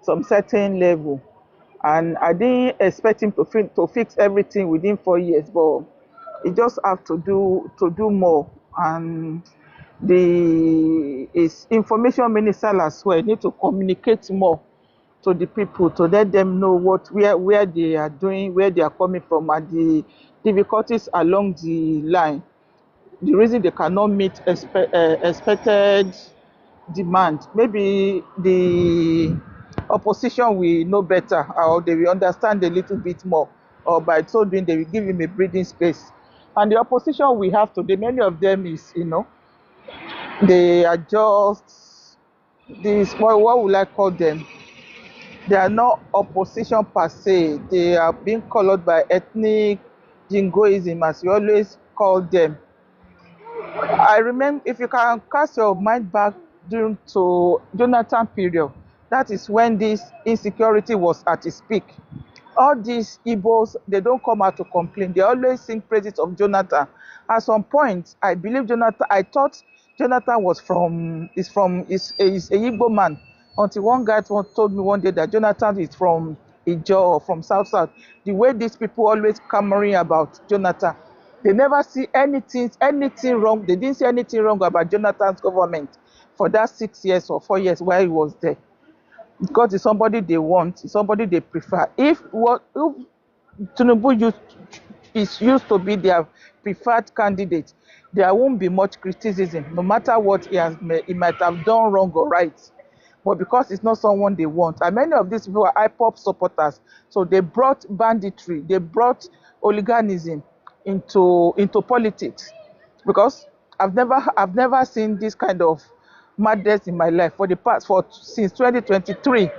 some certain level. And I didn't expect him to fix everything within 4 years, but he just have to do more. And the is information minister as well need to communicate more to the people to let them know where they are doing, where they are coming from, and the difficulties along the line. The reason they cannot meet expected demand. Maybe the opposition will know better, or they will understand a little bit more, or by so doing they will give him a breathing space. And the opposition we have today, many of them is, they are just this, what would I call them? They are not opposition per se. They are being colored by ethnic jingoism, as we always call them. I remember, if you can cast your mind back during to Jonathan period, that is when this insecurity was at its peak. All these Igbos, they don't come out to complain. They always sing praises of Jonathan. At some point, I thought Jonathan is a Igbo man, until one guy told me one day that Jonathan is from Ijo or from South. The way these people always clamoring about Jonathan, they never see anything wrong. They didn't see anything wrong about Jonathan's government for that 6 years or 4 years while he was there, because it's somebody they want, it's somebody they prefer. If Tinubu used to be their preferred candidate, there won't be much criticism, no matter what he might have done wrong or right. But because it's not someone they want, and many of these people are IPOP supporters, so they brought banditry, they brought oliganism into politics. Because I've never seen this kind of madness in my life since 2023.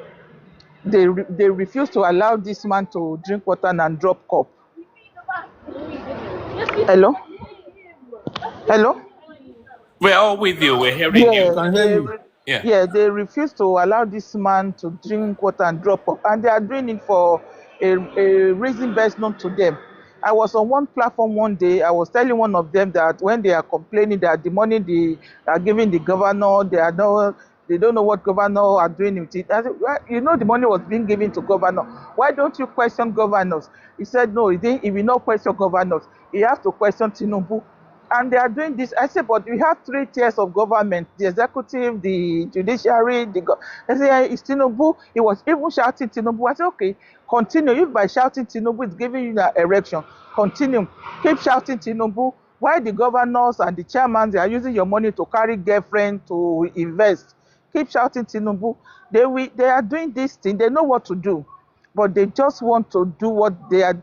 They refuse to allow this man to drink water and drop cup. Hello? Hello?
We're all with you. We're hearing
Yeah,
you.
We can hear you.
Yeah.
they refuse to allow this man to drink water and drop off, and they are doing it for a reason best known to them. I was on one platform one day. I was telling one of them that when they are complaining that the money they are giving the governor, they don't know what governor are doing with it. I said, well, the money was being given to governor. Why don't you question governors? He said, no, he will not question governors. He has to question Tinubu. And they are doing this. I said, but we have 3 tiers of government: the executive, the judiciary, I said, it's Tinubu. He was even shouting Tinubu. I said, okay, continue. If by shouting Tinubu is giving you an erection, continue. Keep shouting Tinubu. Why the governors and the chairmen, they are using your money to carry girlfriend, to invest? Keep shouting Tinubu. They are doing this thing. They know what to do, but they just want to do what they are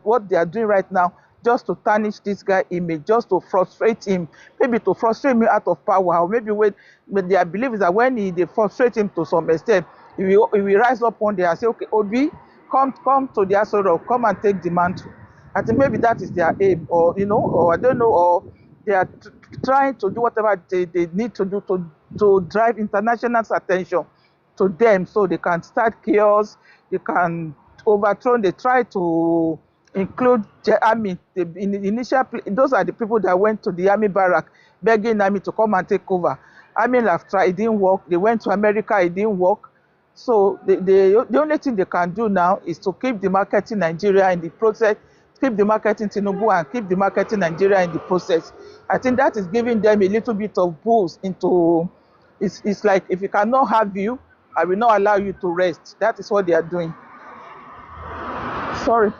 doing right now, just to tarnish this guy image, just to frustrate him, maybe to frustrate him out of power, or maybe when their belief is that when they frustrate him to some extent, he will rise up one day and say, okay, Obi, come to the Asoro, come and take the mantle. I think maybe that is their aim, or I don't know, or they are trying to do whatever they need to do to drive international attention to them, so they can start chaos, they can overthrow. They try to include the army. Those are the people that went to the army barrack begging army to come and take over. Army have tried, it didn't work. They went to America, it didn't work. So the only thing they can do now is to keep the market in Nigeria in the process, keep the market in Tinubu, and keep the market in Nigeria in the process. I think that is giving them a little bit of boost into. It's like, if you cannot have you, I will not allow you to rest. That is what they are doing. Sorry.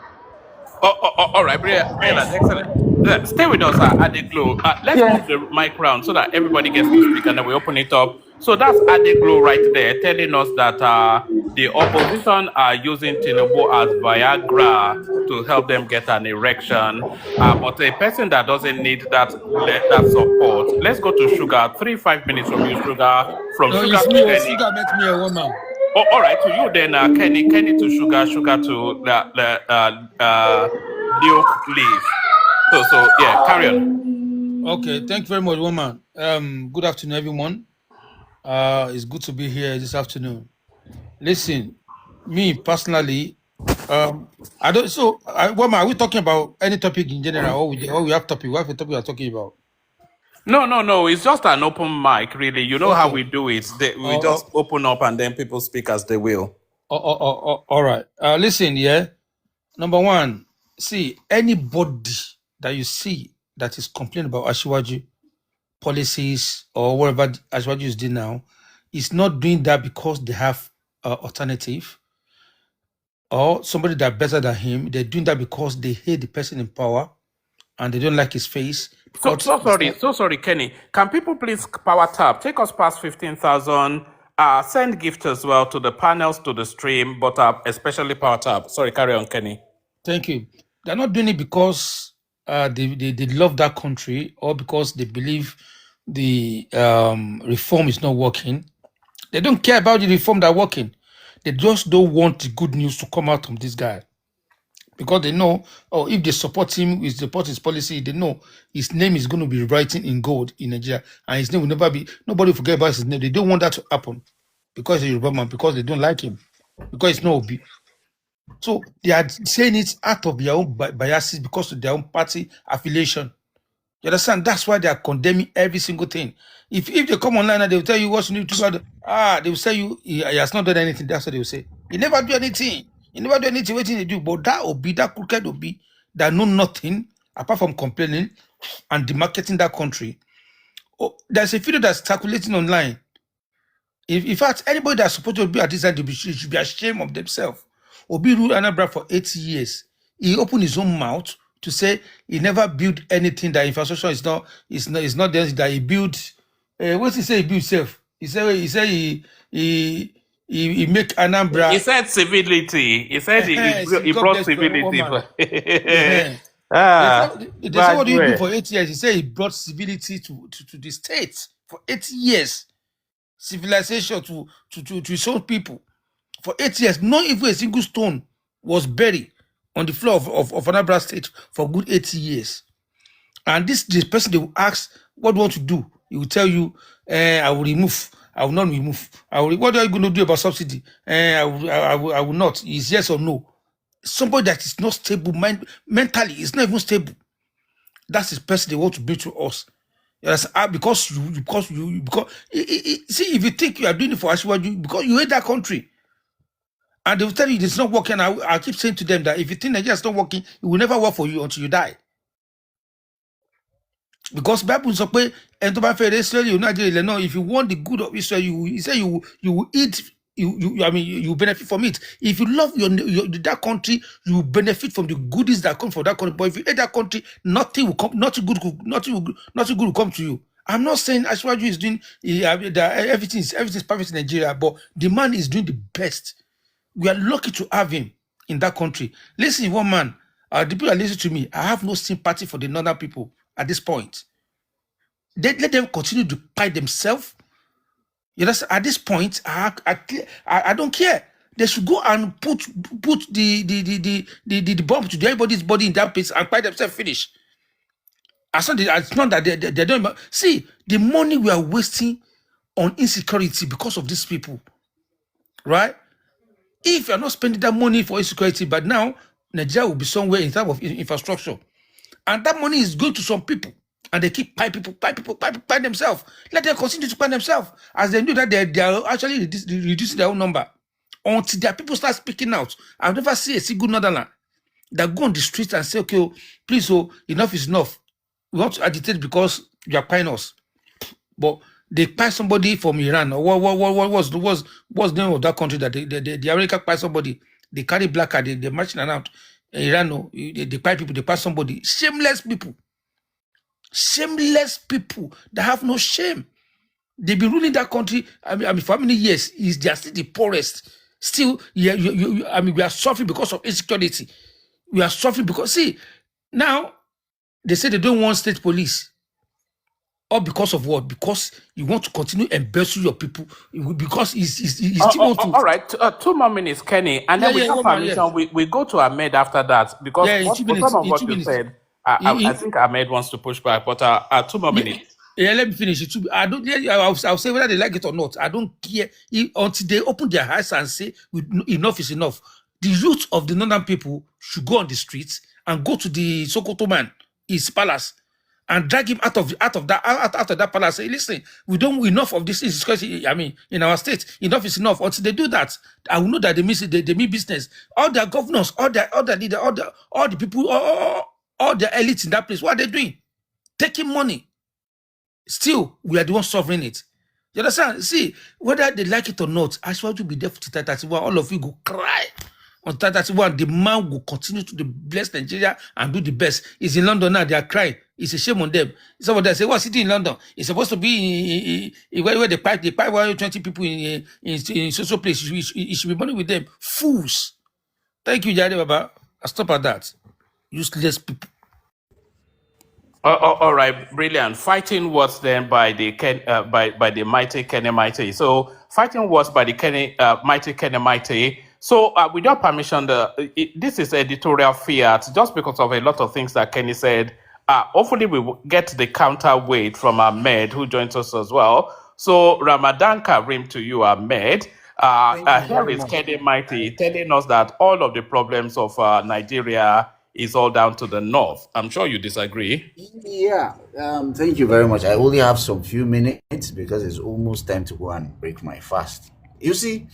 All right, brilliant, excellent. Stay with us at the glow. Let's move
Yeah.
the mic round so that everybody gets to speak, and then we open it up. So that's Adeglo right there, telling us that the opposition are using Tinubu as Viagra to help them get an erection. But a person that doesn't need that support. Let's go to Sugar. 5 minutes from you, Sugar. From
No,
Sugar
it's
to
me.
Kenny.
Sugar met me a woman.
Oh, all right. To you then, Kenny to Sugar to Luke, please. So yeah, carry on.
Okay, thank you very much, woman. Good afternoon, everyone. It's good to be here this afternoon. Listen, me personally, I don't. So, woman, are we talking about any topic in general, or we have topic? We have a topic we are talking about.
No. It's just an open mic, really. You know how
Okay.
we do it. We just
Oh,
open up and then people speak as they will.
all right. Listen, yeah. Number one, see, anybody that you see that is complaining about Ashiwaju, policies or whatever as what you did now, is not doing that because they have alternative or somebody that better than him. They're doing that because they hate the person in power and they don't like his face.
So,
Because
so sorry, Kenny. Can people please power tap? Take us past 15,000. Send gift as well to the panels, to the stream, but especially power tap. Sorry, carry on, Kenny.
thank you. They're not doing it because they love that country or because they believe the reform is not working. They don't care about the reform that's working. They just don't want the good news to come out from this guy. Because they know, oh, if they support him, if they support his policy, they know his name is going to be writing in gold in Nigeria, and his name will never be. Nobody will forget about his name. They don't want that to happen because he's a Yoruba man, because they don't like him, because it's not Obi. So they are saying it out of their own biases because of their own party affiliation. You understand? That's why they are condemning every single thing. If they come online and they will tell you what you need to do, they will say he has not done anything. That's what they will say. He never do anything. He never do anything. What they do? But that Obi, that crooked Obi, that know nothing apart from complaining and demarketing that country. Oh, there's a video that's circulating online. In fact, anybody that's supposed to be at this time should be ashamed of themselves. Obi ruled Anambra for 8 years. He opened his own mouth to say he never built anything, that infrastructure is not there, that he built. What he say he built himself? He said he make Anambra.
He said civility. He said he
God
brought
bless you,
civility.
woman. They say, what
Bad
do you do
way.
for 8 years? He said he brought civility to the state for 8 years. Civilization to his own people. For 8 years, not even a single stone was buried on the floor of Anambra State for good 80 years. And this person, they will ask, what do you want to do? He will tell you, I will remove. I will not remove. What are you going to do about subsidy? I will not. Is yes or no. Somebody that is not stable mentally, is not even stable. That's the person they want to bring to us. Yes, because see, if you think you are doing it for Ashwaju, because you hate that country. And they will tell you it's not working. I keep saying to them that if you think Nigeria is not working, it will never work for you until you die. Because Bible say, and to be Israel, you Nigeria, no, if you want the good of Israel, you will eat. You benefit from it. If you love that country, you will benefit from the goodies that come from that country. But if you hate that country, nothing will come. Nothing good will come to you. I'm not saying Ashwaju is doing everything's perfect in Nigeria, but the man is doing the best. We are lucky to have him in that country. Listen, one man, the people that listen to me, I have no sympathy for the northern people at this point. Let them continue to fight themselves. You know, at this point, I don't care. They should go and put the bomb to everybody's body in that place and fight themselves. Finish. It's not that they don't see the money we are wasting on insecurity because of these people, right? If you're not spending that money for insecurity, but now Nigeria will be somewhere in terms of infrastructure, and that money is going to some people, and they keep buy themselves. Let them continue to buy themselves, as they know that they are actually reducing their own number until their people start speaking out. I've never seen a single northerner that go on the street and say, "Okay, oh, please, oh, enough is enough. We want to agitate because you are paying us." But they buy somebody from Iran, or what's the name of that country that the America buy somebody? They carry black card, they marching around. Iran, no, they buy people, they buy somebody. Shameless people that have no shame. They've been ruling that country. I mean, for how many years? They are still the poorest. Still, yeah, we are suffering because of insecurity. We are suffering because, see, now they say they don't want state police. Or because of what? Because you want to continue embezzling your people. Because he still want to.
All right, 2 more minutes, Kenny, and then with your permission, we go to Ahmed after that, because
in 2 minutes,
some of what you said, I think Ahmed wants to push back, but 2 more minutes.
Yeah, let me finish it. I don't. I'll say whether they like it or not. I don't care until they open their eyes and say enough is enough. The youth of the northern people should go on the streets and go to the Sokoto man, his palace, and drag him out of that palace. Say, listen, we don't enough of this. I mean, in our state, enough is enough. Until they do that, I will know that they mean business. All their governors, all the leaders, all the people, all the elites in that place. What are they doing? Taking money, still we are the ones suffering it. You understand? See, whether they like it or not, I swear to be there for 31, all of you go cry. On 31, the man will continue to bless Nigeria and do the best. He's in London now, they are crying. It's a shame on them. Somebody say, what city in London? It's supposed to be where they pipe 20 people in social place. It should be money with them. Fools. Thank you, Jade Baba. I'll stop at that. Useless people.
All right, brilliant. Fighting words then by the by the mighty Kenny Mighty. So fighting words by the mighty Kenny Mighty. So with your permission, this is editorial fiat just because of a lot of things that Kenny said. Hopefully we will get the counterweight from Ahmed who joins us as well. So Ramadan Karim to you, Ahmed. Here is Kenny Mighty telling us that all of the problems of Nigeria is all down to the north. I'm sure you disagree.
Yeah, thank you very much. I only have some few minutes because it's almost time to go and break my fast. You see,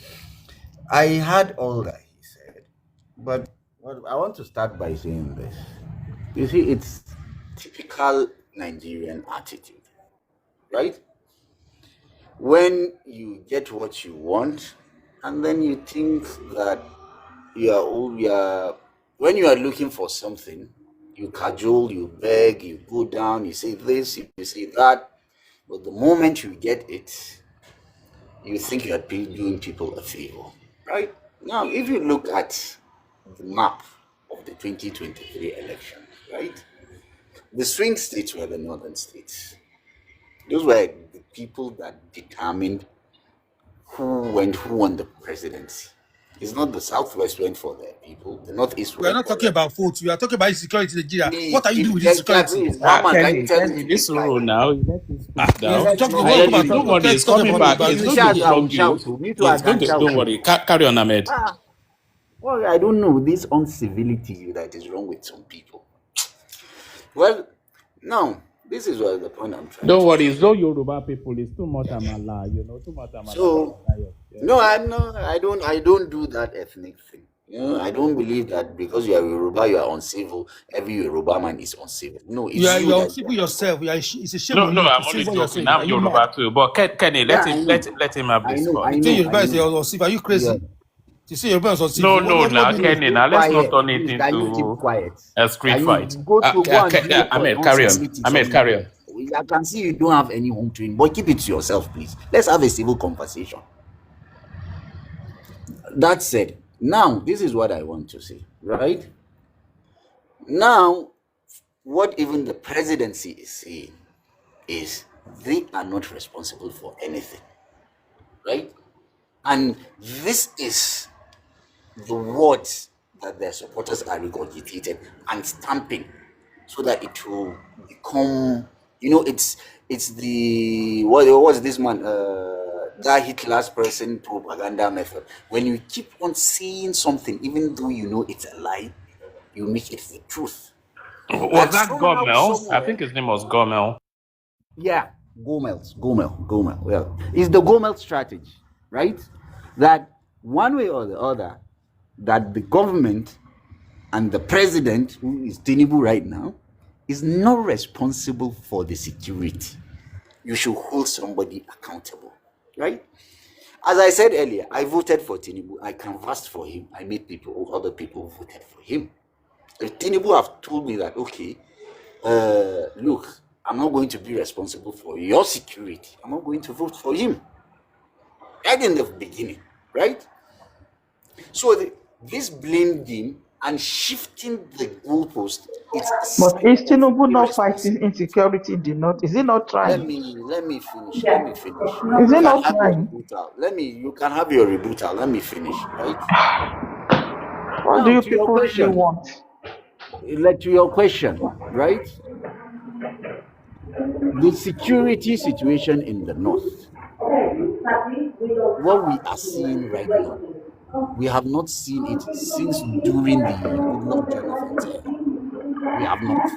I heard all that he said, but I want to start by saying this. You see, it's typical Nigerian attitude, right? When you get what you want, and then you think that when you are looking for something, you cajole, you beg, you go down, you say this, you say that, but the moment you get it, you think you are doing people a favor, right? Now, if you look at the map of the 2023 election, right, the swing states were the northern states. Those were the people that determined who won the presidency. It's not the Southwest went for their people, the Northeast
We are not talking about votes. We are talking about insecurity in Nigeria. What are you doing with insecurity?
This rule now, you let me speak now.
Don't
worry, it's coming back. It's going to flog you. It's going to, don't worry. Carry on, Ahmed.
Well, I don't know this uncivility that is wrong with some people. Well, no, this is what the point I'm trying.
Don't worry, it's no Yoruba people. It's too much Amala, too much Amala.
So, no, I don't do that ethnic thing. I don't believe that because you are Yoruba, you are uncivil. Every Yoruba man is uncivil. No, it's
you are uncivil yourself. It's a shame.
No, I'm only joking. I'm Yoruba too. But Kenny, let him have this.
You think Yoruba is uncivil? Are you crazy?
Yeah.
You say Yoruba is uncivil?
No, now Kenny, now let's not turn it into a street fight. Ahmed, carry on.
I can see you don't have any home training, but keep it to yourself, please. Let's have a civil conversation. That said, now this is what I want to say, right? Now, what even the presidency is saying is they are not responsible for anything, right? And this is the words that their supporters are regurgitating and stamping so that it will become, it's the, what was this man, that Hitler's person propaganda method. When you keep on saying something, even though you know it's a lie, you make it the truth.
Was that Gomel? I think his name was Gomel.
Yeah, Gomel. Well, it's the Gomel strategy, right? That one way or the other, that the government and the president, who is Tinubu right now, is not responsible for the security. You should hold somebody accountable, right? As I said earlier, I voted for Tinubu. I canvassed for him. I made other people voted for him. If Tinubu have told me that, okay, look, I'm not going to be responsible for your security, I'm not going to vote for him. Right in the beginning, right? So this blame game and shifting the goalpost.
But is Tinubu not fighting insecurity in the north? Is he not trying?
Let me finish.
Is he not trying?
You can have your rebuttal. Let me finish, right?
What do you people really want?
To your question, right? The security situation in the north, what we are seeing right now, we have not seen it since during the Goodluck Jonathan era. We have not.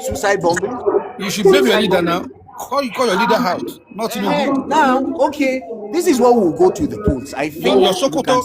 Suicide bombing.
You should blame your leader now. Call your leader out. Not Tinubu.
Now, okay, this is what we'll go to the polls. I think
your Sokoto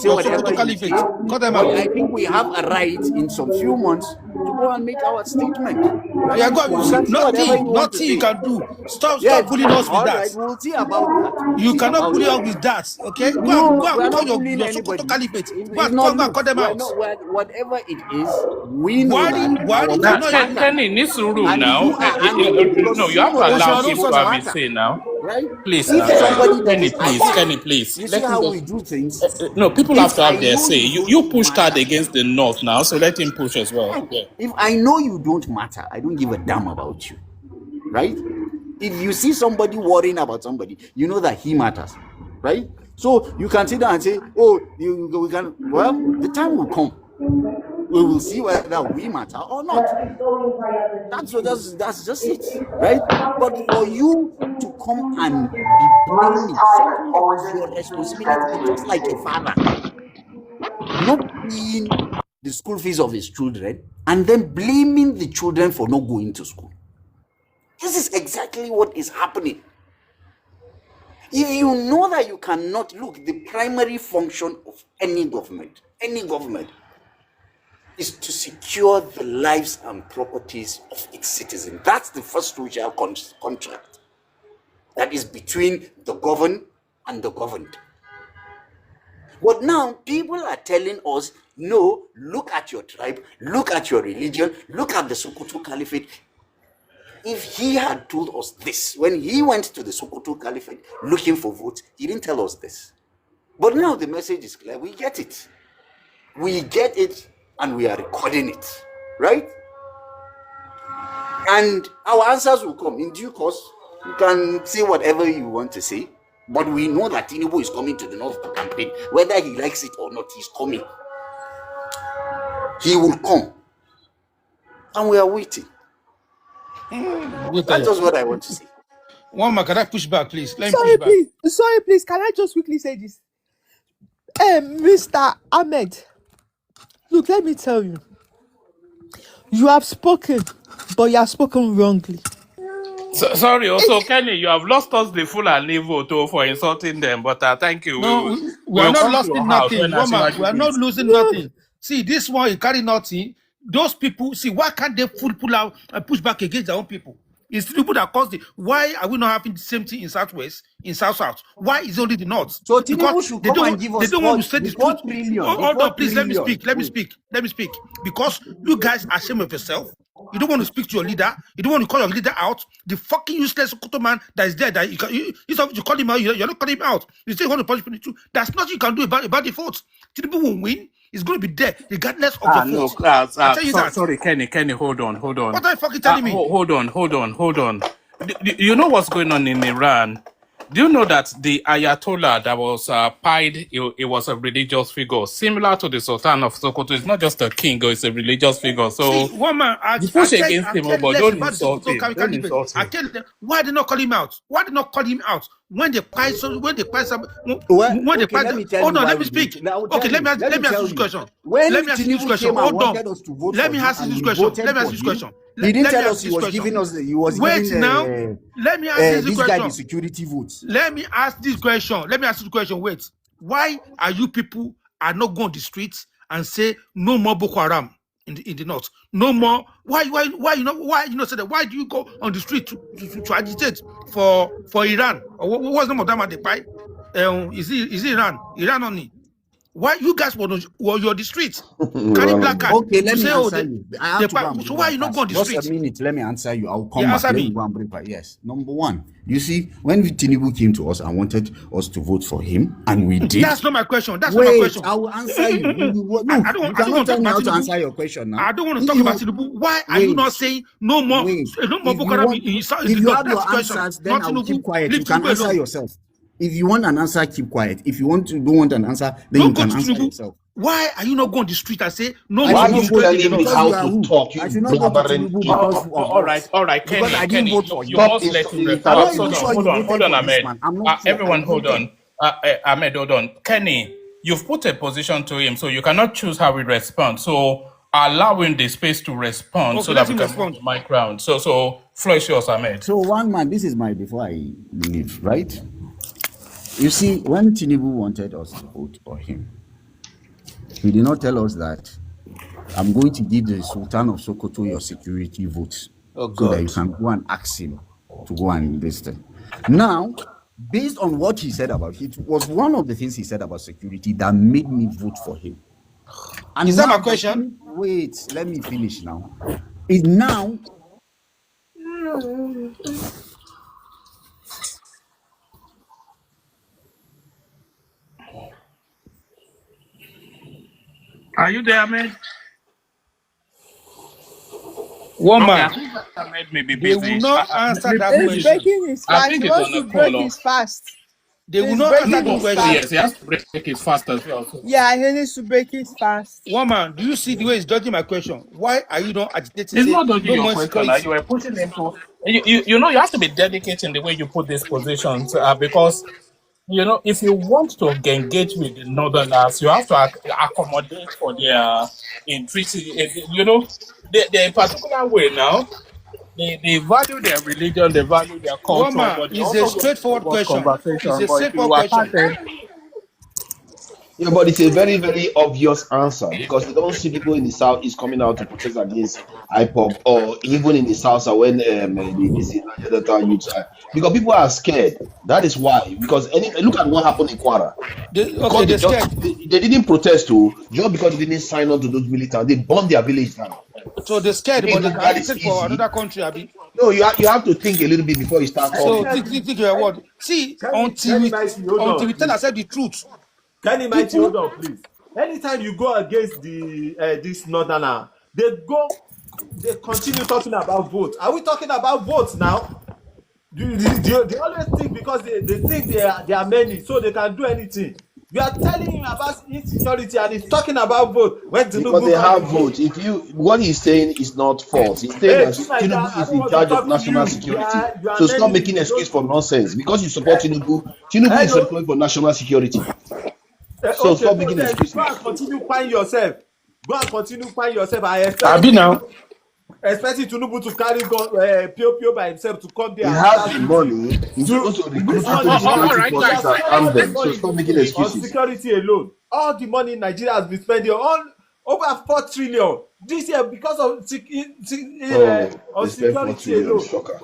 caliphate. Call them out.
I think we have a right in some few months to go and make our statement. Right?
Yeah, go.
You can say whatever you want to
Nothing you
say.
can do. Stop
Yes,
bullying us with
all
that.
right, we'll see about that. We'll
You
see
cannot
about
bully
that.
us with that. Okay,
No,
go
we are
and call
not bullying
your Sokoto
anybody.
Caliphate.
It's not,
Go and
look,
call them
we're
out.
not, whatever it is, we know that our
Buhari
votes
cannot
Now,
matter.
even.
Kenny needs room
And
now.
you are angry
No,
because
you
you
have
know
to
that
allow
our
him
votes
to have his
matter.
say now.
Right?
Please
If
now.
somebody
Kenny,
does, I
please.
think,
Kenny, please.
you see
Let him
how we
just.
do things.
No, people have
If
to have
I
their
know
say.
you
You
don't
pushed hard
matter,
against the North now, so let him push as well. Yeah.
if I know you don't matter, I don't give a damn about you. Right? If you see somebody worrying about somebody, you know that he matters. Right? So you can sit down and say, oh, we can, well, the time will come. We will see whether we matter or not. That's just it, right? But for you to come and be blaming something that is your responsibility, just like a father, not paying the school fees of his children and then blaming the children for not going to school. This is exactly what is happening. If you know that you cannot, look, the primary function of any government is to secure the lives and properties of its citizens. That's the first social contract that is between the governed and the governed. But now people are telling us, no, look at your tribe, look at your religion, look at the Sokoto Caliphate. If he had told us this, when he went to the Sokoto Caliphate looking for votes, he didn't tell us this. But now the message is clear. We get it. We get it and we are recording it, right? And our answers will come in due course. You can say whatever you want to say, but we know that Tinubu is coming to the North to campaign. Whether he likes it or not, he's coming. He will come. And we are waiting. That's just what I want to say.
One man, can I push back, please? Let me push
Sorry,
back.
please. Sorry, please. Can I just quickly say this? Mr. Ahmed, look, let me tell you. You have spoken, but you have spoken wrongly.
Sorry, also Kenny, you have lost us the full and vote for insulting them. But thank you.
No, we are
We'll
not
come to your
losing
house
nothing,
when as soon
woman.
as
We
you
are
do
not
it.
losing nothing. See, this one you carry nothing. Those people, see, why can't they pull out and push back against their own people? It's the people that caused it. Why are we not having the same thing in Southwest, in South? Why is it only the North?
So
Because
Tinubu should come and give
they
us
don't want to say the
the
truth.
4 trillion. The
Hold
4
on, please let me
trillion.
speak. Let me speak. Because you guys are ashamed of yourself. You don't want to speak to your leader. You don't want to call your leader out. The fucking useless Sokoto man that is there. That you call him out. You're not calling him out. You still want to punish people too. There's nothing you can do about the votes. Tinubu will win. He's going to be there regardless of the
No,
vote. I tell you that.
sorry, Kenny, hold on.
What are you fucking telling me?
Hold on. You know what's going on in Iran? Do you know that the Ayatollah that was pied, it was a religious figure, similar to the Sultan of Sokoto? It's not just a king, it's a religious figure. So
See, one man,
you push against
I
him,
care
but
less
don't
about the
insult
Sokoto
him. Don't
Caliphate.
insult
I
him.
tell them why they not call him out. Why they not call him out when they price? When they price,
Well,
when they
okay,
price.
let me tell
Hold
you
on,
why
let me
we
speak.
didn't. I will
Okay,
tell you.
let me ask you
Tell
this
you.
question.
When
Let me ask you this
Tinubu
question.
came and
Hold on.
wanted us to vote
Let
for
me
him,
ask you
and
this
we
question.
voted
Let me ask
for
you this
him,
question.
he didn't
Let me
tell
ask
us
you
he
this
was
question.
giving us. He was
Wait
giving
now. Let me ask you this
this guy the
question.
security votes.
Let me ask this question. Let me ask you the question. Wait. Why are you people are not going to the streets and say no more Boko Haram in the north? No more. Why you not say that? Why do you go on the street to agitate for Iran? Or what's the name of that man they buy? Is it Iran? Iran only. Why you guys were on the streets carrying black card
Okay, let
to
me
say
answer you. I have to go and
so
break
why you not go
fast.
on the
Just a
street?
minute. Let me answer you. I'll come
Yeah,
back.
answer
Let me
me.
go and break fast. Yes. Number one, you see, when Tinubu came to us and wanted us to vote for him, and we did.
That's not my question. That's not my
Wait,
question.
I will answer you. Look,
I
you
don't
cannot
want to
tell
talk
me
about
how to
Tinubu.
answer your question now.
I don't want to
If
talk about
you
Tinubu. Why are you
wait,
not saying no more
if you
Boko Haram
want,
in
if
the
you
north?
have
That's the
your
question.
answers, then
Not
I will keep
Tinubu.
quiet.
Leave
You can
Tinubu
answer
alone.
yourself. If you want an answer, keep quiet. If you don't want an answer, then you
Don't go
can
to
answer
Tinubu.
yourself.
Why are you not going to the street and say no
I
more
should
Why
not
you
go
Muslim in the
telling me
north?
because you
how
are
to
who?
talk,
I
you
should not go to
blabbering
Tinubu
idiot?
All right,
because I didn't
Kenny.
vote for
You
him.
Stop
must let him
I'm
respond.
not
interrupting
even sure you
Hold
voted
on,
for this
Ahmed.
man. I'm not sure. I
Everyone, hold
voted.
on. Ahmed, hold on. Kenny, you've put a position to him, so you cannot choose how he responds. So allow him the space to respond so
Okay,
that
let
we
him
can move
respond.
the mic round. So floor is yours, Ahmed.
So one man, this is my before I leave, right? You see, when Tinubu wanted us to vote for him, he did not tell us that I'm going to give the Sultan of Sokoto your security vote
Oh
so that you
God.
can go and ask him to go and listen. Now, based on what he said about it, was one of the things he said about security that made me vote for him. And
Is that my
now,
question?
wait, let me finish now. It now,
Are you there, man? Okay, I
Woman,
think that Ahmed may be
they will
busy.
not answer that
He's
Maybe
question.
breaking his
I
fast. He
think it's
wants
on
to
a
break
call.
his fast.
They will
He's
not answer
breaking
the
Oh,
his
oh
question.
yes,
fast.
he has to break it fast as well. So.
Yeah, he needs to break his fast.
Woman, do you see the way he's dodging my question? Why are you not agitating?
It's
Say
not dodging
no
your
more
question. Now. You
insecurity.
were pushing him to. You know you have to be delicate in the way you put these positions because you know if you want to engage with the Northerners, you have to accommodate for their intrinsic. You know, they're a particular way now. They value their religion, they value their culture,
Woman,
but they
it's a
also want a
straightforward
robust
question. It's
conversation.
a
But if you
straightforward
attack
question.
them,
Yeah, but it's a very, very obvious answer because you don't see people in the south is coming out to protest against IPOB or even in the south when this is Nigeria Delta youths because people are scared. That is why. Because look at what happened in Kwara.
Okay,
Because
they're scared.
they didn't protest too, just because they didn't sign on to those militants, they burned their village down.
So they're
You
scared, but
think
they
that
can
that is
agitate for
easy?
another country, Abi.
No, you have to think a little bit before you start
So
talking.
think your word. See,
Kenny Mighty, hold
until
on,
we tell
please.
ourselves the truth,
Kenny Mighty, hold
people.
on, please. Anytime you go against the this northerner, they continue talking about votes. Are we talking about votes now? They always think because they think they are many, so they can do anything. You are telling him about insecurity and he's talking about vote when
Because
Tinubu
they
got the
have
vote.
votes. If you what he's saying is not false. He's saying
Hey,
that
tonight
Tinubu
I
is
don't
in
want to
charge of
talk to
national
you.
security.
You are
So stop
many.
making
You
excuse
don't.
for nonsense. Because you support Tinubu, Tinubu is
Hello.
employed for national security. So
Okay,
stop
so
making
then go
excuses.
and continue find yourself. Go and continue find yourself. I
Abi now.
expecting Tinubu to carry gun Pio by himself to come
He
there and
has
start
the
shooting.
money. He's
To
supposed to
this
recruit
money
people,
he has,
all
security
right,
he
forces
guys.
has
and
spent
arm
all the
them. So
money
stop making
on
excuses.
security alone. All the money Nigeria has been spending on over 4 trillion this year because of
Oh,
on
they spent 4
security
trillion.
alone.
Shocker.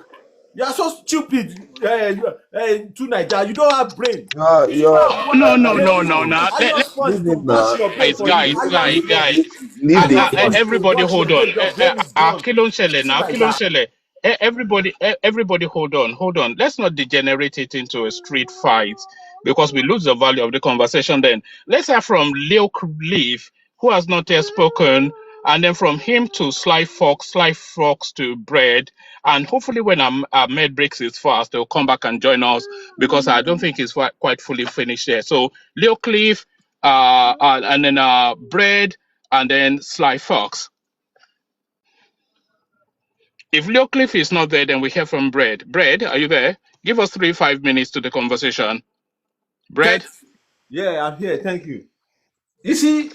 You are so stupid to Nigeria. You don't have brain. If you
You're
have
No,
money,
no,
leave
no,
it.
no. Now,
I just forced
Leave
to
it
wash
now.
your brain
guys,
for you.
guys,
I
guys,
just
Leave,
guys.
forced.
leave, leave the
I just
king.
forced to wash your
Everybody hold
brain.
on.
Your brain is gone.
Kí ló ń ṣẹlẹ̀
See
now?
like
Kí ló ń
that.
ṣẹlẹ̀? Everybody hold on, hold on. Let's not degenerate it into a street fight because we lose the value of the conversation then. Let's hear from Leo Leaf, who has not yet spoken, and then from him to Sly Fox to Bread, and hopefully when Ahmed breaks his fast, they'll come back and join us because I don't think he's quite fully finished there. So Leo Cliff, and then Bread, and then Sly Fox. If Leo Cliff is not there, then we hear from Bread. Bread, are you there? Give us 5 minutes to the conversation. Bread?
Yeah, I'm here. Thank you. You see,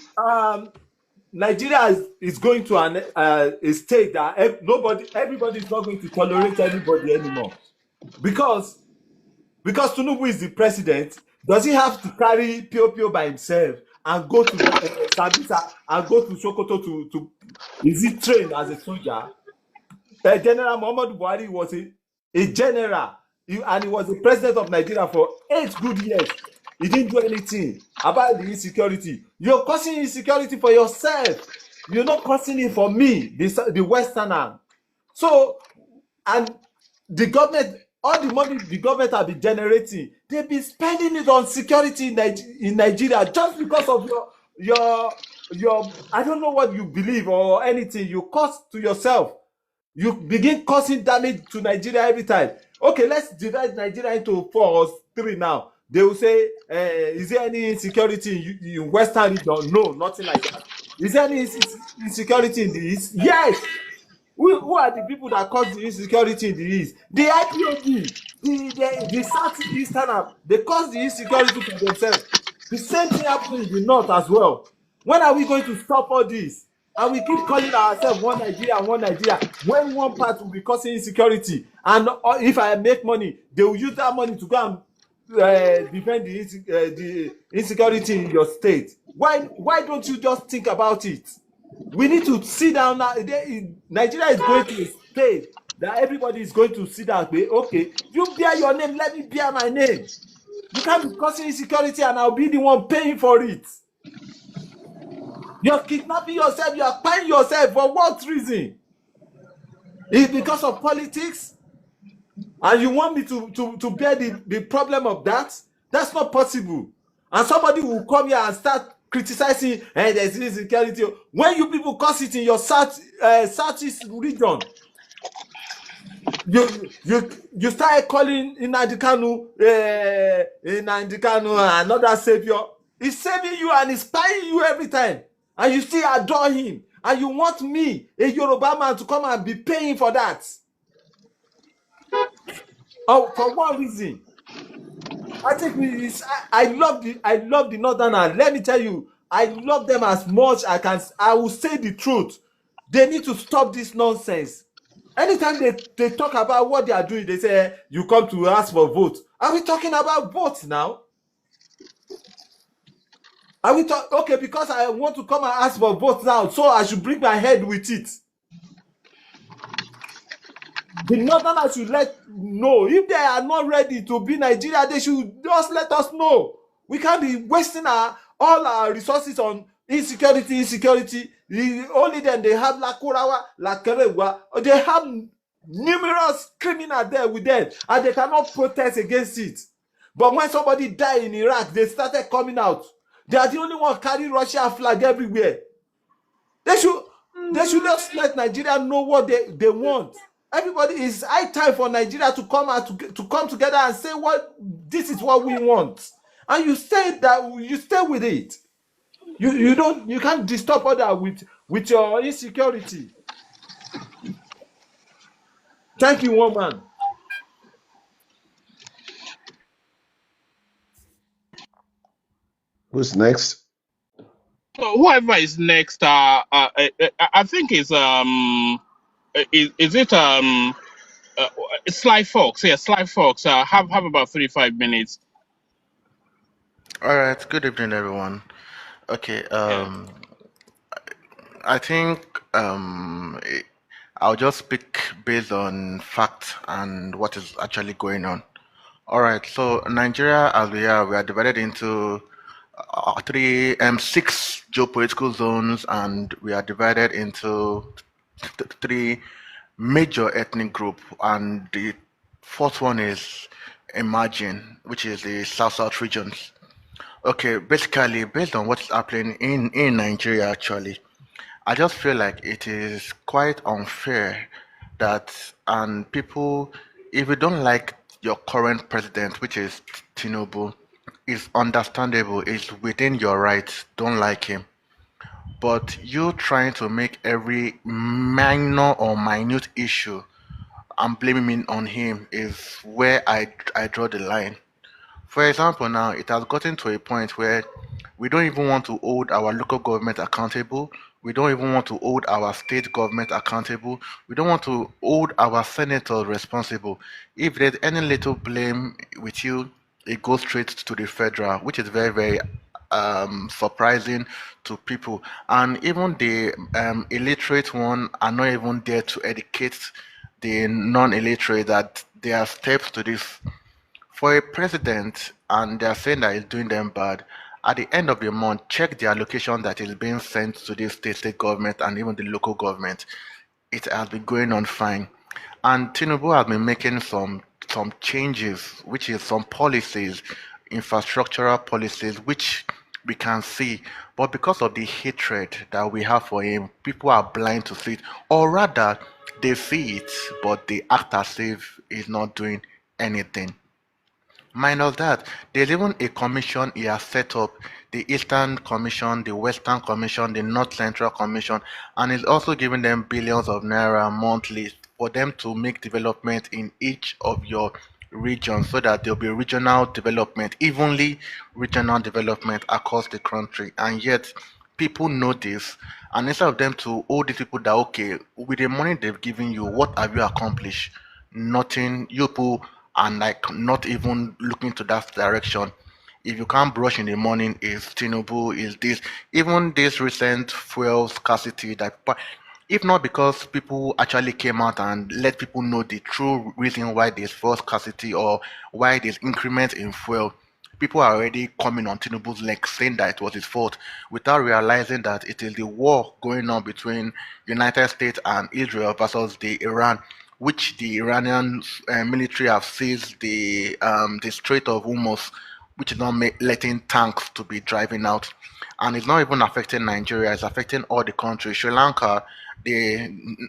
Nigeria is going to a state that everybody is not going to tolerate anybody anymore because Tinubu is the president. Does he have to carry Pio by himself and go to Sambisa and go to Sokoto to is he trained as a soldier? General Muhammadu Buhari was a general and he was the president of Nigeria for 8 good years. He didn't do anything about the insecurity. You're causing insecurity for yourself. You're not causing it for me, the Westerner. So, and the government, all the money the government have been generating, they've been spending it on security in Nigeria just because of your I don't know what you believe or anything you cause to yourself. You begin causing damage to Nigeria every time. Okay, let's divide Nigeria into 4 or 3 now. They will say, is there any insecurity in Western region? No, nothing like that. Is there any insecurity in the East? Yes. Who are the people that cause the insecurity in the East? The IPOB, the Southeastern, they cause the insecurity for themselves. The same thing happening in the North as well. When are we going to stop all this? And we keep calling ourselves one Nigeria and one Nigeria when one part will be causing insecurity. And if I make money, they will use that money to go and defend the insecurity in your state. Why don't you just think about it?
We need to sit down now. Nigeria is going to a stage that everybody is going to sit down and say, okay, you bear your name, let me bear my name. You can't be causing insecurity and I'll be the one paying for it. You're kidnapping yourself, you are paying yourself for what reason? Is it because of politics? And you want me to bear the problem of that? That's not possible. And somebody will come here and start criticizing, and there's insecurity. When you people cause it in your southeast region, you started calling Nnamdi Kanu another savior. He's saving you and inspiring you every time, and you still adore him. And you want me, a Yoruba man, to come and be paying for that? Oh, for what reason? I think I love the Northerners. Let me tell you, I love them as much I can. I will say the truth. They need to stop this nonsense. Anytime they talk about what they are doing, they say you come to ask for vote. Are we talking about votes now? Are we talk okay because I want to come and ask for vote now, so I should bring my head with it? The Northerners should let know if they are not ready to be Nigeria. They should just let us know. We can't be wasting all our resources on insecurity. Only then they have Lakurawa, Lakerewa. They have numerous criminals there with them, and they cannot protest against it. But when somebody died in Iraq, they started coming out. They are the only one carrying Russia flag everywhere. They should just let Nigeria know what they want. Everybody, is high time for Nigeria to come out to come together and say what this is what we want, and you say that you stay with it. You can't disturb other with your insecurity. Thank you, woman.
Who's next?
So whoever is next, I think is it Sly Fox? Yeah, Sly Fox. Have about 35 minutes.
All right. Good evening, everyone. Okay.
Yeah.
I think I'll just speak based on fact and what is actually going on. All right. So Nigeria, as we are divided into six geopolitical zones, and we are divided into three major ethnic group, and the fourth one is emerging, which is the South regions. Okay, basically, based on what's happening in Nigeria, actually, I just feel like it is quite unfair that, and people, if you don't like your current president, which is Tinubu, is understandable, it's within your rights, don't like him. But you trying to make every minor or minute issue and blaming it on him is where I draw the line. For example, now it has gotten to a point where we don't even want to hold our local government accountable. We don't even want to hold our state government accountable. We don't want to hold our senators responsible. If there's any little blame with you, it goes straight to the federal, which is very, very surprising to people. And even the illiterate one are not even there to educate the non-illiterate that there are steps to this for a president, and they're saying that it's doing them bad. At the end of the month, check the allocation that is being sent to the state government and even the local government. It has been going on fine. And Tinubu has been making some changes, which is some policies, infrastructural policies, which we can see. But because of the hatred that we have for him, people are blind to see it. Or rather, they see it, but they act as if he's not doing anything. Minus that, there's even a commission he has set up, the Eastern Commission, the Western Commission, the North Central Commission, and he's also giving them billions of naira monthly for them to make development in each of your regions so that there'll be regional development, evenly regional development across the country. And yet, people know this, and instead of them to hold these people that, okay, with the money they've given you, what have you accomplished? Nothing. You people are like not even looking to that direction. If you can't brush in the morning, is tinubu, is this. Even this recent fuel scarcity that, if not because people actually came out and let people know the true reason why there's fuel scarcity or why there's increment in fuel, people are already coming on Tinubu's leg saying that it was his fault without realizing that it is the war going on between United States and Israel versus the Iran, which the Iranian military have seized the Strait of Hormuz, which is not letting tanks to be driving out. And it's not even affecting Nigeria, it's affecting all the countries. Sri Lanka,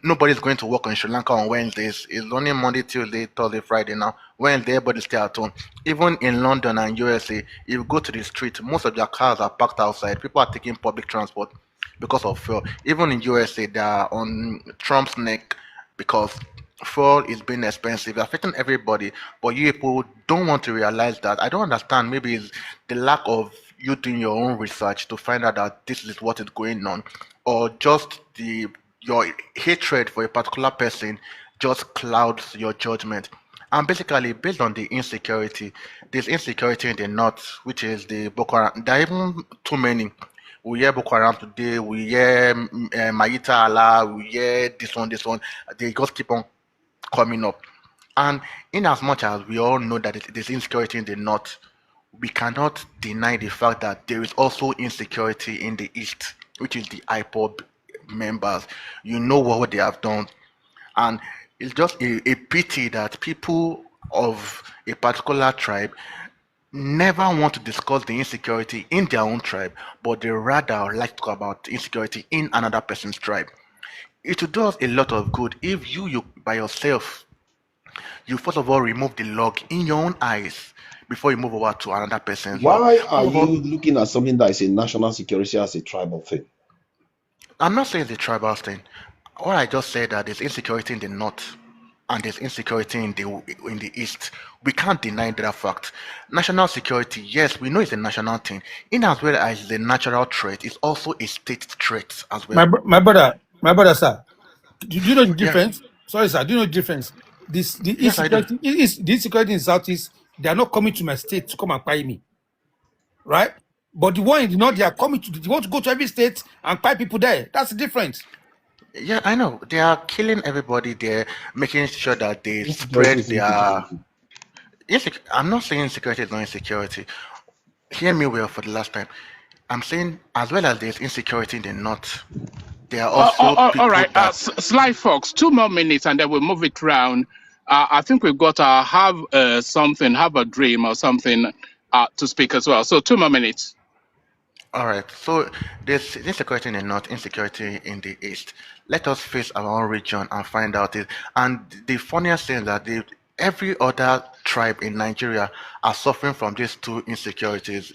nobody's going to work on Sri Lanka on Wednesdays. It's only Monday, Tuesday, Thursday, Friday now. Wednesday, everybody stay at home. Even in London and USA, if you go to the street, most of their cars are parked outside. People are taking public transport because of fuel. Even in USA, they are on Trump's neck because fuel is being expensive, affecting everybody. But you people don't want to realize that. I don't understand. Maybe it's the lack of you doing your own research to find out that this is what is going on, or just your hatred for a particular person just clouds your judgment. And basically, based on the insecurity, there's insecurity in the north, which is the Boko Haram. There are even too many. We hear Boko Haram today, we hear Mayita Allah, we hear this one. They just keep on coming up. And in as much as we all know that there's insecurity in the north, we cannot deny the fact that there is also insecurity in the east, which is the IPOB members. You know what they have done. And it's just a pity that people of a particular tribe never want to discuss the insecurity in their own tribe, but they rather like to talk about insecurity in another person's tribe. It would do us a lot of good if you by yourself, you first of all remove the log in your own eyes before you move over to another person's.
Why are
First of all,
you looking at something that is a national security as a tribal thing?
I'm not saying it's a tribal thing. All I just said that there's insecurity in the north and there's insecurity in the east. We can't deny that fact. National security, yes, we know it's a national thing. In as well as the natural threat, it's also a state threat as well.
My brother, sir. Do you know the
Yeah.
difference? Sorry, sir. Do you know the difference? The
Yes, I do.
insecurity is the insecurity in Southeast. They are not coming to my state to come and buy me, right? But the one in the north, they are coming to. They want to go to every state and buy people there. That's the difference.
Yeah, I know. They are killing everybody. They're making sure that they
Insecurity
spread
is
their.
insecurity.
I'm not saying security is not insecurity. Hear me well for the last time. I'm saying as well as there's insecurity in the north, there are also
All
people
right,
that.
Sly Fox, 2 more minutes and then we'll move it round. I think we've got to have a dream or something to speak as well. So 2 more minutes.
All right. So there's insecurity in the north, insecurity in the east. Let us face our own region and find out it. And the funniest thing is that every other tribe in Nigeria are suffering from these two insecurities.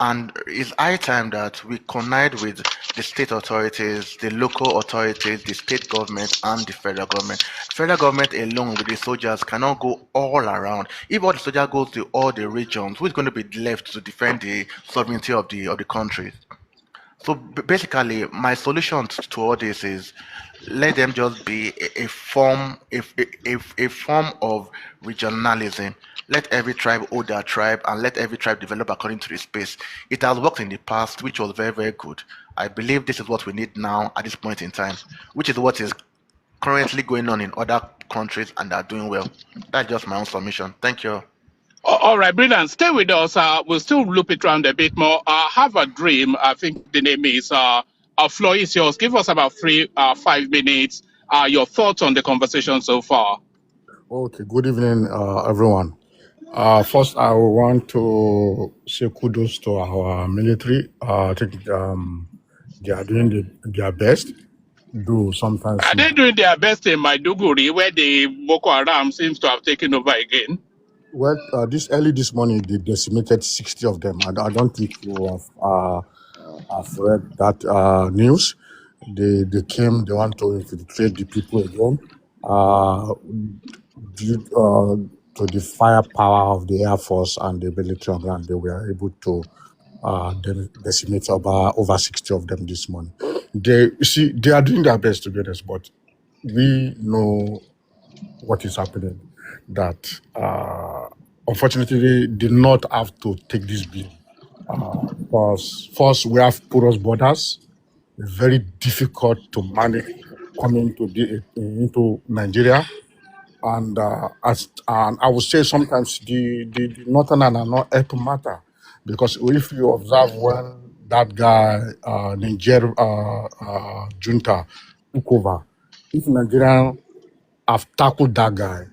And it's high time that we connive with the state authorities, the local authorities, the state government, and the federal government. Federal government alone with the soldiers cannot go all around. If all the soldiers go to all the regions, who's going to be left to defend the sovereignty of the country? So basically, my solution to all this is let them just be a form of regionalism. Let every tribe hold their tribe and let every tribe develop according to the space. It has worked in the past, which was very, very good. I believe this is what we need now at this point in time, which is what is currently going on in other countries and are doing well. That's just my own submission. Thank you.
All right, brilliant. Stay with us. We'll still loop it around a bit more. Have a dream. I think the name is floor is yours. Give us about 5 minutes. Your thoughts on the conversation so far.
Okay, good evening, everyone. First, I want to say kudos to our military. I think they are doing their best. Though sometimes,
Are they doing their best in Maiduguri, where the Boko Haram seems to have taken over again?
well, this morning they decimated 60 of them. I don't think you have read that news. They came. They want to infiltrate the people again. Due to the firepower of the Air Force and the military on ground, they were able to decimate over 60 of them this morning. They are doing their best, to be honest, but we know what is happening. That unfortunately did not have to take this bill because first we have porous borders, very difficult to manage coming into Nigeria. And and I would say sometimes the northern are not help matter because if you observe when that guy Niger junta took over, if Nigerian have tackled that guy,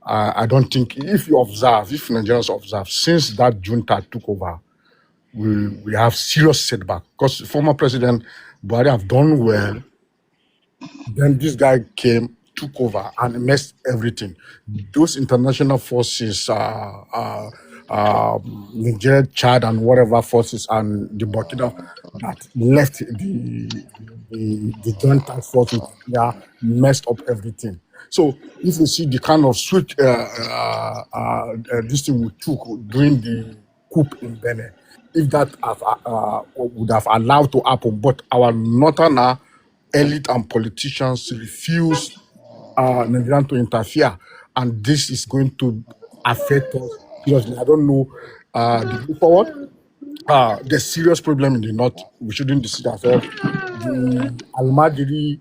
I don't think if Nigerians observe since that junta took over, we have serious setback because former President Buhari have done well. Then this guy came, took over, and messed everything. Those international forces, Niger, Chad, and whatever forces, and the Burkina that left the joint task force, messed up everything. So if you see the kind of switch this thing we took during the coup in Benin, if that would have allowed to happen, but our northern elite and politicians refuse Nigerian to interfere, and this is going to affect us seriously. I don't know the way forward. There's serious problem in the north. We shouldn't deceive ourselves. The Almajiri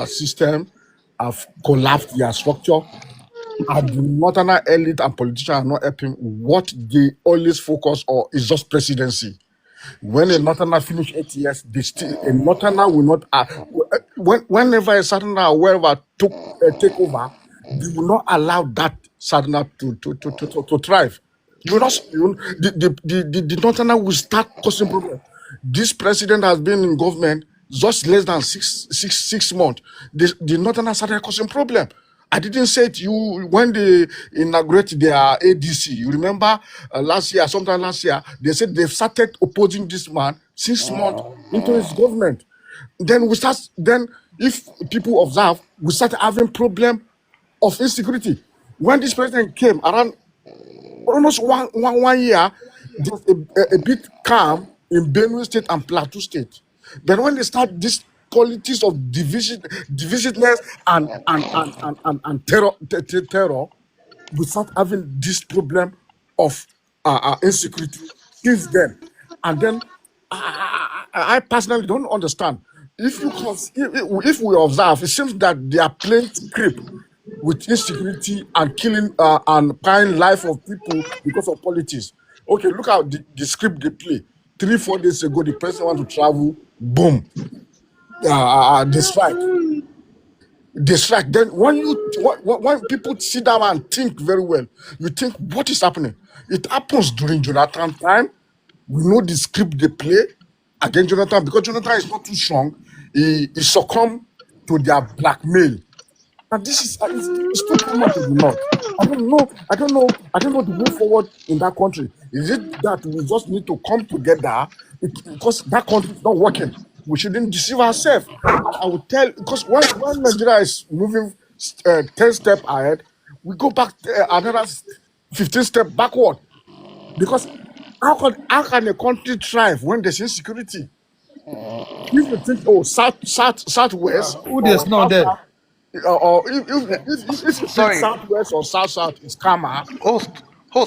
system have collapsed their structure. And the northern elite and politicians are not helping. What they always focus on is just presidency. When a northerner finish 8 years, a northerner will not. Whenever a southerner or wherever take over, they will not allow that southerner to thrive. The northerner will start causing problem. This president has been in government just less than six months. The northerner started causing problem. I didn't say to you when they inaugurated their ADC. You remember sometime last year, they said they've started opposing this man 6 months into his government. Then if people observe, we start having problem of insecurity. When this president came around almost one year, there was a bit calm in Benue State and Plateau State. Then when they start this politics of divisiveness and terror, we start having this problem of insecurity since then. And then I personally don't understand. If we observe, it seems that they are playing script with insecurity and killing and buying life of people because of politics. Okay, look at the script they play. 3-4 days ago, the president want to travel, boom, they strike. They strike. Then when people sit down and think very well, you think, what is happening? It happens during Jonathan time. We know the script they play against Jonathan because Jonathan is not too strong. He succumbed to their blackmail. And this is it's too common to the north. I don't know the way forward in that country. Is it that we just need to come together because that country is not working? We shouldn't deceive ourselves. I would tell because when Nigeria is moving 10 steps ahead, we go back another 15 steps backward. Because how can a country thrive when there's insecurity? If you think, southwest
Who
or
there's not there?
or if you think
Sorry,
southwest or south is calmer.
host,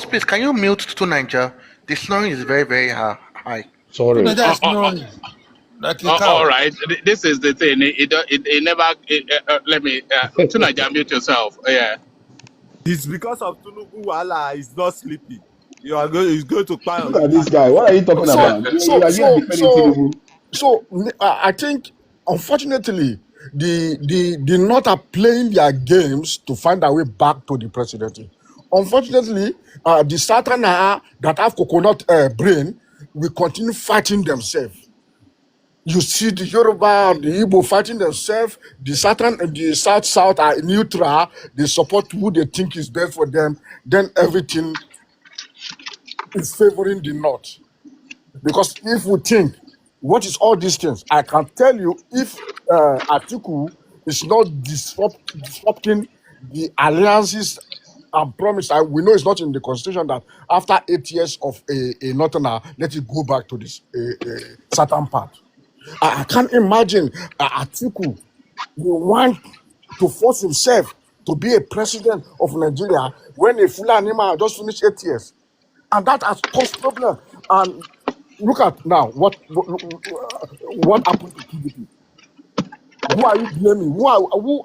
please, can you mute to Niger? The snoring is very, very high.
Who
Sorry.
Nigeria is snoring like a
All
cow.
right, this is the thing. It never. Let me. Tunaja, mute yourself. Yeah.
It's because of Tinubu Wala is not sleeping. He's going to cry on
Look
you
at this
back.
guy. What are you talking
So
about? You
so
are just
so
defending
so
Tinubu.
so I think unfortunately the North are playing their games to find their way back to the presidency. Unfortunately, the Southerners that have coconut brain will continue fighting themselves. You see the Yoruba and the Igbo fighting themselves. The South are neutral. They support who they think is best for them. Then everything is favoring the North. Because if we think, what is all these things? I can tell you, if Atiku is not disrupting the alliances and promise, we know it's not in the constitution that after 8 years of a northerner, let it go back to this certain part. I can't imagine Atiku will want to force himself to be a president of Nigeria when a Fulani man just finished 8 years. And that has caused problem. And look at now what happened to PDP. Who are you blaming? Who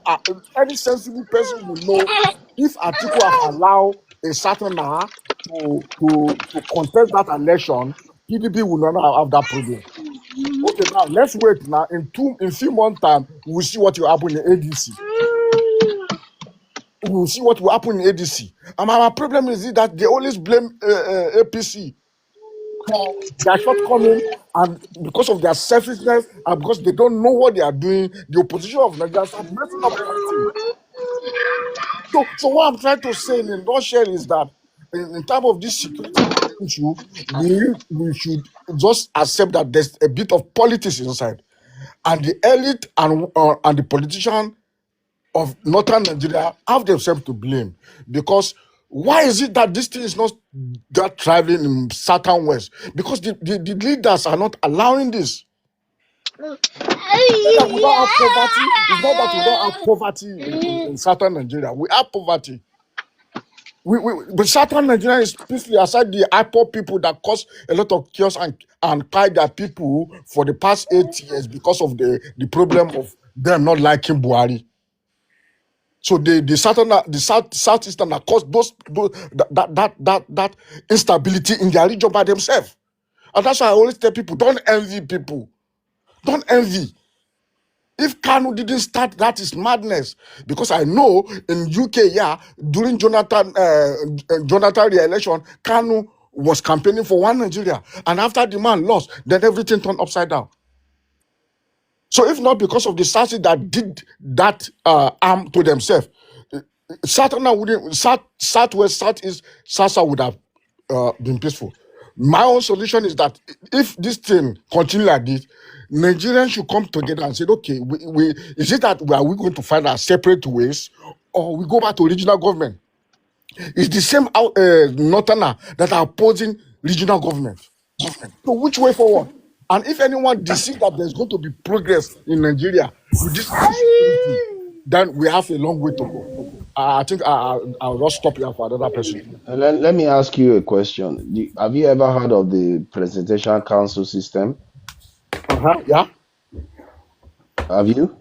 are any sensible person will know if Atiku have allowed a certain to contest that election, PDP will not have that problem. Okay, now let's wait. Now in 3 months' time, we'll see what will happen in ADC. We'll see what will happen in ADC. And my problem is that they always blame APC for their shortcoming, and because of their selfishness and because they don't know what they are doing, the opposition of Nigeria start messing up everything. So what I'm trying to say in a nutshell is that in terms of this security issue, we should just accept that there's a bit of politics inside, and the elite and the politician of northern Nigeria have themselves to blame. Because why is it that this thing is not that thriving in southern west? Because the leaders are not allowing this. It's not that we don't have poverty. It's not that we don't have poverty in southern Nigeria. We have poverty. But southern Nigeria is peacefully, aside the IPOP people that cause a lot of chaos and fight their people for the past 8 years because of the problem of them not liking Buhari. So the southeastern that caused that instability in their region by themselves. And that's why I always tell people, don't envy people. Don't envy. If Kanu didn't start, that is madness. Because I know in UK, during Jonathan re-election, Kanu was campaigning for one Nigeria. And after the man lost, then everything turned upside down. So if not because of the South that did that arm to themselves, Southwest, Southeast, Sasa would have been peaceful. My own solution is that if this thing continue like this, Nigerians should come together and say, okay, is it that are we going to find our separate ways, or we go back to regional government? It's the same northerner that are opposing regional government. So which way forward? And if anyone deceives that there's going to be progress in Nigeria with this insecurity, then we have a long way to go. I think I'll just stop here for another person.
Let me ask you a question. Have you ever heard of the presidential council system?
Yeah.
Have you?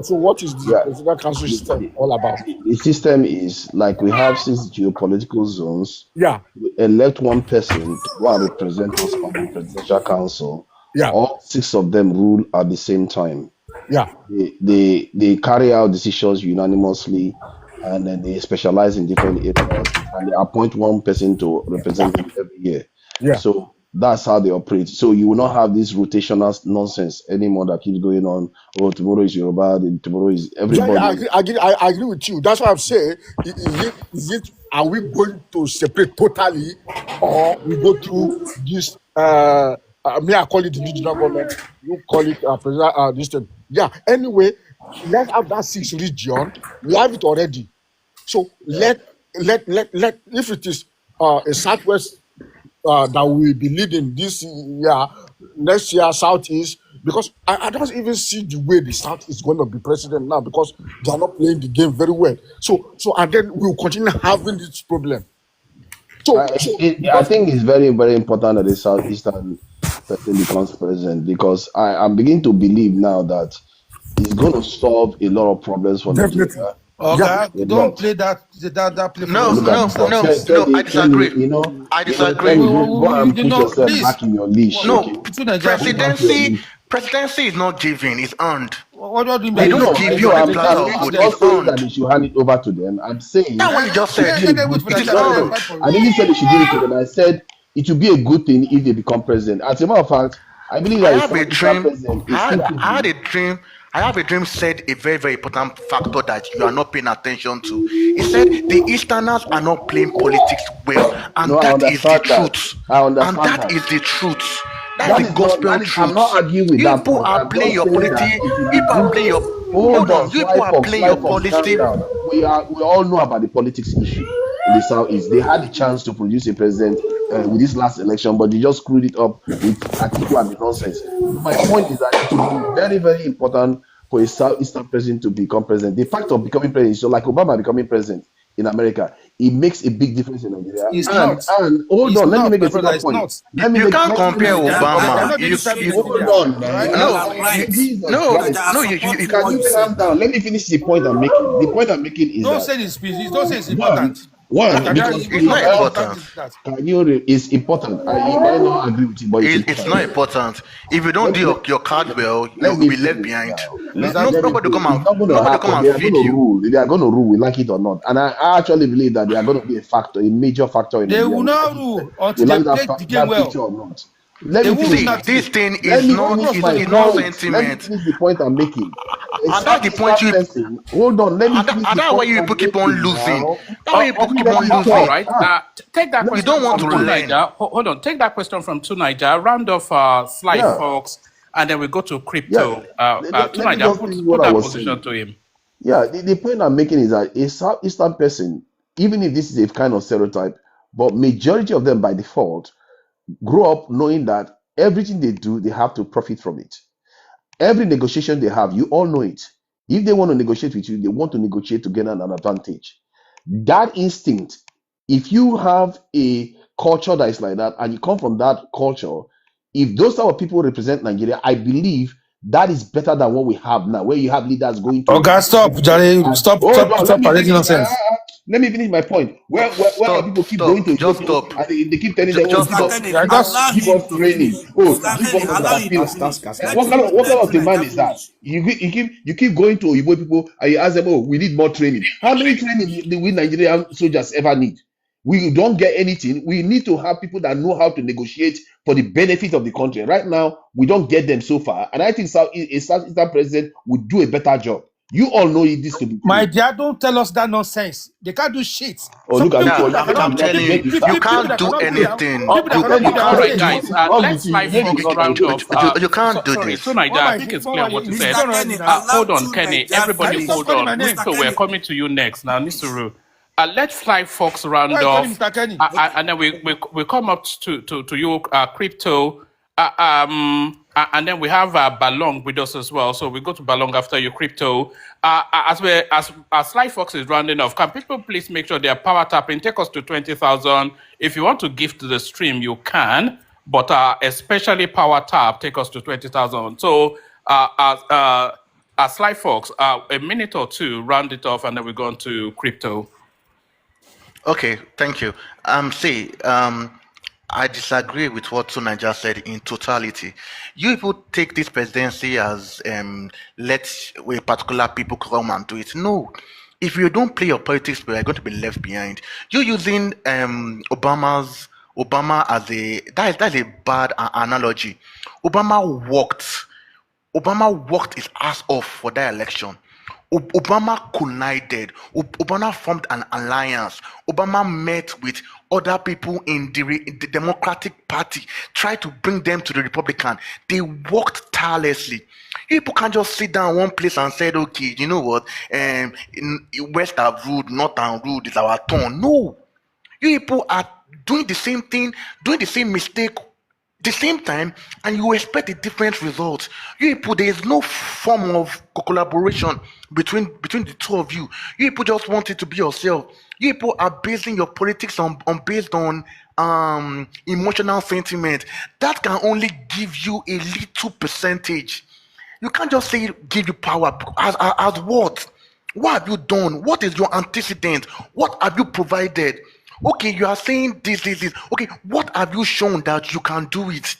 So what is the presidential council system all about?
The system is like we have 6 geopolitical zones.
Yeah.
We elect one person to go and represent us on the presidential council.
Yeah.
All 6 of them rule at the same time.
Yeah.
They carry out decisions unanimously, and then they specialize in different areas, and they appoint one person to represent them every year.
Yeah.
So that's how they operate. So you will not have this rotational nonsense anymore that keeps going on. Oh, tomorrow is Yoruba, tomorrow is everybody.
Yeah, I agree with you. That's what I'm saying. Are we going to separate totally, or we go through this? Me, I call it the regional government. You call it this thing. Yeah. Anyway, let's have that 6 region. We have it already. So let if it is a southwest that will be leading this year, next year southeast, because I don't even see the way the South is going to be president now, because they are not playing the game very well. So and then we'll continue having this problem.
I think it's very, very important that the southeastern person becomes president, because I'm beginning to believe now that it's going to solve a lot of problems for Nigeria.
Okay, don't play that play.
No, I disagree. I disagree.
Go and put yourself back in your leash.
No,
okay?
presidency is not given, it's earned.
What do you mean?
They don't give you a platter of food, it's earned.
That they should hand it over to them. I'm saying
that's what you just said. It is earned.
I didn't say they should give it to them. I said it would be a good thing if they become president. As a matter of fact, I believe that
I have a dream said a very, very important factor that you are not paying attention to. It said the Easterners are not playing politics well, and that is the truth. And that is the truth. That's the gospel truth.
I'm not arguing with that.
People are playing your politics. People are playing your. Hold on. People are playing your politics.
We all know about the politics issue in the Southeast. They had the chance to produce a president with this last election, but they just screwed it up with Atiku and the nonsense. My point is that it will be very, very important for a Southeastern president to become president. The fact of becoming president, so like Obama becoming president in America, it makes a big difference in Nigeria.
It's
And
not.
hold
It's
on, let me
not,
make
my
a
brother.
single
It's
point.
not.
You can't
Let me
compare
make a
Naija,
single
They are
Obama.
Naija,
not
point.
doing
You,
the
please
service
hear
in
you,
Hold
me.
Nigeria.
on now.
Right
no,
now,
Jesus
no,
Christ.
no.
Can you calm down? Let me finish the point I'm making. The point I'm making is
Don't
that
say this, please. Don't say it's important.
one,
Nigeria
because
is
It's
most
the
not
important
health,
country
important.
is that.
is important. You might not agree with it, but it's
It's not
important.
important. If you don't
Let,
do
let,
your card well,
let
you'll
me
be left
finish
behind.
now. Let
Exactly.
me
Nobody
finish.
come
It's
and
not going to
nobody come
happen.
and
They are going
feed
to
you.
rule. They are going to rule, we like it or not. And I actually believe that they are going to be a factor, a major factor in
They
Nigeria.
will not rule
We
until they
like
play the game
that picture
well.
or not. Let
They
me
won't
finish
win
See,
that
now.
this
game.
thing
Let
is
me
not
finish
What's
my
going
is
on?
not
point. Let me
sentiment.
finish the point I'm making. A
And that's the point
Southeastern
you.
person. Hold on. Let me finish
And
the
that's why
point
you
I'm
people keep on
making
losing.
now.
That's why you people keep
Let
on
me
All
losing.
talk.
right. Take that
You
Let me
don't
question
want
from
to
come
Two
on.
learn.
Niger. Hold on. Take that question from Two Niger. Round off Sly
Yeah.
Fox, and then we go to
Yeah.
crypto. Two
Let me
Niger,
just finish
put
what I
that
was
position
saying.
to him.
Yeah, the point I'm making is that a Southeastern person, even if this is a kind of stereotype, but majority of them by default grow up knowing that everything they do, they have to profit from it. Every negotiation they have, you all know it. If they want to negotiate with you, they want to negotiate to get an advantage. That instinct, if you have a culture that is like that and you come from that culture, if those type of people represent Nigeria, I believe that is better than what we have now, where you have leaders going to
Okay, stop, Jare.
and hold on,
Stop parading nonsense.
let me finish my point. Where
Stop,
people keep going to
just
Loko
stop.
and they keep telling them, oh,
Just stop.
Yeah, just
give us training, oh, give us caterpillar.
That's gaslighting.
What kind of demand is that? You keep going to Igbo people and you ask them, oh, we need more training. How many training do we Nigerian soldiers ever need? We don't get anything. We need to have people that know how to negotiate for the benefit of the country. Right now, we don't get them so far. And I think a Southeastern president would do a better job. You all know this to be
my
true.
dear, don't tell us that nonsense. They can't do shit.
Oh, look at you
Yeah,
for
That
I'm
cannot
telling you,
people,
you
people
can't
that
do
cannot build their
anything.
people that
you
cannot
said you
build their
All
own
can't.
right,
state.
guys.
What is wrong with
Let's
you?
Sly
You know you
Fox
cannot
round
do it.
off.
You can't do
Sorry, Two
this.
Niger.
What
I
my
think it's clear on
what
what you
he's
said.
done already now.
Hold on, Kenny.
Can
Everybody,
you stop
hold
calling
on.
my name?
Crypto, we're coming to you next. Now, Nisuru. Let Fly Fox
Why are
round
you calling
off,
Mr. Kenny?
and then we come up to you, Crypto, and then we have Balong with us as well. So we go to Balong after you, Crypto. As Sly Fox is rounding off, can people please make sure they are power tapping? Take us to 20,000. If you want to gift to the stream, you can, but especially power tap, take us to 20,000. So Sly Fox, a minute or two, round it off, and then we go on to Crypto.
Okay, thank you. See, I disagree with what Tunaja said in totality. You people take this presidency as let a particular people come and do it. No. If you don't play your politics, you're going to be left behind. You're using Obama as that's a bad analogy. Obama walked. Obama worked his ass off for that election. Obama collided. Obama formed an alliance. Obama met with other people in the Democratic Party, tried to bring them to the Republican. They worked tirelessly. People can't just sit down one place and say, okay, you know what? West have ruled, North have ruled, it's our turn. No. You people are doing the same thing, doing the same mistake the same time, and you expect a different result. You people, there is no form of collaboration between the two of you. You people just want it to be yourself. You people are basing your politics on based on emotional sentiment. That can only give you a little percentage. You can't just say give you power as what? What have you done? What is your antecedent? What have you provided? Okay, you are saying this. Okay, what have you shown that you can do it?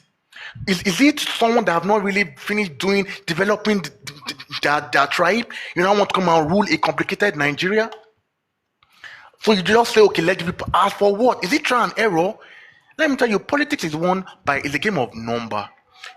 Is it someone that have not really finished developing their tribe? You now want to come and rule a complicated Nigeria? So you just say, okay, let the people ask for what? Is it trial and error? Let me tell you, politics is a game of number.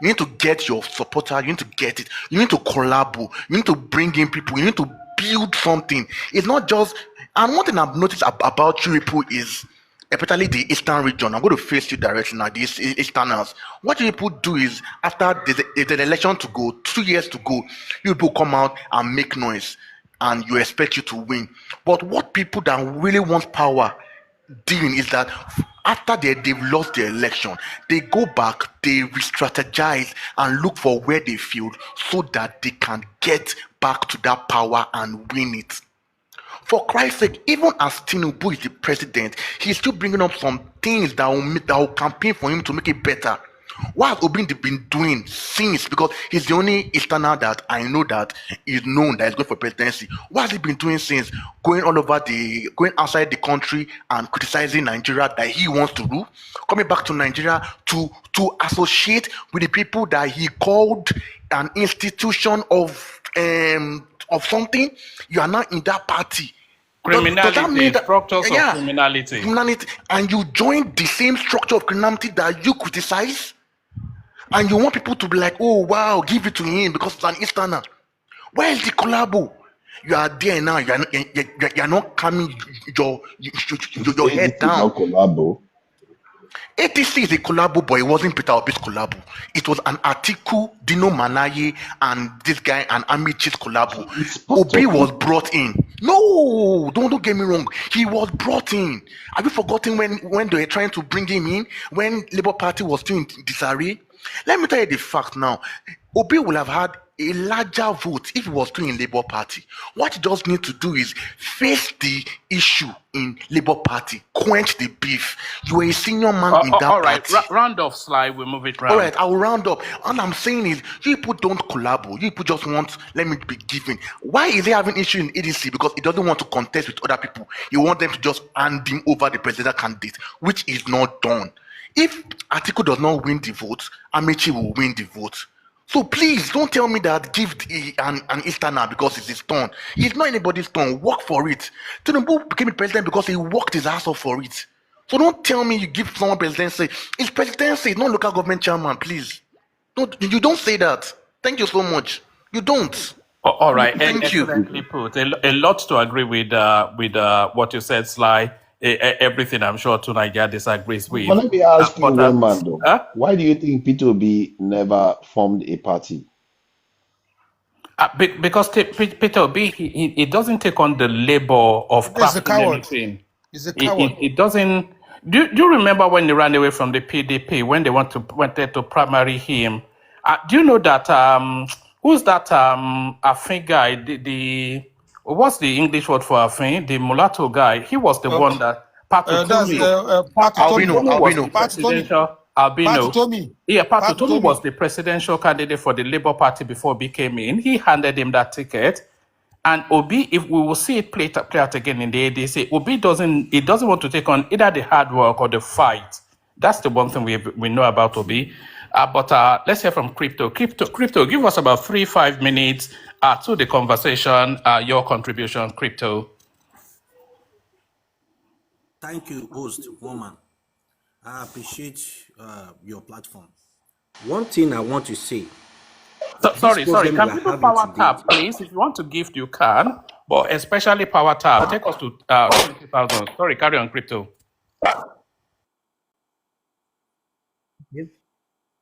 You need to get your supporter, you need to get it, you need to collabo, you need to bring in people, you need to build something. It's not just, and one thing I've noticed about you people is, especially the eastern region. I'm going to face you directly now, these easterners. What you people do is, after there's an election to go, 2 years to go, you people come out and make noise, and you expect you to win. But what people that really want power doing is that after they've lost the election, they go back, they re-strategize and look for where they failed so that they can get back to that power and win it. For Christ's sake, even as Tinubu is the president, he's still bringing up some things that will campaign for him to make it better. What has Obi been doing since? Because he's the only Easterner that I know that is known that is going for presidency. What has he been doing since? Going outside the country and criticizing Nigeria that he wants to do, coming back to Nigeria to associate with the people that he called an institution of something. You are not in that party. Does that mean that
Structures of criminality,
and you join the same structure of criminality that you criticize, and you want people to be like, oh wow, give it to him because it's an Easterner? Where is the collabo? You are there now. You are not coming your head down. ATC is a collabo, but it wasn't Peter Obi's collabo. It was an Atiku, Dino Manaye, and this guy, and Amichi's collabo. Obi was brought in. No, don't get me wrong. He was brought in. Have you forgotten when they were trying to bring him in? When Labour Party was still in disarray? Let me tell you the fact now. Obi will have had a larger vote if he was still in Labour Party. What he just need to do is face the issue in Labour Party, quench the beef. You are a senior man in that
all right,
party.
round off, Sly. We'll move it round.
All right, I will round up. All I'm saying is, you people don't collabo. You people just want, let me be given. Why is he having issue in ADC? Because he doesn't want to contest with other people. He wants them to just hand him over the presidential candidate, which is not done. If Atiku does not win the vote, Amechi will win the vote. So please don't tell me that give an Easterner because it's his turn. It's not anybody's turn. Work for it. Tinubu became president because he worked his ass off for it. So don't tell me you give someone presidency. It's presidency, it's not local government chairman, please. You don't say that. Thank you so much. You don't.
All right,
Thank you.
excellently put. A lot to agree with what you said, Sly. Everything I'm sure Tunisia disagrees with.
But let me ask you
but,
one man though. Why do you think Peter Obi never formed a party?
Because Peter Obi, he doesn't take on the labor of
He's a
crafting
coward.
anything.
He's a coward.
It doesn't. Do you remember when they ran away from the PDP when they wanted to primary him? Do you know that who's that Afin guy? What's the English word for Afin? The mulatto guy. He was the one that Patutomi.
Albino.
Was the presidential Albino.
Patutomi.
Yeah, Patutomi was the presidential candidate for the Labour Party before he came in. He handed him that ticket. And Obi, if we will see it play out again in the ADC, Obi doesn't want to take on either the hard work or the fight. That's the one thing we know about Obi. But let's hear from Crypto. Crypto, give us about 3-5 minutes to the conversation, your contribution, Crypto.
Thank you, host, woman. I appreciate your platform. One thing I want to say.
Sorry. Can people power tap, please? If you want to gift, you can. But especially power tap. Take us to 20,000. Sorry, carry on, Crypto.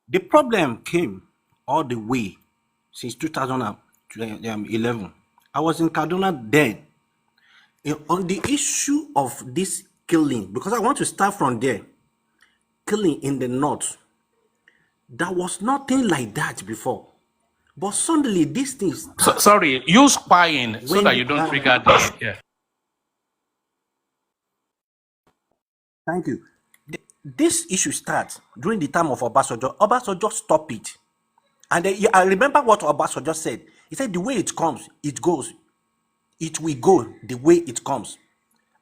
The problem came all the way since 2011. I was in Kaduna then. On the issue of this killing, because I want to start from there. Killing in the north. There was nothing like that before. But suddenly these things...
sorry, use spying so that you don't trigger the... Yeah.
Thank you. This issue starts during the time of Obasanjo. Obasanjo stopped it. And I remember what Obasanjo said. He said, the way it comes, it goes. It will go the way it comes.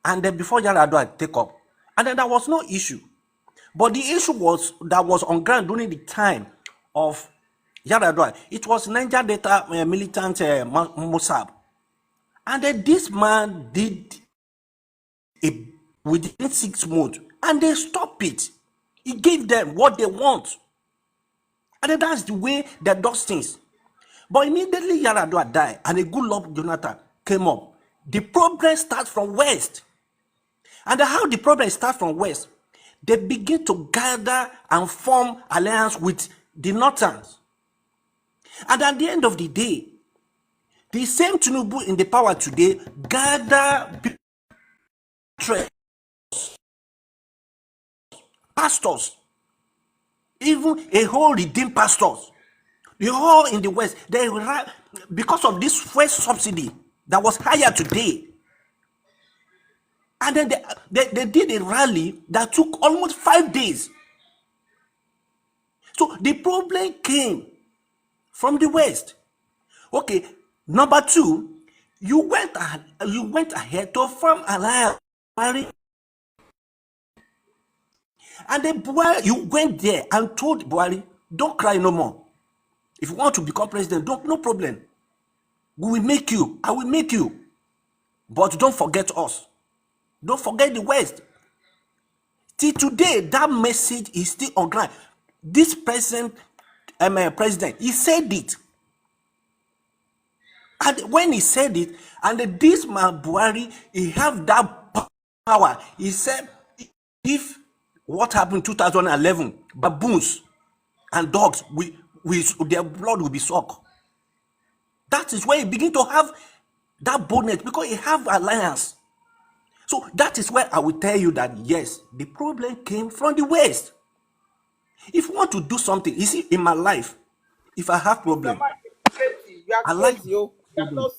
And then before Yaradua take up. And then there was no issue. But the issue that was on ground during the time of Yaradua. It was Niger Delta militant Mossab. And then this man did within 6 months. And they stopped it. He gave them what they want. And then that's the way they do things. But immediately Yaradua died and a good Lord Jonathan came up. The problem starts from west. And how the problem starts from west, they begin to gather and form alliance with the northerns. And at the end of the day, the same Tinubu in the power today gather pastors, even a whole redeemed pastors, the whole in the West, because of this first subsidy that was higher today. And then they did a rally that took almost 5 days. So the problem came from the West. Okay, number two, you went ahead to form alliance, and then Buhari, you went there and told Buhari, don't cry no more. If you want to become president, no problem. We will make you. I will make you. But don't forget us. Don't forget the West. Till today, that message is still on ground. This president, he said it. And when he said it, and this man Buhari, he have that power. He said, if what happened in 2011, baboons and dogs, their blood will be sucked. That is where he begin to have that boldness, because he have alliance. So that is where I will tell you that yes, the problem came from the West. If you want to do something, you see, in my life, if I have problem,
you are
I like
crazy. You are not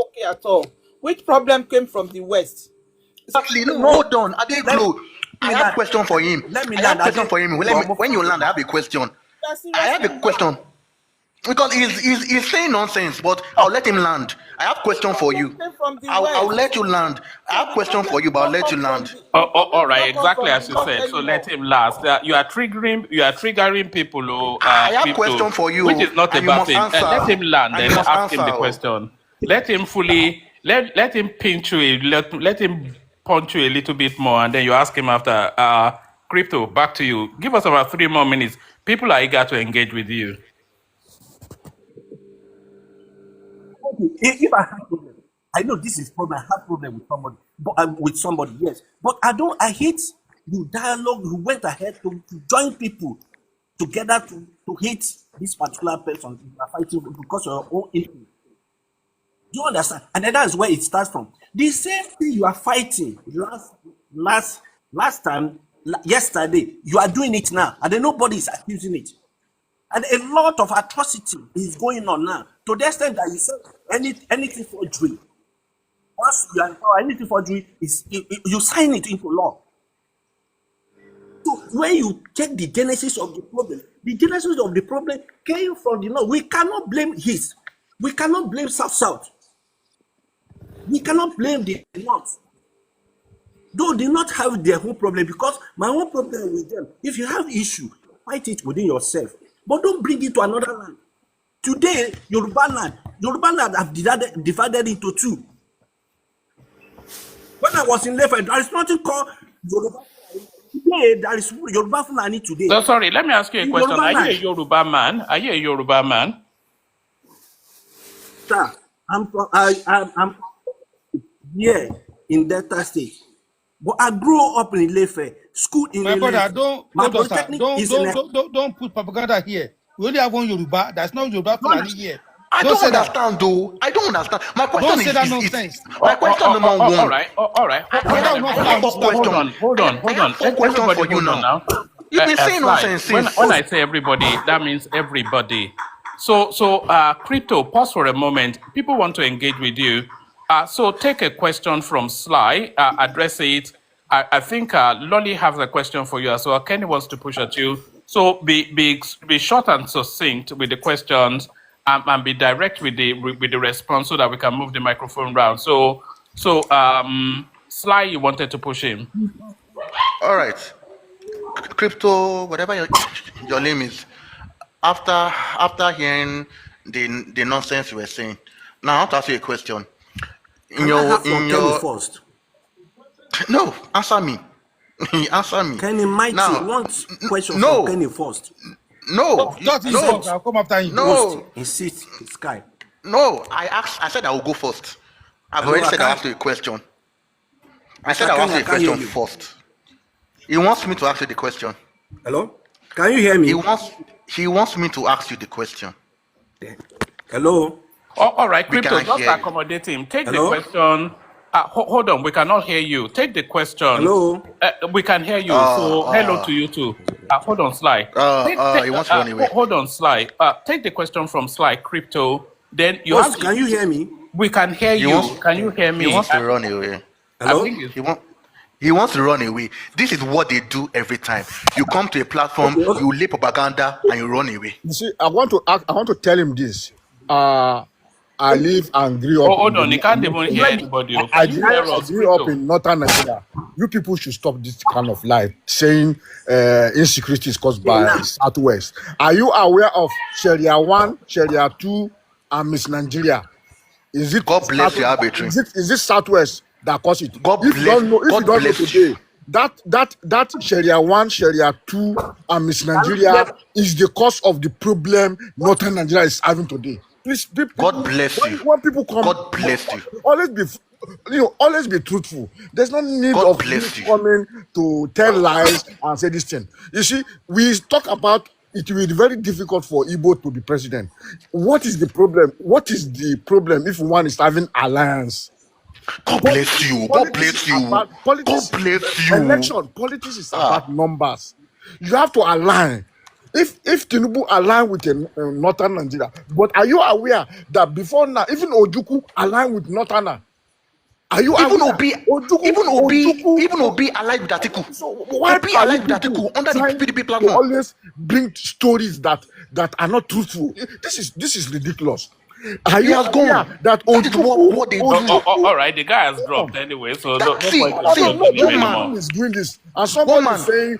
okay at all. Which problem came from the West?
Exactly. No, hold on. I have a question for him. When you land, I have a question. I have a question. Because he's saying nonsense, but I'll let him land. I have a question for you. I'll let you land. I have a question for you, but I'll let you land.
All right, exactly as you said. So let him last. You are triggering people.
I have a question for you,
which is not a bad thing. Let him land and ask him the
answer.
question. Let him fully let him pinch you. Let him punch you a little bit more, and then you ask him after. Crypto, back to you. Give us about 3 more minutes. People are eager to engage with you.
If I have problem, I know this is problem. I have problem with somebody, but yes. But I hate you dialogue. You went ahead to join people together to hate this particular person. You are fighting because of your own interest. Do you understand? And then that's where it starts from. The same thing you are fighting last time, yesterday, you are doing it now, and then nobody is accusing it. And a lot of atrocity is going on now, to the extent that you say anything forgery. Once you are in power, anything forgery you sign it into law. So when you check the genesis of the problem came from the north. We cannot blame East. We cannot blame South. We cannot blame the North. Though they not have their own problem, because my own problem with them, if you have issue, fight it within yourself. But don't bring it to another land. Today, Yoruba land have divided into two. When I was in Lefe, there is nothing called Yoruba. Today, there is Yoruba Fulani today.
So sorry, let me ask you a question. Are you a Yoruba man?
Sir, I'm here in Delta State, but I grew up in Lefe, school in
My brother, don't put propaganda here. We only have one Yoruba. There's no Yoruba Fulani here.
I don't understand, though. I don't understand. My question
don't say that nonsense.
My question number one.
All right. Hold on.
Question for you now. You've been saying nonsense since.
When I say everybody, that means everybody. So, Crypto, pause for a moment. People want to engage with you. So take a question from Sly, address it. I think Lolly has a question for you as well. Kenny wants to push at you. So be short and succinct with the questions, and be direct with the response, so that we can move the microphone round. So Sly, you wanted to push him.
All right. Crypto, whatever your name is. After hearing the nonsense you were saying, now I want to ask you a question.
Kenny first.
No, answer me. Answer me.
Kenny Mighty wants question from Kenny first.
No.
I'll come after him.
No.
Insist, Sky.
No, I said I will go first. I've already said I'll ask you a question. I said I'll ask you a question first. He wants me to ask you the question.
Hello? Can you hear me?
He wants me to ask you the question.
Hello?
All right, Crypto, just accommodate him. Take the question. Hold on, we cannot hear you. Take the question.
Hello.
We can hear you. So hello to you too. Hold on, Sly.
He wants to run away.
Hold on, Sly. Take the question from Sly Crypto. Then you
Host,
have.
can you hear me?
We can hear
He
you.
wants.
Can you hear me?
He wants to run away.
I
Hello?
think it's,
He wants to run away. This is what they do every time. You come to a platform,
Okay.
you lay propaganda, and you run away.
You see, I want to tell him this. I live and grew up
hold
in
on. You can't even hear anybody.
I
Can you hear us,
grew up
Crypto?
in northern Nigeria. You people should stop this kind of life, saying insecurity is caused
Okay,
by
now.
Southwest. Are you aware of Sharia 1, Sharia 2, and Miss Nigeria? Is it
God bless you, arbitrary.
is it Southwest that caused it?
God
If you don't know,
God bless
today, that Sharia 1, Sharia 2, and Miss Nigeria is the cause of the problem northern Nigeria is having today. Please, people,
God bless you.
when people come,
God bless you.
always be truthful. There's no need
God
of
bless you.
coming to tell lies and say this thing. You see, we talk about it will be very difficult for Igbo to be president. What is the problem? What is the problem if one is having alliance?
God bless you. God bless you. God bless you.
Politics is about numbers. You have to align. If Tinubu align with Northern Nigeria, but are you aware that before now, even Ojuku aligned with Northerner? Are you
Even
aware?
Obi allied with Atiku.
So why
Obi
are you
allied with
people
Atiku under the
trying
PDP
to
platform.
always bring stories that are not truthful? This is ridiculous. Are
He
you
has
aware
gone.
that
That is what they do.
All right, the guy has dropped anyway, so no point in
See,
discussing him
one
anymore.
man
is doing this, and
One
somebody
man.
is saying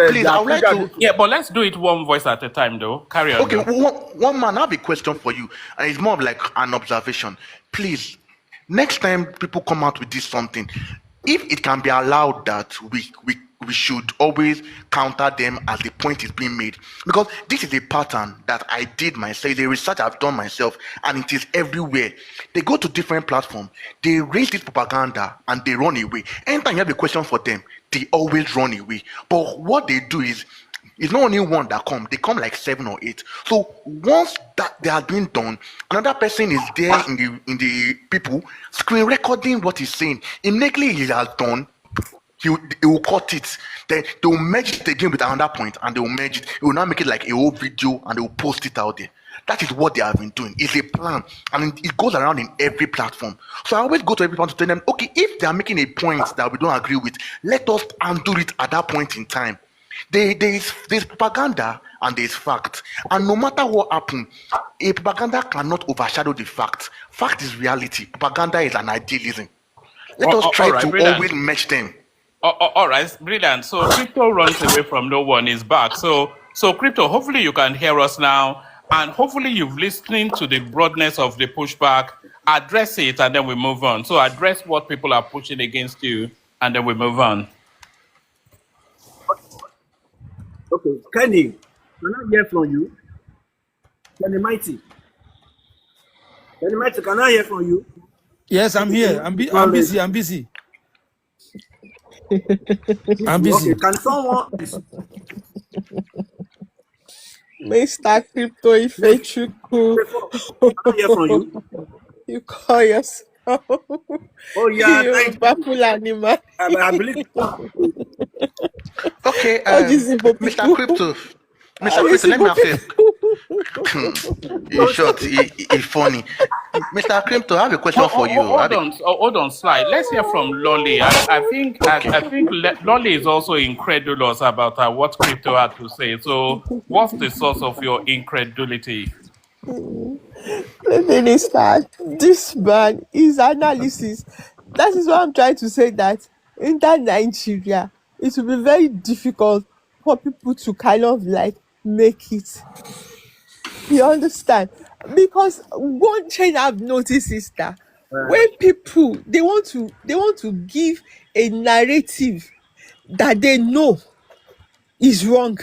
Please, I would like to.
Yeah, but let's do it one voice at a time, though. Carry on.
Okay,
Though.
one man, I have a question for you, and it's more of like an observation. Please, next time people come out with this something, if it can be allowed that we should always counter them as the point is being made, because this is a pattern that I did myself, the research I've done myself, and it is everywhere. They go to different platforms, they raise this propaganda, and they run away. Anytime you have a question for them, they always run away. But what they do is, it's not only one that come, they come like 7 or 8. So once that they are being done, another person is there in the people screen recording what he's saying. Immediately he has done, he will cut it. Then they will merge it again with another point, and they will merge it. He will now make it like a whole video, and they will post it out there. That is what they have been doing. It's a plan, and it goes around in every platform. So I always go to everyone to tell them, okay, if they are making a point that we don't agree with, let us undo it at that point in time. There's propaganda and there's fact, and no matter what happens, a propaganda cannot overshadow the fact. Fact is reality. Propaganda is an idealism. Let us try to always match them.
All right, brilliant. So Crypto runs away from no one is back. So Crypto, hopefully you can hear us now, and hopefully you've listened to the broadness of the pushback. Address it, and then we move on. So address what people are pushing against you, and then we move on.
Okay, Kenny, can I hear from you? Kenny Mighty, can I hear from you?
Yes, I'm here. I'm busy. I'm busy. I'm busy.
Okay, can someone?
Mr. Crypto Ifechuku.
Can I hear from you?
You call yourself
Oh yeah,
you Bakula animal.
I believe.
Okay,
Mr.
Crypto, let me ask you. In short, it's funny. Mr. Crypto, I have a question for you.
Hold on, slide. Let's hear from Lolly. I think Lolly is also incredulous about what Crypto had to say. So, what's the source of your incredulity?
The thing is that this man, his analysis, that is what I'm trying to say, that in that Nigeria, it will be very difficult for people to kind of like make it. You understand? Because one thing I've noticed is that when people they want to give a narrative that they know is wrong,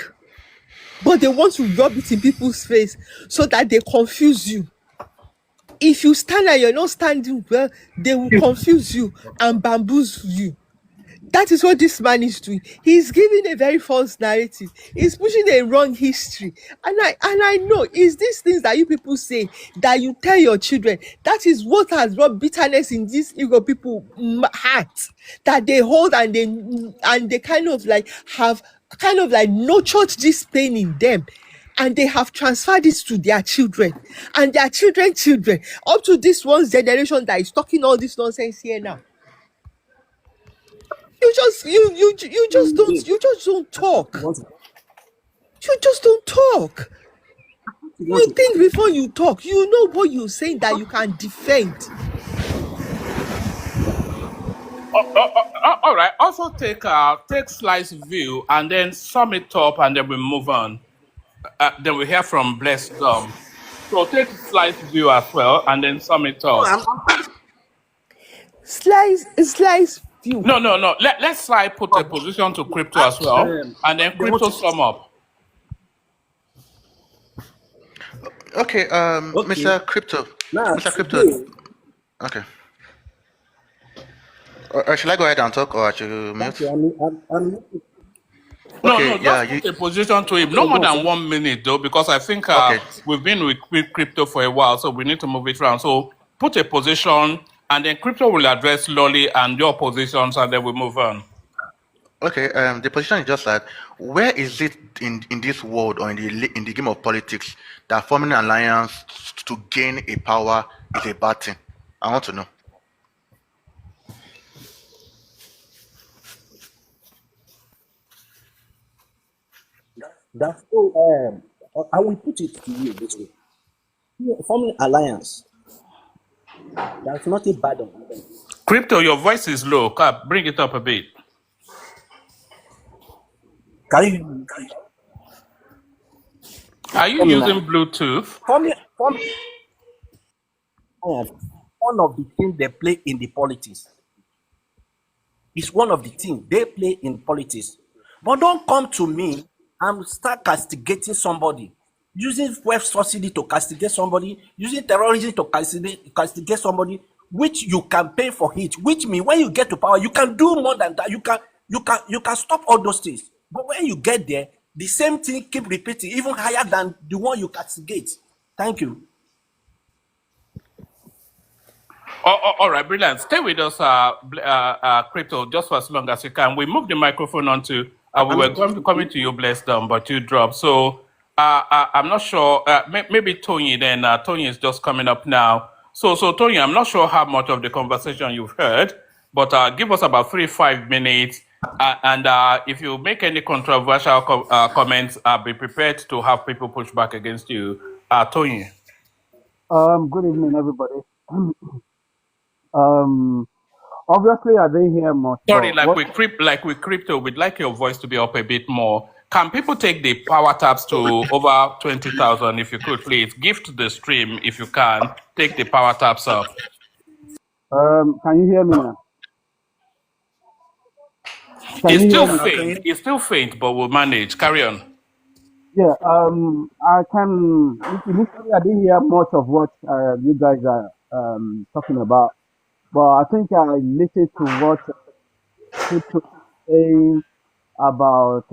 but they want to rub it in people's face so that they confuse you. If you stand and you're not standing well, they will confuse you and bamboozle you. That is what this man is doing. He's giving a very false narrative. He's pushing a wrong history. And I know it's these things that you people say that you tell your children. That is what has brought bitterness in these Igbo people hearts that they hold, and they kind of like have kind of like nurtured this pain in them, and they have transferred it to their children and their children up to this one generation that is talking all this nonsense here now. You just don't talk. You just don't talk. You think before you talk. You know what you're saying that you can defend.
All right. Also take slice view and then sum it up, and then we move on. Then we hear from Blessed Dom. So take slice view as well, and then sum it up.
Slice view.
No. Let's slide put a position to crypto as well, and then crypto sum up.
Okay, Mr. Crypto.
Now,
Mr. Crypto.
today,
Okay. Should I go ahead and talk, or should you mute?
okay, I'm
No,
Okay, yeah,
just put a position to him. No more than 1 minute though, because I think
okay.
we've been with crypto for a while, so we need to move it around. So put a position, and then crypto will address Lolly and your positions, and then we move on.
Okay, the position is just that where is it in this world or in the game of politics that forming an alliance to gain a power is a bad thing? I want to know.
that's so I will put it to you this way. Forming alliance, there's nothing bad on it.
Crypto, your voice is low. Cap, bring it up a bit.
Can you
Are you
forming
using Bluetooth?
forming one of the things they play in the politics. It's one of the things they play in politics. But don't come to me and start castigating somebody, using wealth subsidy to castigate somebody, using terrorism to castigate somebody, which you campaign for it. Which means when you get to power, you can do more than that. You can stop all those things. But when you get there, the same thing keep repeating, even higher than the one you castigate. Thank you.
All right, brilliant. Stay with us, Crypto, just for as long as you can. We moved the microphone onto. We were going to coming to you, Blessed Dom, but you dropped. So I'm not sure. Maybe Tony. Then Tony is just coming up now. So Tony, I'm not sure how much of the conversation you've heard, but give us about 3-5 minutes. And if you make any controversial comments, be prepared to have people push back against you. Tony.
Good evening, everybody. Obviously, I didn't hear much.
Sorry,
But
with crypto, we'd like your voice to be up a bit more. Can people take the power taps to over 20,000 if you could, please? Gift the stream if you can. Take the power taps up.
can you hear me now?
It's still faint. It's still faint, but we'll manage. Carry on.
Yeah. I can. Initially, I didn't hear much of what you guys are talking about, but I think I listened to what Crypto is saying about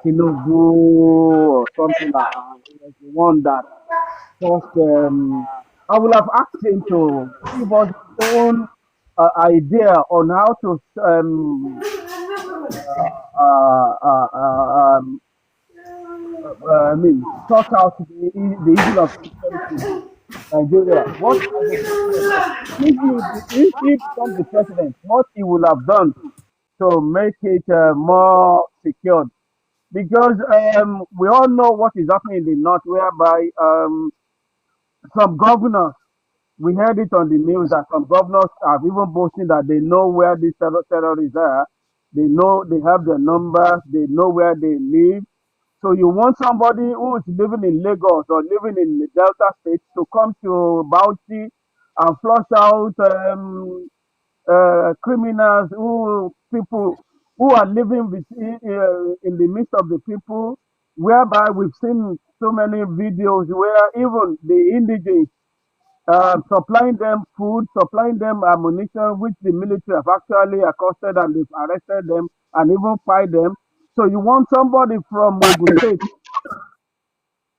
tinubu or something like that. He was the one that first. I would have asked him to give us his own idea on how to uh, uh, uh, um, sort out the issue of security in Nigeria. What as a president, if he becomes the president, what he will have done to make it more secured. Because we all know what is happening in the north, whereby some governors, we heard it on the news that some governors have even boasting that they know where these terrorists are. They know, they have their numbers, they know where they live. So you want somebody who is living in Lagos or living in the Delta State to come to Bauchi and flush out criminals, people who are living in the midst of the people, whereby we've seen so many videos where even the indigenous supplying them food, supplying them ammunition, which the military have actually accosted and they've arrested them and even fined them. So you want somebody from Ogun State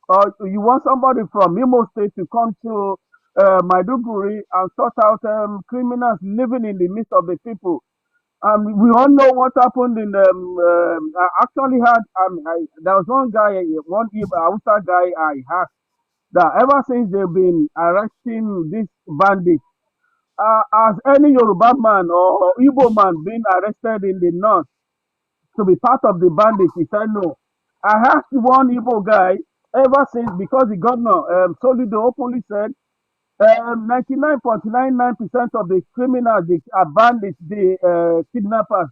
or you want somebody from Imo State to come to Maiduguri and sort out criminals living in the midst of the people. We all know what happened in. I actually had. There was one guy, one Hausa guy I had that ever since they've been arresting these bandits, has any Yoruba man or Igbo man been arrested in the north to be part of the bandits? He said no. I asked one Igbo guy ever since because the governor Solido openly said 99.99% of the criminals, the bandits, the kidnappers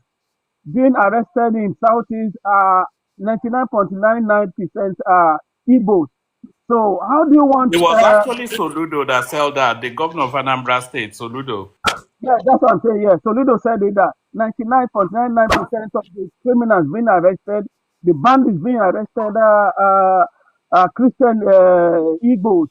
being arrested in Southeast are 99.99% are Igbos. So how do you want
It was actually Soludo that said that, the governor of Anambra State, Soludo.
Yeah, that's what I'm saying. Yeah, Solido said it that 99.99% of the criminals being arrested, the bandits being arrested Christian Igbos,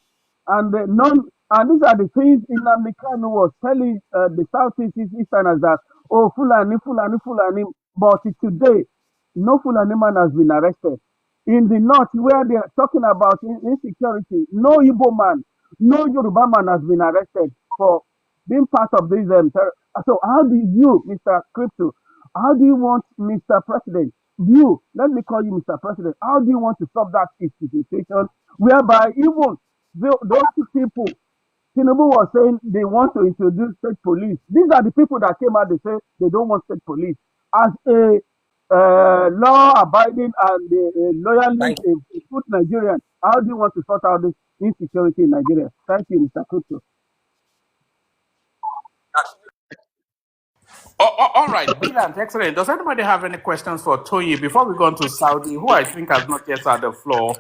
and none. And these are the things Nnamdi Kanu was telling the Southeast Easterners that Fulani, Fulani, Fulani. But today, no Fulani man has been arrested. In the north, where they are talking about insecurity, no Igbo man, no Yoruba man has been arrested for being part of this. So how do you, Mr. Crypto, how do you want, Mr. President, let me call you Mr. President, how do you want to stop that situation whereby even those people, Tinubu was saying they want to introduce state police. These are the people that came out, they say they don't want state police. As a law-abiding and loyalist, a good Nigerian, how do you want to sort out this insecurity in Nigeria? Thank you, Mr. Crypto.
All right, brilliant, excellent. Does anybody have any questions for Toyi before we go on to Saudi, who I think has not yet had the floor?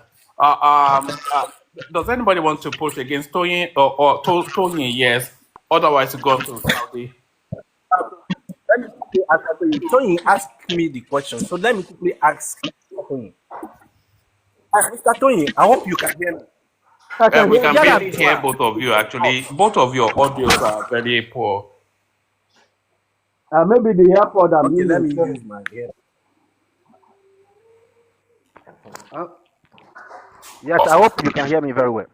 Does anybody want to push against Toyi or Toyi? Yes. Otherwise, we go on to Saudi.
Let me quickly ask Tony asked me the question, so let me quickly ask Tony. Mr. Tony, I hope you can hear me.
We can barely hear both of you, actually. Both of your audios are very poor.
Maybe the airport I'm
using. Let me
sorry.
use my ear.
Yes, I hope you can hear me very well.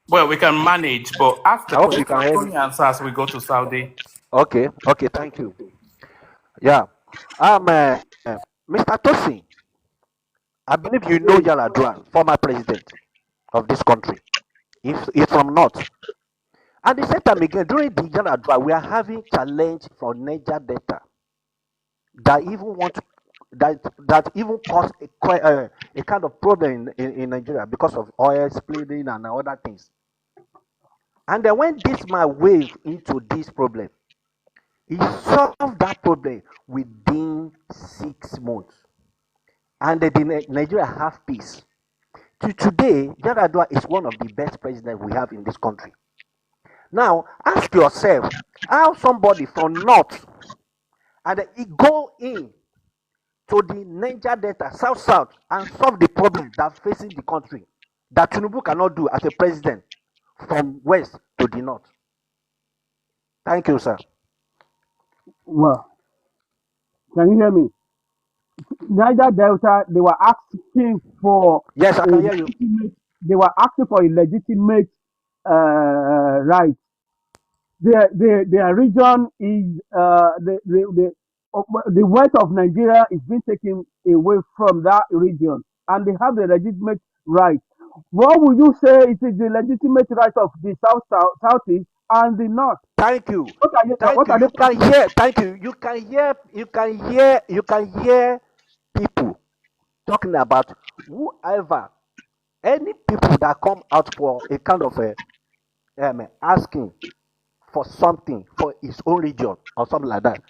Well, we can manage, but ask the question. Tony answer as we go to Saudi.
Okay, thank you. Yeah, Mr. Tosin, I believe you know Yaradua, former president of this country. He's from North. At the same time again, during the Yaradua, we are having challenge for Niger Delta that even cause a kind of problem in Nigeria because of oil splitting and other things. And then when this man wave into this problem, he solved that problem within 6 months. And the Nigeria have peace. To today, Yaradua is one of the best presidents we have in this country. Now, ask yourself, how somebody from North and he go in to the Niger Delta, South, and solve the problem that facing the country that Tinubu cannot do as a president from West to the North. Thank you, sir.
Well, can you hear me? Niger Delta, they were asking for.
Yes, I can hear you.
They were asking for a legitimate right. Their region is the wealth of Nigeria is being taken away from that region, and they have the legitimate right. What would you say it is the legitimate right of the southeast and the north?
Thank you. You can hear people talking about whoever, any people that come out for a kind of asking for something for his own region or something like that.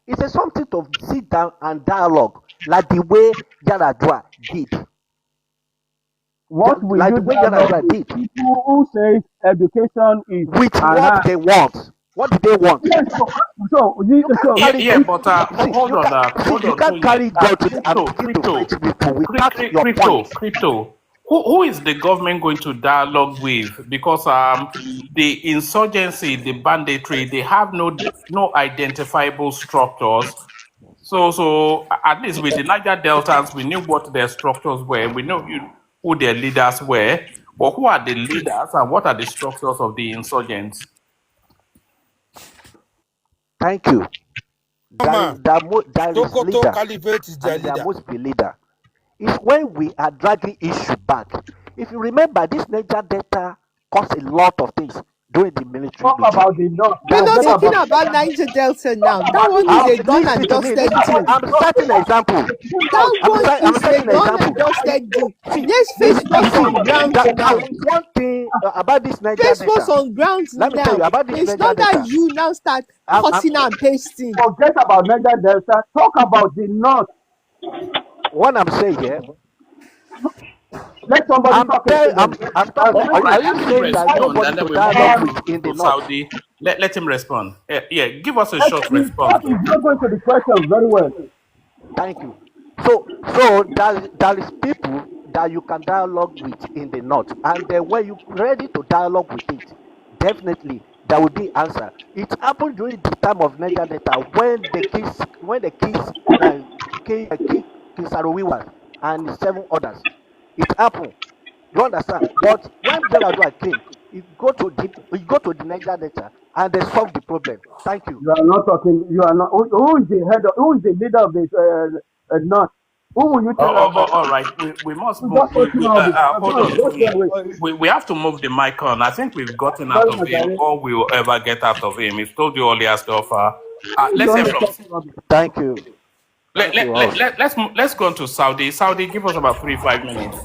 It's something to sit down and dialogue like the way Yaradua did.
What will like you do did? People who say education is
with what they want. What do they want?
Yes, hold
on.
You can't carry God to the
crypto. who is the government going to dialogue with? Because the insurgency, the banditry, they have no identifiable structures. So at least with the Niger Deltans, we knew what their structures were. We know who their leaders were. But who are the leaders and what are the structures of the insurgents?
Thank you.
Woman,
There is
Sokoto
leader,
Caliphate is their
and there
leader.
must be leader. It's when we are dragging issue back. If you remember, this Niger Delta caused a lot of things during the military
Talk
regime.
about the north.
We're
There
not
may
Talk
be.
talking
about
about Niger Delta
talk
now. That
about the
one is
north.
a done and
Listen to me.
dusted
Listen to me.
deal.
I'm setting an example.
The north.
I'm
Is a
setting an
done
example.
and dusted deal.
See,
Let's
you
face what's
see,
on ground
there
now.
was one thing about this Niger
Face what's
Delta.
on ground
Let me tell you
now.
about this
It's
Niger
not that
Delta.
you now start
I'm
cutting and pasting.
Forget about Niger Delta. Talk about the north.
what I'm saying here.
Let somebody talk again.
I'm talking.
All right,
Are you
let him
saying there's
respond
nobody
and then
to
we move
dialogue
on
with in the
to
north?
Saudi. Let him respond. Yeah, give us a
That
short
is
response though.
not going to the question very well.
Thank you. So there is people that you can dialogue with in the north, and then when you ready to dialogue with it, definitely there will be answer. It happened during the time of Niger Delta when the King Sarowiwa and 7 others. It happened. You understand? But when Yaradua came, he go to the Niger Delta and they solve the problem. Thank you.
You are not talking. You are not. Who is the head? Who is the leader of the north? Who will you tell us that?
All right, we must
You
move.
just talking all this.
Hold
Go
on.
go stay away.
We have to move the mic on. I think we've gotten out
Sorry,
of him
Majari.
all we will ever get out of him. He's told you all he has to offer.
You
Let's
don't
hear
let
from.
talking rubbish.
Thank you. Thank you all.
Let's go on to Saudi. Saudi, give us about 3-5 minutes.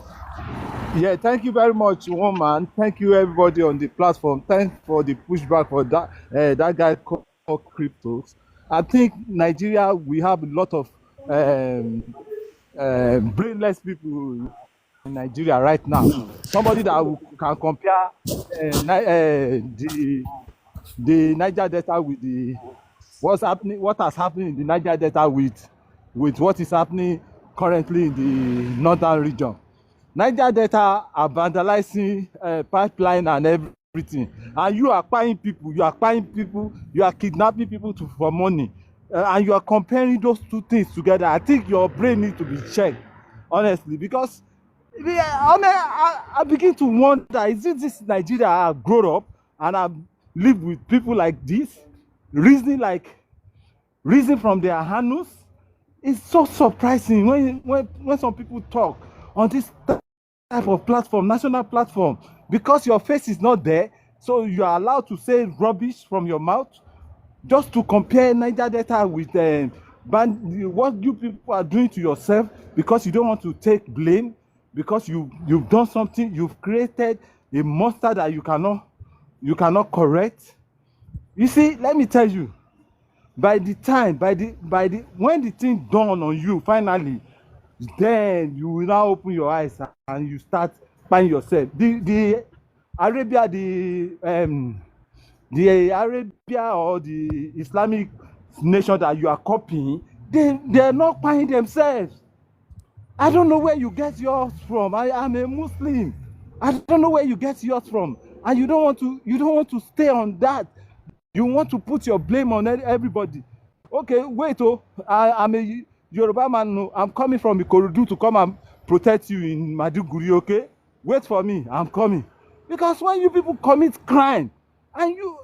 Yeah, thank you very much, woman. Thank you, everybody on the platform. Thanks for the pushback for that guy called cryptos. I think Nigeria, we have a lot of brainless people in Nigeria right now. Somebody that can compare the Niger Delta with what has happened in the Niger Delta with what is happening currently in the northern region. Niger Delta are vandalizing pipeline and everything, and you are buying people, you are kidnapping people for money, and you are comparing those two things together. I think your brain needs to be checked, honestly, because I begin to wonder: is it this Nigeria I have grown up and I've lived with people like this, reason from their handles? It's so surprising when some people talk on this type of platform, national platform, because your face is not there, so you are allowed to say rubbish from your mouth just to compare Niger Delta with what you people are doing to yourself, because you don't want to take blame, because you've done something, you've created a monster that you cannot correct. You see, let me tell you, by the when the thing dawn on you finally, then you will now open your eyes and you start buying yourself. The Arabia, the Arabia or the Islamic nation that you are copying, they're not buying themselves. I don't know where you get yours from. I am a Muslim. I don't know where you get yours from, and you don't want to stay on that. You want to put your blame on everybody. Okay, wait, I'm a Yoruba man. No, I'm coming from Ikorodu to come and protect you in Maduguri, okay? Wait for me, I'm coming. Because when you people commit crime and you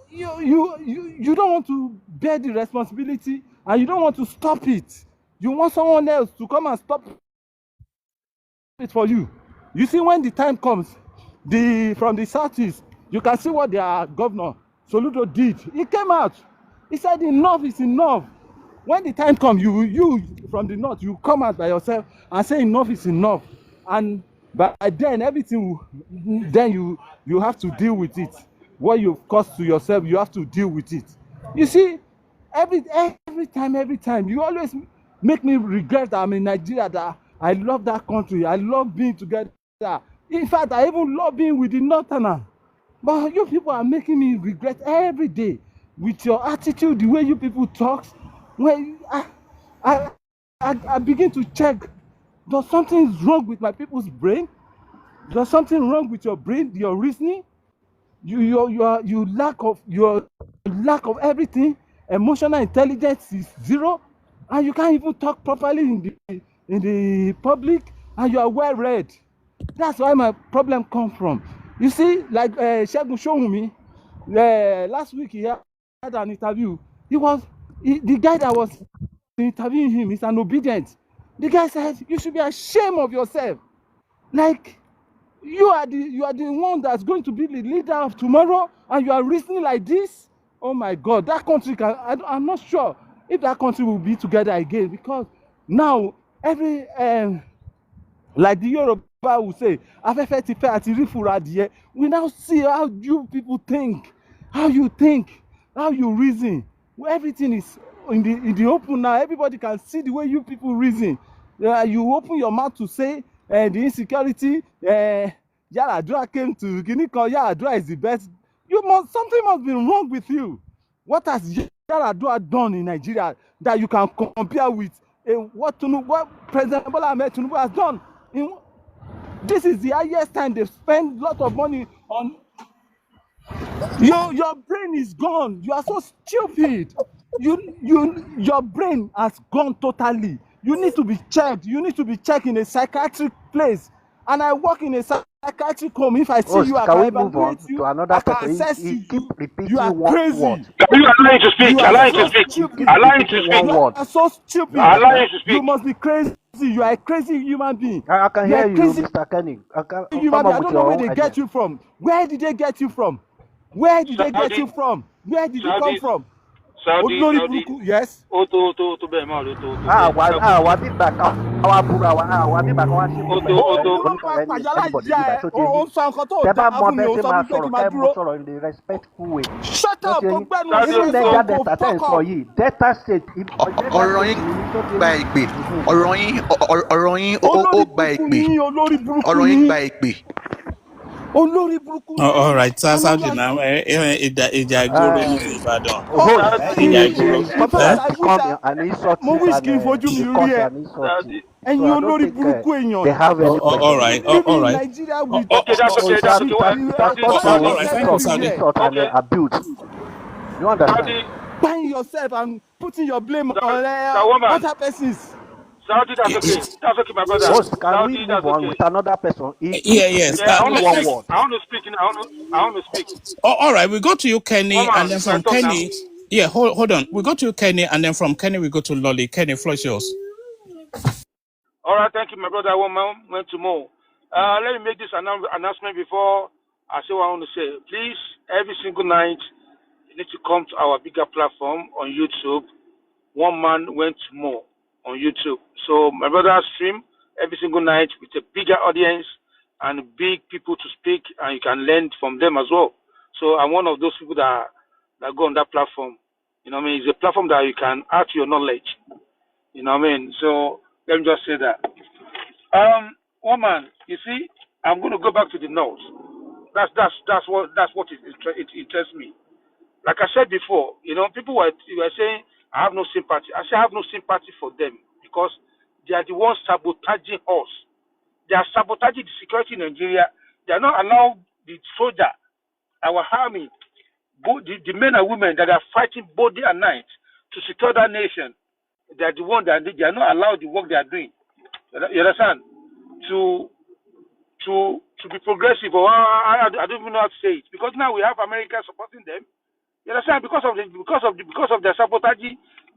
don't want to bear the responsibility and you don't want to stop it, you want someone else to come and stop it for you. You see, when the time comes, from the southeast, you can see what their governor Soludo did. He came out. He said enough is enough. When the time comes, you from the north, you come out by yourself and say enough is enough. And by then everything then you have to deal with it. What you've caused to yourself, you have to deal with it. You see, every time you always make me regret that I'm in Nigeria, that I love that country, I love being together. In fact, I even love being with the northerner. But you people are making me regret every day with your attitude, the way you people talk. When I begin to check, does something wrong with my people's brain?
There's something wrong with your brain, your reasoning. You lack of everything. Emotional intelligence is zero, and you can't even talk properly in the public, and you are well read. That's why my problem come from. You see, like Shegun Showumi, last week he had an interview. The guy that was interviewing him is an obedient. The guy said, you should be ashamed of yourself. Like, you are the one that's going to be the leader of tomorrow, and you are reasoning like this. Oh my God, that country I'm not sure if that country will be together again, because now every like the Yoruba will say, afẹ́fẹ́ ti fẹ́ àti rí fura adìyẹ. We now see how you people think, how you reason. Everything is in the open now. Everybody can see the way you people reason. You open your mouth to say the insecurity. Yaradua came to Guinea. Yaradua is the best. Something must be wrong with you. What has Yaradua done in Nigeria that you can compare with what President Bola Ahmed Tinubu has done? This is the highest time they've spent a lot of money on. Your brain is gone. You are so stupid. Your brain has gone totally. You need to be checked. You need to be checked in a psychiatric place. And I work in a psychiatric home. If I see you, I
Can
can
we move on
evaluate you.
to another
I can
person?
assess
He
you.
keep
You are
repeating one word.
crazy.
You allow him to speak.
You are
Allow him to
so
speak.
He keep
stupid.
Allow him to
repeating
speak.
one
You
word.
are so
You
stupid.
Allow him
understand?
to
You
speak.
must be crazy. You are a crazy human being.
I can
You are
hear
a
you,
crazy
Mr. Kenny.
human
Come
being.
up
I
with
don't know
your
where
own
they
idea.
get you from. Where did they get you from? Where did they get
Saudi,
you from? Where did you come
Saudi,
from?
Saudi,
Olórí
Saudi.
burúkú, yes.
Ó tó bẹ́ẹ̀ máa ló tó bẹ́ẹ̀.
Wà bí ìgbà kan wá búra wà bí ìgbà kan wá ṣépè
Ó tó
pẹ̀lú
ó tó.
Ó máa pàyàlá
anybody
ìyá
níbà
ẹ̀,
tó ti
ó
yín.
ń sọ nǹkan tó
Tẹ bá
dáa
mọ
fún mi,
bẹ́ẹ̀
ó
ṣe
sọ
máa
fún mi pé kí
sọ̀rọ̀
n máa
kẹ́ mú
dúró.
sọ̀rọ̀ in a respectful way.
Shut
Tó ti
up, kò
yín.
gbẹ́nu ẹ̀
Even
sílẹ̀
Niger
kò
Delta tẹ̀ ń
fuck
sọ
up.
yìí, Delta State
ọ̀rọ̀ yín
nìyí tó ti
gba
yín.
ìpè ọ̀rọ̀ yín ó
Olórí
gba
burúkú
ìpè
ni yín, olórí burúkú
ọ̀rọ̀
ni
yín
yín.
gba ìpè.
Olórí burúkú
Oh,
ni
all
yín.
right,
And
Saudi now. Ìjà ìgboro ní ti Ìbàdàn.
Host,
Ìjà ìgboro.
In fact, I
to
wish
come here and insult
mo
you
wish
and
kí n fojú mi
be
rí
curse
ẹ.
and insult you. So
Ẹ̀yin
I don't
olórí
think
burúkú èèyàn.
they have any
All
question for
right,
you.
Living
all
in
right.
Nigeria with
Okay, that's
So
okay. That's okay. Saudi,
stop
All
to
right. Thank you,
insult,
Saudi.
and
okay.
abuse. You understand?
Saudi,
buying yourself and putting your blame on
that woman.
other persons.
Saudi, that's okay. That's okay, my brother.
Host, can we
Saudi,
move
that's
on
okay.
with another person? He keep
Yes.
Yeah, I
repeating
want to
one
speak.
word.
I want to speak. I want to speak.
All right. We go to you, Kenny, and
Woman,
then
it's my
from
turn now.
Kenny. Yeah, hold on. We go to you, Kenny, and then from Kenny we go to Lolly. Kenny, floor is yours.
All right, thank you, my brother. Woman, went to more. Let me make this announcement before I say what I want to say. Please, every single night, you need to come to our bigger platform on YouTube. One man went more on YouTube. So my brother stream every single night with a bigger audience and big people to speak, and you can learn from them as well. So I'm one of those people that go on that platform. You know what I mean? It's a platform that you can add to your knowledge. You know what I mean? So let me just say that. Woman, you see, I'm going to go back to the notes. That's what it interests me. Like I said before, people were saying I have no sympathy. I say I have no sympathy for them because they are the ones sabotaging us. They are sabotaging the security in Nigeria. They are not allowing the soldier, our army, the men and women that are fighting both day and night to secure that nation. They are the ones that they are not allowed the work they are doing. You understand? To to be progressive, or I don't even know how to say it, because now we have America supporting them. You understand? Because of their sabotage,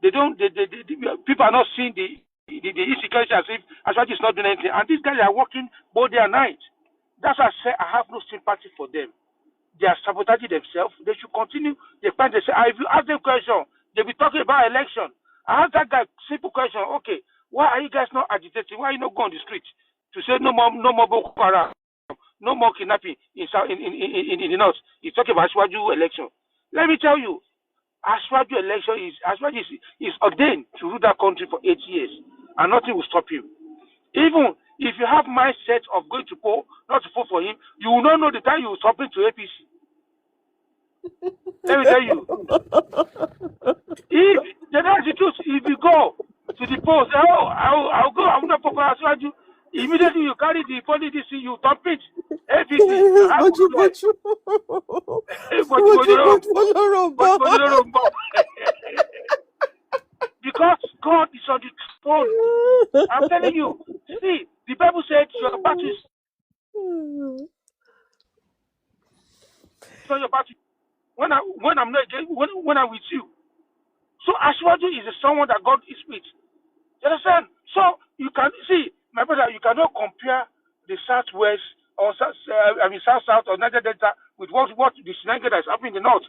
people are not seeing the insecurity as if Ashwaji is not doing anything, and these guys are working both day and night. That's why I say I have no sympathy for them. They are sabotaging themselves. They should continue. They say, if you ask them question, they'll be talking about election. I asked that guy simple question. Okay, why are you guys not agitating? Why are you not going on the street to say no more Boko Haram, no more kidnapping in the north? He's talking about Ashwaju election. Let me tell you, Ashwaju election is ordained to rule that country for 8 years, and nothing will stop him. Even if you have mindset of going to poll, not to vote for him, you will not know the time you will stop into APC. Let me tell you, if you go to the polls, I'll go, I'm not popular as you. Immediately you carry the policy, you dump it. APC, you have
Bójú
problem. Because God is on the throne. I'm telling you. See, the Bible said your battle is not your battle. When I'm not against, when I'm with you. So Ashwaju is someone that God is with. You understand? So you can see, my brother, you cannot compare the southwest or south or Niger Delta with what the scenario that is happening in the north.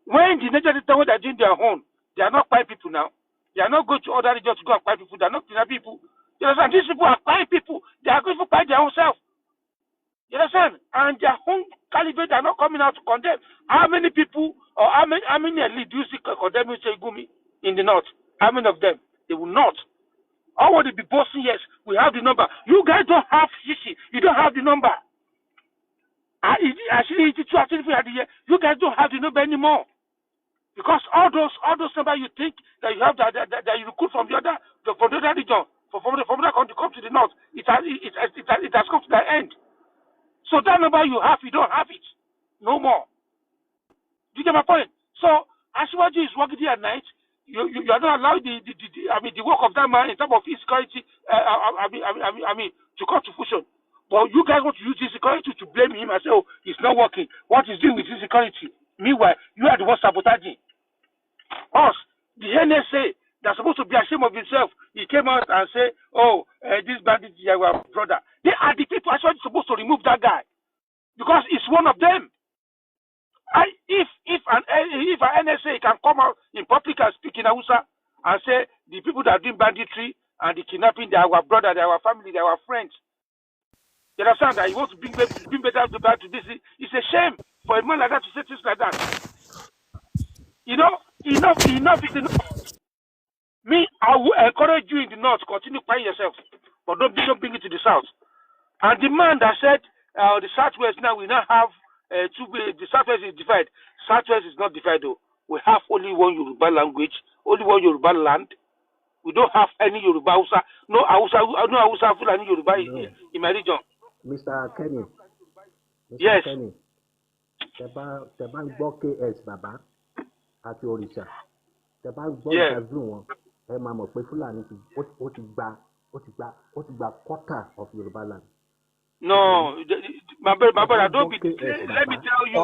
When the Niger Delta, when they're doing their own, they are not white people now. They are not going to other regions to go and fight people. They are not kidnapping people. You understand? These people are fighting people. They are going to fight their own self. You understand? And their own caliphate are not coming out to condemn. How many people or how many elite do you see condemning Gumi in the north? How many of them? They will not. All want to be boasting, yes, we have the number. You guys don't have CC. You don't have the number. Actually, you guys don't have the number anymore. Because all those numbers you think that you have that you recruit from the other region, from the country come to the north, it has come to the end. So that number you have, you don't have it. No more. Do you get my point? So Ashwaji is working day and night. You are not allowed the work of that man in terms of insecurity. To come to fruition. But you guys want to use insecurity to blame him and say, oh, he's not working. What he's doing with insecurity? Meanwhile, you are the one sabotaging us. The NSA that's supposed to be ashamed of himself. He came out and said, oh, this bandit is our brother. They are the people actually supposed to remove that guy because it's one of them. If an NSA can come out in public and speak in Hausa and say the people that are doing banditry and the kidnapping, they are our brother, they are our family, they are our friends. You understand that he wants to bring better to this? It's a shame for a man like that to say things like that. You know, enough is enough. Me, I will encourage you in the north, continue paying yourself, but don't bring it to the south. And the man that said the southwest now we now have the southwest is divided. Southwest is not divided though. We have only one Yoruba language, only one Yoruba land. We don't have any Yoruba Hausa, no Hausa Fulani Yoruba in my region.
Mr. Kenny.
Yes.
Kenny. Tẹ bá ń gbọ́ KS bàbá àti òrìṣà. Tẹ bá ń gbọ́ ìdájú wọn. Ẹ máa mọ̀ pé Fúlàní ó ti gba quarter of Yoruba land.
No, my brother, don't be. Let me tell you.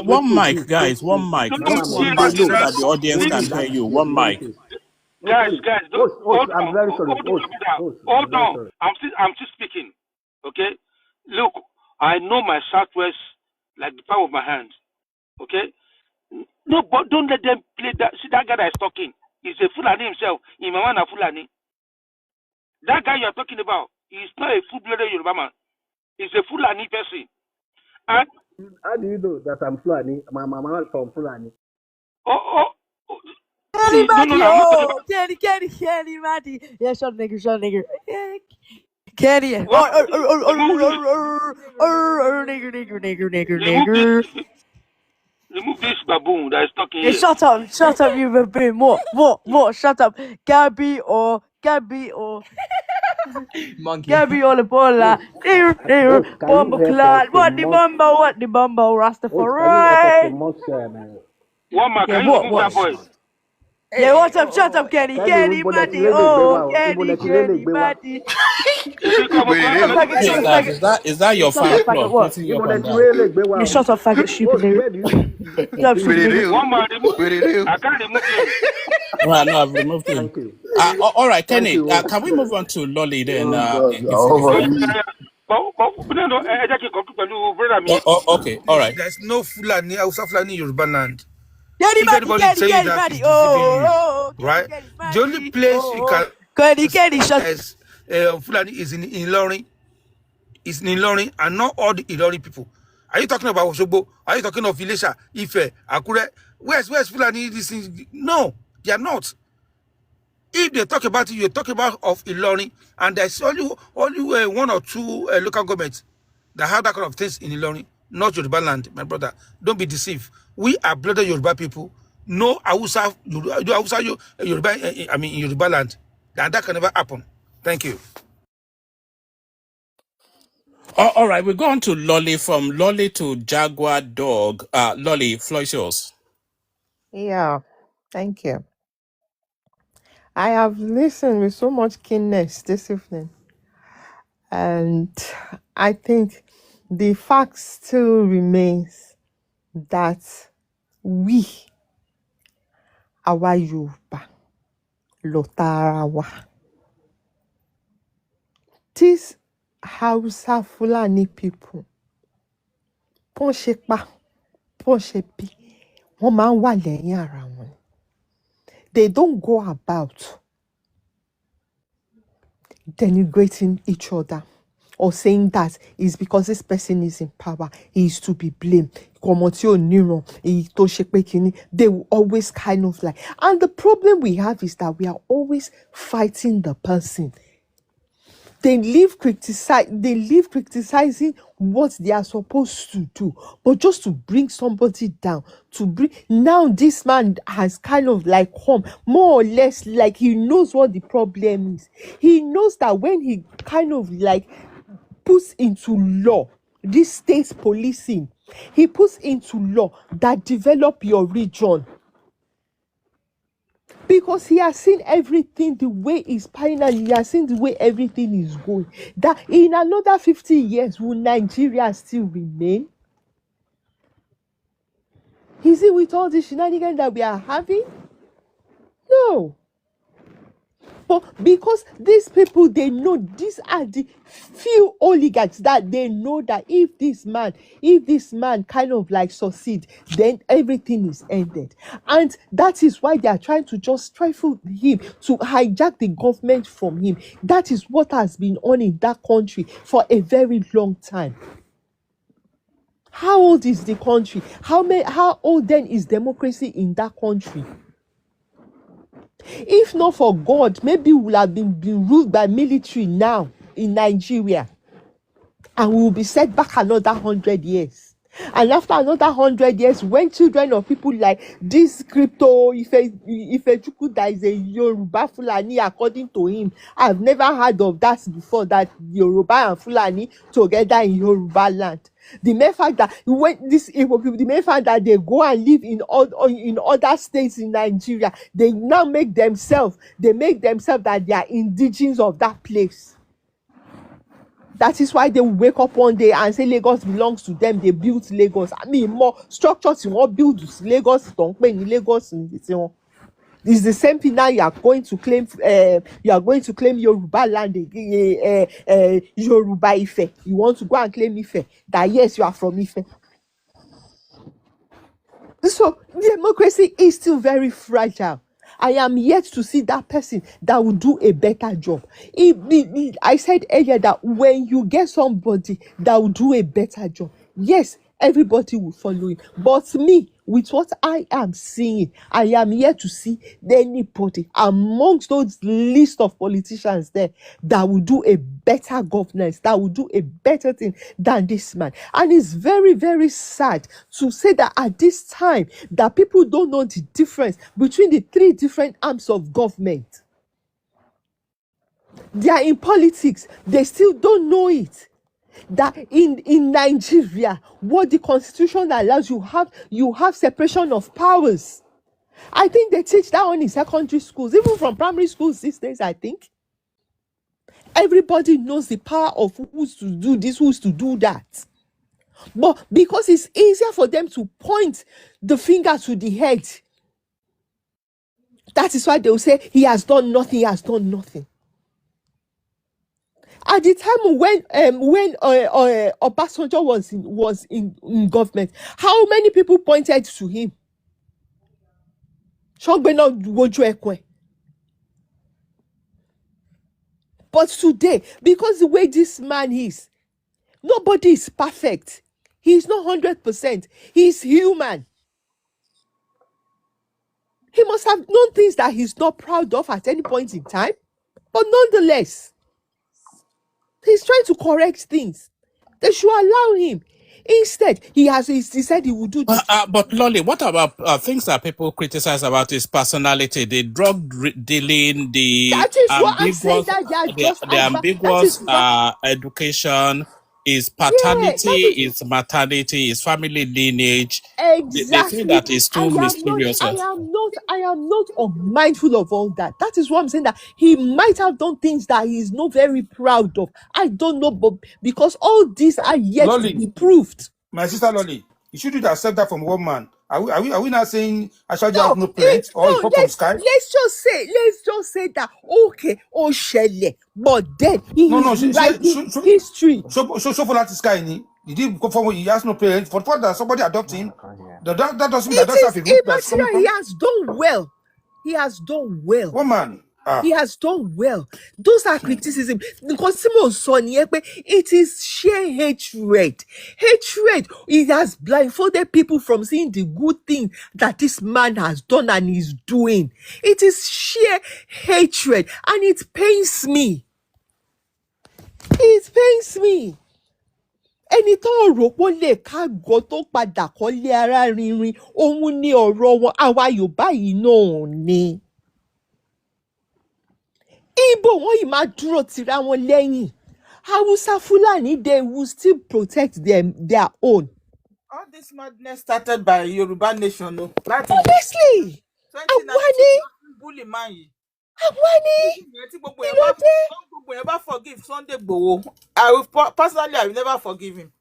One mic, guys. One mic. Just one mic so that the audience can hear you. One mic.
Guys, I'm very sorry. Hold on. I'm still speaking. Okay. Look, I know my southwest like the palm of my hand. Okay? No, but don't let them play that. See, that guy that is talking is a Fulani himself. Imamana Fulani. That guy you're talking about is not a full-blooded Yoruba man. He's a Fulani person. And
how do you know that I'm Fulani? My mama is from Fulani.
See, no,
Kenny, Matty. Yeah, short nigger. Kenny. Nigger.
Remove this baboon that is talking here.
Shut up, you baboon. What? Shut up. Gabby or
Monkey.
Gabby or the baller. Bomba clad. What the bumbo, Rastafari.
One man, can you remove that boy?
Yeah, what's up? Shut up, Kenny, Matty. Oh, Kenny, Matty.
Is that your fan club?
What? You shut up, faggot, stupid nigga.
One man, I can't remove him.
Well, no, I've removed him. All right, Kenny, can we move on to Lolly then? Okay, all right.
There's no Fulani, Hausa Fulani Yoruba land.
Kenny,
Matty. Right? The only place you can
Kenny, shut
up. Fulani is in Ilorin. It's in Ilorin and not all the Ilorin people. Are you talking about Osogbo? Are you talking of Ilesha, Ife, Akure? Where's Fulani? No, they are not. If they talk about it, you talk about of Ilorin, and there's only one or two local governments that have that kind of things in Ilorin, not Yoruba land, my brother. Don't be deceived. We are blooded Yoruba people. No Hausa, Yoruba, I mean, in Yoruba land. That can never happen. Thank you.
All right, we go on to Lolly. From Lolly to Jaguar Dog. Lolly, floor is yours.
Yeah, thank you. I have listened with so much keenness this evening, and I think the fact still remains that we, àwa Yorùbá, lọ̀tá ara wa. These Hausa Fulani people, bọ́n ṣe pa, bọ́n ṣe bí, wọ́n máa ń wà lẹ́yìn ara wọn. They don't go about denigrating each other or saying that it's because this person is in power, he is to be blamed. Ọmọ tí ò níran, èyí tó ṣe pé kíní. They will always kind of like, and the problem we have is that we are always fighting the person. They live criticizing what they are supposed to do, but just to bring somebody down, now this man has kind of like come more or less like he knows what the problem is. He knows that when he kind of like puts into law this state policing, he puts into law that develop your region. Because he has seen everything the way it's final, he has seen the way everything is going. That in another 50 years, will Nigeria still remain? Is it with all the shenanigans that we are having? No. But because these people, they know these are the few oligarchs that they know that if this man kind of like succeed, then everything is ended. And that is why they are trying to just stifle him, to hijack the government from him. That is what has been on in that country for a very long time. How old is the country? How old then is democracy in that country? If not for God, maybe we would have been ruled by military now in Nigeria. And we will be set back another 100 years. And after another 100 years, when children of people like this crypto, if Chukwu that is a Yoruba Fulani, according to him, I've never heard of that before, that Yoruba and Fulani together in Yoruba land. The mere fact that when these Igbo people, the mere fact that they go and live in other states in Nigeria, they now make themselves that they are indigenous of that place. That is why they will wake up one day and say Lagos belongs to them. They built Lagos. I mean, more structures you want build Lagos. Don't pay in Lagos. It's the same thing now. You are going to claim Yoruba land, Yoruba Ife. You want to go and claim Ife. That yes, you are from Ife. So democracy is still very fragile. I am yet to see that person that will do a better job. I said earlier that when you get somebody that will do a better job, yes, everybody will follow him. But me, with what I am seeing, I am yet to see anybody amongst those list of politicians there that will do a better governance, that will do a better thing than this man. And it's very, very sad to say that at this time that people don't know the difference between the three different arms of government. They are in politics, they still don't know it. That in Nigeria, what the constitution allows, you have separation of powers. I think they teach that one in secondary schools, even from primary schools these days. I think everybody knows the power of who's to do this, who's to do that. But because it's easier for them to point the finger to the head, that is why they will say he has done nothing, he has done nothing. At the time when Obasanjo was in government, how many people pointed to him? But today, because the way this man is, nobody is perfect. He's not 100%. He's human. He must have known things that he's not proud of at any point in time. But nonetheless, he's trying to correct things. They should allow him. Instead, he said he would do this.
But Lolly, what about things that people criticize about his personality, the dealing, the
That is what I'm saying.
ambiguous,
That they are
the,
just
the
that is
ambiguous
why.
education, his
Yeah, that
paternity,
is
his maternity, his family lineage. They say
exactly.
that is too mysterious.
I am not unmindful of all that. That is what I'm saying, that he might have done things that he's not very proud of. I don't know, but because all these are yet to
Lolly,
be proved.
my sister Lolly, you shouldn't accept that from one man. Are we not saying Ashwaji has
No,
no parents or he
no,
fall from sky?
let's just say that, okay, oh Shelley, but then he
No,
is
no,
rewriting history.
show for that sky. He didn't come from, he has no parents. For the fact that somebody adopted him, that doesn't mean that
It
doesn't have
is
a root
a
that's coming
material. He
from.
has done well. He has done well.
One man.
He has done well. Those are criticism. Because Simon Soniepe, it is sheer hatred. Hatred. It has blindfolded people from seeing the good thing that this man has done and is doing. It is sheer hatred. And it pains me. It pains me. Ẹni tó rò pé ó lè kágọ tó padà kọ́lé ara rinrin, òun ni ọ̀rọ̀ wọn, àwa Yorùbá yìí náà ni. Igbo wọn yìí máa dúró tira wọn lẹ́yìn. Hausa Fulani, they will still protect their own.
All this madness started by Yoruba Nation. No?
Honestly, Awani,
bully man yìí.
Awani,
Tí gbogbo yẹn bá forgive Sunday Igboho, I will never forgive him.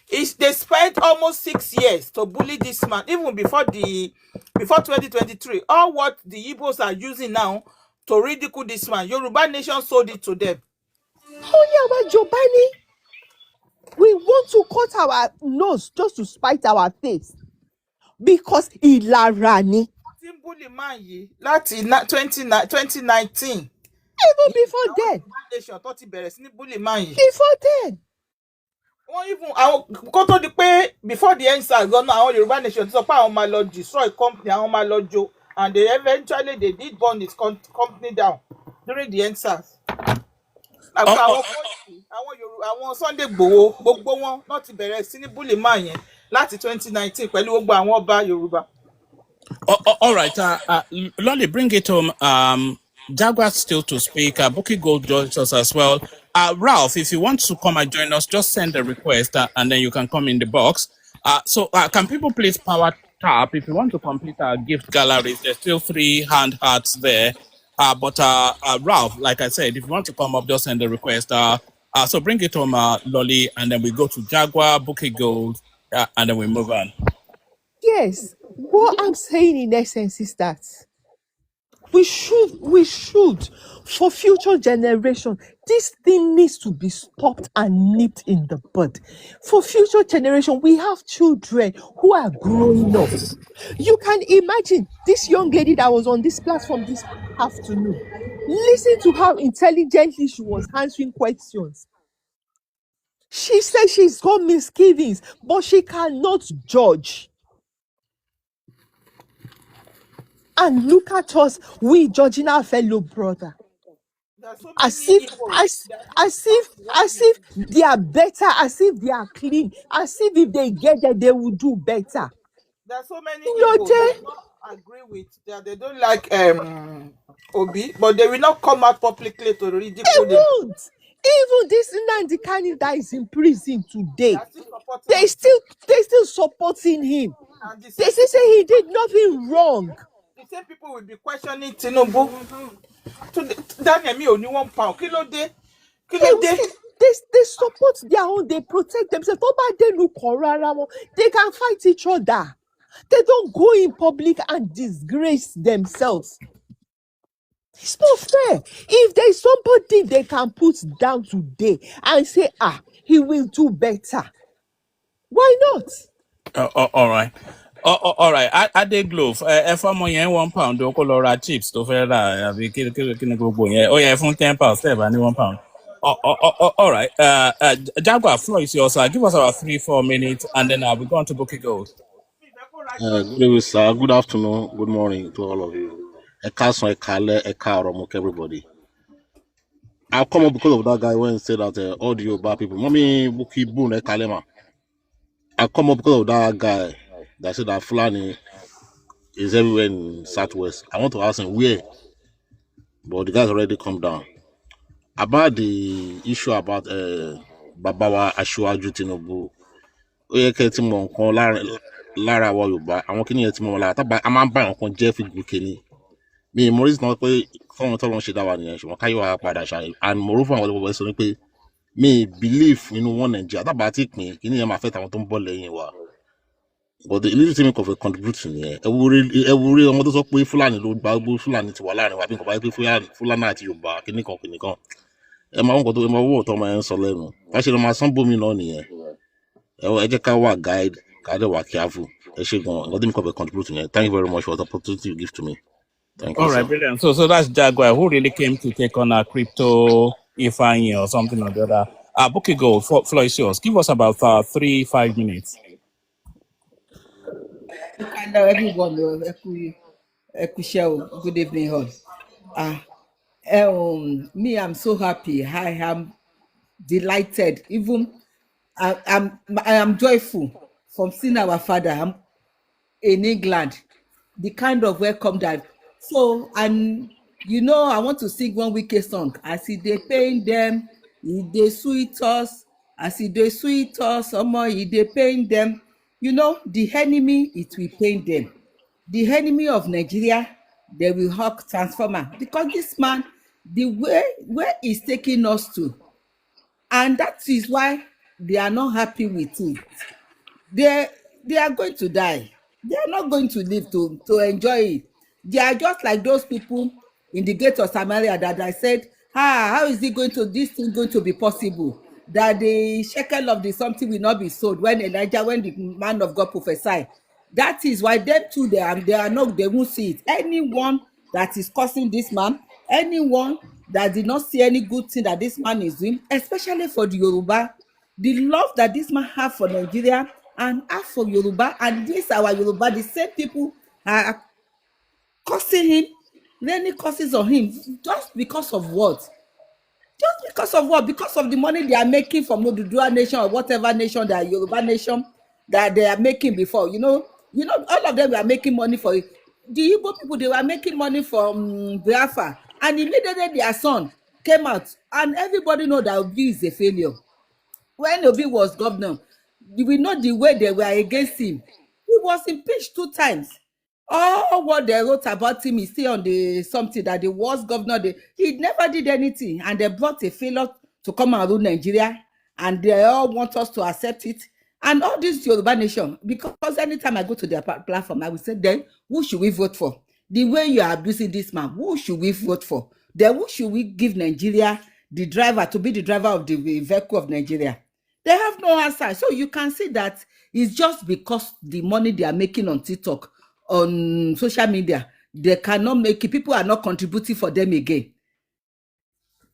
They spent almost 6 years to bully this man, even before 2023. All what the Igbos are using now to ridicule this man, Yoruba Nation sold it to them.
Oh yeah, Jobani, we want to cut our nose just to spite our face because ìlara ni.
Tí bully man yìí láti 2019.
Even before then.
Nation tó ti bẹ̀rẹ̀ sí ní bully man yìí.
Before then.
Wọ́n even àwọn kó tó di pé before the EndSARS gan-an àwọn Yorùbá Nation ti sọ pé àwọn máa lọ destroy company, àwọn máa lọ jó, and they eventually did burn his company down during the EndSARS. Àwọn Sunday Igboho gbogbo wọn náà ti bẹ̀rẹ̀ sí ní bully man yẹn láti 2019 pẹ̀lú gbogbo àwọn ọba Yorùbá.
All right, Lolly, bring it home. Jaguar still to speak. Buki Gold joins us as well. Ralph, if you want to come and join us, just send a request and then you can come in the box. So can people please power tap if you want to complete our gift galleries? There's still 3 hand hearts there. But Ralph, like I said, if you want to come up, just send a request. So bring it home, Lolly, and then we go to Jaguar, Buki Gold, and then we move on.
Yes, what I'm saying in essence is that we should, for future generation, this thing needs to be stopped and nipped in the bud. For future generation, we have children who are growing up. You can imagine this young lady that was on this platform this afternoon. Listen to how intelligently she was answering questions. She said she's got misgivings, but she cannot judge. And look at us, we judging our fellow brother. As if they are better, as if they are clean, as if they get there, they will do better.
There are so many people who don't agree with that. They don't like Obi, but they will not come out publicly to ridicule him.
They won't. Even this Nnamdi Kanu that is in prison today, they still supporting him. They say he did nothing wrong.
The same people will be questioning Tinubu. Daniel, me only £1.
They support their own. They protect themselves. They can fight each other. They don't go in public and disgrace themselves. It's not fair. If there's somebody they can put down today and say, he will do better, why not?
All right. All right. Ade Glove, for more yen £1, oko lora chips to fair that kini gbogbo yen. Oh yeah, fun £10, step and £1. All right. Jaguar, floor is yours. Give us about 3-4 minutes, and then we're going to Buki Gold.
Good evening, sir. Good afternoon. Good morning to all of you. Everybody. I've come up because of that guy when he said that all the Yoruba people, mommy Buki Bune Kalema. I come up because of that guy that said that Fulani is everywhere in Southwest. I want to ask him where, but the guy's already come down. About the issue about Babawa Ashwaju Tinubu, ó yẹ kẹ́ ti mọ nǹkan lára àwọn Yorùbá, àwọn kìnìyàn ti mọ wọn lára. Tábà a máa ń bá nǹkan jẹ́ fìgbìkè ni. Mi ì mọ reason náà pé fọ́nrán tọ́lọ́ ń ṣe dá wa nìyẹn, ṣùgbọ́n káyọ̀ wa padà ṣàyẹ̀. And moreover àwọn olùkọ́ sọ pé mi believe nínú one Nigeria. Tábà ti pín kìnìyàn máa fẹ́ tàwọn tó ń bọ̀ lẹ́yìn wa. But the little thing of a contribution yẹn, ẹ wo rí ọmọ tó sọ pé Fúlàní ló gba gbogbo Fúlàní ti wà láàrin wa bí nǹkan bá yẹ pé Fúlàní àti Yorùbá kìnìkan. Ẹ máa wọ́n ẹ máa wọ́ ọ̀tọ́ ọmọ yẹn ń sọ lẹ́nu. Bá ṣe lọ máa sán bómi náà nìyẹn. Ẹ jẹ́ ká wà guide, ká dẹ̀ wà careful. Ẹ ṣe gan, nǹkan tí mi kàn fẹ́ contribute yẹn. Thank you very much for the opportunity you give to me. Thank you,
All right,
sir.
brilliant. So that's Jaguar who really came to take on a crypto Ifeanyi or something or the other. Bookie Gold, floor is yours. Give us about 3-5 minutes.
Hello, everyone. Good evening, all. Me, I'm so happy. I am delighted. Even I am joyful from seeing our father in England. The kind of welcome that. So, and I want to sing one wicked song. As they pain them, they sweet us. As they sweet us, they pain them. The enemy, it will pain them. The enemy of Nigeria, they will hawk transformer. Because this man, the way where he's taking us to, and that is why they are not happy with it. They are going to die. They are not going to live to enjoy it. They are just like those people in the gate of Samaria that I said, how is this thing going to be possible? That the shekel of the something will not be sold when the man of God prophesied. That is why them too, they won't see it. Anyone that is cursing this man, anyone that did not see any good thing that this man is doing, especially for the Yoruba, the love that this man have for Nigeria and have for Yoruba, and this our Yoruba, the same people are cursing him, raining curses on him, just because of what? Just because of what? Because of the money they are making from Oduduwa nation or whatever nation, that Yoruba nation that they are making before. All of them were making money for it. The Igbo people, they were making money from Biafra, and immediately their son came out, and everybody know that Obi is a failure. When Obi was governor, we know the way they were against him. He was impeached 2 times. All what they wrote about him is still on the something that the worst governor, he never did anything, and they brought a failure to come and rule Nigeria, and they all want us to accept it. And all this Yoruba nation, because anytime I go to their platform, I will say, then who should we vote for? The way you are abusing this man, who should we vote for? Then who should we give Nigeria the driver to be the driver of the vehicle of Nigeria? They have no answer. So you can see that it's just because the money they are making on TikTok, on social media, they cannot make it. People are not contributing for them again.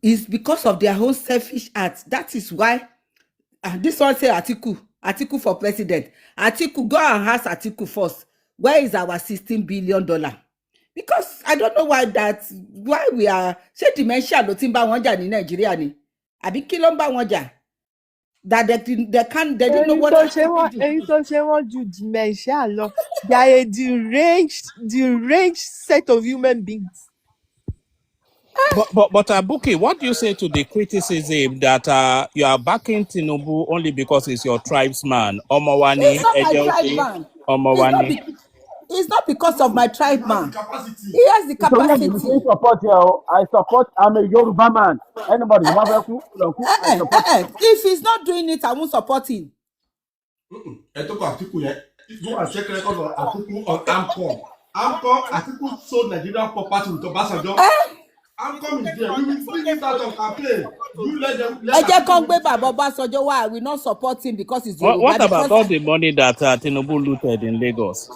It's because of their own selfish acts. That is why this one say Atiku for president. Atiku, go and ask Atiku first. Where is our $16 billion? Because I don't know why we are say dementia ló ti ń bá wọn jà ní Nàìjíríà ni. Àbí kí ló ń bá wọn jà? That they didn't know what
èyí tó ṣe wọ́n ju dementia lọ. They are a deranged set of human beings.
But Abuki, what do you say to the criticism that you are backing Tinubu only because he's your tribesman? Omowani,
he's not my tribesman.
Omowani.
It's not because of my tribesman. He has the capacity.
I support. I'm a Yoruba man. Anybody who I support.
If he's not doing it, I won't support him.
Go and check record of Atiku on Amcom. Atiku sold Nigerian property with Obasanjo. Amcom is there. We will bring it out of campaign. You let them.
I will not support him because he's Yoruba.
What about all the money that Tinubu looted in Lagos?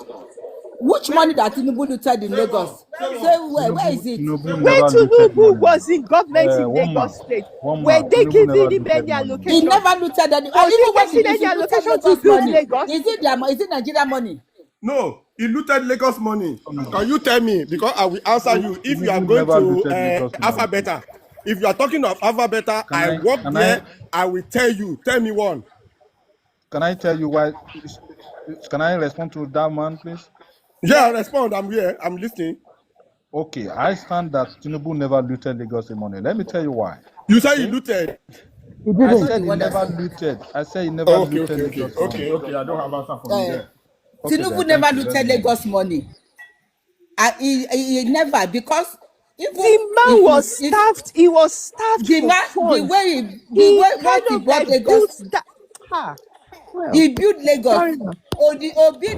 Which money that Tinubu looted in Lagos? Say where is it?
When Tinubu was in government in Lagos State, were they giving him any allocation?
He never looted any.
Even when he any allocation to build Lagos?
Is it Nigerian money?
No, he looted Lagos money. Can you tell me? Because I will answer you. If you are going to Alphabeta, If you are talking of Alpha Beta,
Can
I
I
work
can I
there. I will tell you. Tell me one.
can I tell you why? Can I respond to that man, please?
Yeah, respond. I'm here. I'm listening.
Okay, I stand that Tinubu never looted Lagos money. Let me tell you why.
You say you
Okay,
looted.
He
I
didn't.
said
The
he
one that
never
said.
looted. I said he never
Okay,
looted
okay, okay,
Lagos
okay,
money.
okay. I don't have answer for you
Uh,
there.
Okay, then
Tinubu never
thank you very
looted
much.
Lagos money. He never, because even
The man
if you
was
if
starved. He was starved
the
for
man the
funds.
way
He
what
kind
he
of
bought
like
Lagos,
built that. Ha. Well,
he built Lagos.
fair enough.
Obi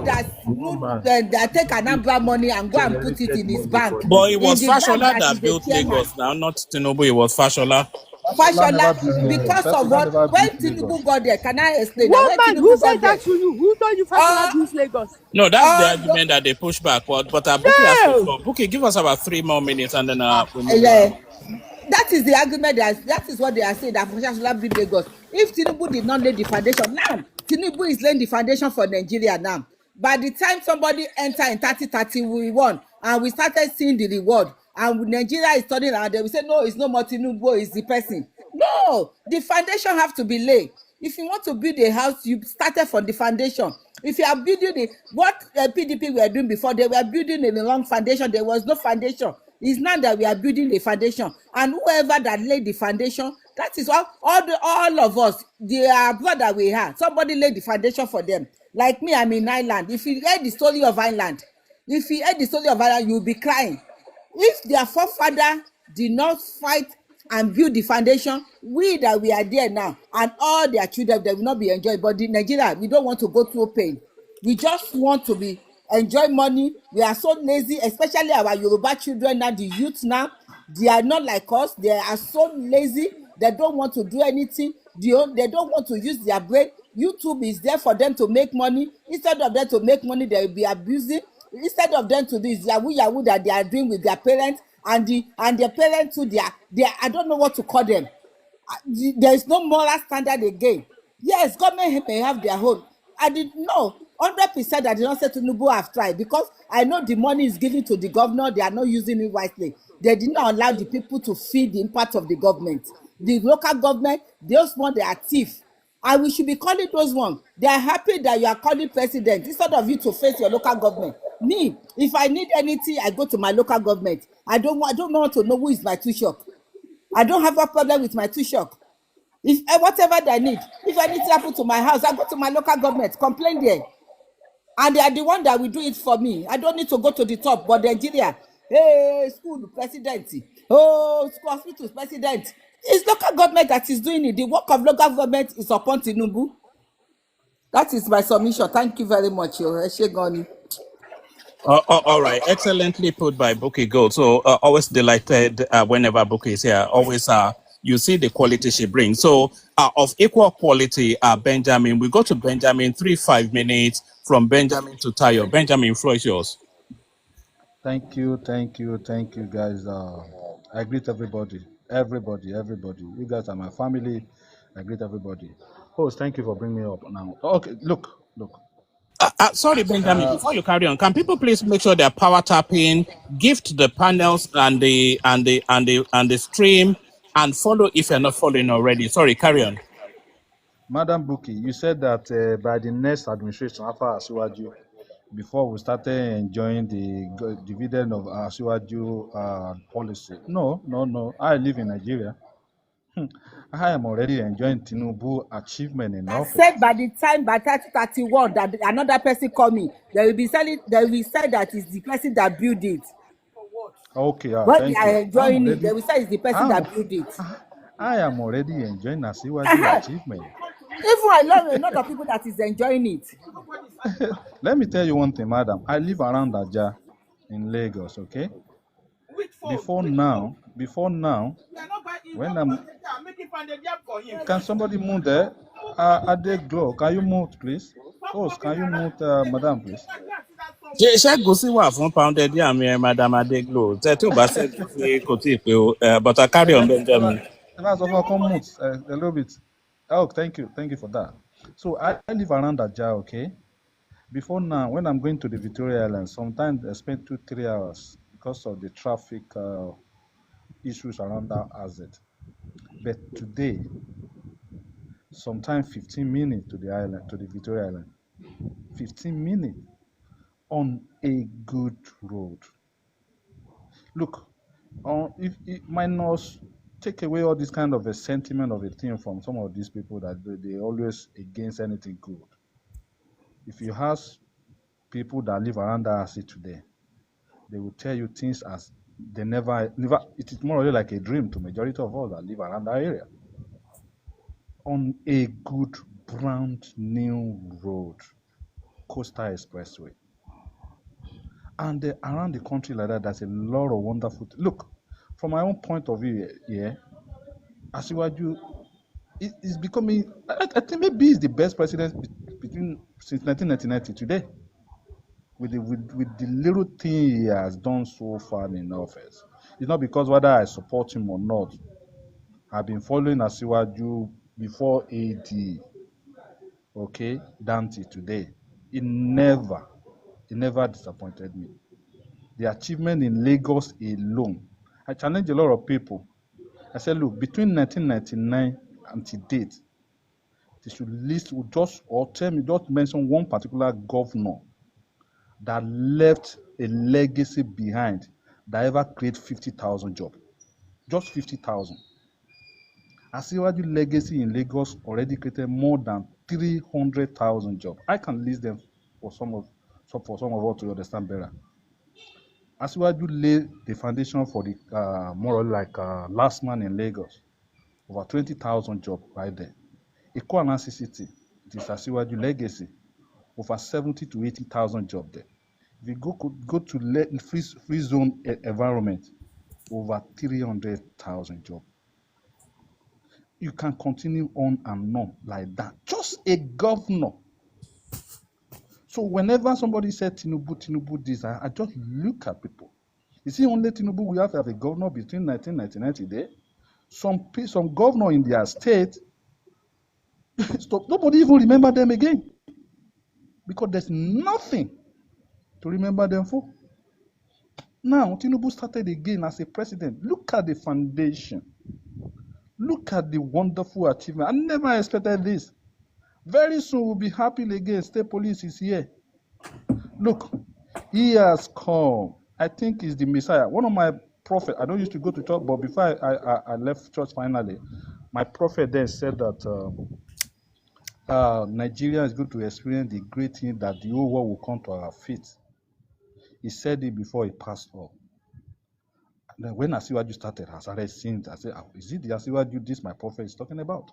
that
One man.
that take Anambra money and go and put it
Generated
in his
money
bank,
for
But it
Lagos.
in
was
the bank
Fashola
that
that
is the
built
chairman.
Lagos now, not Tinubu. It was Fashola.
Fashola
Fashola,
never built Lagos.
because of
Fashola
what,
never
when
built
Tinubu
Lagos.
got there, can I explain that
One
when
man who
Tinubu
said
got there,
that to you? Who told you Fashola
all
built Lagos?
No, that's the
all the,
argument that they push back. But Buki has to
No.
talk. Buki, give us about 3 more minutes and then we move on.
yeah, that is the argument that is what they are saying, that Fashola built Lagos. If Tinubu did not lay the foundation, now Tinubu is laying the foundation for Nigeria now. By the time somebody enter in 2031 and we started seeing the reward, and Nigeria is turning around, they will say no, it's no more Tinubu, it's the person. No, the foundation have to be laid. If you want to build a house, you started from the foundation. If you are building what PDP were doing before, they were building in a long foundation. There was no foundation. It's now that we are building a foundation, and whoever that laid the foundation, that is all of us, their brother we have. Somebody laid the foundation for them. Like me, I'm in Ireland. If you hear the story of Ireland, you'll be crying. If their forefather did not fight and build the foundation, we that we are there now and all their children, they will not be enjoying. But in Nigeria, we don't want to go through pain. We just want to be enjoy money. We are so lazy, especially our Yoruba children now, the youth now. They are not like us. They are so lazy. They don't want to do anything. They don't want to use their brain. YouTube is there for them to make money. Instead of them to make money, they will be abusing. Instead of them to do is yahoo that they are doing with their parents, and their parents too, they are, I don't know what to call them. There is no moral standard again. Yes, government may have their own. I did know 100% I did not say Tinubu have tried, because I know the money is given to the governor. They are not using it wisely. They did not allow the people to feel the impact of the government. The local government, those ones, they are thief. And we should be calling those ones. They are happy that you are calling president instead of you to face your local government. Me, if I need anything, I go to my local government. I don't want to know who is my tushok. I don't have a problem with my tushok. If whatever I need, if anything happen to my house, I go to my local government, complain there, and they are the one that will do it for me. I don't need to go to the top. But Nigeria, hey, school president, oh, school hospitals president, it's local government that is doing it. The work of local government is upon Tinubu. That is my submission. Thank you very much. Eshegoni.
All right, excellently put by Buki Gold. So always delighted whenever Buki is here. Always you see the quality she brings. So of equal quality, Benjamin, we go to Benjamin 5 minutes from Benjamin to Tayo. Benjamin, floor is yours.
Thank you, thank you, guys. I greet everybody, everybody. You guys are my family. I greet everybody. Host, thank you for bringing me up now. Okay, look.
Sorry, Benjamin. Before you carry on, can people please make sure they're power tapping, gift the panels and the stream, and follow if you're not following already. Sorry, carry on.
Madam Buki, you said that by the next administration after Asiwaju, before we started enjoying the dividend of Asiwaju policy. No. I live in Nigeria. I am already enjoying Tinubu achievement in
I
office.
said by the time by 2031 that another person call me, they will be selling. They will say that is the person that built it.
Okay,
When they
thank
are
you.
enjoying it, they will say it's the person
I'm,
that built it.
I am already enjoying Asiwaju
Uh-huh.
achievement.
Even I know a lot of people that is enjoying it.
Let me tell you one thing, madam. I live around Aja in Lagos, okay? Before now, when can somebody move there? Ade Glow, can you move, please? Host, can you move, madam, please?
ṣé gòsì wà fún pounded yam yẹn madam adeglo tẹ tí ò bá ṣe gòsì kò tí ì pé o but I carry on Benjamin.
That's of come move a little bit. Oh, thank you for that. So I live around Aja, okay? Before now, when I'm going to the Victoria Island, sometimes I spend 2-3 hours because of the traffic
issues around that asset. But today, sometimes 15 minutes to the island, to the Victoria Island, 15 minutes on a good road. Look, if it minus take away all this kind of a sentiment of a thing from some of these people that they always against anything good. If you ask people that live around that city today, they will tell you things as they never. It is more or less like a dream to majority of us that live around that area. On a good brand new road, Coastal Expressway, and around the country like that, there's a lot of wonderful. Look, from my own point of view, yeah, Asiwaju is becoming. I think maybe he's the best president since 1999 to today. With the little thing he has done so far in office. It's not because whether I support him or not. I've been following Asiwaju before AD, okay, down to today. It never disappointed me. The achievement in Lagos alone, I challenge a lot of people. I said, look, between 1999 and to date, they should list just or tell me, just mention one particular governor that left a legacy behind that ever create 50,000 jobs. Just 50,000. Asiwaju legacy in Lagos already created more than 300,000 jobs. I can list them for some of us to understand better. Asiwaju laid the foundation for the more or like last man in Lagos. Over 20,000 jobs right there. Ikwana City, it is Asiwaju legacy. Over 70 to 80,000 jobs there. If you go to free zone environment, over 300,000 jobs. You can continue on and on like that. Just a governor. So whenever somebody said Tinubu this, I just look at people. You see, only Tinubu we have a governor between 1999 today. Some governor in their state, nobody even remember them again. Because there's nothing to remember them for. Now, Tinubu started again as a president. Look at the foundation. Look at the wonderful achievement. I never expected this. Very soon we'll be happy again. State police is here. Look, he has come. I think he's the Messiah. One of my prophets, I don't used to go to church, but before I left church finally, my prophet then said that Nigeria is going to experience the great thing that the whole world will come to our feet. He said it before he passed on. And then when Asiwaju started, I started seeing it. I said, is it the Asiwaju this my prophet is talking about?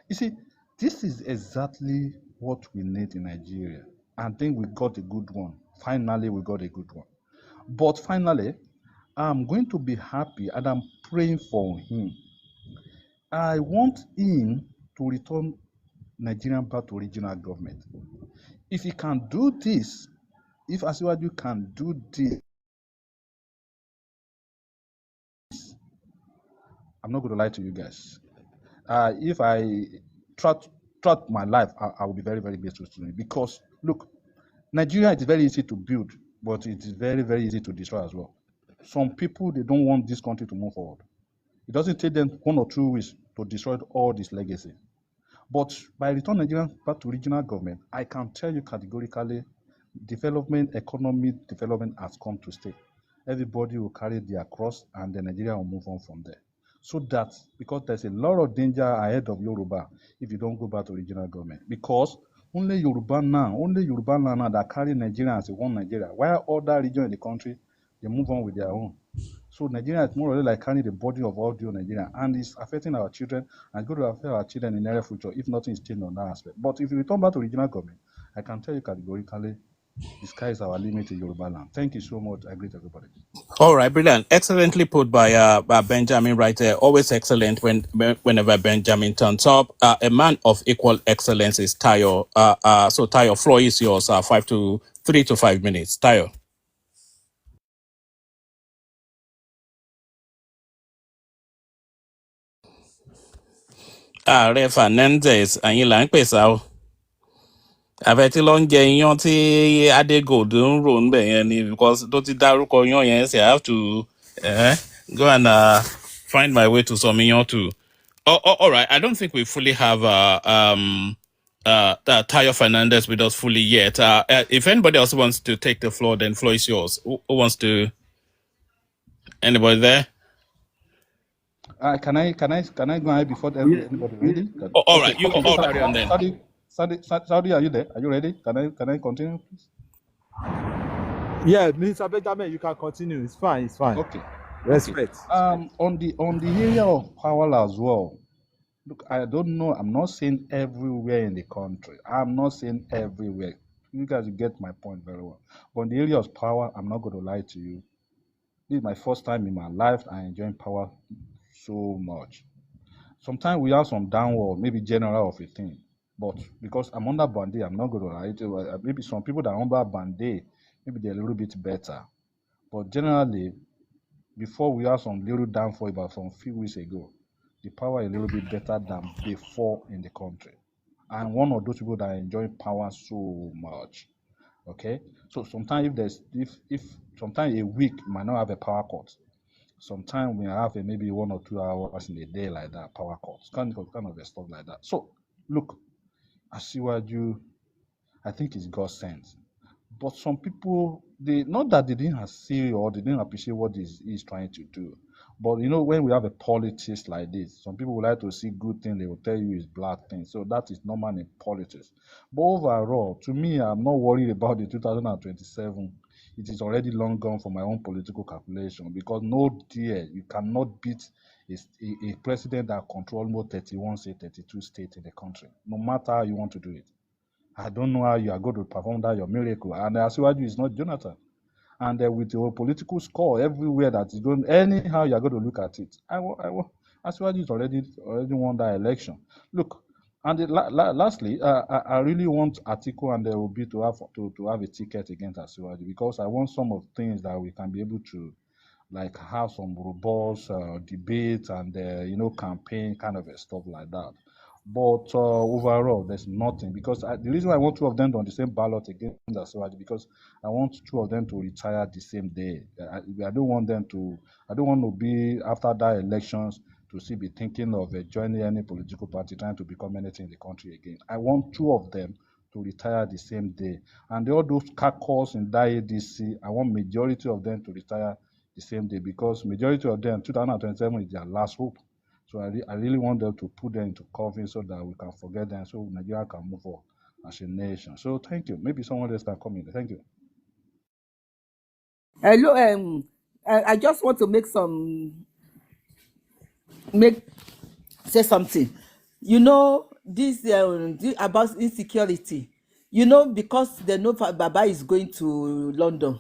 You see, this is exactly what we need in Nigeria. I think we got a good one. Finally, we got a good one. But finally, I'm going to be happy and I'm praying for him. I want him to return Nigeria back to regional government. If he can do this, if Asiwaju can do this, I'm not going to lie to you guys. If I throughout my life, I will be very, very grateful to him. Because, look, Nigeria is very easy to build, but it is very, very easy to destroy as well. Some people, they don't want this country to move forward. It doesn't take them 1 or 2 weeks to destroy all this legacy. But by returning Nigeria back to regional government, I can tell you categorically, economic development has come to stay. Everybody will carry their cross and then Nigeria will move on from there. So that, because there's a lot of danger ahead of Yoruba if you don't go back to regional government. Because only Yoruba now that carry Nigeria as a one Nigeria, while other regions in the country, they move on with their own. So Nigeria is more or less like carrying the body of all the Nigeria, and it's affecting our children, and it's going to affect our children in the near future if nothing is changed on that aspect. But if you return back to regional government, I can tell you categorically, the sky is our limit in Yoruba land. Thank you so much. I greet everybody.
All right, brilliant. Excellently put by Benjamin right there. Always excellent whenever Benjamin turns up. A man of equal excellence is Tayo. So Tayo, floor is yours. 3 to 5 minutes. Tayo. Ààrẹ Fernandez, ẹ̀yin là ń pè sá o. Àfẹ́ tí ló ń jẹ iyán tí Adégòdú ń rò ń bẹ̀ yẹn ni because tó ti dárúkọ iyán yẹn ṣe I have to go and find my way to Somignon too. All right. I don't think we fully have Tayo Fernandez with us fully yet. If anybody else wants to take the floor, then floor is yours. Who wants to? Anybody there?
Can I go ahead before anybody ready?
All right. You
Okay.
carry on then.
Saudi, are you there? Are you ready? Can I continue, please?
Yeah, Mr. Benjamin, you can continue. It's fine. It's fine.
Okay.
Respect.
On the area of power as well. Look, I don't know. I'm not saying everywhere in the country. I'm not saying everywhere. You guys get my point very well. But in the area of power, I'm not going to lie to you. This is my first time in my life. I enjoy power so much. Sometimes we have some downward, maybe general of a thing. But because I'm under Band-Aid, I'm not going to lie to you. Maybe some people that are under Band-Aid, maybe they're a little bit better. But generally, before we have some little downfall about from a few weeks ago, the power is a little bit better than before in the country. And one of those people that enjoy power so much. Okay? So sometimes if sometimes a week might not have a power cut. Sometimes we have maybe 1 or 2 hours in a day like that, power cuts, kind of a stuff like that. So look, Asiwaju, I think it's God sent. But some people, not that they didn't see or they didn't appreciate what he's trying to do. But when we have a politics like this, some people would like to see good things, they will tell you it's bad things. So that is normal in politics. But overall, to me, I'm not worried about the 2027. It is already long gone for my own political calculation because no dear, you cannot beat a president that controls almost 31 state, 32 states in the country, no matter how you want to do it. I don't know how you are going to perform that your miracle. And Asiwaju is not Jonathan. And with your political score everywhere that is going, anyhow you are going to look at it. Asiwaju is already won that election. Look, and lastly, I really want Atiku and Obi to have a ticket against Asiwaju because I want some of things that we can be able to like have some robust debate and campaign kind of stuff like that. But overall, there's nothing because the reason I want two of them on the same ballot against Asiwaju because I want two of them to retire the same day. I don't want them to. I don't want to be after that elections to still be thinking of joining any political party trying to become anything in the country again. I want two of them to retire the same day, and all those caucus in that ADC, I want majority of them to retire the same day because majority of them 2027 is their last hope. So I really want them to put them into coffin so that we can forget them so Nigeria can move on as a nation. So thank you. Maybe someone else can come in. Thank you.
Hello, I just want to say something. This about insecurity. Because they know Baba is going to London,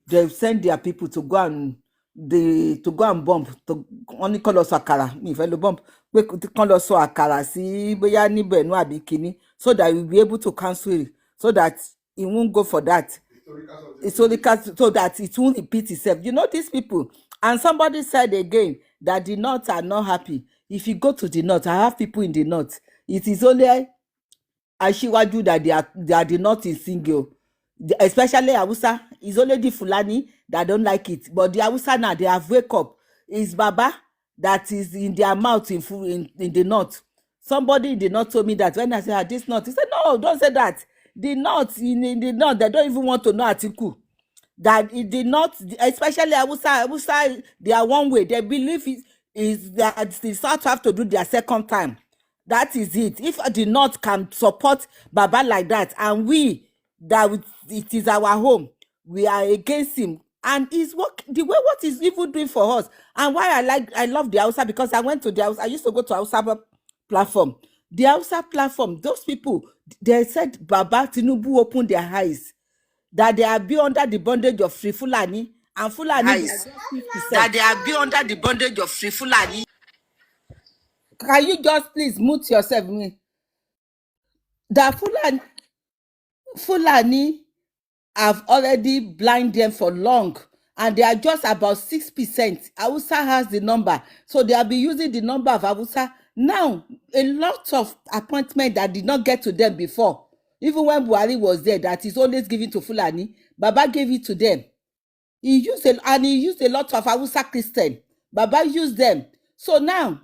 they've sent their people to go and bomb to only call us akara. If I bomb, we could call us akara. See, boya ni benu abi kini, so that we'll be able to cancel it, so that it won't go for that. It's only so that it won't repeat itself. These people. And somebody said again that the North are not happy. If you go to the North, I have people in the North. It is only Asiwaju that they are the North in single. Especially Hausa. It's only the Fulani that don't like it. But the Hausa now, they have wake up. It's Baba that is in their mouth in the North. Somebody in the North told me that when I said, this North, he said, no, don't say that. The North, in the North, they don't even want to know Atiku. That it did not, especially Hausa, they are one way. They believe is that the South have to do their second time. That is it. If the North can support Baba like that, and we that it is our home, we are against him. And is what the way what he's even doing for us. And why I love the Hausa because I went to the Hausa. I used to go to Hausa platform. The Hausa platform, those people, they said Baba Tinubu opened their eyes that they are be under the bondage of free Fulani, and Fulani
that they are be under the bondage of free Fulani.
Can you just please mute yourself? That Fulani have already blind them for long, and they are just about 6%. Hausa has the number, so they have been using the number of Hausa. Now, a lot of appointment that did not get to them before, even when Buhari was there, that is always given to Fulani, Baba gave it to them. He used a lot of Hausa Christian. Baba use them. So now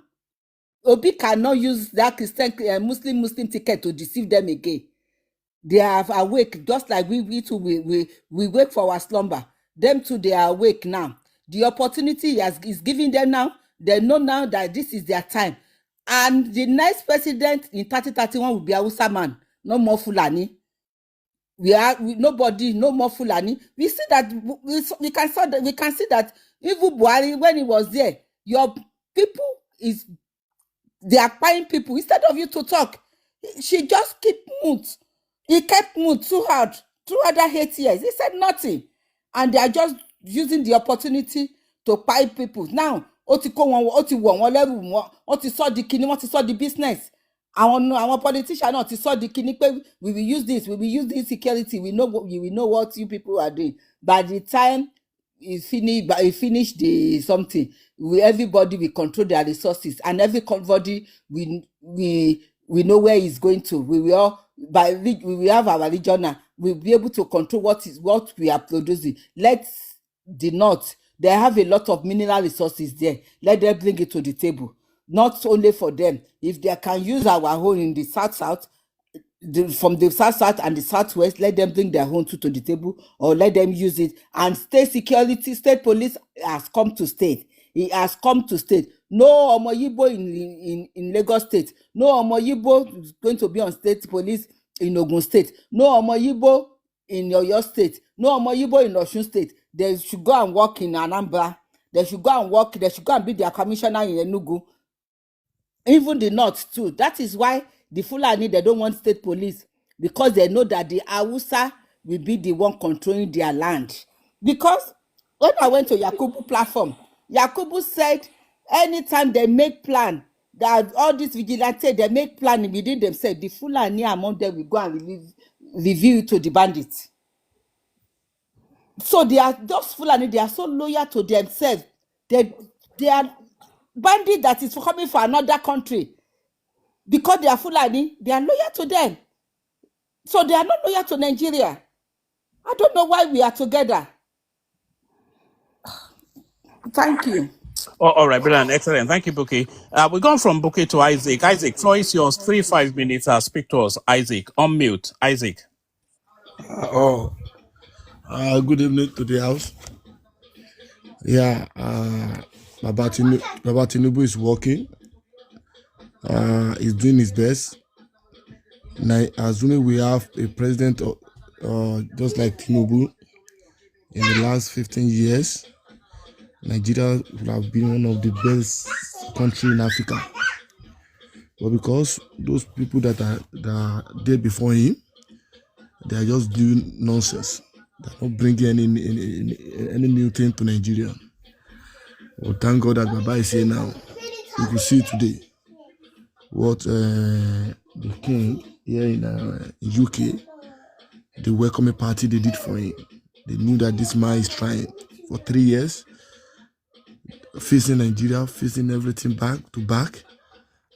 Obi cannot use that Christian Muslim ticket to deceive them again. They are awake, just like we too, we wake for our slumber. Them too, they are awake now. The opportunity is giving them now. They know now that this is their time. And the next president in 2031 will be a Hausa man, no more Fulani. Nobody, no more Fulani. We see that we can see that even Buhari, when he was there, your people they are buying people. Instead of you to talk, she just keep mute. He kept mute too hard, 8 years. He said nothing. And they are just using the opportunity to buy people. Now, ó ti kó wọn, ó ti wọ̀ wọ́n lẹ́rù wọn, ó ti sọ di kíní, wọ́n ti sọ di business. Àwọn politician náà ti sọ di kíní pé we will use this security, we know what you people are doing. By the time he finish the something, everybody will control their resources, and everybody we know where he's going to. We will have our regional. We'll be able to control what we are producing. Let the north, they have a lot of mineral resources there. Let them bring it to the table. Not only for them. If they can use our own in the south, from the south and the southwest, let them bring their own to the table, or let them use it. And state police has come to state. It has come to state. No Omo Yibo in Lagos State. No Omo Yibo is going to be on state police in Ogun State. No Omo Yibo in Oyo State. No Omo Yibo in Osun State. They should go and work in Anambra. They should go and work. They should go and be their commissioner in Enugu. Even the north too. That is why the Fulani, they don't want state police, because they know that the Hausa will be the one controlling their land. Because when I went to Yakubu platform, Yakubu said anytime they make plan, that all these vigilantes, they make plan within themselves, the Fulani among them will go and review it to the bandits. So they are those Fulani, they are so loyal to themselves. They are bandit that is coming for another country. Because they are Fulani, they are loyal to them. So they are not loyal to Nigeria. I don't know why we are together. Thank you.
All right, brilliant, excellent. Thank you, Buki. We're going from Buki to Isaac. Isaac, floor is yours. 5 minutes. Speak to us. Isaac, unmute. Isaac.
Good evening to the house. Yeah, Baba Tinubu is working. He's doing his best. Now, assuming we have a president just like Tinubu in the last 15 years, Nigeria would have been one of the best countries in Africa. But because those people that are there before him, they are just doing nonsense. They're not bringing any new thing to Nigeria. Well, thank God that Baba is here now. You can see today what the king here in UK, the welcoming party they did for him. They knew that this man is trying for 3 years, facing Nigeria, facing everything back to back.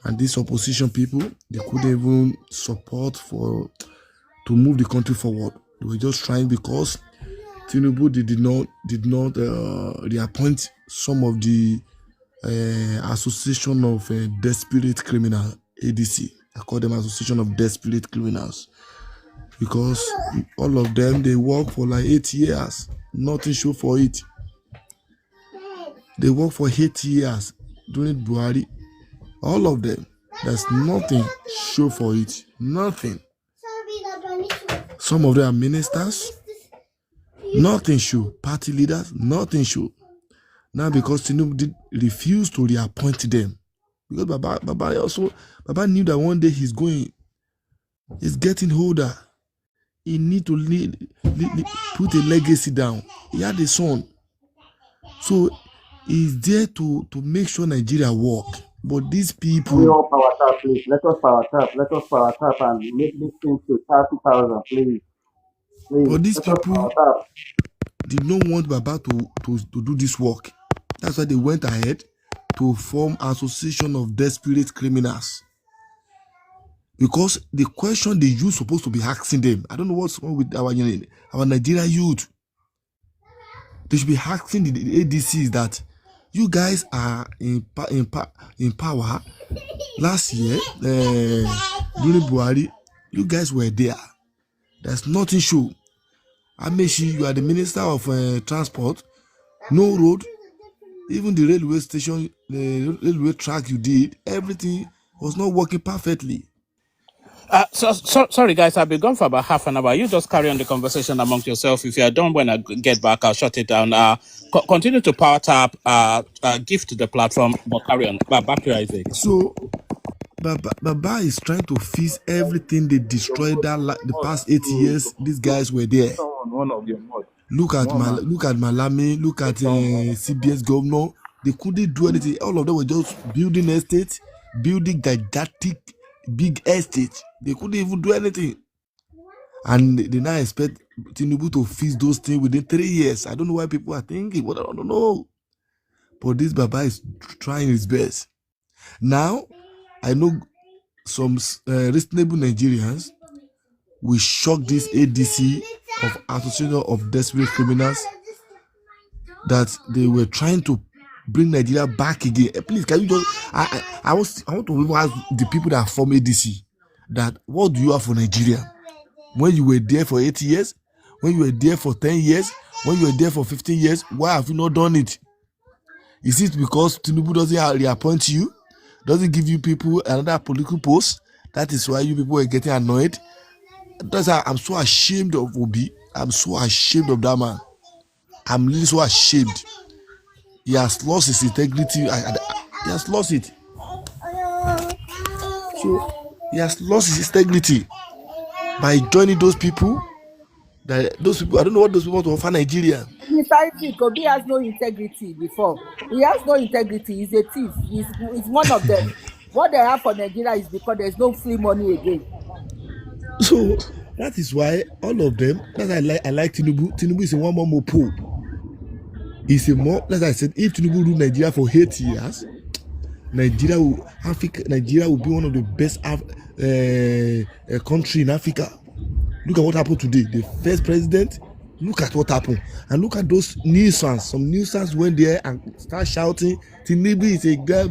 And these opposition people, they couldn't even support to move the country forward. They were just trying because Tinubu did not reappoint some of the Association of Desperate Criminal, ADC. I call them Association of Desperate Criminals, because all of them, they work for like 8 years, nothing show for it. They work for 8 years during Buhari. All of them, there's nothing show for it. Nothing. Some of them are ministers. Nothing show. Party leaders. Nothing show. Now because Tinubu refused to reappoint them. Because Baba knew that one day he's getting older. He need to put a legacy down. He had a son. So he's there to make sure Nigeria work. But these people...
We all power tap, please. Let us power tap and make this thing to 30,000, please.
But these people did not want Baba to do this work. That's why they went ahead to form Association of Desperate Criminals. Because the question the youth supposed to be asking them, I don't know what's wrong with our Nigerian youth. They should be asking the ADCs that, You guys are in power. Last year, during Buhari, you guys were there. There's nothing show. Amechi, you are the minister of transport. No road, even the railway station, the railway track you did, everything was not working perfectly.
Sorry, guys, I've been gone for about half an hour. You just carry on the conversation amongst yourself. If you are done when I get back, I'll shut it down. Continue to power tap, gift the platform, but carry on. Back to Isaac.
So, Baba is trying to fix everything they destroyed the past 8 years. These guys were there.
One of your mod.
Look at Malami, look at CBS governor. They couldn't do anything. All of them were just building estates, building gigantic big estates. They couldn't even do anything. And they now expect Tinubu to fix those things within 3 years. I don't know why people are thinking, but I don't know. But this Baba is trying his best. Now, I know some reasonable Nigerians will shock this ADC of Association of Desperate Criminals that they were trying to bring Nigeria back again. Please, can you just? I want to ask the people that form ADC that what do you have for Nigeria? When you were there for 8 years, when you were there for 10 years, when you were there for 15 years, why have you not done it? Is it because Tinubu doesn't reappoint you, doesn't give you people another political post? That is why you people are getting annoyed. That's why I'm so ashamed of Obi. I'm so ashamed of that man. I'm really so ashamed. He has lost his integrity. He has lost it. So he has lost his integrity by joining those people. I don't know what those people want to offer Nigeria.
Precisely, Kobe has no integrity before. He has no integrity. He's a thief. He's one of them. What they have for Nigeria is because there's no free money again.
So that is why all of them. That's why I like Tinubu. Tinubu is a one more mopo. He's a more. As I said, if Tinubu rule Nigeria for 8 years, Nigeria will be one of the best country in Africa. Look at what happened today. The first president. Look at what happened, and look at those nuisance. Some nuisance went there and start shouting, "Tinubu is a guy,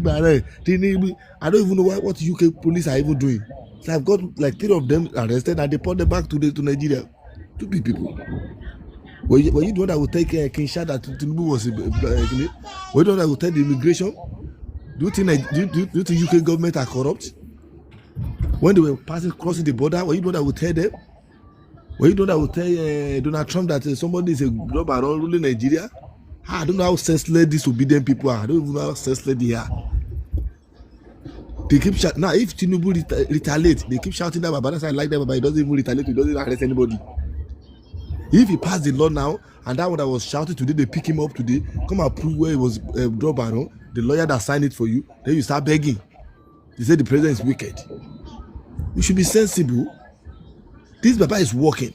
Tinubu." I don't even know what UK police are even doing. So I've got like 3 of them arrested, and they put them back to Nigeria. Stupid people. Were you the one that would take Kinsha that Tinubu was? Were you the one that would take the immigration? Do you think UK government are corrupt? When they were crossing the border, were you the one that would tell them? Were you the one that would tell Donald Trump that somebody is a robber ruling Nigeria? I don't know how senseless disobedient people are. I don't even know how senseless they are. They keep shouting. Now, if Tinubu retaliates, they keep shouting that Baba, I like that Baba, he doesn't even retaliate, he doesn't even arrest anybody. If he passed the law now, and that one that was shouting today, they pick him up today, come and prove where he was dropped by the lawyer that signed it for you, then you start begging. They say the president is wicked. We should be sensible. This Baba is working.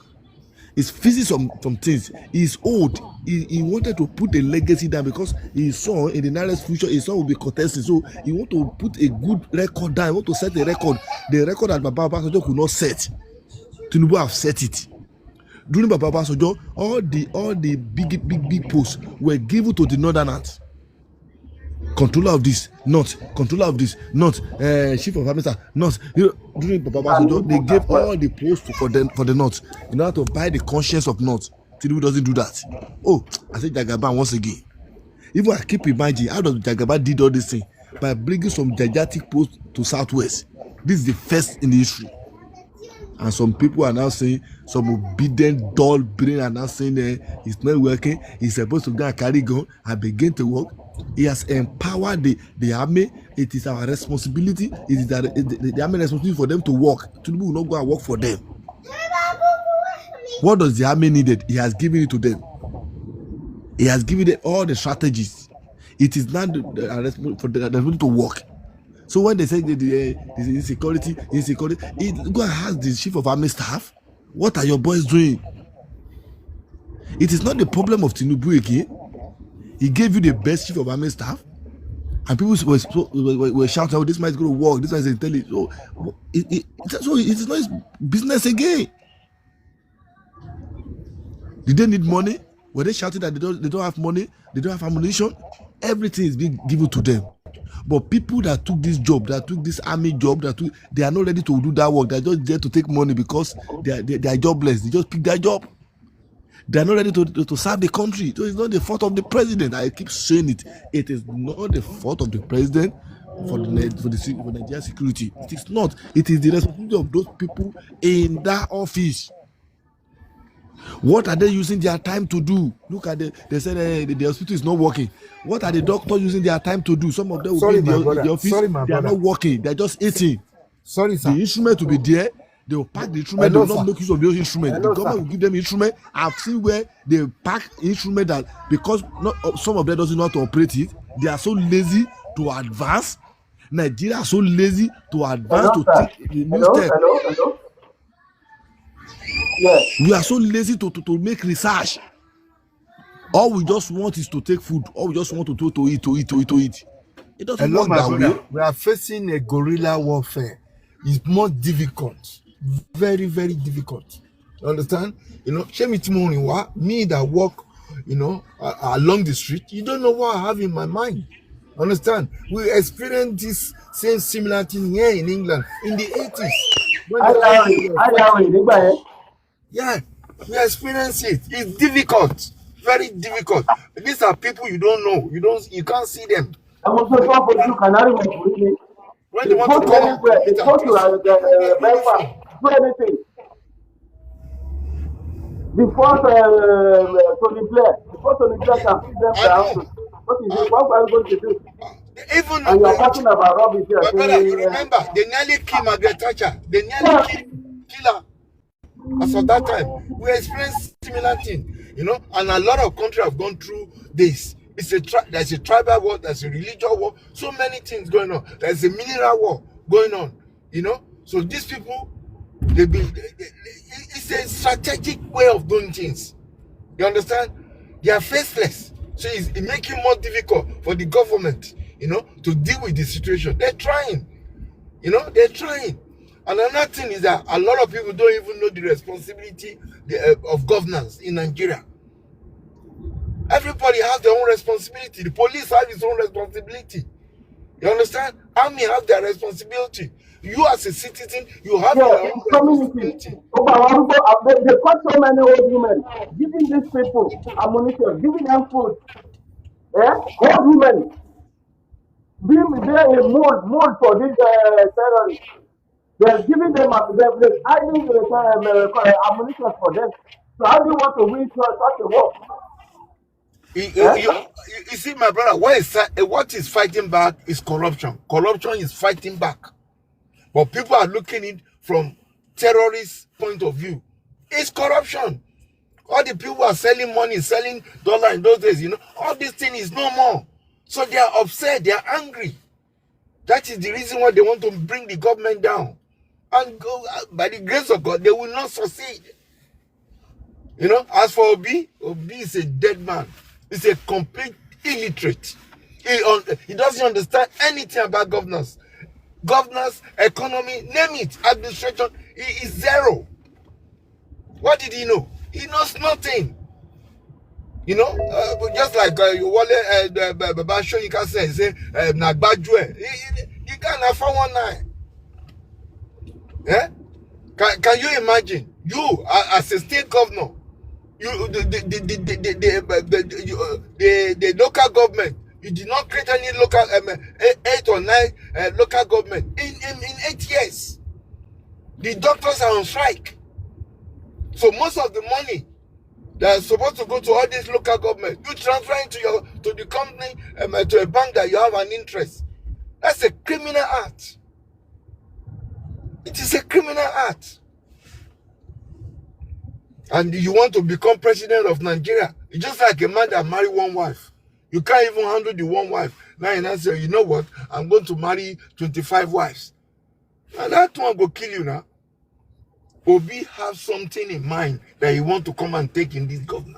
He's fixing some things. He's old. He wanted to put a legacy down because he saw in the nearest future his son will be contesting. So he want to put a good record down. He want to set a record. The record that Baba Obasanjo could not set. Tinubu have set it. During Baba Obasanjo, all the big posts were given to the northerners. Controller of this, not controller of this, not chief of army staff, not. During Baba Obasanjo, they gave all the posts for the north in order to buy the conscience of north. Tinubu doesn't do that. Oh, I said Jagaban once again. Even I keep imagining how does Jagaban did all this thing by bringing some gigantic posts to southwest. This is the first in the history. And some people are now saying, some obedient dull brain are now saying it's not working. He's supposed to go and carry gun and begin to work. He has empowered the army. It is our responsibility. It is the army responsibility for them to work. Tinubu will not go and work for them. What does the army needed? He has given it to them. He has given them all the strategies. It is not for them to work. So when they say the insecurity, go and ask the chief of army staff, what are your boys doing? It is not the problem of Tinubu again. He gave you the best chief of army staff, and people were shouting, "Oh, this man is going to work. This man is intelligent." So it is not his business again. Did they need money? Were they shouting that they don't have money? They don't have ammunition? Everything is being given to them. But people that took this job, that took this army job, they are not ready to do that work. They're just there to take money because they are jobless. They just pick their job. They are not ready to serve the country. So it's not the fault of the president. I keep saying it. It is not the fault of the president for Nigerian security. It is not. It is the responsibility of those people in that office. What are they using their time to do? Look at they said the hospital is not working. What are the doctors using their time to do? Some of them will be in the office. They are not working. They are just eating.
Sorry, sir.
The instrument will be there. They will pack the instrument.
Hello,
they will not
sir.
make use of those instruments.
Hello,
The government
sir.
will give them instrument. I've seen where they pack instrument that because not some of them doesn't know how to operate it. They are so lazy to advance. Nigeria are so lazy to advance
Hello,
to
sir.
take the new
Hello,
step.
hello, hello. Yes.
We are so lazy to make research. All we just want is to take food. All we just want to eat. It doesn't
Hello,
work
my
that
brother.
way.
We are facing a guerrilla warfare. It's more difficult. Very, very difficult. You understand? You know, me that walk, along the street, you don't know what I have in my mind. Understand? We experienced this same similar thing here in England in the 80s when the IPOB were fighting. Yeah, we experience it. It's difficult, very difficult. These are people you don't know. You can't see them.
I'm also
When
for you, Canary Mapuri.
they
They
want
go
to
to
come out to
anywhere, they
meet and
go to
greet you,
the
in
Belfast,
uniform.
do anything. Before Tony Blair can feed them
I
their
know.
houses. What are you going to do?
Even
And you're talking about rubbish here,
my brother, you
saying,
remember they nearly killed Margaret Thatcher. They nearly
yeah,
kill her. As of that time, we experienced similar thing, and a lot of countries have gone through this. There's a tribal war, there's a religious war, so many things going on. There's a mineral war going on, So these people, it's a strategic way of doing things. You understand? They are faceless, so it's making it more difficult for the government, to deal with the situation. They're trying. They're trying. And another thing is that a lot of people don't even know the responsibility of governance in Nigeria. Everybody has their own responsibility. The police have its own responsibility. You understand? Army have their responsibility. You as a citizen, you have
yeah,
your own
in community.
responsibility.
They caught so many old women, giving these people ammunition, giving them food. Yeah? Old women, being there a mold for these terrorists. They're giving them, they're hiding ammunition for them. So how do you want to win such a war?
You see, my brother, what is fighting back is corruption. Corruption is fighting back. But people are looking at it from terrorist point of view. It's corruption. All the people are selling money, selling dollar in those days, all this thing is no more. So they are upset, they are angry. That is the reason why they want to bring the government down. And by the grace of God, they will not succeed. As for Obi is a dead man. He's a complete illiterate. He doesn't understand anything about governance. Governance, economy, name it, administration, he is zero. What did he know? He knows nothing. Just like Wale Babasho, you can say, Nagbajue. He can't afford 1 9. Can you imagine? You, as a state governor, the local government, you did not create any local 8 or 9 local government in 8 years. The doctors are on strike, so most of the money that's supposed to go to all these local government, you transfer into to the company, to a bank that you have an interest. That's a criminal act. It is a criminal act. And you want to become president of Nigeria. It's just like a man that married one wife. You can't even handle the one wife. Now you say, you know what? I'm going to marry 25 wives. And that one will kill you now. Obi have something in mind that he want to come and take in this government.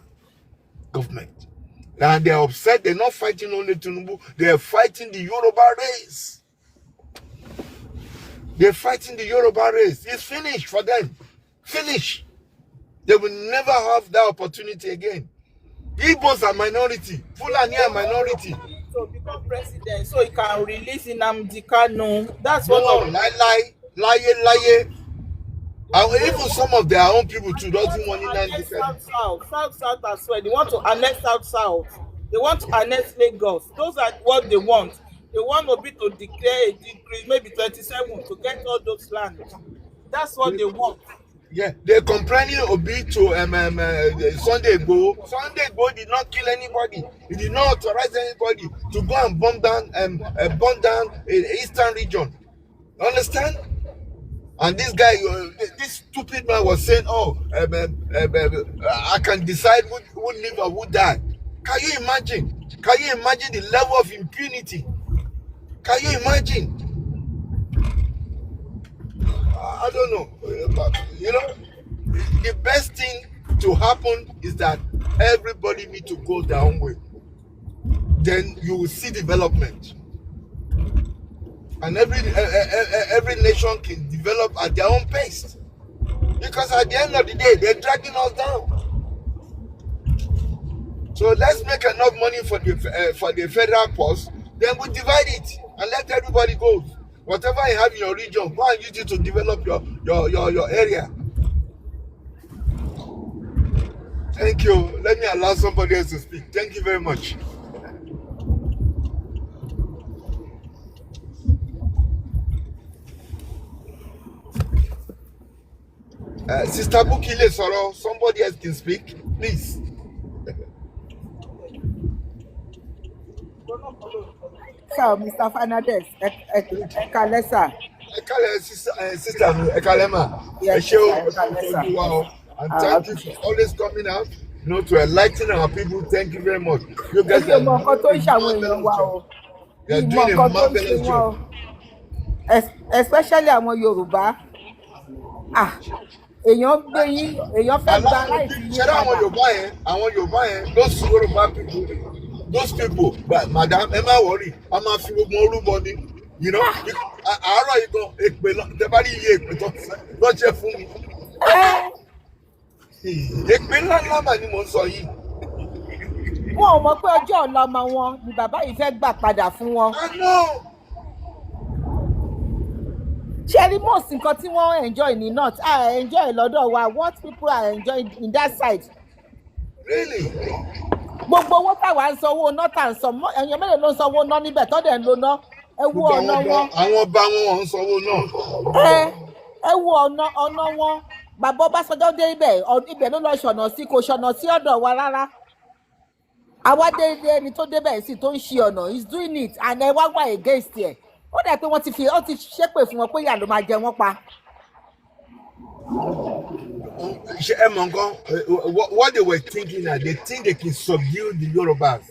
And they're upset. They're not fighting only Tinubu. They're fighting the Yoruba race. They're fighting the Yoruba race. It's finished for them. Finish. They will never have that opportunity again. Igbos are minority. Fulani are minority.
to become president so he can release Nnamdi Kanu. That's
No,
one of
lie. Even some of their own people too
they want
doesn't
to
want
annex
Nnamdi.
South as well. They want to annex South. They want to annex Lagos. Those are what they want. They want Obi to declare a decree, maybe 27, to get all those land. That's what they want.
Yeah, they're complaining Obi to Sunday Igboho. Sunday Igboho did not kill anybody. He did not authorize anybody to go and burn down in eastern region. Understand? And this guy, this stupid man was saying, "Oh, I can decide who live or who die." Can you imagine? Can you imagine the level of impunity? Can you imagine? I don't know. You know, the best thing to happen is that everybody need to go their own way. Then you will see development, and every nation can develop at their own pace. Because at the end of the day, they're dragging us down. So let's make enough money for the federal post, then we divide it and let everybody go. Whatever you have in your region, go and use it to develop your area. Thank you. Let me allow somebody else to speak. Thank you very much. Sister Bukile Soro, somebody else can speak, please.
Sir, Mr. Fernandez, Ekalesa.
Sister Ekalema,
Yes, sir, Ekalesa.
and thank you for always coming out, to enlighten our people. Thank you very much. You guys
are doing a marvelous job. Especially àwọn Yorùbá. Èèyàn gbé yín, èèyàn fẹ́ gba láìsí yín padà.
Àwọn Yorùbá yẹn, those Yorùbá people, those people, but madam, ẹ má worry, a máa fi gbogbo orúbọ ni, àárọ̀ yìí gan, èpè tẹ́bá rí iye èpè tó lọ́jẹ́ fún mi. Èpè ńláńlá mà ni mo ń sọ yìí.
Wọn ò mọ̀ pé ọjọ́ ọ̀la ọmọ wọn ni bàbá yìí fẹ́ gbà padà fún wọn. Cherry most nǹkan tí wọ́n enjoy ní north, I enjoy lọ́dọ̀ wa. What people are enjoying in that side.
Really?
Gbogbo owó táwa ń sanwó náà tà ń san, èèyàn mélòó ló ń sanwó náà níbẹ̀ tó dẹ̀ ń lo náà. Ẹ wo ọ̀nà wọn.
Àwọn ọba wọn ń sanwó náà.
Ẹ wo ọ̀nà wọn. Bàbá Ọbásanjọ́ dé ibẹ̀ ló lọ ṣọ̀nà sí, kò ṣọ̀nà sí ọ̀dọ̀ wa rárá. Àwa dé ẹni tó débẹ̀ sí tó ń ṣe ọ̀nà, he's doing it and ẹ wá wà against ẹ̀. Ó dẹ̀ pé wọ́n ti ṣépè fún wọn pé ìyà ló máa jẹ wọ́n pa.
What they were thinking that they think they can subdue the Yorubas.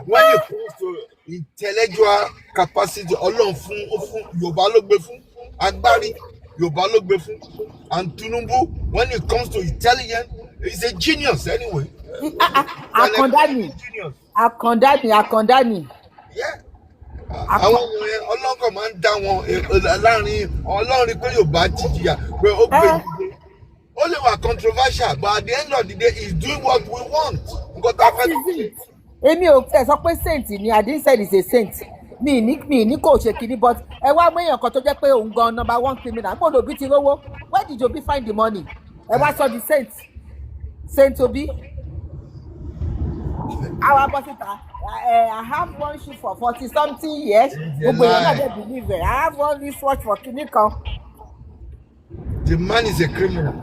When it comes to intellectual capacity, Ọlọ́run fún Yorùbá ló gbé fún, agbárí Yorùbá ló gbé fún, and Tinubu, when it comes to intelligence, he's a genius anyway. Àkàndá ni. Yeah. Àwọn ọlọ́kọ̀ máa ń dá wọn láàrin Ọlọ́run pé Yorùbá ti jìyà pé ó gbé ìdílé. Ó lè wà controversial, but at the end of the day, he's doing what we want.
Èmi ò fẹ́ sọ pé saint ni, I didn't say he's a saint. Mi ní kò ṣe kìíní, but ẹ wá mú èèyàn kan tó jẹ́ pé òun gan number one criminal. Mo lò bí ti rówó. Where did Obi find the money? Ẹ wá sọ the Saint Obi. Our bọ́sítà. I have one shoe for 40-something years. Gbogbo èèyàn náà dey believe it. I have one wristwatch for kìíní kan.
The man is a criminal.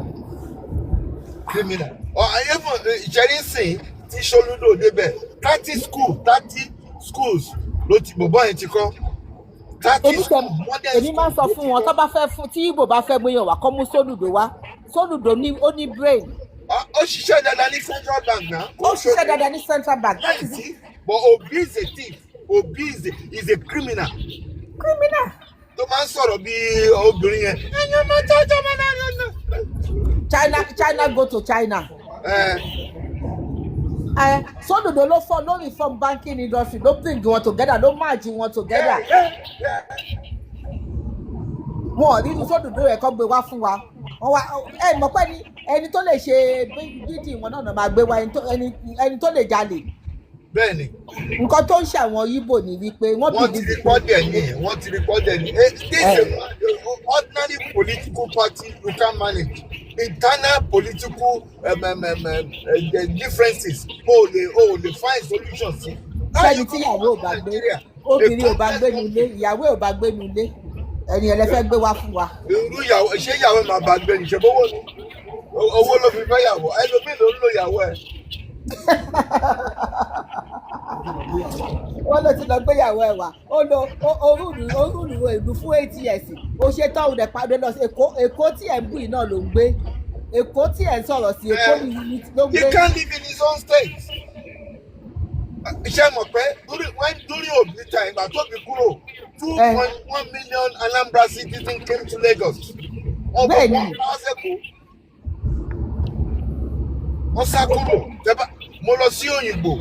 Even Jerry Singh, tí Soludo débẹ̀, 30 schools ló ti bọ̀bọ̀ yẹn ti kọ́. 30 schools.
Èmi máa ń sọ fún wọn tó bá fẹ́ fún tí Igbo bá fẹ́ gbéyàn wá kọ́ mú Soludo wá. Soludo ó ní brain.
Ó ṣiṣẹ́ dáadáa ní Central Bank náà.
Ó ṣiṣẹ́ dáadáa ní Central Bank.
But Obi is a thief. Obi is a criminal. Tó máa ń sọ̀rọ̀ bí obìnrin yẹn.
China go to China. Soludo ló fọ́ lórí from banking industry ló bring wọn together ló merge wọn together. Wọ́n nínú Soludo rẹ̀ kọ́ gbé wá fún wa. Ẹ mọ̀ pé ẹni tó lè ṣe bídì wọn náà máa gbé wá ẹni tó lè jalè.
bẹ́ẹ̀ni.
nǹkan tó ń ṣe àwọn Yíbò ni wípé wọ́n
Wọ́n ti
believe pé
report ẹ̀ ní wọ́n ti report ẹ̀ ní. This ordinary political party you can manage. Internal political differences o lè find solution sí.
sẹ́ni tí ìyàwó ò bá gbé obìnrin ò bá gbé nulé ìyàwó ò bá gbé nulé ẹ̀yìn ẹ̀lẹ́fẹ́ gbé wá fún wa.
irú ìyàwó ṣé ìyàwó máa bá gbé ní ṣe bówó ni owó ló fi fẹ́ yàwó ẹlòmíì ló ń lo ìyàwó ẹ̀.
wọ́n ló ti lọ gbéyàwó ẹ̀ wá ó lo orúurú ìlú fún 8 years ó ṣe tán òun ẹ̀ padà lọ sí Èkó tí ẹ̀ ń bù yìí náà ló ń gbé Èkó tí ẹ̀ ń sọ̀rọ̀ sí Èkó ló ń gbé.
He can't live in his own state. Iṣẹ́ mọ̀ pé during Obi time ìgbà tó fi kúrò 2.1 million Anambra citizens came to Lagos. Ọgbọ̀n wọn wá sẹ́kọ̀ọ́. Wọ́n sá kúrò. Mo lọ sí òyìnbó.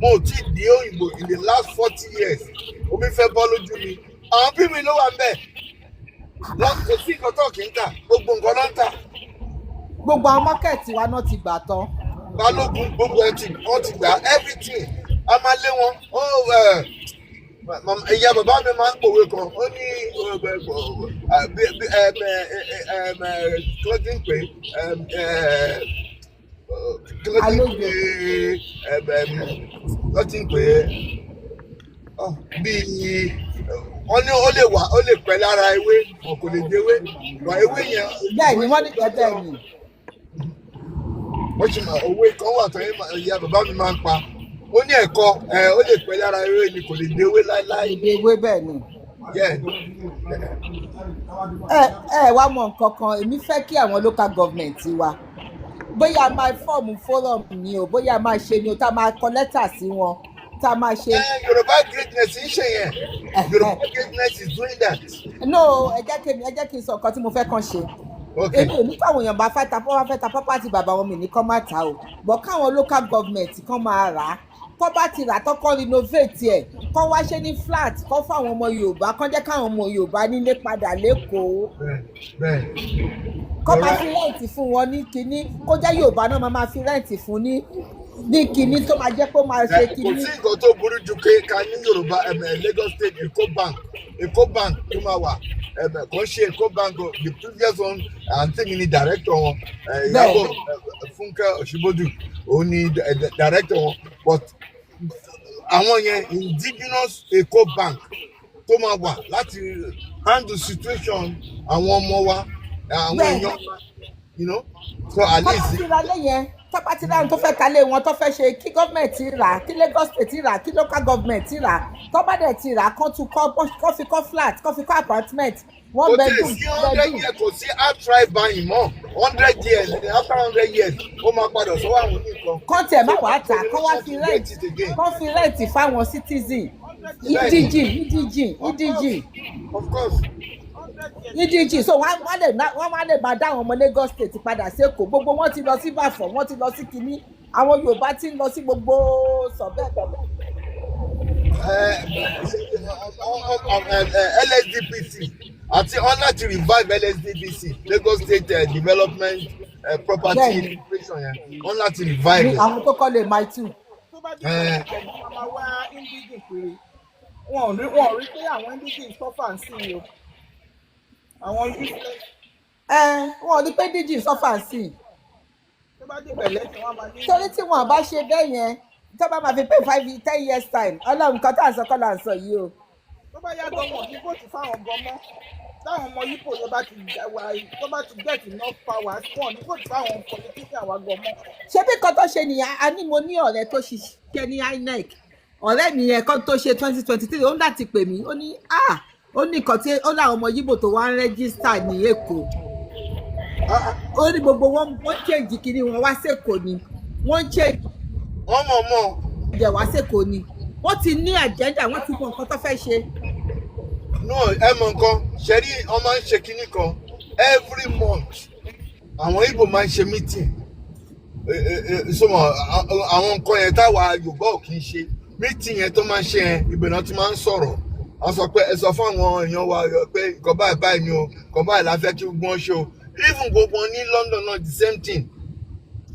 Mo ò tí ì dé òyìnbó in the last 40 years. Omi fẹ́ bọ́ lójú mi. Àwọn bí mi ló wà ńbẹ̀. Kò sí nǹkan tó kì í tà. Gbogbo nǹkan ló ń tà.
Gbogbo àwọn mákẹ́ẹ̀tì wa náà ti gbà tán.
Balógun gbogbo ẹ̀ wọ́n ti gbà everything. A máa lé wọn. Ìyá bàbá mi máa ń pòwe kan. Ó ní clothing pé clothing pé bíi wọ́n ní ó lè pẹ́ lára ewé wọn kò lè déwé wà ewé yẹn.
Bẹ́ẹ̀ ni wọ́n ní bẹ́ẹ̀ ni.
Wọ́n ṣe òwe kan wà tó ìyá bàbá mi máa ń pa. Ó ní ẹ̀kọ́ ó lè pẹ́ lára ewé ni kò lè déwé láéláé.
Kò lè déwé bẹ́ẹ̀ ni. Wá mọ nǹkan kan èmi fẹ́ kí àwọn local government wa bóyá a máa fọ́ọ̀mù forum ni o bóyá a máa ṣe ni o tá a máa kọ lẹ́tà sí wọn tá a máa ṣe.
Yorùbá greatness ń ṣe yẹn Yorùbá greatness is doing that.
No ẹ jẹ́ kí n sọ nǹkan tí mo fẹ́ kàn ṣe. Èmi ò ní káwọn èèyàn bá fẹ́ ta property bàbá wọn mi ní kán má ta o but káwọn local government kan máa rà á kọ́ bá ti rà tọ́kọ́ renovate ẹ̀ kọ́ wá ṣe ní flat kọ́ fáwọn ọmọ Yorùbá kọ́ jẹ́ káwọn ọmọ Yorùbá nílé padà lÉkòó kọ́ máa fi rẹ́ǹtì fún wọn ní kinní kó jẹ́ Yorùbá náà máa fi rẹ́ǹtì fún ní kinní tó máa jẹ́ kó máa ṣe kinní.
Kò sí nǹkan tó burú ju ká ní Yorùbá Lagos State Èkó bank tó máa wà kò ṣe Èkó bank the previous one àǹtí mi ni director wọn Ìyábọ̀ Fúnkẹ́ Òṣìbódù òun ni director wọn but àwọn yẹn indigenous Èkó bank tó máa wà láti handle situation àwọn ọmọ wa àwọn èèyàn you know so at least.
tọ́pátìlá tó fẹ́ talé wọn tó fẹ́ ṣe kí gọ́ọ̀mẹ̀ntì rà kí Lagos State rà kí local government rà tọ́pádẹ̀ ti rà kán tún kọ́ fi kọ́ flat kọ́ fi kọ́ apartment wọ́n bedroom.
Kò sí outright buying mọ́ 100 years after 100 years ó máa padà sọ́wọ́ àwọn oníkan.
kọ́ńtì ẹ̀ má wàá tà kọ́ wá fi rẹ́ǹtì fáwọn citizen EDG.
Of course.
EDG so wọ́n wá lè máa dá àwọn ọmọ Lagos State padà sí Èkó gbogbo wọn ti lọ sí Ìbàfọ̀ wọ́n ti lọ sí kínní àwọn Yorùbá ti ń lọ sí gbogbo sọ̀bẹ́ẹ̀.
LSDPC àti ọ̀n láti revive LSDPC Lagos State Development Property Corporation yẹn ọ̀n láti revive.
àwọn tó kọ́ lè máa tù.
tó bá jẹ́ ọmọ wa indigene pé wọn ò rí pé àwọn indigene suffer ń sìn o àwọn useless.
wọn ò ní pé díjì sọ́fà sí i.
tó bá dé pẹ̀lẹ́ tí wọ́n máa ní.
torí tí wọn bá ṣe bẹ́ẹ̀ yẹn tó bá máa fi pé 5-10 years time ọlọ́run kan tá à ń sọ kọ́ là ń sọ yìí o.
tó bá yá gan-an ní vóòtù fáwọn gan-an táwọn ọmọ Yíbò yẹn bá ti wà tó bá ti get enough power wọn ní vóòtù fáwọn politician wa gan-an.
ṣé bí kan tó ṣe nìyẹn a ní mo ní ọ̀rẹ́ tó ṣiṣẹ́ ní INEC ọ̀rẹ́ mi yẹn kan tó ṣe 2023 ó ń láti pè mí ó ní ó ní nǹkan tí ó láwọn ọmọ Yíbò tó wá ń rẹ́gísítà ní Èkó ó ní gbogbo wọn change kiri wọn wá sẹ́kọ̀ọ́ ni wọ́n change.
wọ́n mọ̀.
ìjẹ̀ wá sẹ́kọ̀ọ́ ni wọ́n ti ní agenda wọ́n ti mọ nǹkan tó fẹ́ ṣe.
no ẹ mọ nǹkan ṣẹ́rí wọ́n máa ń ṣe kinní kan every month àwọn Ìgbò máa ń ṣe meeting sọmọ àwọn nǹkan yẹn táwa Yorùbá ò kì í ṣe meeting yẹn tó máa ń ṣe yẹn ibẹ̀ náà ti máa ń sọ̀rọ̀ wọ́n sọ pé ẹ sọ fún àwọn èèyàn wa pé nǹkan báyìí ni o nǹkan báyìí la fẹ́ kí wọ́n ṣe o even gbogbo ní London náà the same thing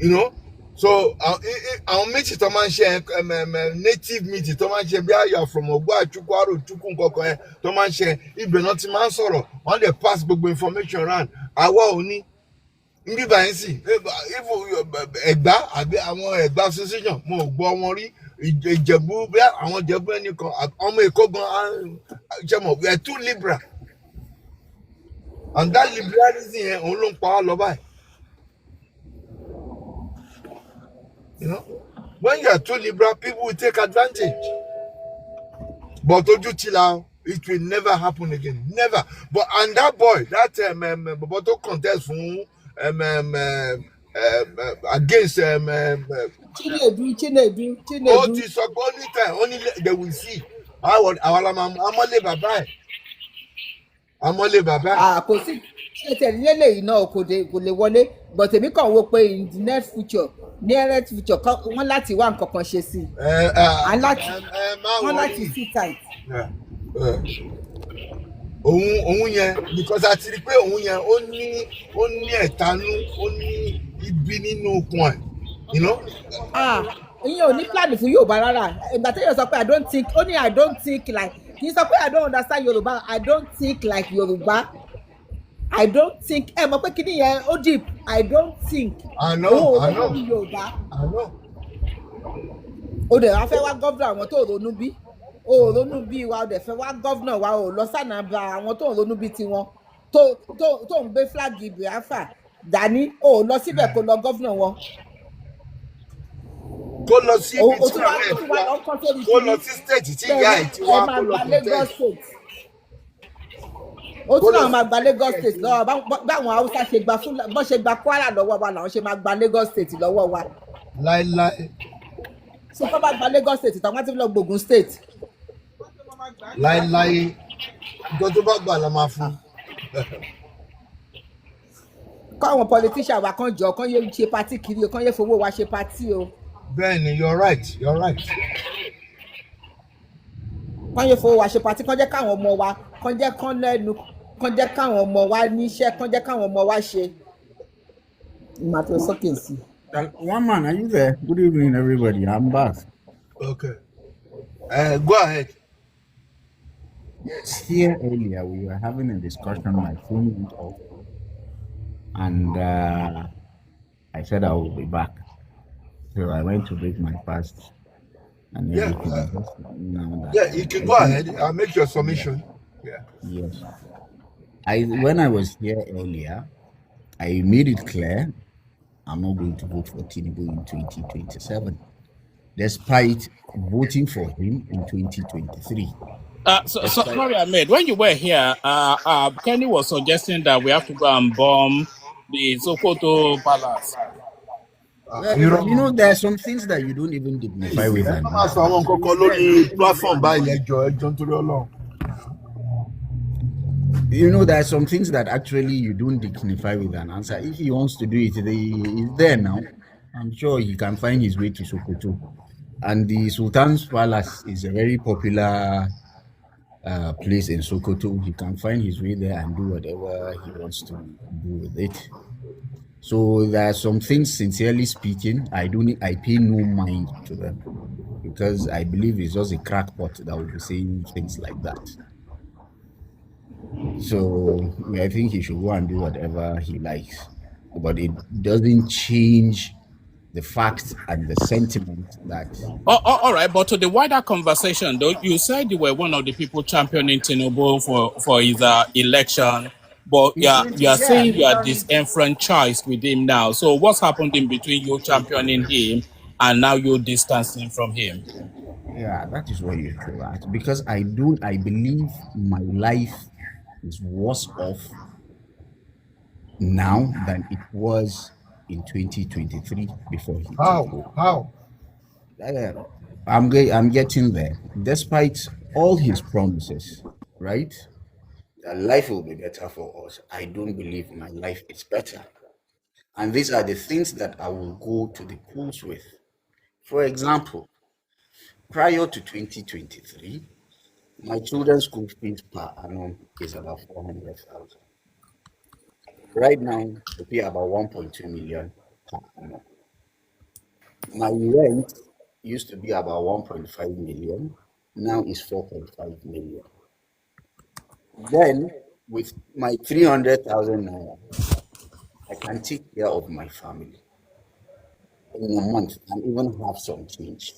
you know So àwọn méjì tó máa ń ṣe native meeting tó máa ń ṣe bí àyà from Ògbó Àchukwu Àrò Chukwu nǹkankan yẹn tó máa ń ṣe ibẹ̀ náà ti máa ń sọ̀rọ̀ wọ́n dẹ̀ pass gbogbo information round àwa ò ní níbí báyìí sì Ẹ̀gbá àbí àwọn Ẹ̀gbá association mo ò gbọ́ wọn rí Ìjẹ̀bú bí àwọn Ìjẹ̀bú ẹnìkan ọmọ Èkó gan ṣe mọ̀ we are too liberal and that liberalism yẹn òun ló ń pa wá lọ báyìí. You know, when you are too liberal, people will take advantage. But Ojutila, it will never happen again. Never. But and that boy, that Boboto contest against
Chinedu.
this only time, only they will see. Amole Baba.
Kò sí ṣe tẹ̀lé lélẹ́yìí náà kò lè wọlé but èmi kàn wo pé in the next future nearest future wọ́n láti wá nǹkan kan ṣe sí i wọ́n láti sit tight.
Òun yẹn because a ti rí pé òun yẹn ó ní ẹ̀tanú ó ní ibi nínú okun ẹ̀ you know.
ìyẹn ò ní plan fún Yorùbá rárá ìgbà téèyàn sọ pé I don't think ó ní I don't think like kì í sọ pé I don't understand Yorùbá I don't think like Yorùbá I don't think ẹ mọ̀ pé kíní yẹn ó deep I don't think òun ò Yorùbá ó dẹ̀ wá fẹ́ wá gọ́vnà àwọn tó ronú bí ó ronú bí wa ó dẹ̀ fẹ́ wá gọ́vnà wa ó lọ sànàbà àwọn tó ronú bí tiwọn tó ń gbé fúláàgì Biafra dání ó lọ síbẹ̀ kó lọ gọ́vnà wọn.
Kó lọ sí ibi tí àwọn ẹ̀fọ́ kó lọ sí state tí ìyá ẹ̀ ti wá kó lọ
protest. Ó tún náà máa gba Lagos state lọ́wọ́ báwọn Haúsá ṣe gba bọ́n ṣe gba Kwara lọ́wọ́ wa làwọn ṣe máa gba Lagos state lọ́wọ́ wa.
Láíláí.
So tó bá gba Lagos state tàwọn ti lọ gbógun state.
Láíláí ìjọ tó bá gbà la máa fún.
Káwọn politician wa kan jọ kán yé ṣe party kiri o kán yé fowó wa ṣe party o.
Bẹ́ẹ̀ni you're right.
Kán yé fowó wa ṣe party kán jẹ́ káwọn ọmọ wa kán jẹ́ kán lẹ́nu kán jẹ́ káwọn ọmọ wa níṣẹ́ kán jẹ́ káwọn ọmọ wa ṣe. Màtó sókè sí.
One man, are you there? Good evening, everybody. I'm back.
Okay. Go ahead.
Here earlier, we were having a discussion. My phone went off, and I said I will be back. So I went to break my fast, and everything.
You can go ahead. I'll make your submission. Yeah.
Yes. When I was here earlier, I made it clear I'm not going to vote for Tinubu in 2027, despite voting for him in 2023.
Sorry, Ahmed. When you were here, Kenny was suggesting that we have to go and bomb the Sokoto Palace.
You know, there are some things that you don't even dignify with. You know, there are some things that actually you don't dignify with an answer. If he wants to do it, he's there now. I'm sure he can find his way to Sokoto. And the Sultan's Palace is a very popular place in Sokoto. He can find his way there and do whatever he wants to do with it. So there are some things, sincerely speaking, I pay no mind to them, because I believe it's just a crackpot that will be saying things like that. So I think he should go and do whatever he likes, but it doesn't change the fact and the sentiment that.
All right, but to the wider conversation, though, you said you were one of the people championing Tinubu for his election, but you are saying you are disenfranchised with him now. So what's happened in between you championing him and now you distancing from him?
Yeah, that is what you feel at, because I believe my life is worse off now than it was in 2023 before he took over.
How?
I'm getting there. Despite all his promises, right? That life will be better for us. I don't believe my life is better. And these are the things that I will go to the polls with. For example, prior to 2023, my children's school fees per annum is about 400,000. Right now, we pay about 1.2 million per annum. My rent used to be about 1.5 million. Now is 4.5 million. Then, with my 300,000 naira, I can take care of my family in a month and even have some change.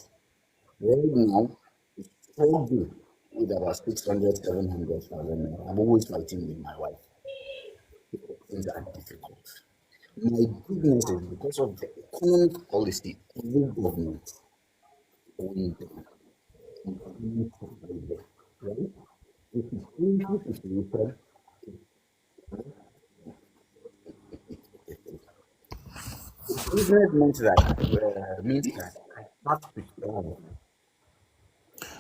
Right now, it's struggle with about 600, 700,000 naira. I'm always fighting with my wife. Things are difficult. My goodness is because of the economic policy of the government going down. You cannot survive there, right? If it's easy, if you can, the business means that I have to travel.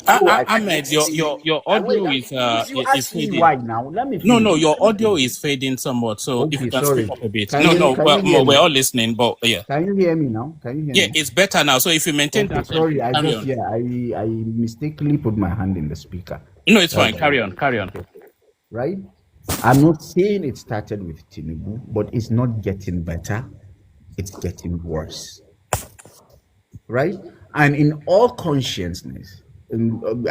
So I cannot
Ahmed,
see.
your
Wait,
audio
since you
is
asked me
fading.
why now, let me
No,
finish.
no, your
Let me
audio
finish.
is fading somewhat. So if you
Okay,
can speak
sorry.
up a bit.
Can
No,
you
no,
can you hear
we're
me?
all listening, but yeah.
Can you hear me now? Can you hear
Yeah,
me?
it's better now. So if you maintain
Okay,
that, then
sorry. I
carry
just
on.
I mistakenly put my hand in the speaker.
No, it's
That's
fine.
the
Carry
only
on,
thing.
carry on.
Okay, right? I'm not saying it started with Tinubu, but it's not getting better. It's getting worse, right? And in all consciousness,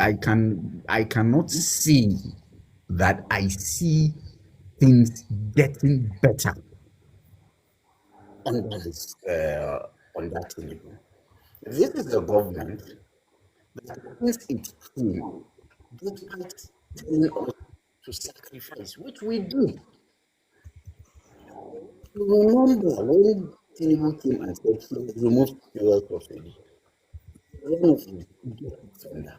I cannot see that I see things getting better under this under Tinubu. This is a government that since it came, despite telling us to sacrifice, which we do. Remember when Tinubu came and said he had removed fuel subsidy, one of his biggest defender,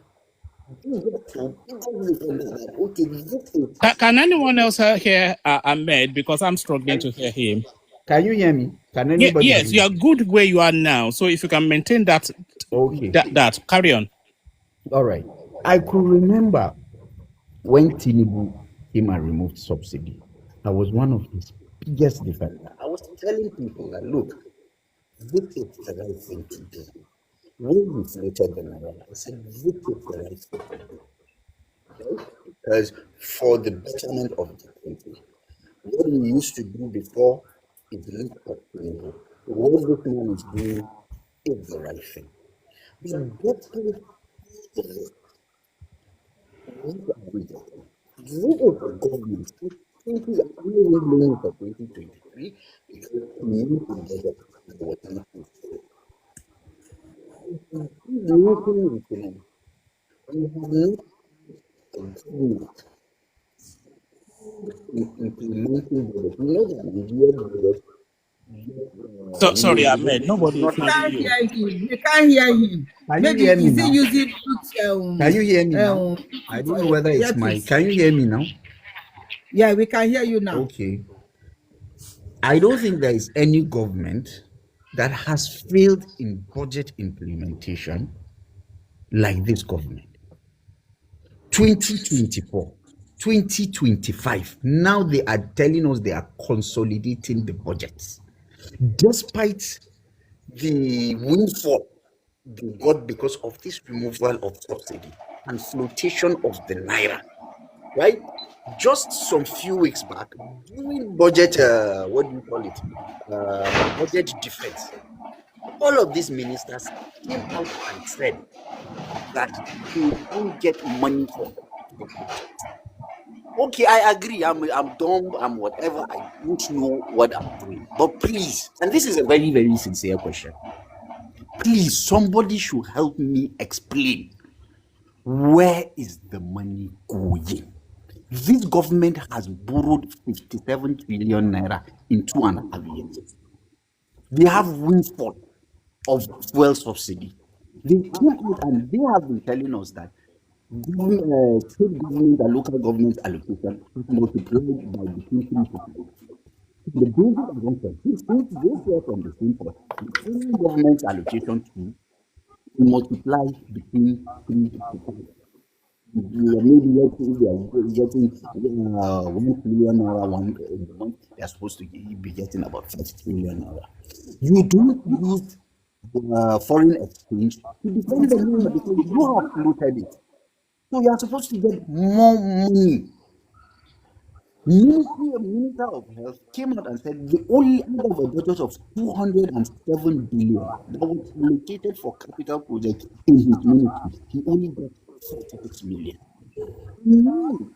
biggest defender that okay, this is
Can anyone else hear Ahmed? Because I'm struggling to hear him.
can you hear me? Can
Yeah,
anybody hear
yes, you
me?
are good where you are now. So if you can maintain
Okay.
that carry on.
All right. I could remember when Tinubu came and removed subsidy. I was one of his biggest defender. I was telling people that look, this is the right thing to do. When we floated the naira, I said this is the right thing to do. Right? Because for the betterment of the country, what we used to do before is not sustainable. What this man is doing is the right thing. But despite this, what are we getting? This is the government. 20, I'm not even blaming for 2023 because to me, it doesn't. There was nothing. Nothing is enough. We have not a government implementing budget. We know that Nigeria's budget,
So sorry,
the
Ahmed.
budget is
Nobody is
not
We
as
hearing
can't
you.
hear him. We can't hear him.
Can you
Maybe
hear me
is he
now?
using
Can you hear me now? I
Bluetooth
don't know whether it's my.
earpiece?
Can you hear me now?
Yeah, we can hear you now.
Okay. I don't think there is any government that has failed in budget implementation like this government. 2024, 2025. Now they are telling us they are consolidating the budgets. Despite the windfall they got because of this removal of subsidy and flotation of the naira, right? Just some few weeks back, during budget, what do you call it? Budget defense. All of these ministers came out and said that they don't get money for the budget. Okay, I agree. I'm dumb. I'm whatever. I don't know what I'm doing. But please, and this is a very, very sincere question. Please, somebody should help me explain where is the money going? This government has borrowed 57 trillion naira in 2.5 years. They have windfall of fuel subsidy. They came out and they have been telling us that state government and local government allocation is multiplied by between 3 to 5. The basic assumption is since they share from the same pot, the federal government allocation too will multiply between 3 to 5. Maybe let's say they are getting 1 trillion naira in the month, they are supposed to be getting about 5 trillion naira. You don't use the foreign exchange to defend the naira because you have floated it. So you are supposed to get more money Minister of Health came out and said the only out of a budget of 207 billion that was allocated for capital projects in his ministry, he only got 46 million. No,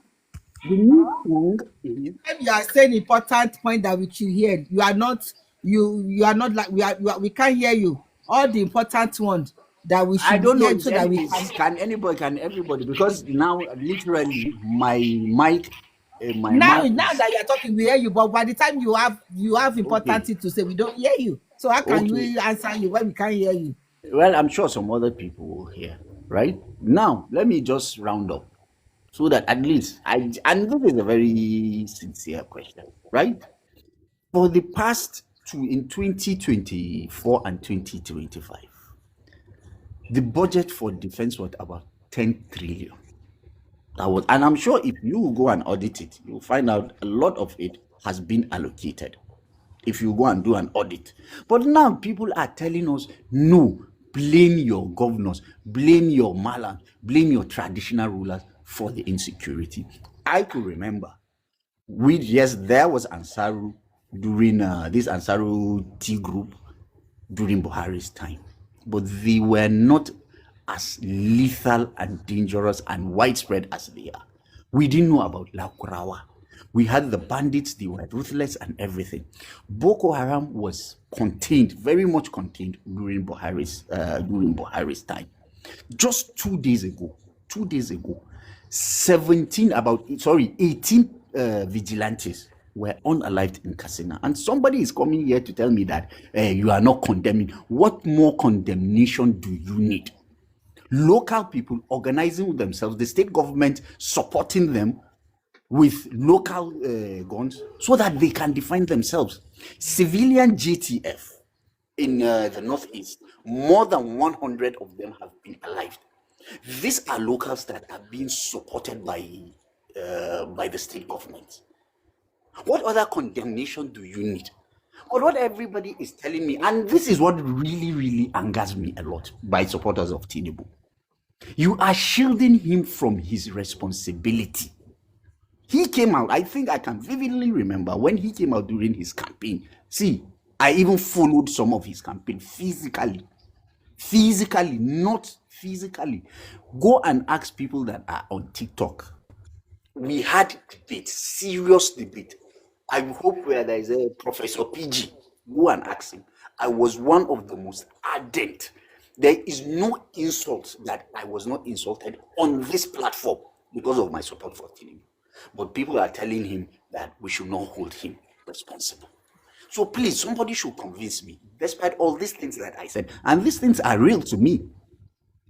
the new song is
You are saying important point that we should hear. You are not. You are not like we can't hear you. All the important ones that we
I
should
don't know
hear
if
so that we
can everybody, because now literally my
now
mic
now
is
that you are talking, we hear you. But by the time you have important
okay.
things to say, we don't hear you. So how can
Okay.
we answer you when we can't hear you?
Well, I'm sure some other people will hear. Right now, let me just round up so that at least and this is a very sincere question, right? For the past two in 2024 and 2025, the budget for defense was about 10 trillion. And I'm sure if you go and audit it, you'll find out a lot of it has been allocated. If you go and do an audit. But now people are telling us, no, blame your governors, blame your malams, blame your traditional rulers for the insecurity. I could remember, yes, there was Ansaru during this Ansaru T group during Buhari's time, but they were not as lethal and dangerous and widespread as they are. We didn't know about Lakurawa. We had the bandits, they were ruthless and everything. Boko Haram was contained, very much contained during Buhari's time. Just 2 days ago, 18 vigilantes were unalived in Kasina. And somebody is coming here to tell me that you are not condemning. What more condemnation do you need? Local people organizing themselves, the state government supporting them with local guns so that they can defend themselves. Civilian GTF in the northeast, more than 100 of them have been alive. These are locals that are being supported by the state government. What other condemnation do you need? But what everybody is telling me, and this is what really, really angers me a lot by supporters of Tinubu, you are shielding him from his responsibility. He came out, I think I can vividly remember when he came out during his campaign. See, I even followed some of his campaign physically, not physically. Go and ask people that are on TikTok. We had debate, serious debate. I hope where there is a Professor PG, go and ask him. I was one of the most ardent. There is no insult that I was not insulted on this platform because of my support for Tinubu. But people are telling him that we should not hold him responsible. So please, somebody should convince me, despite all these things that I said, and these things are real to me.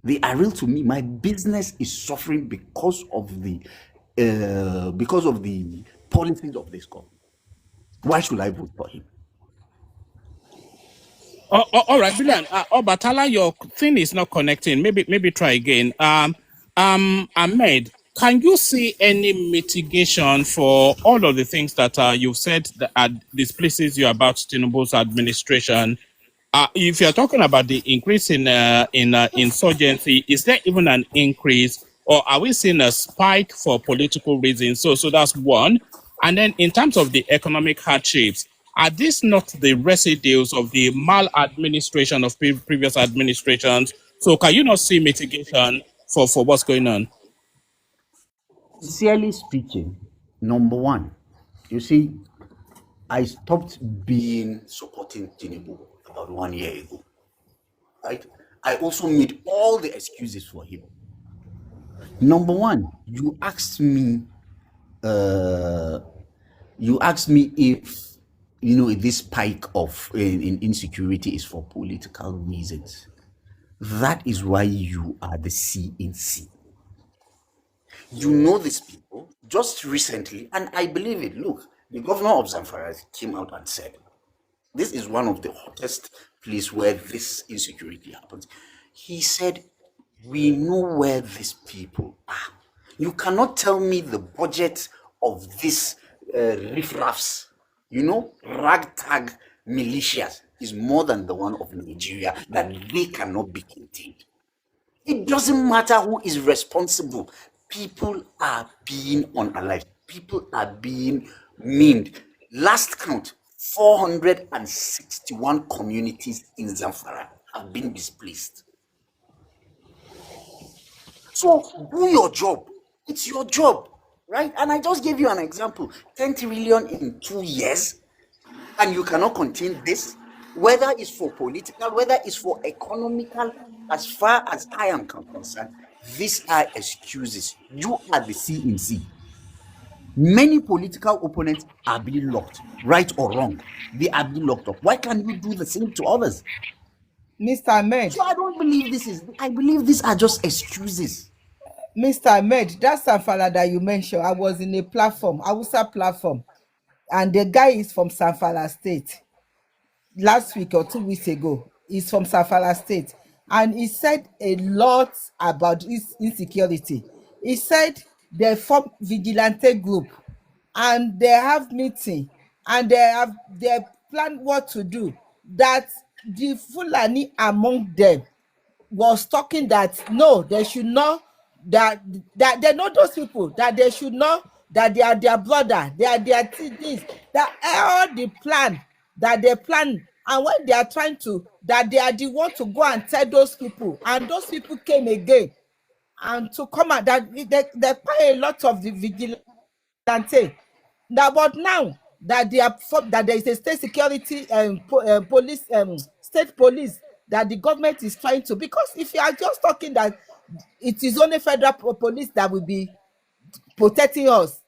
They are real to me. My business is suffering because of the policies of this government. Why should I vote for him?
All right, Billion. Batala, your thing is not connecting. Maybe try again. Ahmed, can you see any mitigation for all of the things that you've said that displeases you about Tinubu's administration? If you're talking about the increase in insurgency, is there even an increase, or are we seeing a spike for political reasons? So that's one. And then in terms of the economic hardships, are these not the residues of the maladministration of previous administrations? So can you not see mitigation for what's going on?
Sincerely speaking, number one, you see, I stopped being supporting Tinubu about 1 year ago. Right? I also made all the excuses for him. Number one, you asked me if this spike of in insecurity is for political reasons. That is why you are the CNC. You know these people just recently, and I believe it. Look, the governor of Zamfara came out and said, this is one of the hottest places where this insecurity happens. He said, we know where these people are. You cannot tell me the budget of these riffraffs, ragtag militias is more than the one of Nigeria, that they cannot be contained. It doesn't matter who is responsible. People are being unalived. people are being memed. Last count, 461 communities in Zamfara have been displaced. So do your job. It's your job, right? And I just gave you an example. 10 trillion in 2 years, and you cannot contain this, whether it's for political, whether it's for economical. As far as I am concerned, these are excuses. You are the CNC. Many political opponents are being locked, right or wrong. They are being locked up. Why can't you do the same to others?
Mr. Ahmed.
So I don't believe I believe these are just excuses.
Mr. Ahmed, that Sanfala that you mentioned, I was in a platform, Awusa platform, and the guy is from Sanfala State. Last week or 2 weeks ago, he's from Sanfala State, and he said a lot about his insecurity. He said they form vigilante group, and they have meeting, and they plan what to do. That the Fulani among them was talking that no, they should not, that they know those people, that they should not, that they are their brother, they are their this, that all the plan that they plan, and when they are trying to, that they are the one to go and tell those people, and those people came again and to come out, that they pay a lot of the vigilante. Now, but now that they are that there is a state security police state police, that the government is trying to, because if you are just talking that it is only federal police that will be protecting us,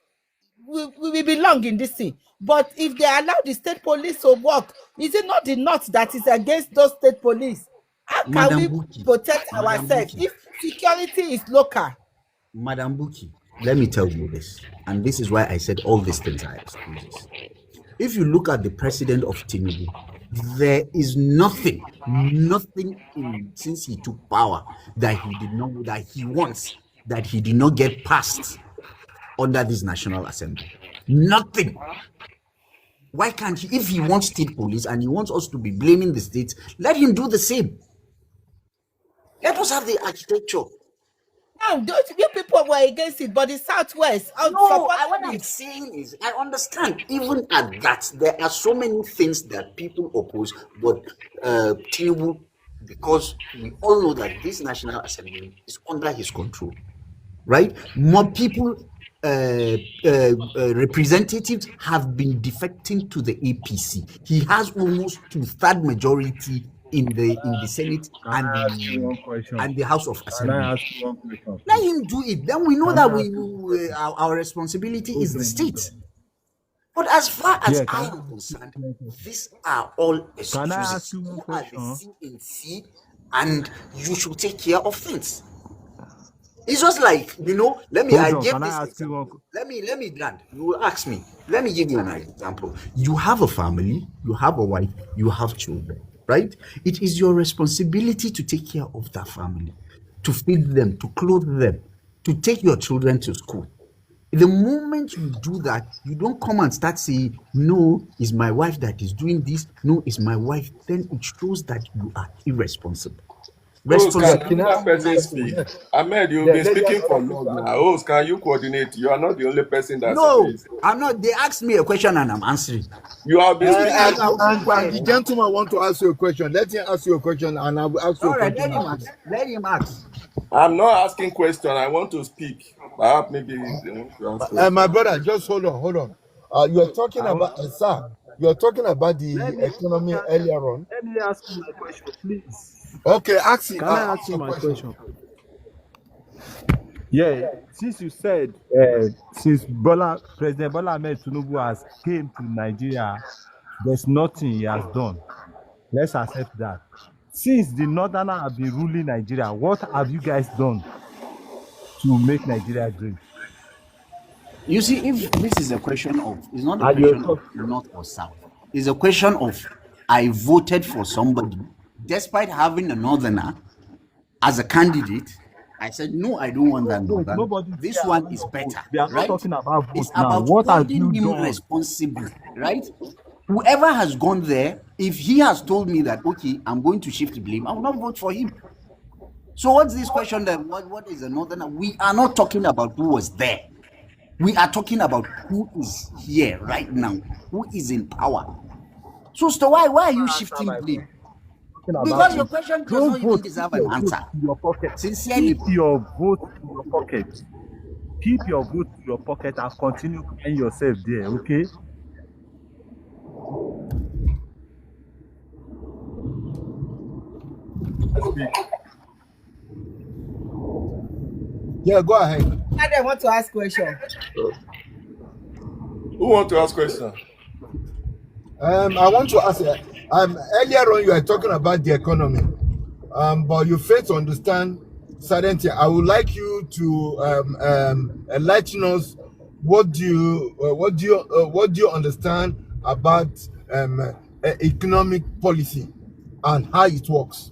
we will belong in this thing. But if they allow the state police to work, is it not the north that is against those state police? How can
Madam
we
Buki,
protect
Madam
ourselves
Buki,
if security is local?
Madam Buki, let me tell you this, and this is why I said all these things are excuses. If you look at the president of Tinubu, there is nothing since he took power that he did not, that he wants, that he did not get passed under this National Assembly. Nothing. Why can't he? If he wants state police and he wants us to be blaming the states, let him do the same. Let us have the architecture.
Now, those you people were against it, but the Southwest,
No, what I'm saying is, I understand. Even at that, there are so many things that people oppose, but Tinubu, because we all know that this National Assembly is under his control, right? More people, representatives have been defecting to the APC. He has almost 2/3 majority in the Senate
Can I ask you one question?
and the House of
Can I
Assembly.
ask you one question?
Let him do it. Then we know
Can
that
I ask you one question?
our responsibility is the
Hold on, hold
state.
on.
But as far as
Yeah,
I
can I
am
ask you
concerned,
one question?
these are all
Can I ask
excuses.
you one
You are the
question?
CNC, and you should take care of things. It's just like, I
Hold on.
gave
Can I
this
ask you
example.
one?
Let me land. You will ask me. Let me give you an example. You have a family, you have a wife, you have children, right? It is your responsibility to take care of that family, to feed them, to clothe them, to take your children to school. The moment you do that, you don't come and start saying, no, it's my wife that is doing this, no, it's my wife. Then it shows that you are irresponsible.
Rose, can
Can I
another
ask you one
person
question?
speak?
Yes.
Ahmed, you've
Yeah,
been
let
speaking for
other
long
people
now.
ask.
Rose, can you coordinate? You are not the only person that's
No,
saying.
I'm not. They asked me a question and I'm answering.
You have been
If
speaking.
not, I'll keep
And
quiet
the
now.
gentleman want to ask you a question. Let him ask you a question, and I will ask you a
All right,
question
let him
after.
ask. Let him ask.
I'm not asking question. I want to speak. Perhaps maybe they want to ask
My
question.
brother, just hold on, hold on. You're talking
I want,
about sir. You're talking about
let
the
me
economy
can,
earlier on.
let me ask you my question, please.
Okay,
Can I ask
ask
you
your
my
question.
question? Yeah, since you said since President Bola Ahmed Tinubu has came to Nigeria, there's nothing he has done. Let's accept that. Since the Northerners have been ruling Nigeria, what have you guys done to make Nigeria great?
You see, if this is a question of, it's not a
And you're
question of
talking.
north or south. It's a question of I voted for somebody, despite having a northerner as a candidate. I said no, I don't want that
Wait,
northern.
nobody's here
This one
asking
is
your vote.
better,
We are not
right?
talking about
It's
vote now.
about
What have
holding
you
him
done?
responsible, right? Whoever has gone there, if he has told me that okay, I'm going to shift blame, I will not vote for him. So what's this question that what is a northerner? We are not talking about who was there. We are talking about who is here right now, who is in power. So why are you shifting blame?
Talking
Because
about
your
is
question does
don't
not even
vote, keep
deserve an
your vote
answer.
to your pocket.
Sincerely.
Keep your vote to your pocket. Keep your vote to your pocket and continue buying yourself there, okay?
Yeah, go ahead.
I want to ask question.
Who want to ask question? I want to ask. Earlier on, you were talking about the economy, but you fail to understand certain things. I would like you to enlighten us. What do you understand about economic policy and how it works?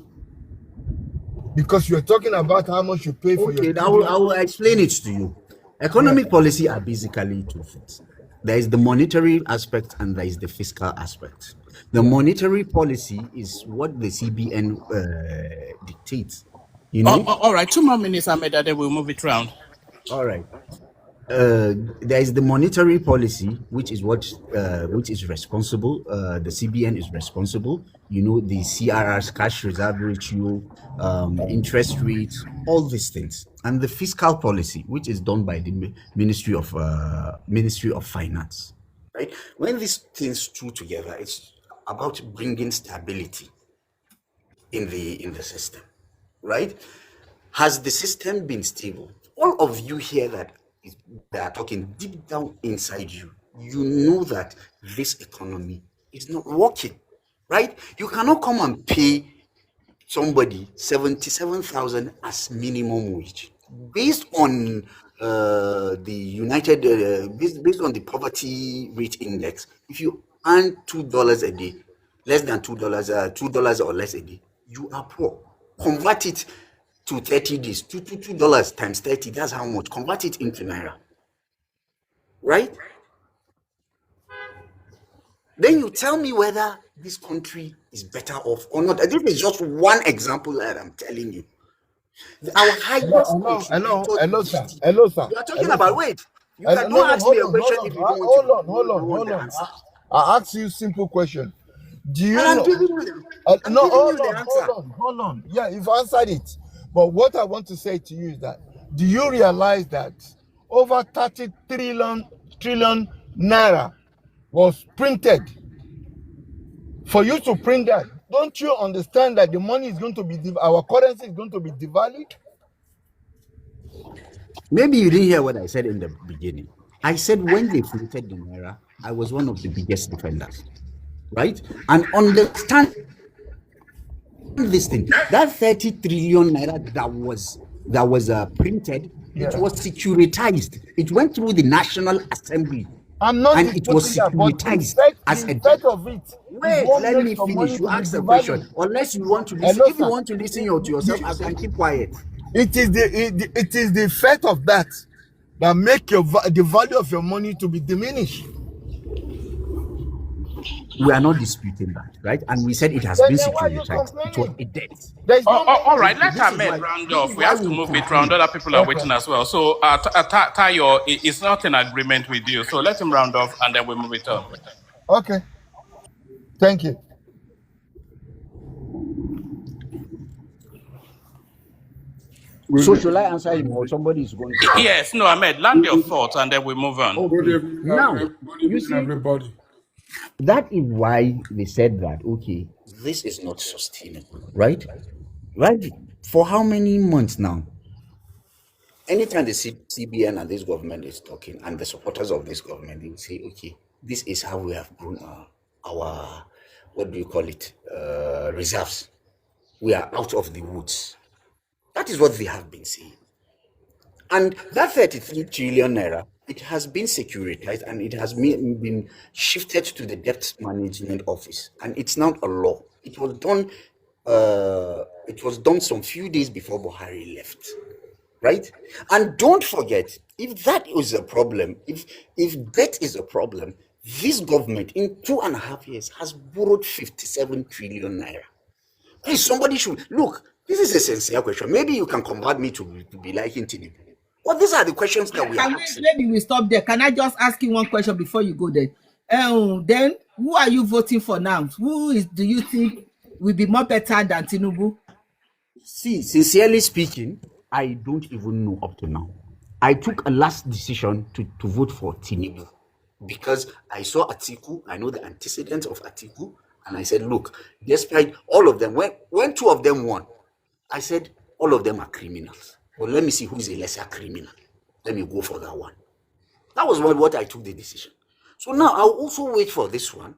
Because you're talking about how much you pay for your
Okay,
children.
I will explain it to you.
Yeah.
Economic policy are basically two things. There is the monetary aspect and there is the fiscal aspect. The monetary policy is what the CBN dictates. You know?
All right, 2 more minutes, Ahmed, and then we'll move it round.
All right. There is the monetary policy, which is which is responsible. The CBN is responsible. You know, the CRR's cash reserve ratio, interest rates, all these things, and the fiscal policy, which is done by the Ministry of Finance. Right. When these things two together, it's about bringing stability in the system. Right. Has the system been stable? All of you here that are talking deep down inside you, you know that this economy is not working, right? You cannot come and pay somebody 77,000 as minimum wage based on based on the poverty rate index. If you earn $2 a day, less than $2 or less a day, you are poor. Convert it to 30 days, $2 times 30, that's how much. Convert it into naira, right? Then you tell me whether this country is better off or not. This is just one example that I'm telling you. Our highest contributor to
Sir.
GDP.
Hello, sir.
You are talking
Hello, sir.
about, wait,
No,
don't
no,
ask me
hold
a
on, hold
question
on.
if you don't want to,
Hold
you don't
on,
want
hold
the
on.
answer.
I ask you a simple question. Do you
And I'm
know?
giving you I'm
No,
giving
hold
you the
on,
answer.
hold on. Yeah, you've answered it. But what I want to say to you is that, do you realize that over 30 trillion naira was printed? For you to print that, don't you understand that the money is going to be, our currency is going to be devalued?
Maybe you didn't hear what I said in the beginning. I said when they floated the naira, I was one of the biggest defenders, right? And understand this thing, that 30 trillion naira that was printed, it was securitized. It went through the National Assembly
I'm not
and it was
disputing that, but
securitized as
the
a
effect
debt.
of it is
Wait,
what
let
makes
me
your money
finish. You
to be
ask a question.
devalued.
Unless you want to listen,
Hello,
if you
sir.
want to listen to yourself, I can keep quiet.
It is the effect of that that make the value of your money to be diminished.
We are not disputing that, right? And we said it has been
Then why are you
securitized. It was
complaining?
a debt.
There is no
All
money.
right, let Ahmed round
This is
off. We
why
have to
we
move it round.
complain.
Other people are waiting as well. So, Tayo is not in agreement with you. So let him round off and then we move it on.
Okay, thank you.
So should I answer him or somebody is going to talk?
Yes, no, Ahmed, land your thoughts and then we move on.
Okay. Now, you see,
everybody.
that is why they said that, okay, this is not sustainable, right? Right? For how many months now? Anytime the CBN and this government is talking, and the supporters of this government, they will say, okay, this is how we have grown our what do you call it, reserves. We are out of the woods. That is what they have been saying. And that 33 trillion naira, it has been securitized and it has been shifted to the debt management office. And it's now a law. It was done some few days before Buhari left. Right? And don't forget, if that is a problem, if debt is a problem, this government in 2.5 years has borrowed 57 trillion naira. Please, somebody should look. This is a sincere question. Maybe you can convert me to be liking Tinubu.
Well, these are the questions that we are
Can we,
asking.
maybe we stop there. Can I just ask you one question before you go there? Then who are you voting for now? Do you think will be more better than Tinubu?
See, sincerely speaking, I don't even know up to now. I took a last decision to vote for Tinubu because I saw Atiku, I know the antecedents of Atiku, and I said, look, despite all of them, when two of them won, I said, all of them are criminals. Well, let me see who is a lesser criminal. Let me go for that one. That was what I took the decision. So now I'll also wait for this one,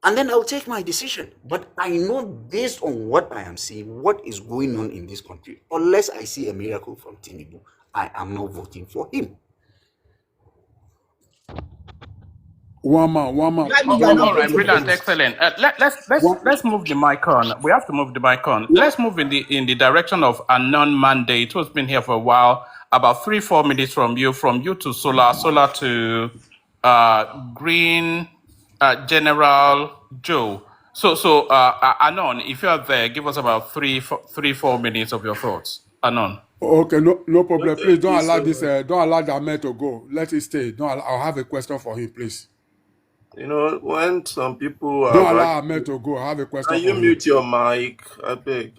and then I'll take my decision. But I know based on what I am seeing, what is going on in this country, unless I see a miracle from Tinubu, I am not voting for him.
One man.
Why you are not
All right,
voting for
brilliant,
him?
excellent. Let's move the mic on. We have to move the mic on. Let's move in the direction of unknown mandate, who's been here for a while. About 3-4 minutes from you to Solar to Green, General Joe. So Anon, if you are there, give us about 4 minutes of your thoughts. Anon.
Okay, no problem.
Okay,
Please don't
please.
allow this. Don't allow that man to go. Let it stay. I'll have a question for him, please.
You know, when some people
Don't
have
allow Ahmed
actually,
to go. I have a question
can you
for him.
mute your mic? I beg.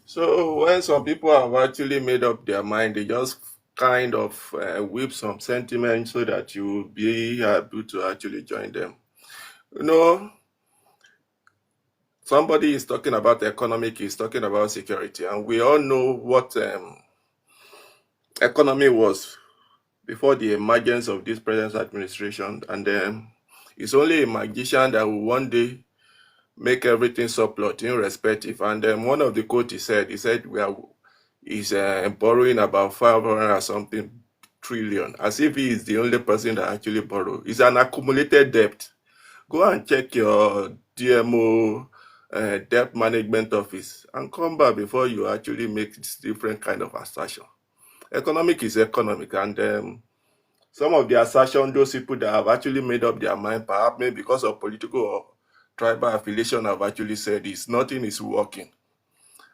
So when some people have actually made up their mind, they just kind of whip some sentiment so that you will be able to actually join them. You know, somebody is talking about economic, he's talking about security, and we all know what economy was before the emergence of this present administration, and it's only a magician that will one day make everything subplot irrespective. And one of the quotes he said he's borrowing about 500 or something trillion, as if he is the only person that actually borrow. It's an accumulated debt. Go and check your DMO debt management office and come back before you actually make this different kind of assertion. Economic is economic, and some of the assertion, those people that have actually made up their mind, perhaps maybe because of political or tribal affiliation, have actually said is nothing is working.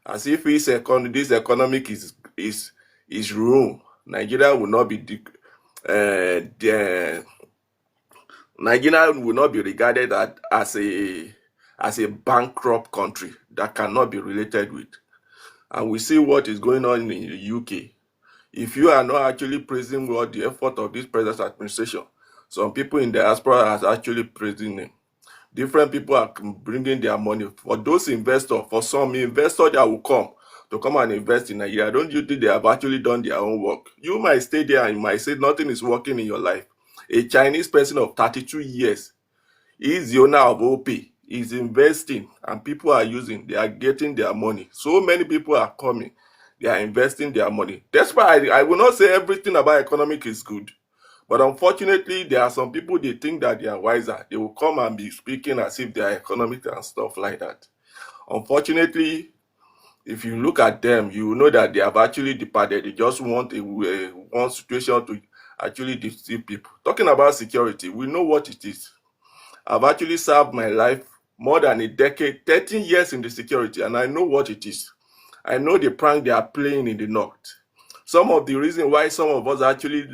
As if this economic is ruined, Nigeria will not be Nigeria will not be regarded as a bankrupt country that cannot be related with. And we see what is going on in the UK. If you are not actually praising what the effort of this present administration, some people in the diaspora are actually praising them. Different people are bringing their money. For those investors, for some investors that will come and invest in Nigeria, don't you think they have actually done their own work? You might stay there and you might say nothing is working in your life. A Chinese person of 32 years is the owner of OP, is investing, and people are using, they are getting their money. So many people are coming, they are investing their money. That's why I will not say everything about economic is good. But unfortunately, there are some people, they think that they are wiser. They will come and be speaking as if they are economic and stuff like that. Unfortunately, if you look at them, you will know that they have actually departed. They just want one situation to actually deceive people. Talking about security, we know what it is. I've actually served my life more than a decade, 13 years in the security, and I know what it is. I know the prank they are playing in the north. Some of the reason why some of us actually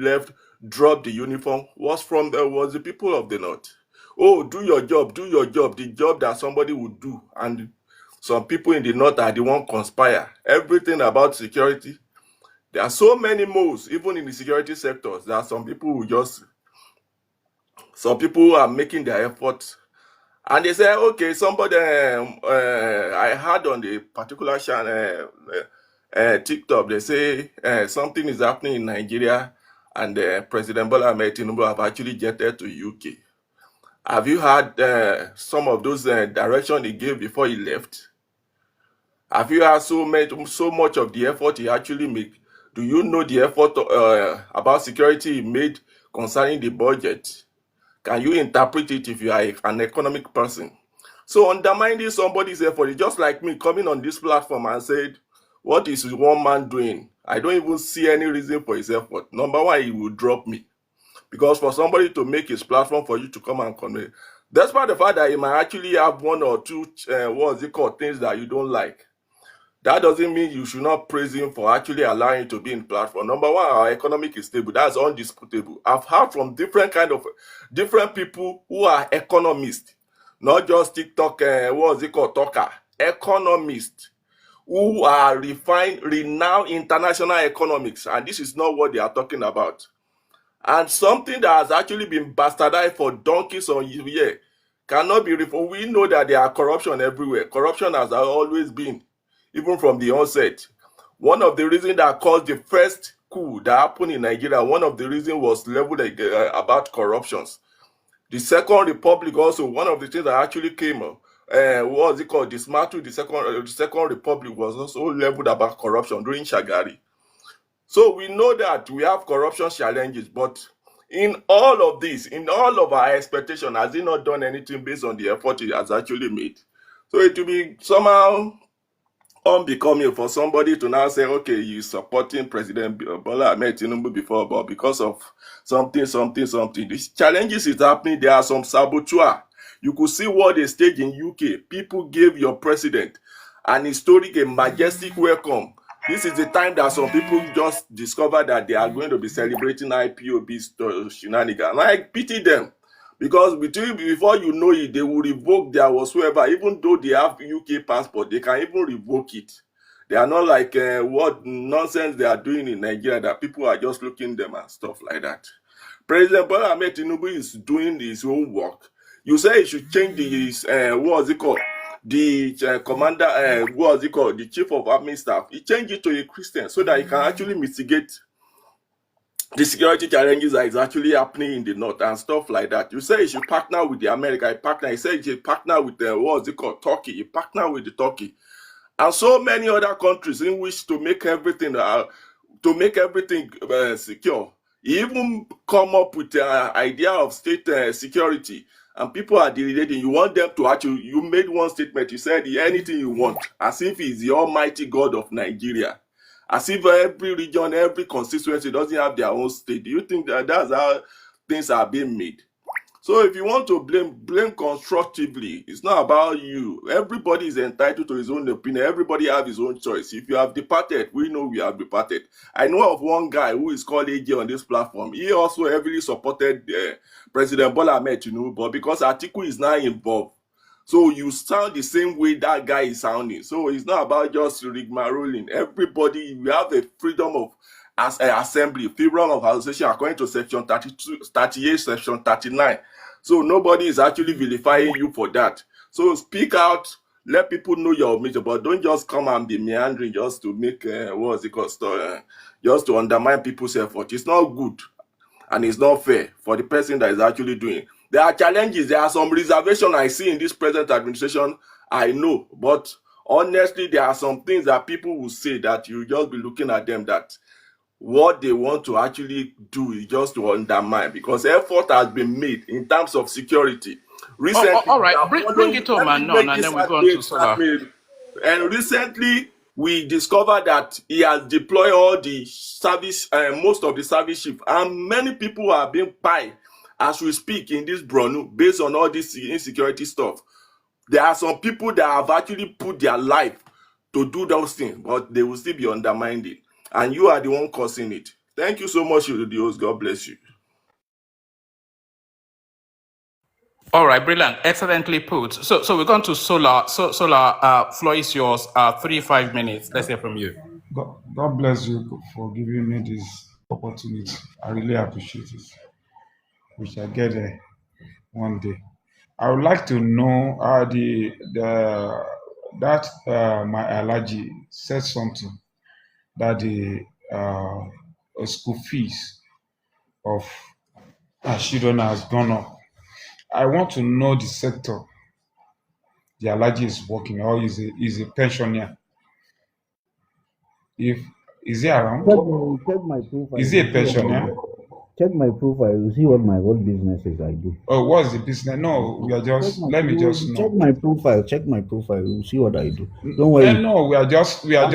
dropped the uniform was the people of the north. Oh, do your job, the job that somebody would do. And some people in the north are the one conspire. Everything about security. There are so many moves, even in the security sectors, that some people are making their efforts. And they say, okay, somebody, I heard on the particular channel, TikTok, they say something is happening in Nigeria, and President Bola Ahmed Tinubu have actually jetted to UK. Have you heard some of those directions he gave before he left? Have you heard so much of the effort he actually made? Do you know the effort about security he made concerning the budget? Can you interpret it if you are an economic person? So undermining somebody's effort is just like me coming on this platform and said, what is one man doing? I don't even see any reason for his effort. Number one, he will drop me. Because for somebody to make his platform for you to come and comment, despite the fact that he might actually have one or two, things that you don't like, That doesn't mean you should not praise him for actually allowing it to be in platform. Number one, our economic is stable. That's undisputable. I've heard from different people who are economists, not just TikTok, what is it called, talker, economists who are renowned international economics, and this is not what they are talking about. And something that has actually been bastardized for donkeys on year cannot be reformed. We know that there are corruption everywhere. Corruption has always been, even from the onset. One of the reasons that caused the first coup that happened in Nigeria, one of the reasons was leveled about corruptions. The Second Republic also, one of the things that actually came, what was it called, dismantled the Second Republic was also leveled about corruption during Shagari. So we know that we have corruption challenges, but in all of this, in all of our expectation, has he not done anything based on the effort he has actually made? So it will be somehow unbecoming for somebody to now say, okay, you're supporting President Bola Ahmed Tinubu before, but because of something. These challenges is happening. There are some saboteur. You could see what they staged in UK. People gave your president an historic and majestic welcome. This is the time that some people just discover that they are going to be celebrating IPOB shenanigans. And I pity them. Because before you know it, they will revoke their whatsoever. Even though they have UK passport, they can even revoke it. They are not like what nonsense they are doing in Nigeria, that people are just looking at them and stuff like that. President Bola Ahmed Tinubu is doing his own work. You say he should change the commander, the chief of army staff. He changed it to a Christian so that he can actually mitigate the security challenges that is actually happening in the north and stuff like that. You say you should partner with the America, he said you should partner with Turkey, you partner with the Turkey. And so many other countries in which to make everything secure. He even come up with the idea of state security, and people are delaying. You want them to actually, you made one statement, you said anything you want, as if he's the almighty God of Nigeria. As if every region, every constituency doesn't have their own state. Do you think that that's how things are being made? So if you want to blame constructively. It's not about you. Everybody is entitled to his own opinion. Everybody have his own choice. If you have departed, we know we have departed. I know of one guy who is called AJ on this platform. He also heavily supported President Bola Ahmed Tinubu, but because Atiku is now involved, so you sound the same way that guy is sounding. So it's not about just rigmaroling. Everybody, we have a freedom of assembly, freedom of association according to section 32, 38, section 39. So nobody is actually vilifying you for that. So speak out, let people know your mission, but don't just come and be meandering just to make just to undermine people's effort. It's not good and it's not fair for the person that is actually doing it. There are challenges. There are some reservations I see in this present administration. I know, but honestly, there are some things that people will say that you just be looking at them that what they want to actually do is just to undermine, because effort has been made in terms of security. Recently,
all right, bring it home and then we go on to Solar.
And recently, we discovered that he has deployed all the service, most of the service ship, and many people are being pied as we speak in this Bronu based on all this insecurity stuff. There are some people that have actually put their life to do those things, but they will still be undermined it. And you are the one causing it. Thank you so much, Dios. God bless you.
All right, brilliant, excellently put. So we're going to Solar. Solar, floor is yours. 3-5 minutes. Let's hear from you.
God bless you for giving me this opportunity. I really appreciate it. We shall get there one day. I would like to know my allergy said something that the school fees of our children has gone up. I want to know the sector the allergy is working, or is a pensioner. Is he around?
Check my profile.
Is he a pensioner?
Check my profile. You see what my own businesses I do.
Oh, what's the business? No, we are just. Let me just know.
Check my profile. Check my profile. You see what I do. Don't worry.
No, we are just. No,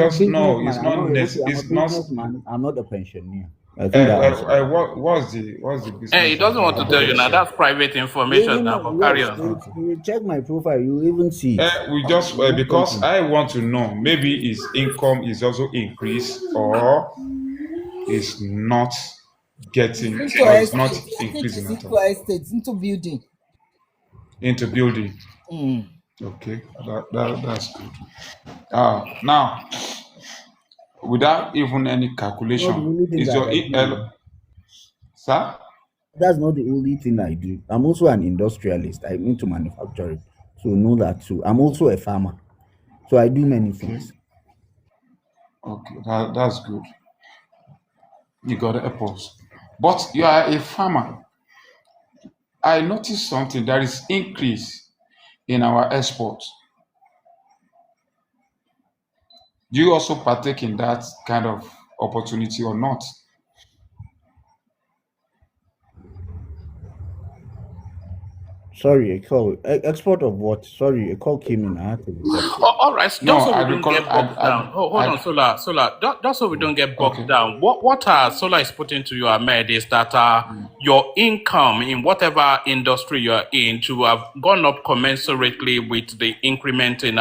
it's not necessary. It's not.
Man. I'm not a pensioner.
I think that answers.
What's the
Hey, he
business of
doesn't want to tell you now.
agriculture?
That's private
You
information
even
now,
know,
but carry
yes,
on.
you check my profile, you even see it.
We just
No
because
problem.
I want to know, maybe his income is also increased or is not
It's
getting
into
or is not
estate. I think
increasing
it's
at
into
all
estate, into building.
into building.
Mm.
Okay, that's good. Now, without even any
Not the
calculation,
only thing
is
that
your
I do.
sir?
That's not the only thing I do. I'm also an industrialist. I'm into manufacturing. So know that too. I'm also a farmer. So I do many
Okay,
things.
okay, that's good. You got the apples, but you are a farmer. I noticed something. There is increase in our exports. Do you also partake in that kind of opportunity or not?
Sorry, a call. Export of what? Sorry, a call came in. I had to reject it.
All right, just
No,
so we don't get bogged down. Hold on, Solar. Just so we don't get bogged
okay.
down. What Solar is putting to you, Ahmed, is that your income in whatever industry you are in to have gone up commensurately with the increment in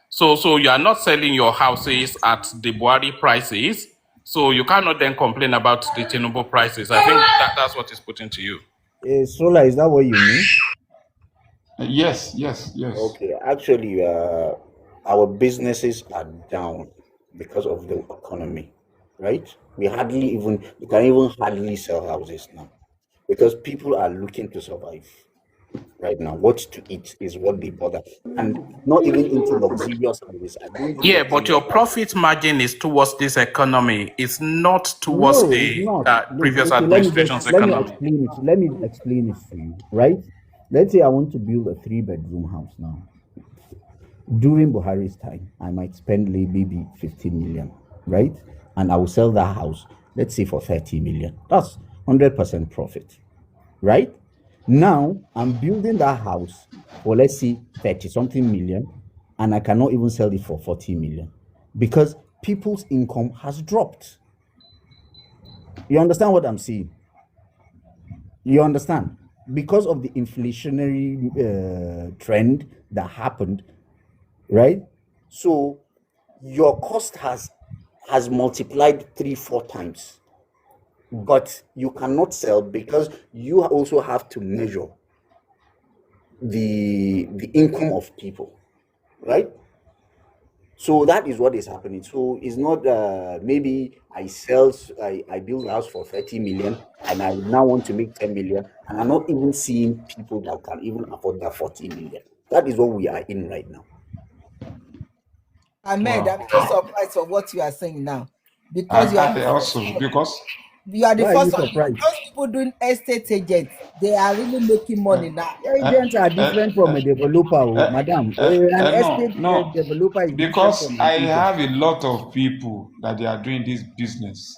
so you are not selling your houses at the Buhari prices. So you cannot then complain about the Tinubu prices. I think that's what is putting to you.
Solar, is that what you mean?
Yes.
Okay, actually, our businesses are down because of the economy, right? We can even hardly sell houses now because people are looking to survive right now. What to eat is what they bother, and not even into luxurious houses. I don't do
Yeah, but your
luxurious houses.
profit margin is towards this economy. It's not towards
No, it's
the
not. Look,
previous
okay,
administration's
let me
economy.
explain it. Let me explain it to you, right? Let's say I want to build a 3-bedroom house now. During Buhari's time, I might spend maybe 15 million, right? And I will sell that house, let's say for 30 million. That's 100% profit, right? Now I'm building that house for, let's say, 30 something million, and I cannot even sell it for 40 million because people's income has dropped. You understand what I'm saying? You understand? Because of the inflationary trend that happened, right? So your cost has multiplied 3-4 times, but you cannot sell because you also have to measure the income of people, right? So that is what is happening. So it's not maybe I build a house for 30 million and I now want to make 10 million and I'm not even seeing people that can even afford that 40 million. That is what we are in right now.
Ahmed,
Wow.
I'm so surprised of what you are saying now because you are the
I
first
also
one.
because
You are the
Why are you
first one.
surprised?
Those people doing estate agents, they are really making money now.
Agents are different from a developer, madam. An estate
no,
developer is different
because
from an
I
agent.
have a lot of people that they are doing this business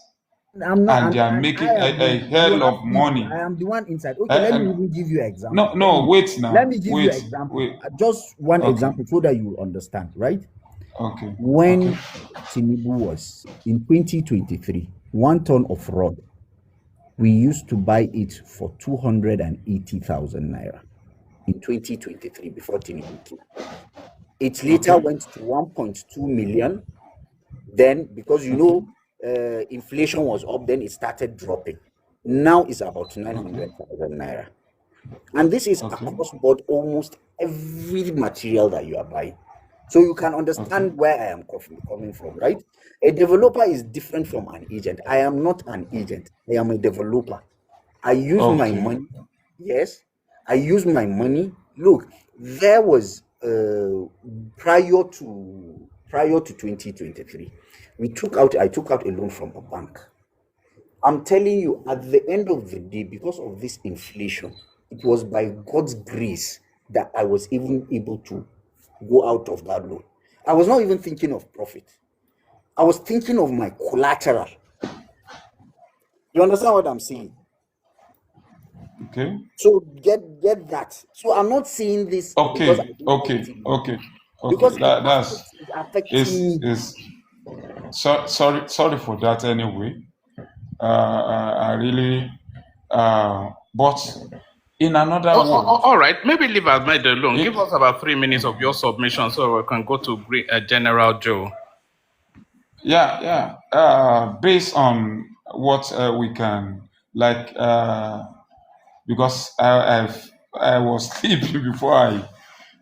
I'm not,
and they are
and I
making
am
a
the, you
hell
have
of
people.
money.
I am the one inside. Okay, let me even give you an example.
No, wait
Let
now,
me give you an
wait,
example.
wait.
Just one
Okay,
example so that you will understand, right?
okay.
When Tinubu was in 2023, 1 ton of rod, we used to buy it for 280,000 naira in 2023 before Tinubu came. It later went to 1.2 million. Then, because inflation was up, then it started dropping. Now it's about 900,000 naira. And this is across board almost every material that you are buying. So you can understand where I am coming from, right? A developer is different from an agent. I am not an agent. I am a developer. I use my money. Yes, I use my money. Look, there was prior to 2023, I took out a loan from a bank. I'm telling you, at the end of the day, because of this inflation, it was by God's grace that I was even able to go out of that loan. I was not even thinking of profit. I was thinking of my collateral. You understand what I'm saying?
Okay.
So get that. So I'm not saying this because I don't like Tinubu. Because
That's
it affects me.
sorry for that anyway. are really, but in another word,
All right, maybe leave Ahmed alone. Give us about 3 minutes of your submission so we can go to General Joe.
based on what we can, like, because I was sleeping before I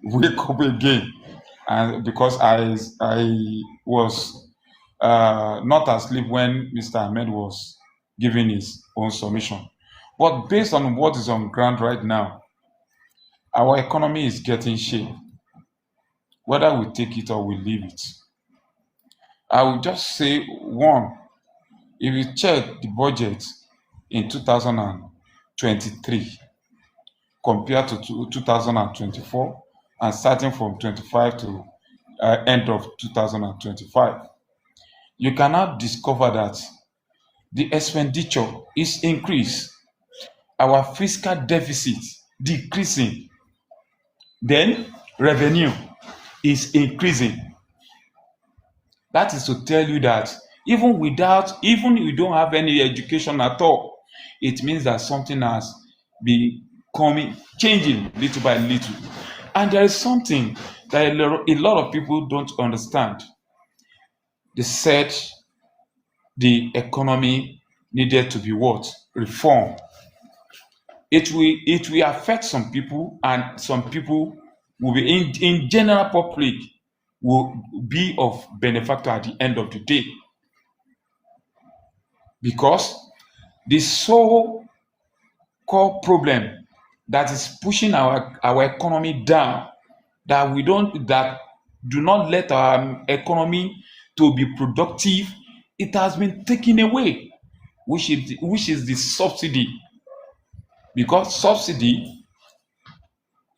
wake up again, and because I was not asleep when Mr. Ahmed was giving his own submission. But based on what is on ground right now, our economy is getting shape, whether we take it or we leave it. I will just say one, if you check the budget in 2023 compared to 2024 and starting from 25 to end of 2025, you cannot discover that the expenditure is increased, our fiscal deficit decreasing, then revenue is increasing. That is to tell you that even if we don't have any education at all, it means that something has been changing little by little. And there is something that a lot of people don't understand. They said the economy needed to be what? Reform. It will affect some people, and some people will be in general public will be of benefactor at the end of the day. Because the sole core problem that is pushing our economy down, that do not let our economy to be productive, it has been taken away, which is the subsidy. Because subsidy,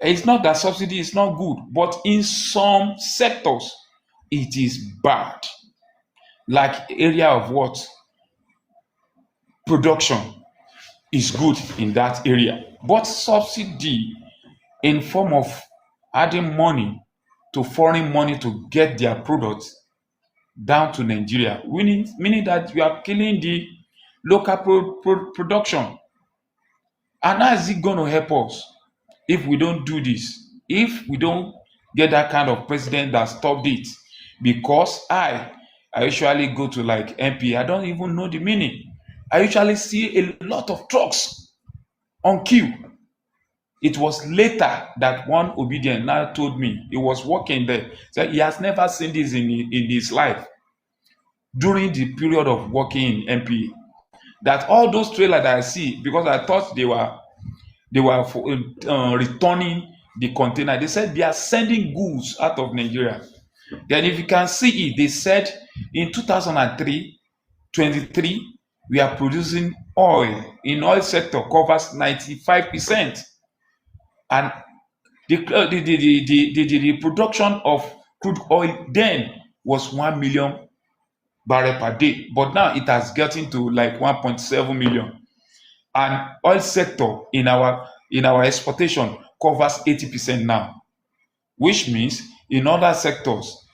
it's not that subsidy is not good, but in some sectors it is bad. Like area of what? Production is good in that area. But subsidy in form of adding money to foreign money to get their products down to Nigeria, meaning that you are killing the local production. And how is it going to help us if we don't do this? If we don't get that kind of president that stopped it? Because I usually go to like MP, I don't even know the meaning. I usually see a lot of trucks on queue. It was later that one obedient now told me he was working there. So he has never seen this in his life during the period of working in MP. That all those trailers that I see, because I thought they were returning the container. They said they are sending goods out of Nigeria. Then if you can see it, they said in 2003, 23, we are producing oil. In oil sector covers 95%. And the production of crude oil then was 1 million barrel per day. But now it has gotten to like 1.7 million. And oil sector in our exportation covers 80% now, which means in other sectors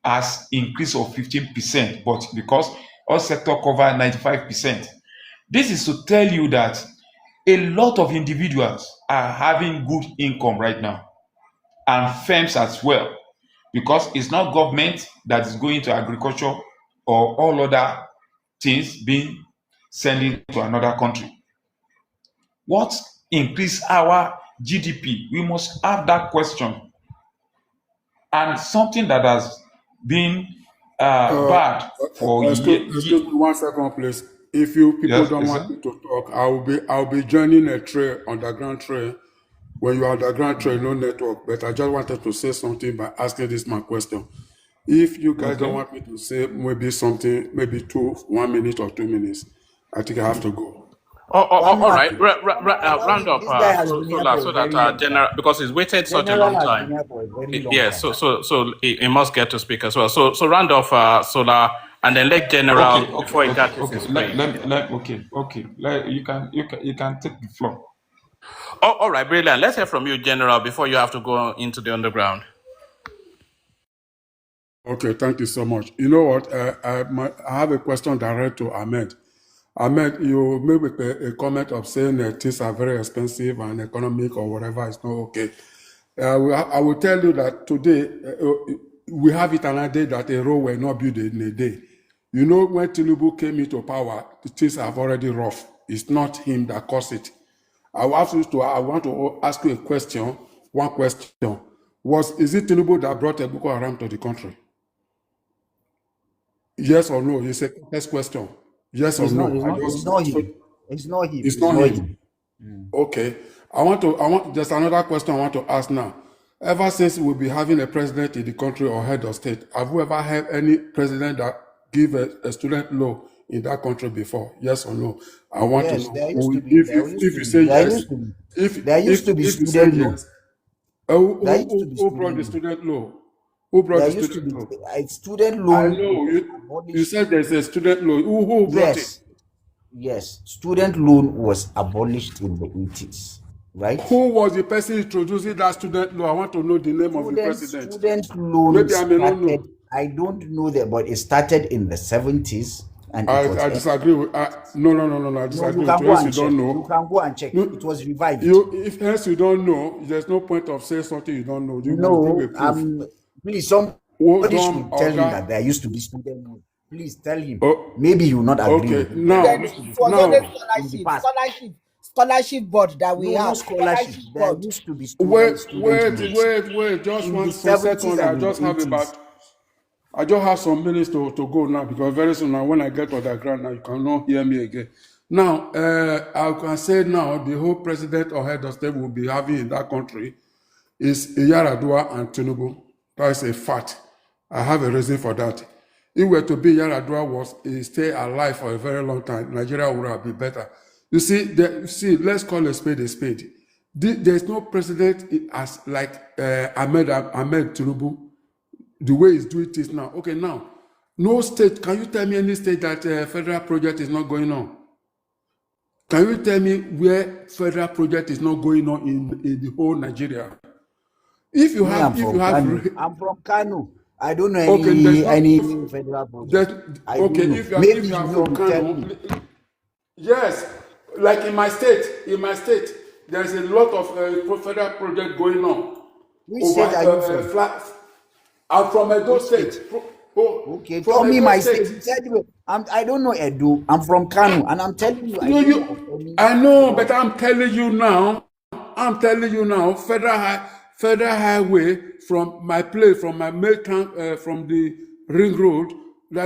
has increase of 15%, but because oil sector cover 95%. This is to tell you that a lot of individuals are having good income right now, and firms as well, because it's not government that is going to agriculture or all other things being sent to another country. What increase our GDP? We must have that question. And something that has been bad for
Excuse me 1 second, please. If you people
Yes,
don't
yes,
want
sir.
me to talk, I'll be joining a trail, underground trail. When you are underground trail, no network. But I just wanted to say something by asking this my question. If you guys don't
Okay.
want me to say maybe something, maybe 1 minute or 2 minutes, I think I have to go.
All right,
Wale,
round up,
this guy has been here for
so
a
that
very long
General,
time.
because he's waited such a
General
long
has been
time.
here for a very long
Yeah,
time.
so he must get to speak as well. So round off Solar, and then let General before he catches his break.
You can take the floor.
All right, brilliant. Let's hear from you, General, before you have to go into the underground.
Okay, thank you so much. You know what? I have a question direct to Ahmed. Ahmed, you made a comment of saying that things are very expensive and economic or whatever is not okay. I will tell you that today we have it another day that a road will not built in a day. You know, when Tinubu came into power, the things are already rough. It's not him that caused it. I want to ask you a question. One question: is it Tinubu that brought Boko Haram to the country? Yes or no? It's a test question. Yes or
It's not.
no?
It's not. It's not him. It's not him.
It's
It's
not
not
him.
him.
Okay. There's another question I want to ask now. Ever since we'll be having a president in the country or head of state, have we ever had any president that give a student loan in that country before? Yes or no? I want to
Yes,
know.
there used to be.
If
There used
if
to
you
be.
say
There
yes,
used to be.
if
There used
if
to be
if you say
student loan.
yes, who,
There used to be
who brought the
student loan.
student loan? Who brought
There
the
used to
student
be
loan?
a student
I
loan
know
was
you
abolished.
said there's a student loan. Who brought it?
Yes, yes. Student loan was abolished in the 80s, right?
Who was the person introducing that student loan? I want to know the name of the president.
Student loan
Maybe I may not
started.
know.
I don't know that, but it started in the 70s, and it was.
I disagree with. No. I
No, you
disagree with
can
you.
go
Hence, you
and check.
don't
You
know.
can go and check.
No,
It was revived.
if hence you don't know, there's no point of saying something you don't know. You must bring a
No,
proof.
please, somebody
Dom,
should tell him
Oga.
that there used to be student loan. Please tell him.
Oh,
Maybe you will not agree
okay.
with me. There
Now,
used to be
It was
student
only
loan in the
scholarship,
past.
scholarship board that we
No, no
have.
scholarship. There
Board.
used to be
wait,
student loans
Just
in the
one
70s
second.
and in the 80s.
I just have some minutes to go now because very soon now when I get on the ground now you cannot hear me again. Now I can say now the whole president or head of state will be having in that country is Yaradua and Tinubu. That is a fact. I have a reason for that. If were to be Yaradua was stay alive for a very long time, Nigeria would have been better. You see, let's call a spade a spade. There's no president as like Ahmed Tinubu, the way he's doing this now. Okay, now, no state. Can you tell me any state that federal project is not going on? Can you tell me where federal project is not going on in the whole Nigeria?
I'm from Kano. I don't know
Okay,
any federal project. I don't know. Maybe
if you are
you
from
will tell
Kano,
me.
yes, like in my state, there's a lot of federal project going on.
Which state are you from?
I'm from Edo State.
Okay, tell me my state. I don't know Edo. I'm from Kano, and I'm telling you, I don't know of any.
I know, but I'm telling you now. Federal highway from my place, from my main town, from the ring road,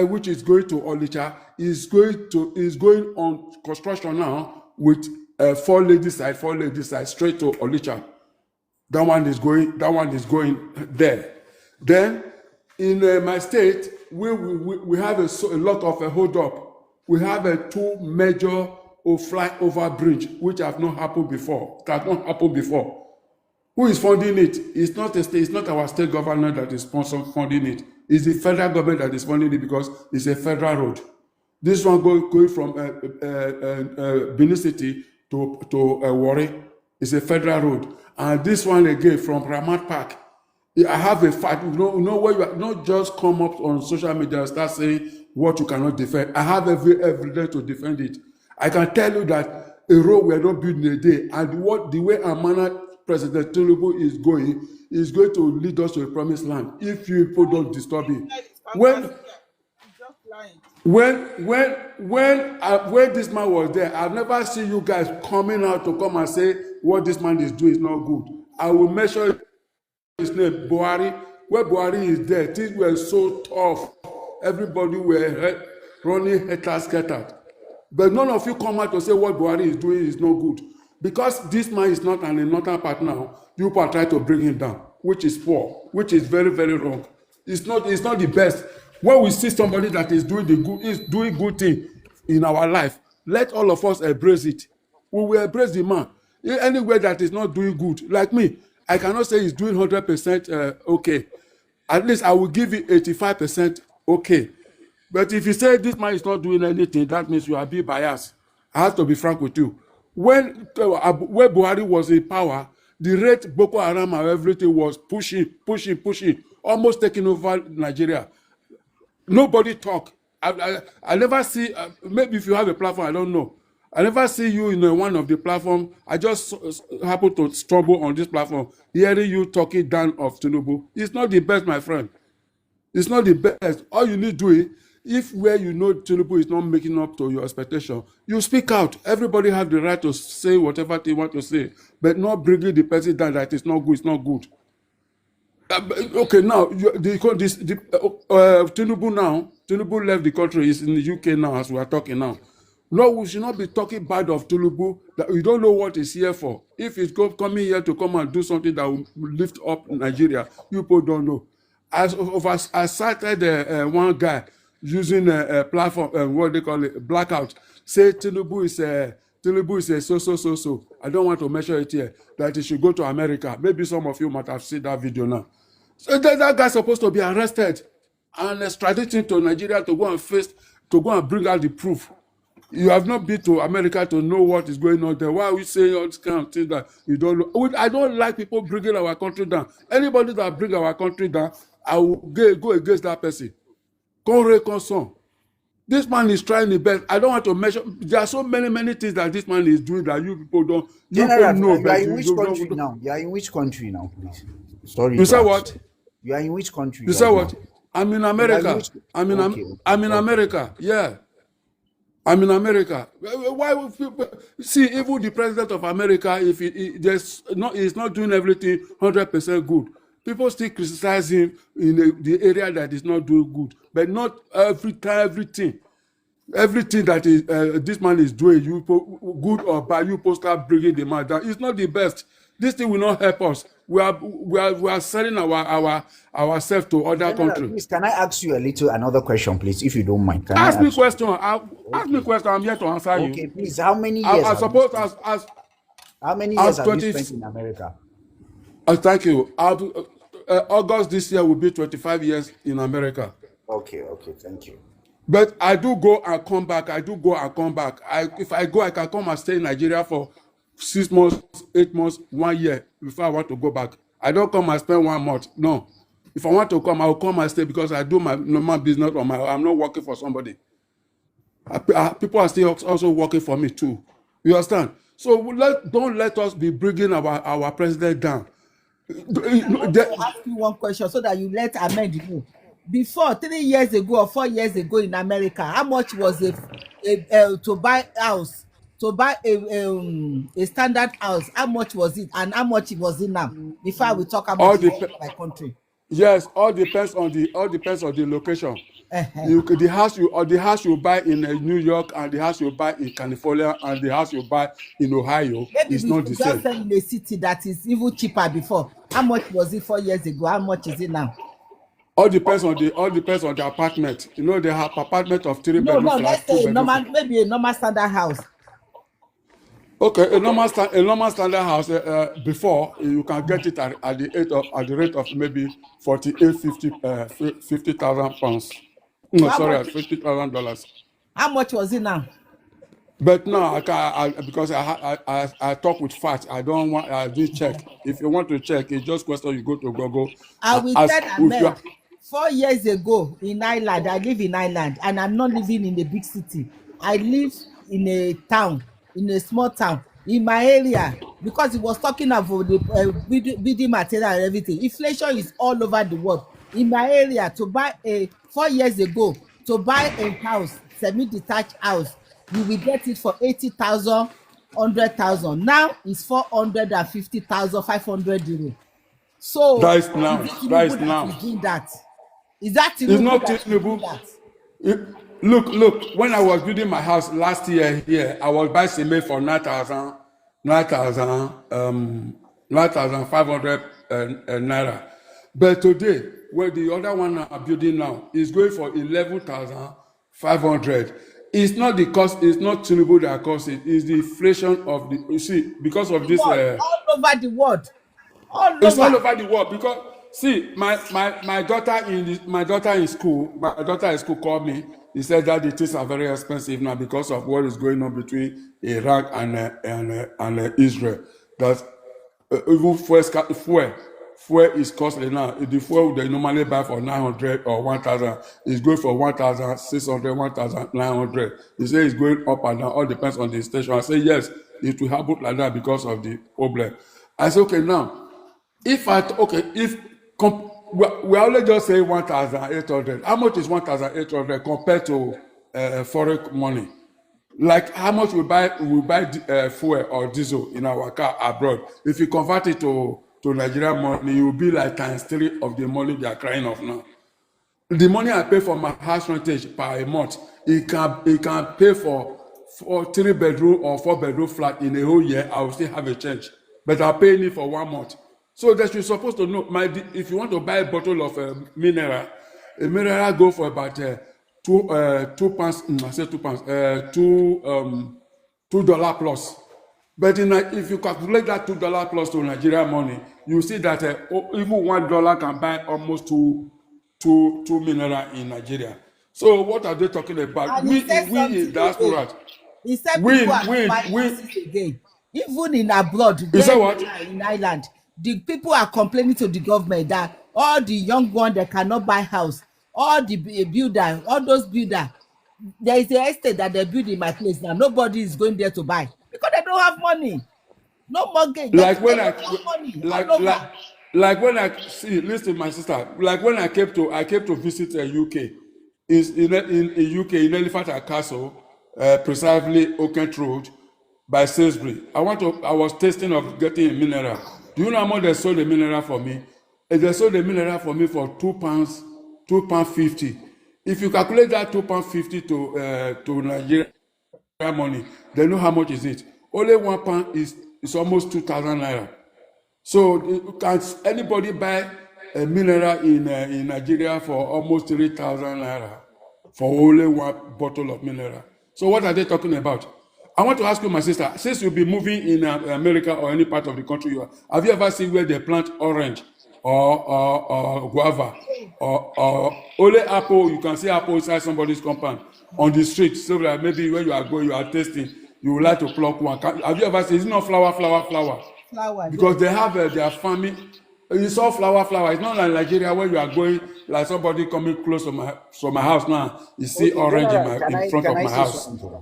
which is going to Onitsha, is going on construction now with 4 lady side straight to Onitsha. That one is going there. Then in my state, we have a lot of a hold up. We have 2 major flyover bridge which have not happened before. Who is funding it? It's not a state. It's not our state government that is funding it. It's the federal government that is funding it because it's a federal road. This one going from Benin City to Warri is a federal road, and this one again from Ramat Park. I have a fact. You know where you are not just come up on social media and start saying what you cannot defend. I have every evidence to defend it. I can tell you that a road we are not building a day, and the way Amana President Tinubu is going to lead us to a promised land if you people don't disturb him. When this man was there, I've never seen you guys coming out to come and say what this man is doing is not good. I will mention his name, Buhari. Where Buhari is there, things were so tough. Everybody were running scattered. But none of you come out to say what Buhari is doing is not good. Because this man is not an northern part now, you people are trying to bring him down, which is poor, which is very, very wrong. It's not the best. When we see somebody that is doing good thing in our life, let all of us embrace it. We will embrace the man. Anywhere that is not doing good, like me, I cannot say he's doing 100% okay. At least I will give you 85% okay. But if you say this man is not doing anything, that means you are being biased. I have to be frank with you. When Buhari was in power, the rate Boko Haram and everything was pushing, almost taking over Nigeria. Nobody talk. I never see. Maybe if you have a platform, I don't know. I never see you in one of the platform. I just happen to stumble on this platform, hearing you talking down of Tinubu. It's not the best, my friend. It's not the best. All you need to do, if where you know Tinubu is not making up to your expectation, you speak out. Everybody have the right to say whatever they want to say, but not bringing the person down that it's not good. It's not good. Okay, now Tinubu left the country. He's in the UK now, as we are talking now. No, we should not be talking bad of Tinubu. That we don't know what he's here for. If he's coming here to come and do something that will lift up Nigeria, you people don't know. I cited one guy using a platform, what they call it, blackout. Say Tinubu is a so. I don't want to measure it here. That he should go to America. Maybe some of you might have seen that video now. So that guy's supposed to be arrested and extradited to Nigeria to go and bring out the proof. You have not been to America to know what is going on there. Why are we saying all this kind of things that you don't know? I don't like people bringing our country down. Anybody that bring our country down, I will go against that person. Consent. This man is trying the best. I don't want to measure. There are so many things that this man is doing that you people don't.
General,
know.
you are in which country now? You are in which country now, please? Sorry.
You say what?
You are in which country?
You say what? I'm in America. I'm in America. Yeah. I'm in America. Why would people see even the president of America? If he's not doing everything 100% good, people still criticize him in the area that is not doing good. But not everything that this man is doing, good or bad, you people start bringing the man down. It's not the best. This thing will not help us. We are selling ourselves to other countries.
Please, can I ask you another question, please, if you don't mind?
Ask me question. Ask me question. I'm here to answer you.
Okay, please. How many years? How many years have you spent in America?
Thank you. August this year will be 25 years in America.
Okay, thank you.
But I do go and come back. If I go, I can come and stay in Nigeria for 6 months, 8 months, 1 year before I want to go back. I don't come and spend 1 month. No. If I want to come, I will come and stay because I do my normal business I'm not working for somebody. People are still also working for me too. You understand? So don't let us be bringing our president down.
I want to ask you one question so that you let Ahmed know. Before 3 years ago or 4 years ago in America, how much was to buy house? To buy a standard house, how much was it, and how much was it now? Before we talk about my country.
Yes, all depends on the location. The house you buy in New York and the house you buy in California and the house you buy in Ohio is not the same.
Just say in a city that is even cheaper before. How much was it 4 years ago? How much is it now?
All depends on the apartment. You know, they have apartment of 3 bedroom flats.
Let's say maybe a normal standard house.
Okay, a normal standard house before you can get it at the rate of maybe 50,000 pounds. No, sorry, $50,000.
How much was it now?
But now because I talk with facts. I don't want. I did check. If you want to check, it's just question. You go to Google.
I will tell Ahmed. 4 years ago in Ireland, I live in Ireland, and I'm not living in a big city. I live in a town, in a small town, in my area, because he was talking about the building material and everything. Inflation is all over the world. In my area, to buy 4 years ago, to buy a house, semi-detached house, you will get it for 80,000, 100,000. Now it's 450,000, 500 euro. So
that is now.
Doing that. Is that Tinubu?
It's not Tinubu. Look. When I was building my house last year here, I was buying cement for 9,500 naira. But today, where the other one I'm building now is going for 11,500. It's not the cost. It's not Tinubu that costs it. It's the inflation of the. You see, because of this.
All over the world.
It's all over the world because see, my daughter in school called me. He said that the things are very expensive now because of what is going on between Iraq and Israel. That even fuel is costly now. The fuel they normally buy for 900 or 1,000 is going for 1,600, 1,900. They say it's going up and down. All depends on the station. I say yes, it will happen like that because of the problem. I say okay now. We only just say 1,800. How much is 1,800 compared to foreign money? Like how much we buy fuel or diesel in our car abroad. If you convert it to Nigerian money, it will be like ×3 of the money they are crying of now. The money I pay for my house rentage per month, it can pay for 3-bedroom or 4-bedroom flat in a whole year. I will still have a change, but I'm paying it for 1 month. So that you're supposed to know. If you want to buy a bottle of mineral, a mineral go for about £2. I say £2. $2 plus. But if you calculate that $2 plus to Nigerian money, you see that even $1 can buy almost two mineral in Nigeria. So what are they talking about?
And he said
We
something
in diaspora.
again. He said people are not buying houses again. Even in abroad,
Is that
where
what?
they are in Ireland, the people are complaining to the government that all the young ones they cannot buy house, all the builder, all those builder, there is a estate that they build in my place now. Nobody is going there to buy because they don't have money. No mortgage. They
Like when
don't
I
have money
like
all over.
like when I see, listen, my sister. Like when I came to visit UK, is in UK in Elephant Castle, precisely Oak Road, by Salisbury. I was tasting of getting a mineral. Do you know how much they sold the mineral for me? They sold the mineral for me for £2, £2.50. If you calculate that £2.50 to Nigeria money, they know how much is it. Only £1 is almost 2,000 naira. So can anybody buy a mineral in Nigeria for almost 3,000 naira for only one bottle of mineral? So what are they talking about? I want to ask you, my sister, since you'll be moving in America or any part of the country you are, have you ever seen where they plant orange or guava or only apple? You can see apple inside somebody's compound on the street, so that maybe when you are going, you are tasting, you would like to pluck one. Have you ever seen? It's not flower?
Flower,
Because
yes.
they have their farming. It's all flower. It's not like Nigeria where you are going, like somebody coming close to my house now. You see
Okay,
orange
General,
in front
can
of
I
my
say
house.
something?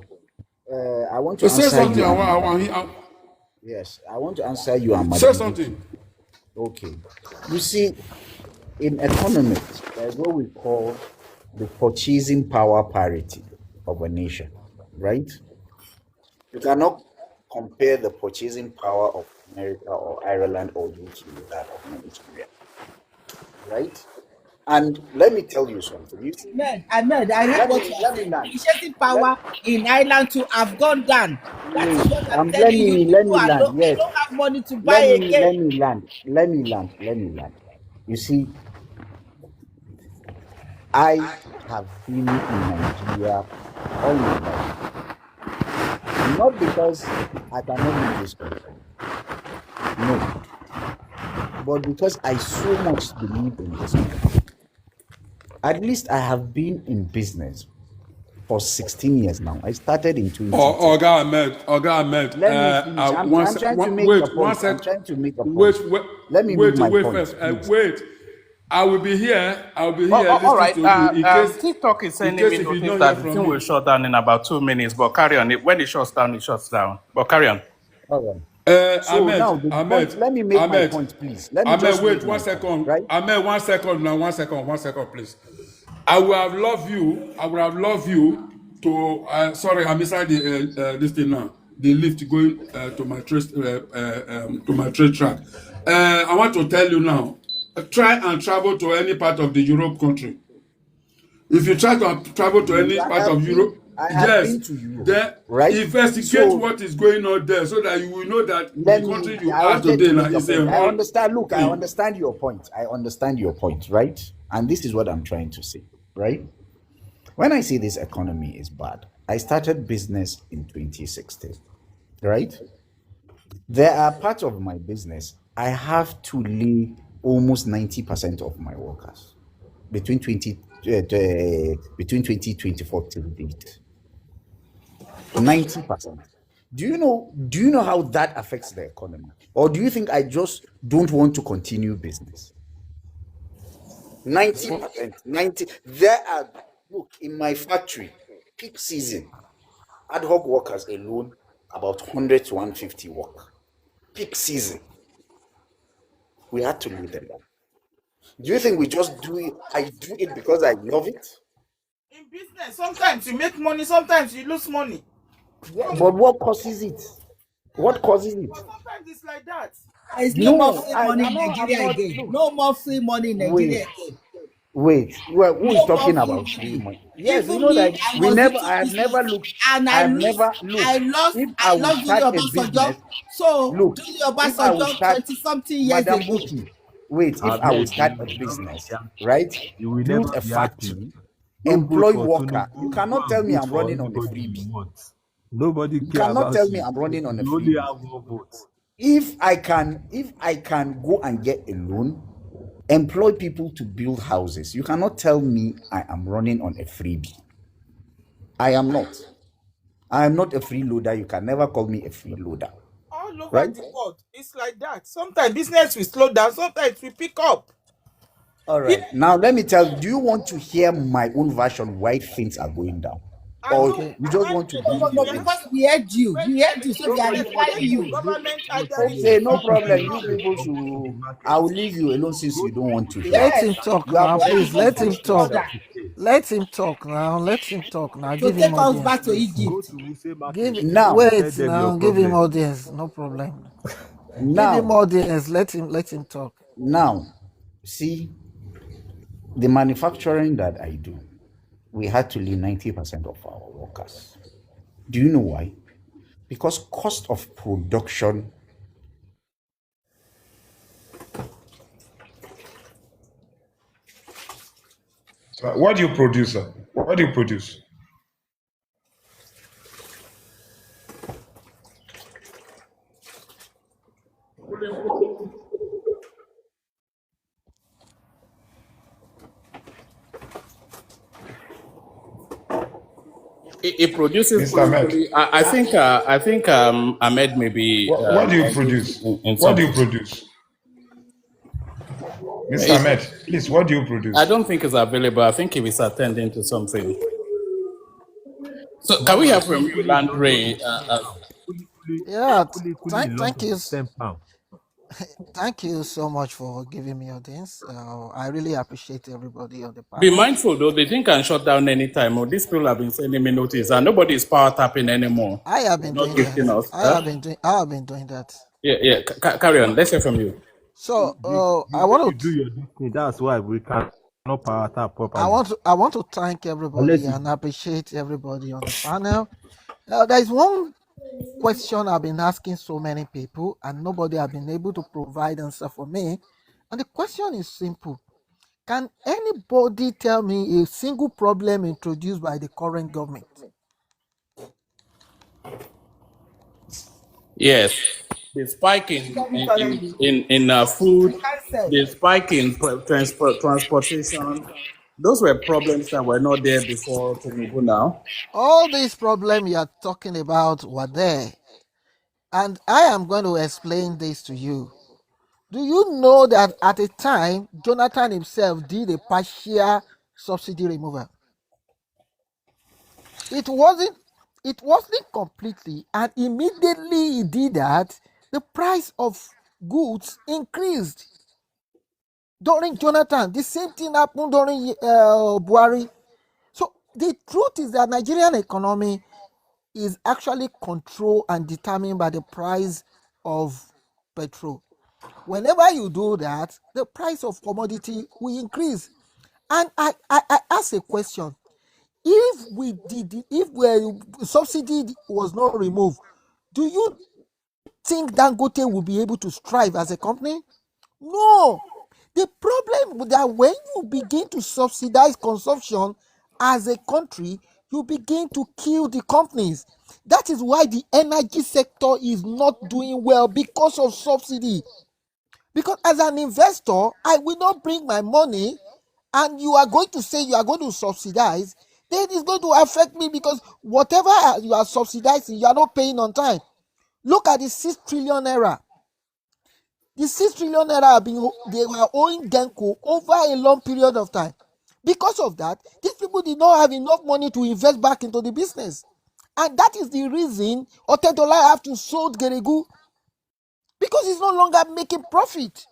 I want to
So say
answer
something.
you and Madam
Hear.
Vicky. Yes, I want to answer you and
Say
Madam Vicky.
something.
Okay. You see, in economics, there's what we call the purchasing power parity of a nation, right? You cannot compare the purchasing power of America or Ireland or UK with that of Nigeria, right? And let me tell you something. You see,
Ahmed, I heard what you are
let me
saying.
land.
Purchasing power in Ireland to have gone down. That is what I'm
Let
telling you.
me
People are
land.
they
Yes,
don't have money to buy again.
let me land. You see, I have been in Nigeria all my life, not because I cannot leave this country, no, but because I so much believe in this country. At least I have been in business for 16 years now. I started in 2010.
Oga Ahmed.
Let me finish. I'm trying to make a
Wait one
point.
sec.
I'm trying to make a
Wait,
point.
wait,
Let me make my
wait
point,
first.
please.
Wait. I will be here
All
listening
right.
to you
TikTok is
in
sending
case
me
if you
notice
don't hear
that the
from
thing will
me.
shut down in about 2 minutes. But carry on. When it shuts down, it shuts down. But carry on.
All right. So now the point, let me make my
Ahmed,
point, please. Let me just
wait
make
one
my point,
second.
right?
Ahmed, 1 second now, 1 second, please. I would have loved you to. Sorry, I'm inside this thing now. The lift going to my trade track. I want to tell you now. Try and travel to any part of the Europe country. If you try to travel to any part of Europe,
I have
yes,
been to Europe,
then
right?
investigate
So
what is going on there so that you will know that the country you
I
are
wanted to
today now
make a
is a
point. I
whole
understand. Look, I
thing.
understand your point. Right? And this is what I'm trying to say, right? When I say this economy is bad, I started business in 2016, right? There are parts of my business I have to lay almost 90% of my workers between 2024 till date. 90%. Do you know how that affects the economy? Or do you think I just don't want to continue business? 90%, 90. There are, look, in my factory, peak season, ad hoc workers alone, about 100 to 150 work. Peak season, we had to lay them down. Do you think we just do it? I do it because I love it?
In business, sometimes you make money, sometimes you lose money.
Yeah, but what causes it? What causes it?
Sometimes it's like that.
There is no more
No,
free money in
I'm
Nigeria
not.
again.
Look,
No more free money in Nigeria
wait,
again.
wait. Well, who is
No more
talking
free
about free
money.
money? Yes, you
Even
know
me,
that
I was into
I have
business
never looked,
and
I
I
have
lose.
never, look, if I
I
will
lost during
start a
Obasanjo.
business,
So
look,
during
if I will
Obasanjo,
start,
20 something years
Madam
ago.
Buki, wait,
I
if I will
beg
start
you,
a
you never
business,
be happy.
right,
You will
build
never
a
be happy.
factory,
Don't vote
employ
for
worker,
Tinubu.
you
Go
cannot tell
and
me
vote
I'm
for
running on a
anybody
freebie.
you want. Nobody
You
care
cannot
about
tell me
you.
I'm running on a
You only
freebie.
have one vote.
If I can go and get a loan, employ people to build houses, you cannot tell me I am running on a freebie. I am not. I am not a freeloader. You can never call me a freeloader.
All over
Right?
the world, it's like that. Sometimes business will slow down, sometimes we pick up.
All right. Now let me tell you, do you want to hear my own version why things are going down? Or you just want to
No,
believe
no,
your own?
because we heard you. We heard you, so we are
Nobody wants
replying
you to
you.
vote.
Government,
Vote
there is
Okay,
for
no
people
problem.
to
You
sell
people
or go to the
should, I
market.
will leave you alone since
Go
you
to
don't want
people
to
say
hear.
make
Let
Yes,
him
you start.
talk
You have
now,
that
already
please.
is a
Let
good
him
convinced
talk.
order
yourself.
Let him talk now. Let him talk now.
to
Give him
take us
audience,
back to
please.
Go
Egypt.
to Wuse
Give
Market.
Now,
Tell
wait
them your
now. Give him
problem.
audience. No problem. Give him
now,
audience. Let him talk.
now, see, the manufacturing that I do, we had to leave 90% of our workers. Do you know why? Because cost of production.
So what do you produce, sir? What do you produce?
It produces
Mr. Ahmed,
politically. I think Ahmed may be
what do you
engaged
produce?
in
What do you
something.
produce? Mr.
It,
Ahmed, please, what do you
I
produce?
don't think it's available. I think he is attending to something. So can we
Mama,
have from you,
kuli don't go to
Landry?
10 pound.
Yeah.
Kuli don't
Thank
go
you.
to 10 pound.
Thank you so much for giving me audience. I really appreciate everybody on the
Be
panel.
mindful though, the thing can shut down anytime. Oh, these people have been sending me notice and nobody is power tapping anymore.
I have
They're
been
not
doing that.
gifting us. Huh?
I have been doing that.
Yeah. Carry on. Let's hear from you.
So
The way you do your thing, that's why we cannot power tap properly.
I want to thank everybody
Unless you
and appreciate everybody on the panel. There is one question I've been asking so many people and nobody have been able to provide answer for me. And the question is simple. Can anybody tell me a single problem introduced by the current government?
Yes. The spike
Said it already.
in food,
Like I said,
the spike in transportation, those were problems that were not there before Tinubu now.
All these problems you are talking about were there. And I am going to explain this to you. Do you know that at a time, Jonathan himself did a partial subsidy removal? It wasn't completely, and immediately he did that, the price of goods increased. During Jonathan, the same thing happened during Buhari. So the truth is that Nigerian economy is actually controlled and determined by the price of petrol. Whenever you do that, the price of commodity will increase. And I ask a question. If subsidy was not removed, do you think Dangote will be able to strive as a company? No. The problem with that, when you begin to subsidize consumption as a country, you begin to kill the companies. That is why the energy sector is not doing well because of subsidy. Because as an investor, I will not bring my money and you are going to say you are going to subsidize. then it's going to affect me because whatever you are subsidizing, you are not paying on time. Look at the 6 trillion naira. The 6 trillion naira they were owing Genco over a long period of time. Because of that, these people did not have enough money to invest back into the business. And that is the reason Otedola have to sold Geregu, because it's no longer making profit.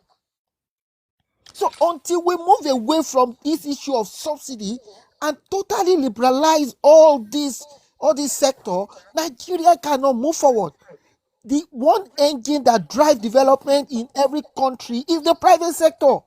So until we move away from this issue of subsidy and totally liberalize all this sector, Nigeria cannot move forward. The one engine that drives development in every country is the private sector.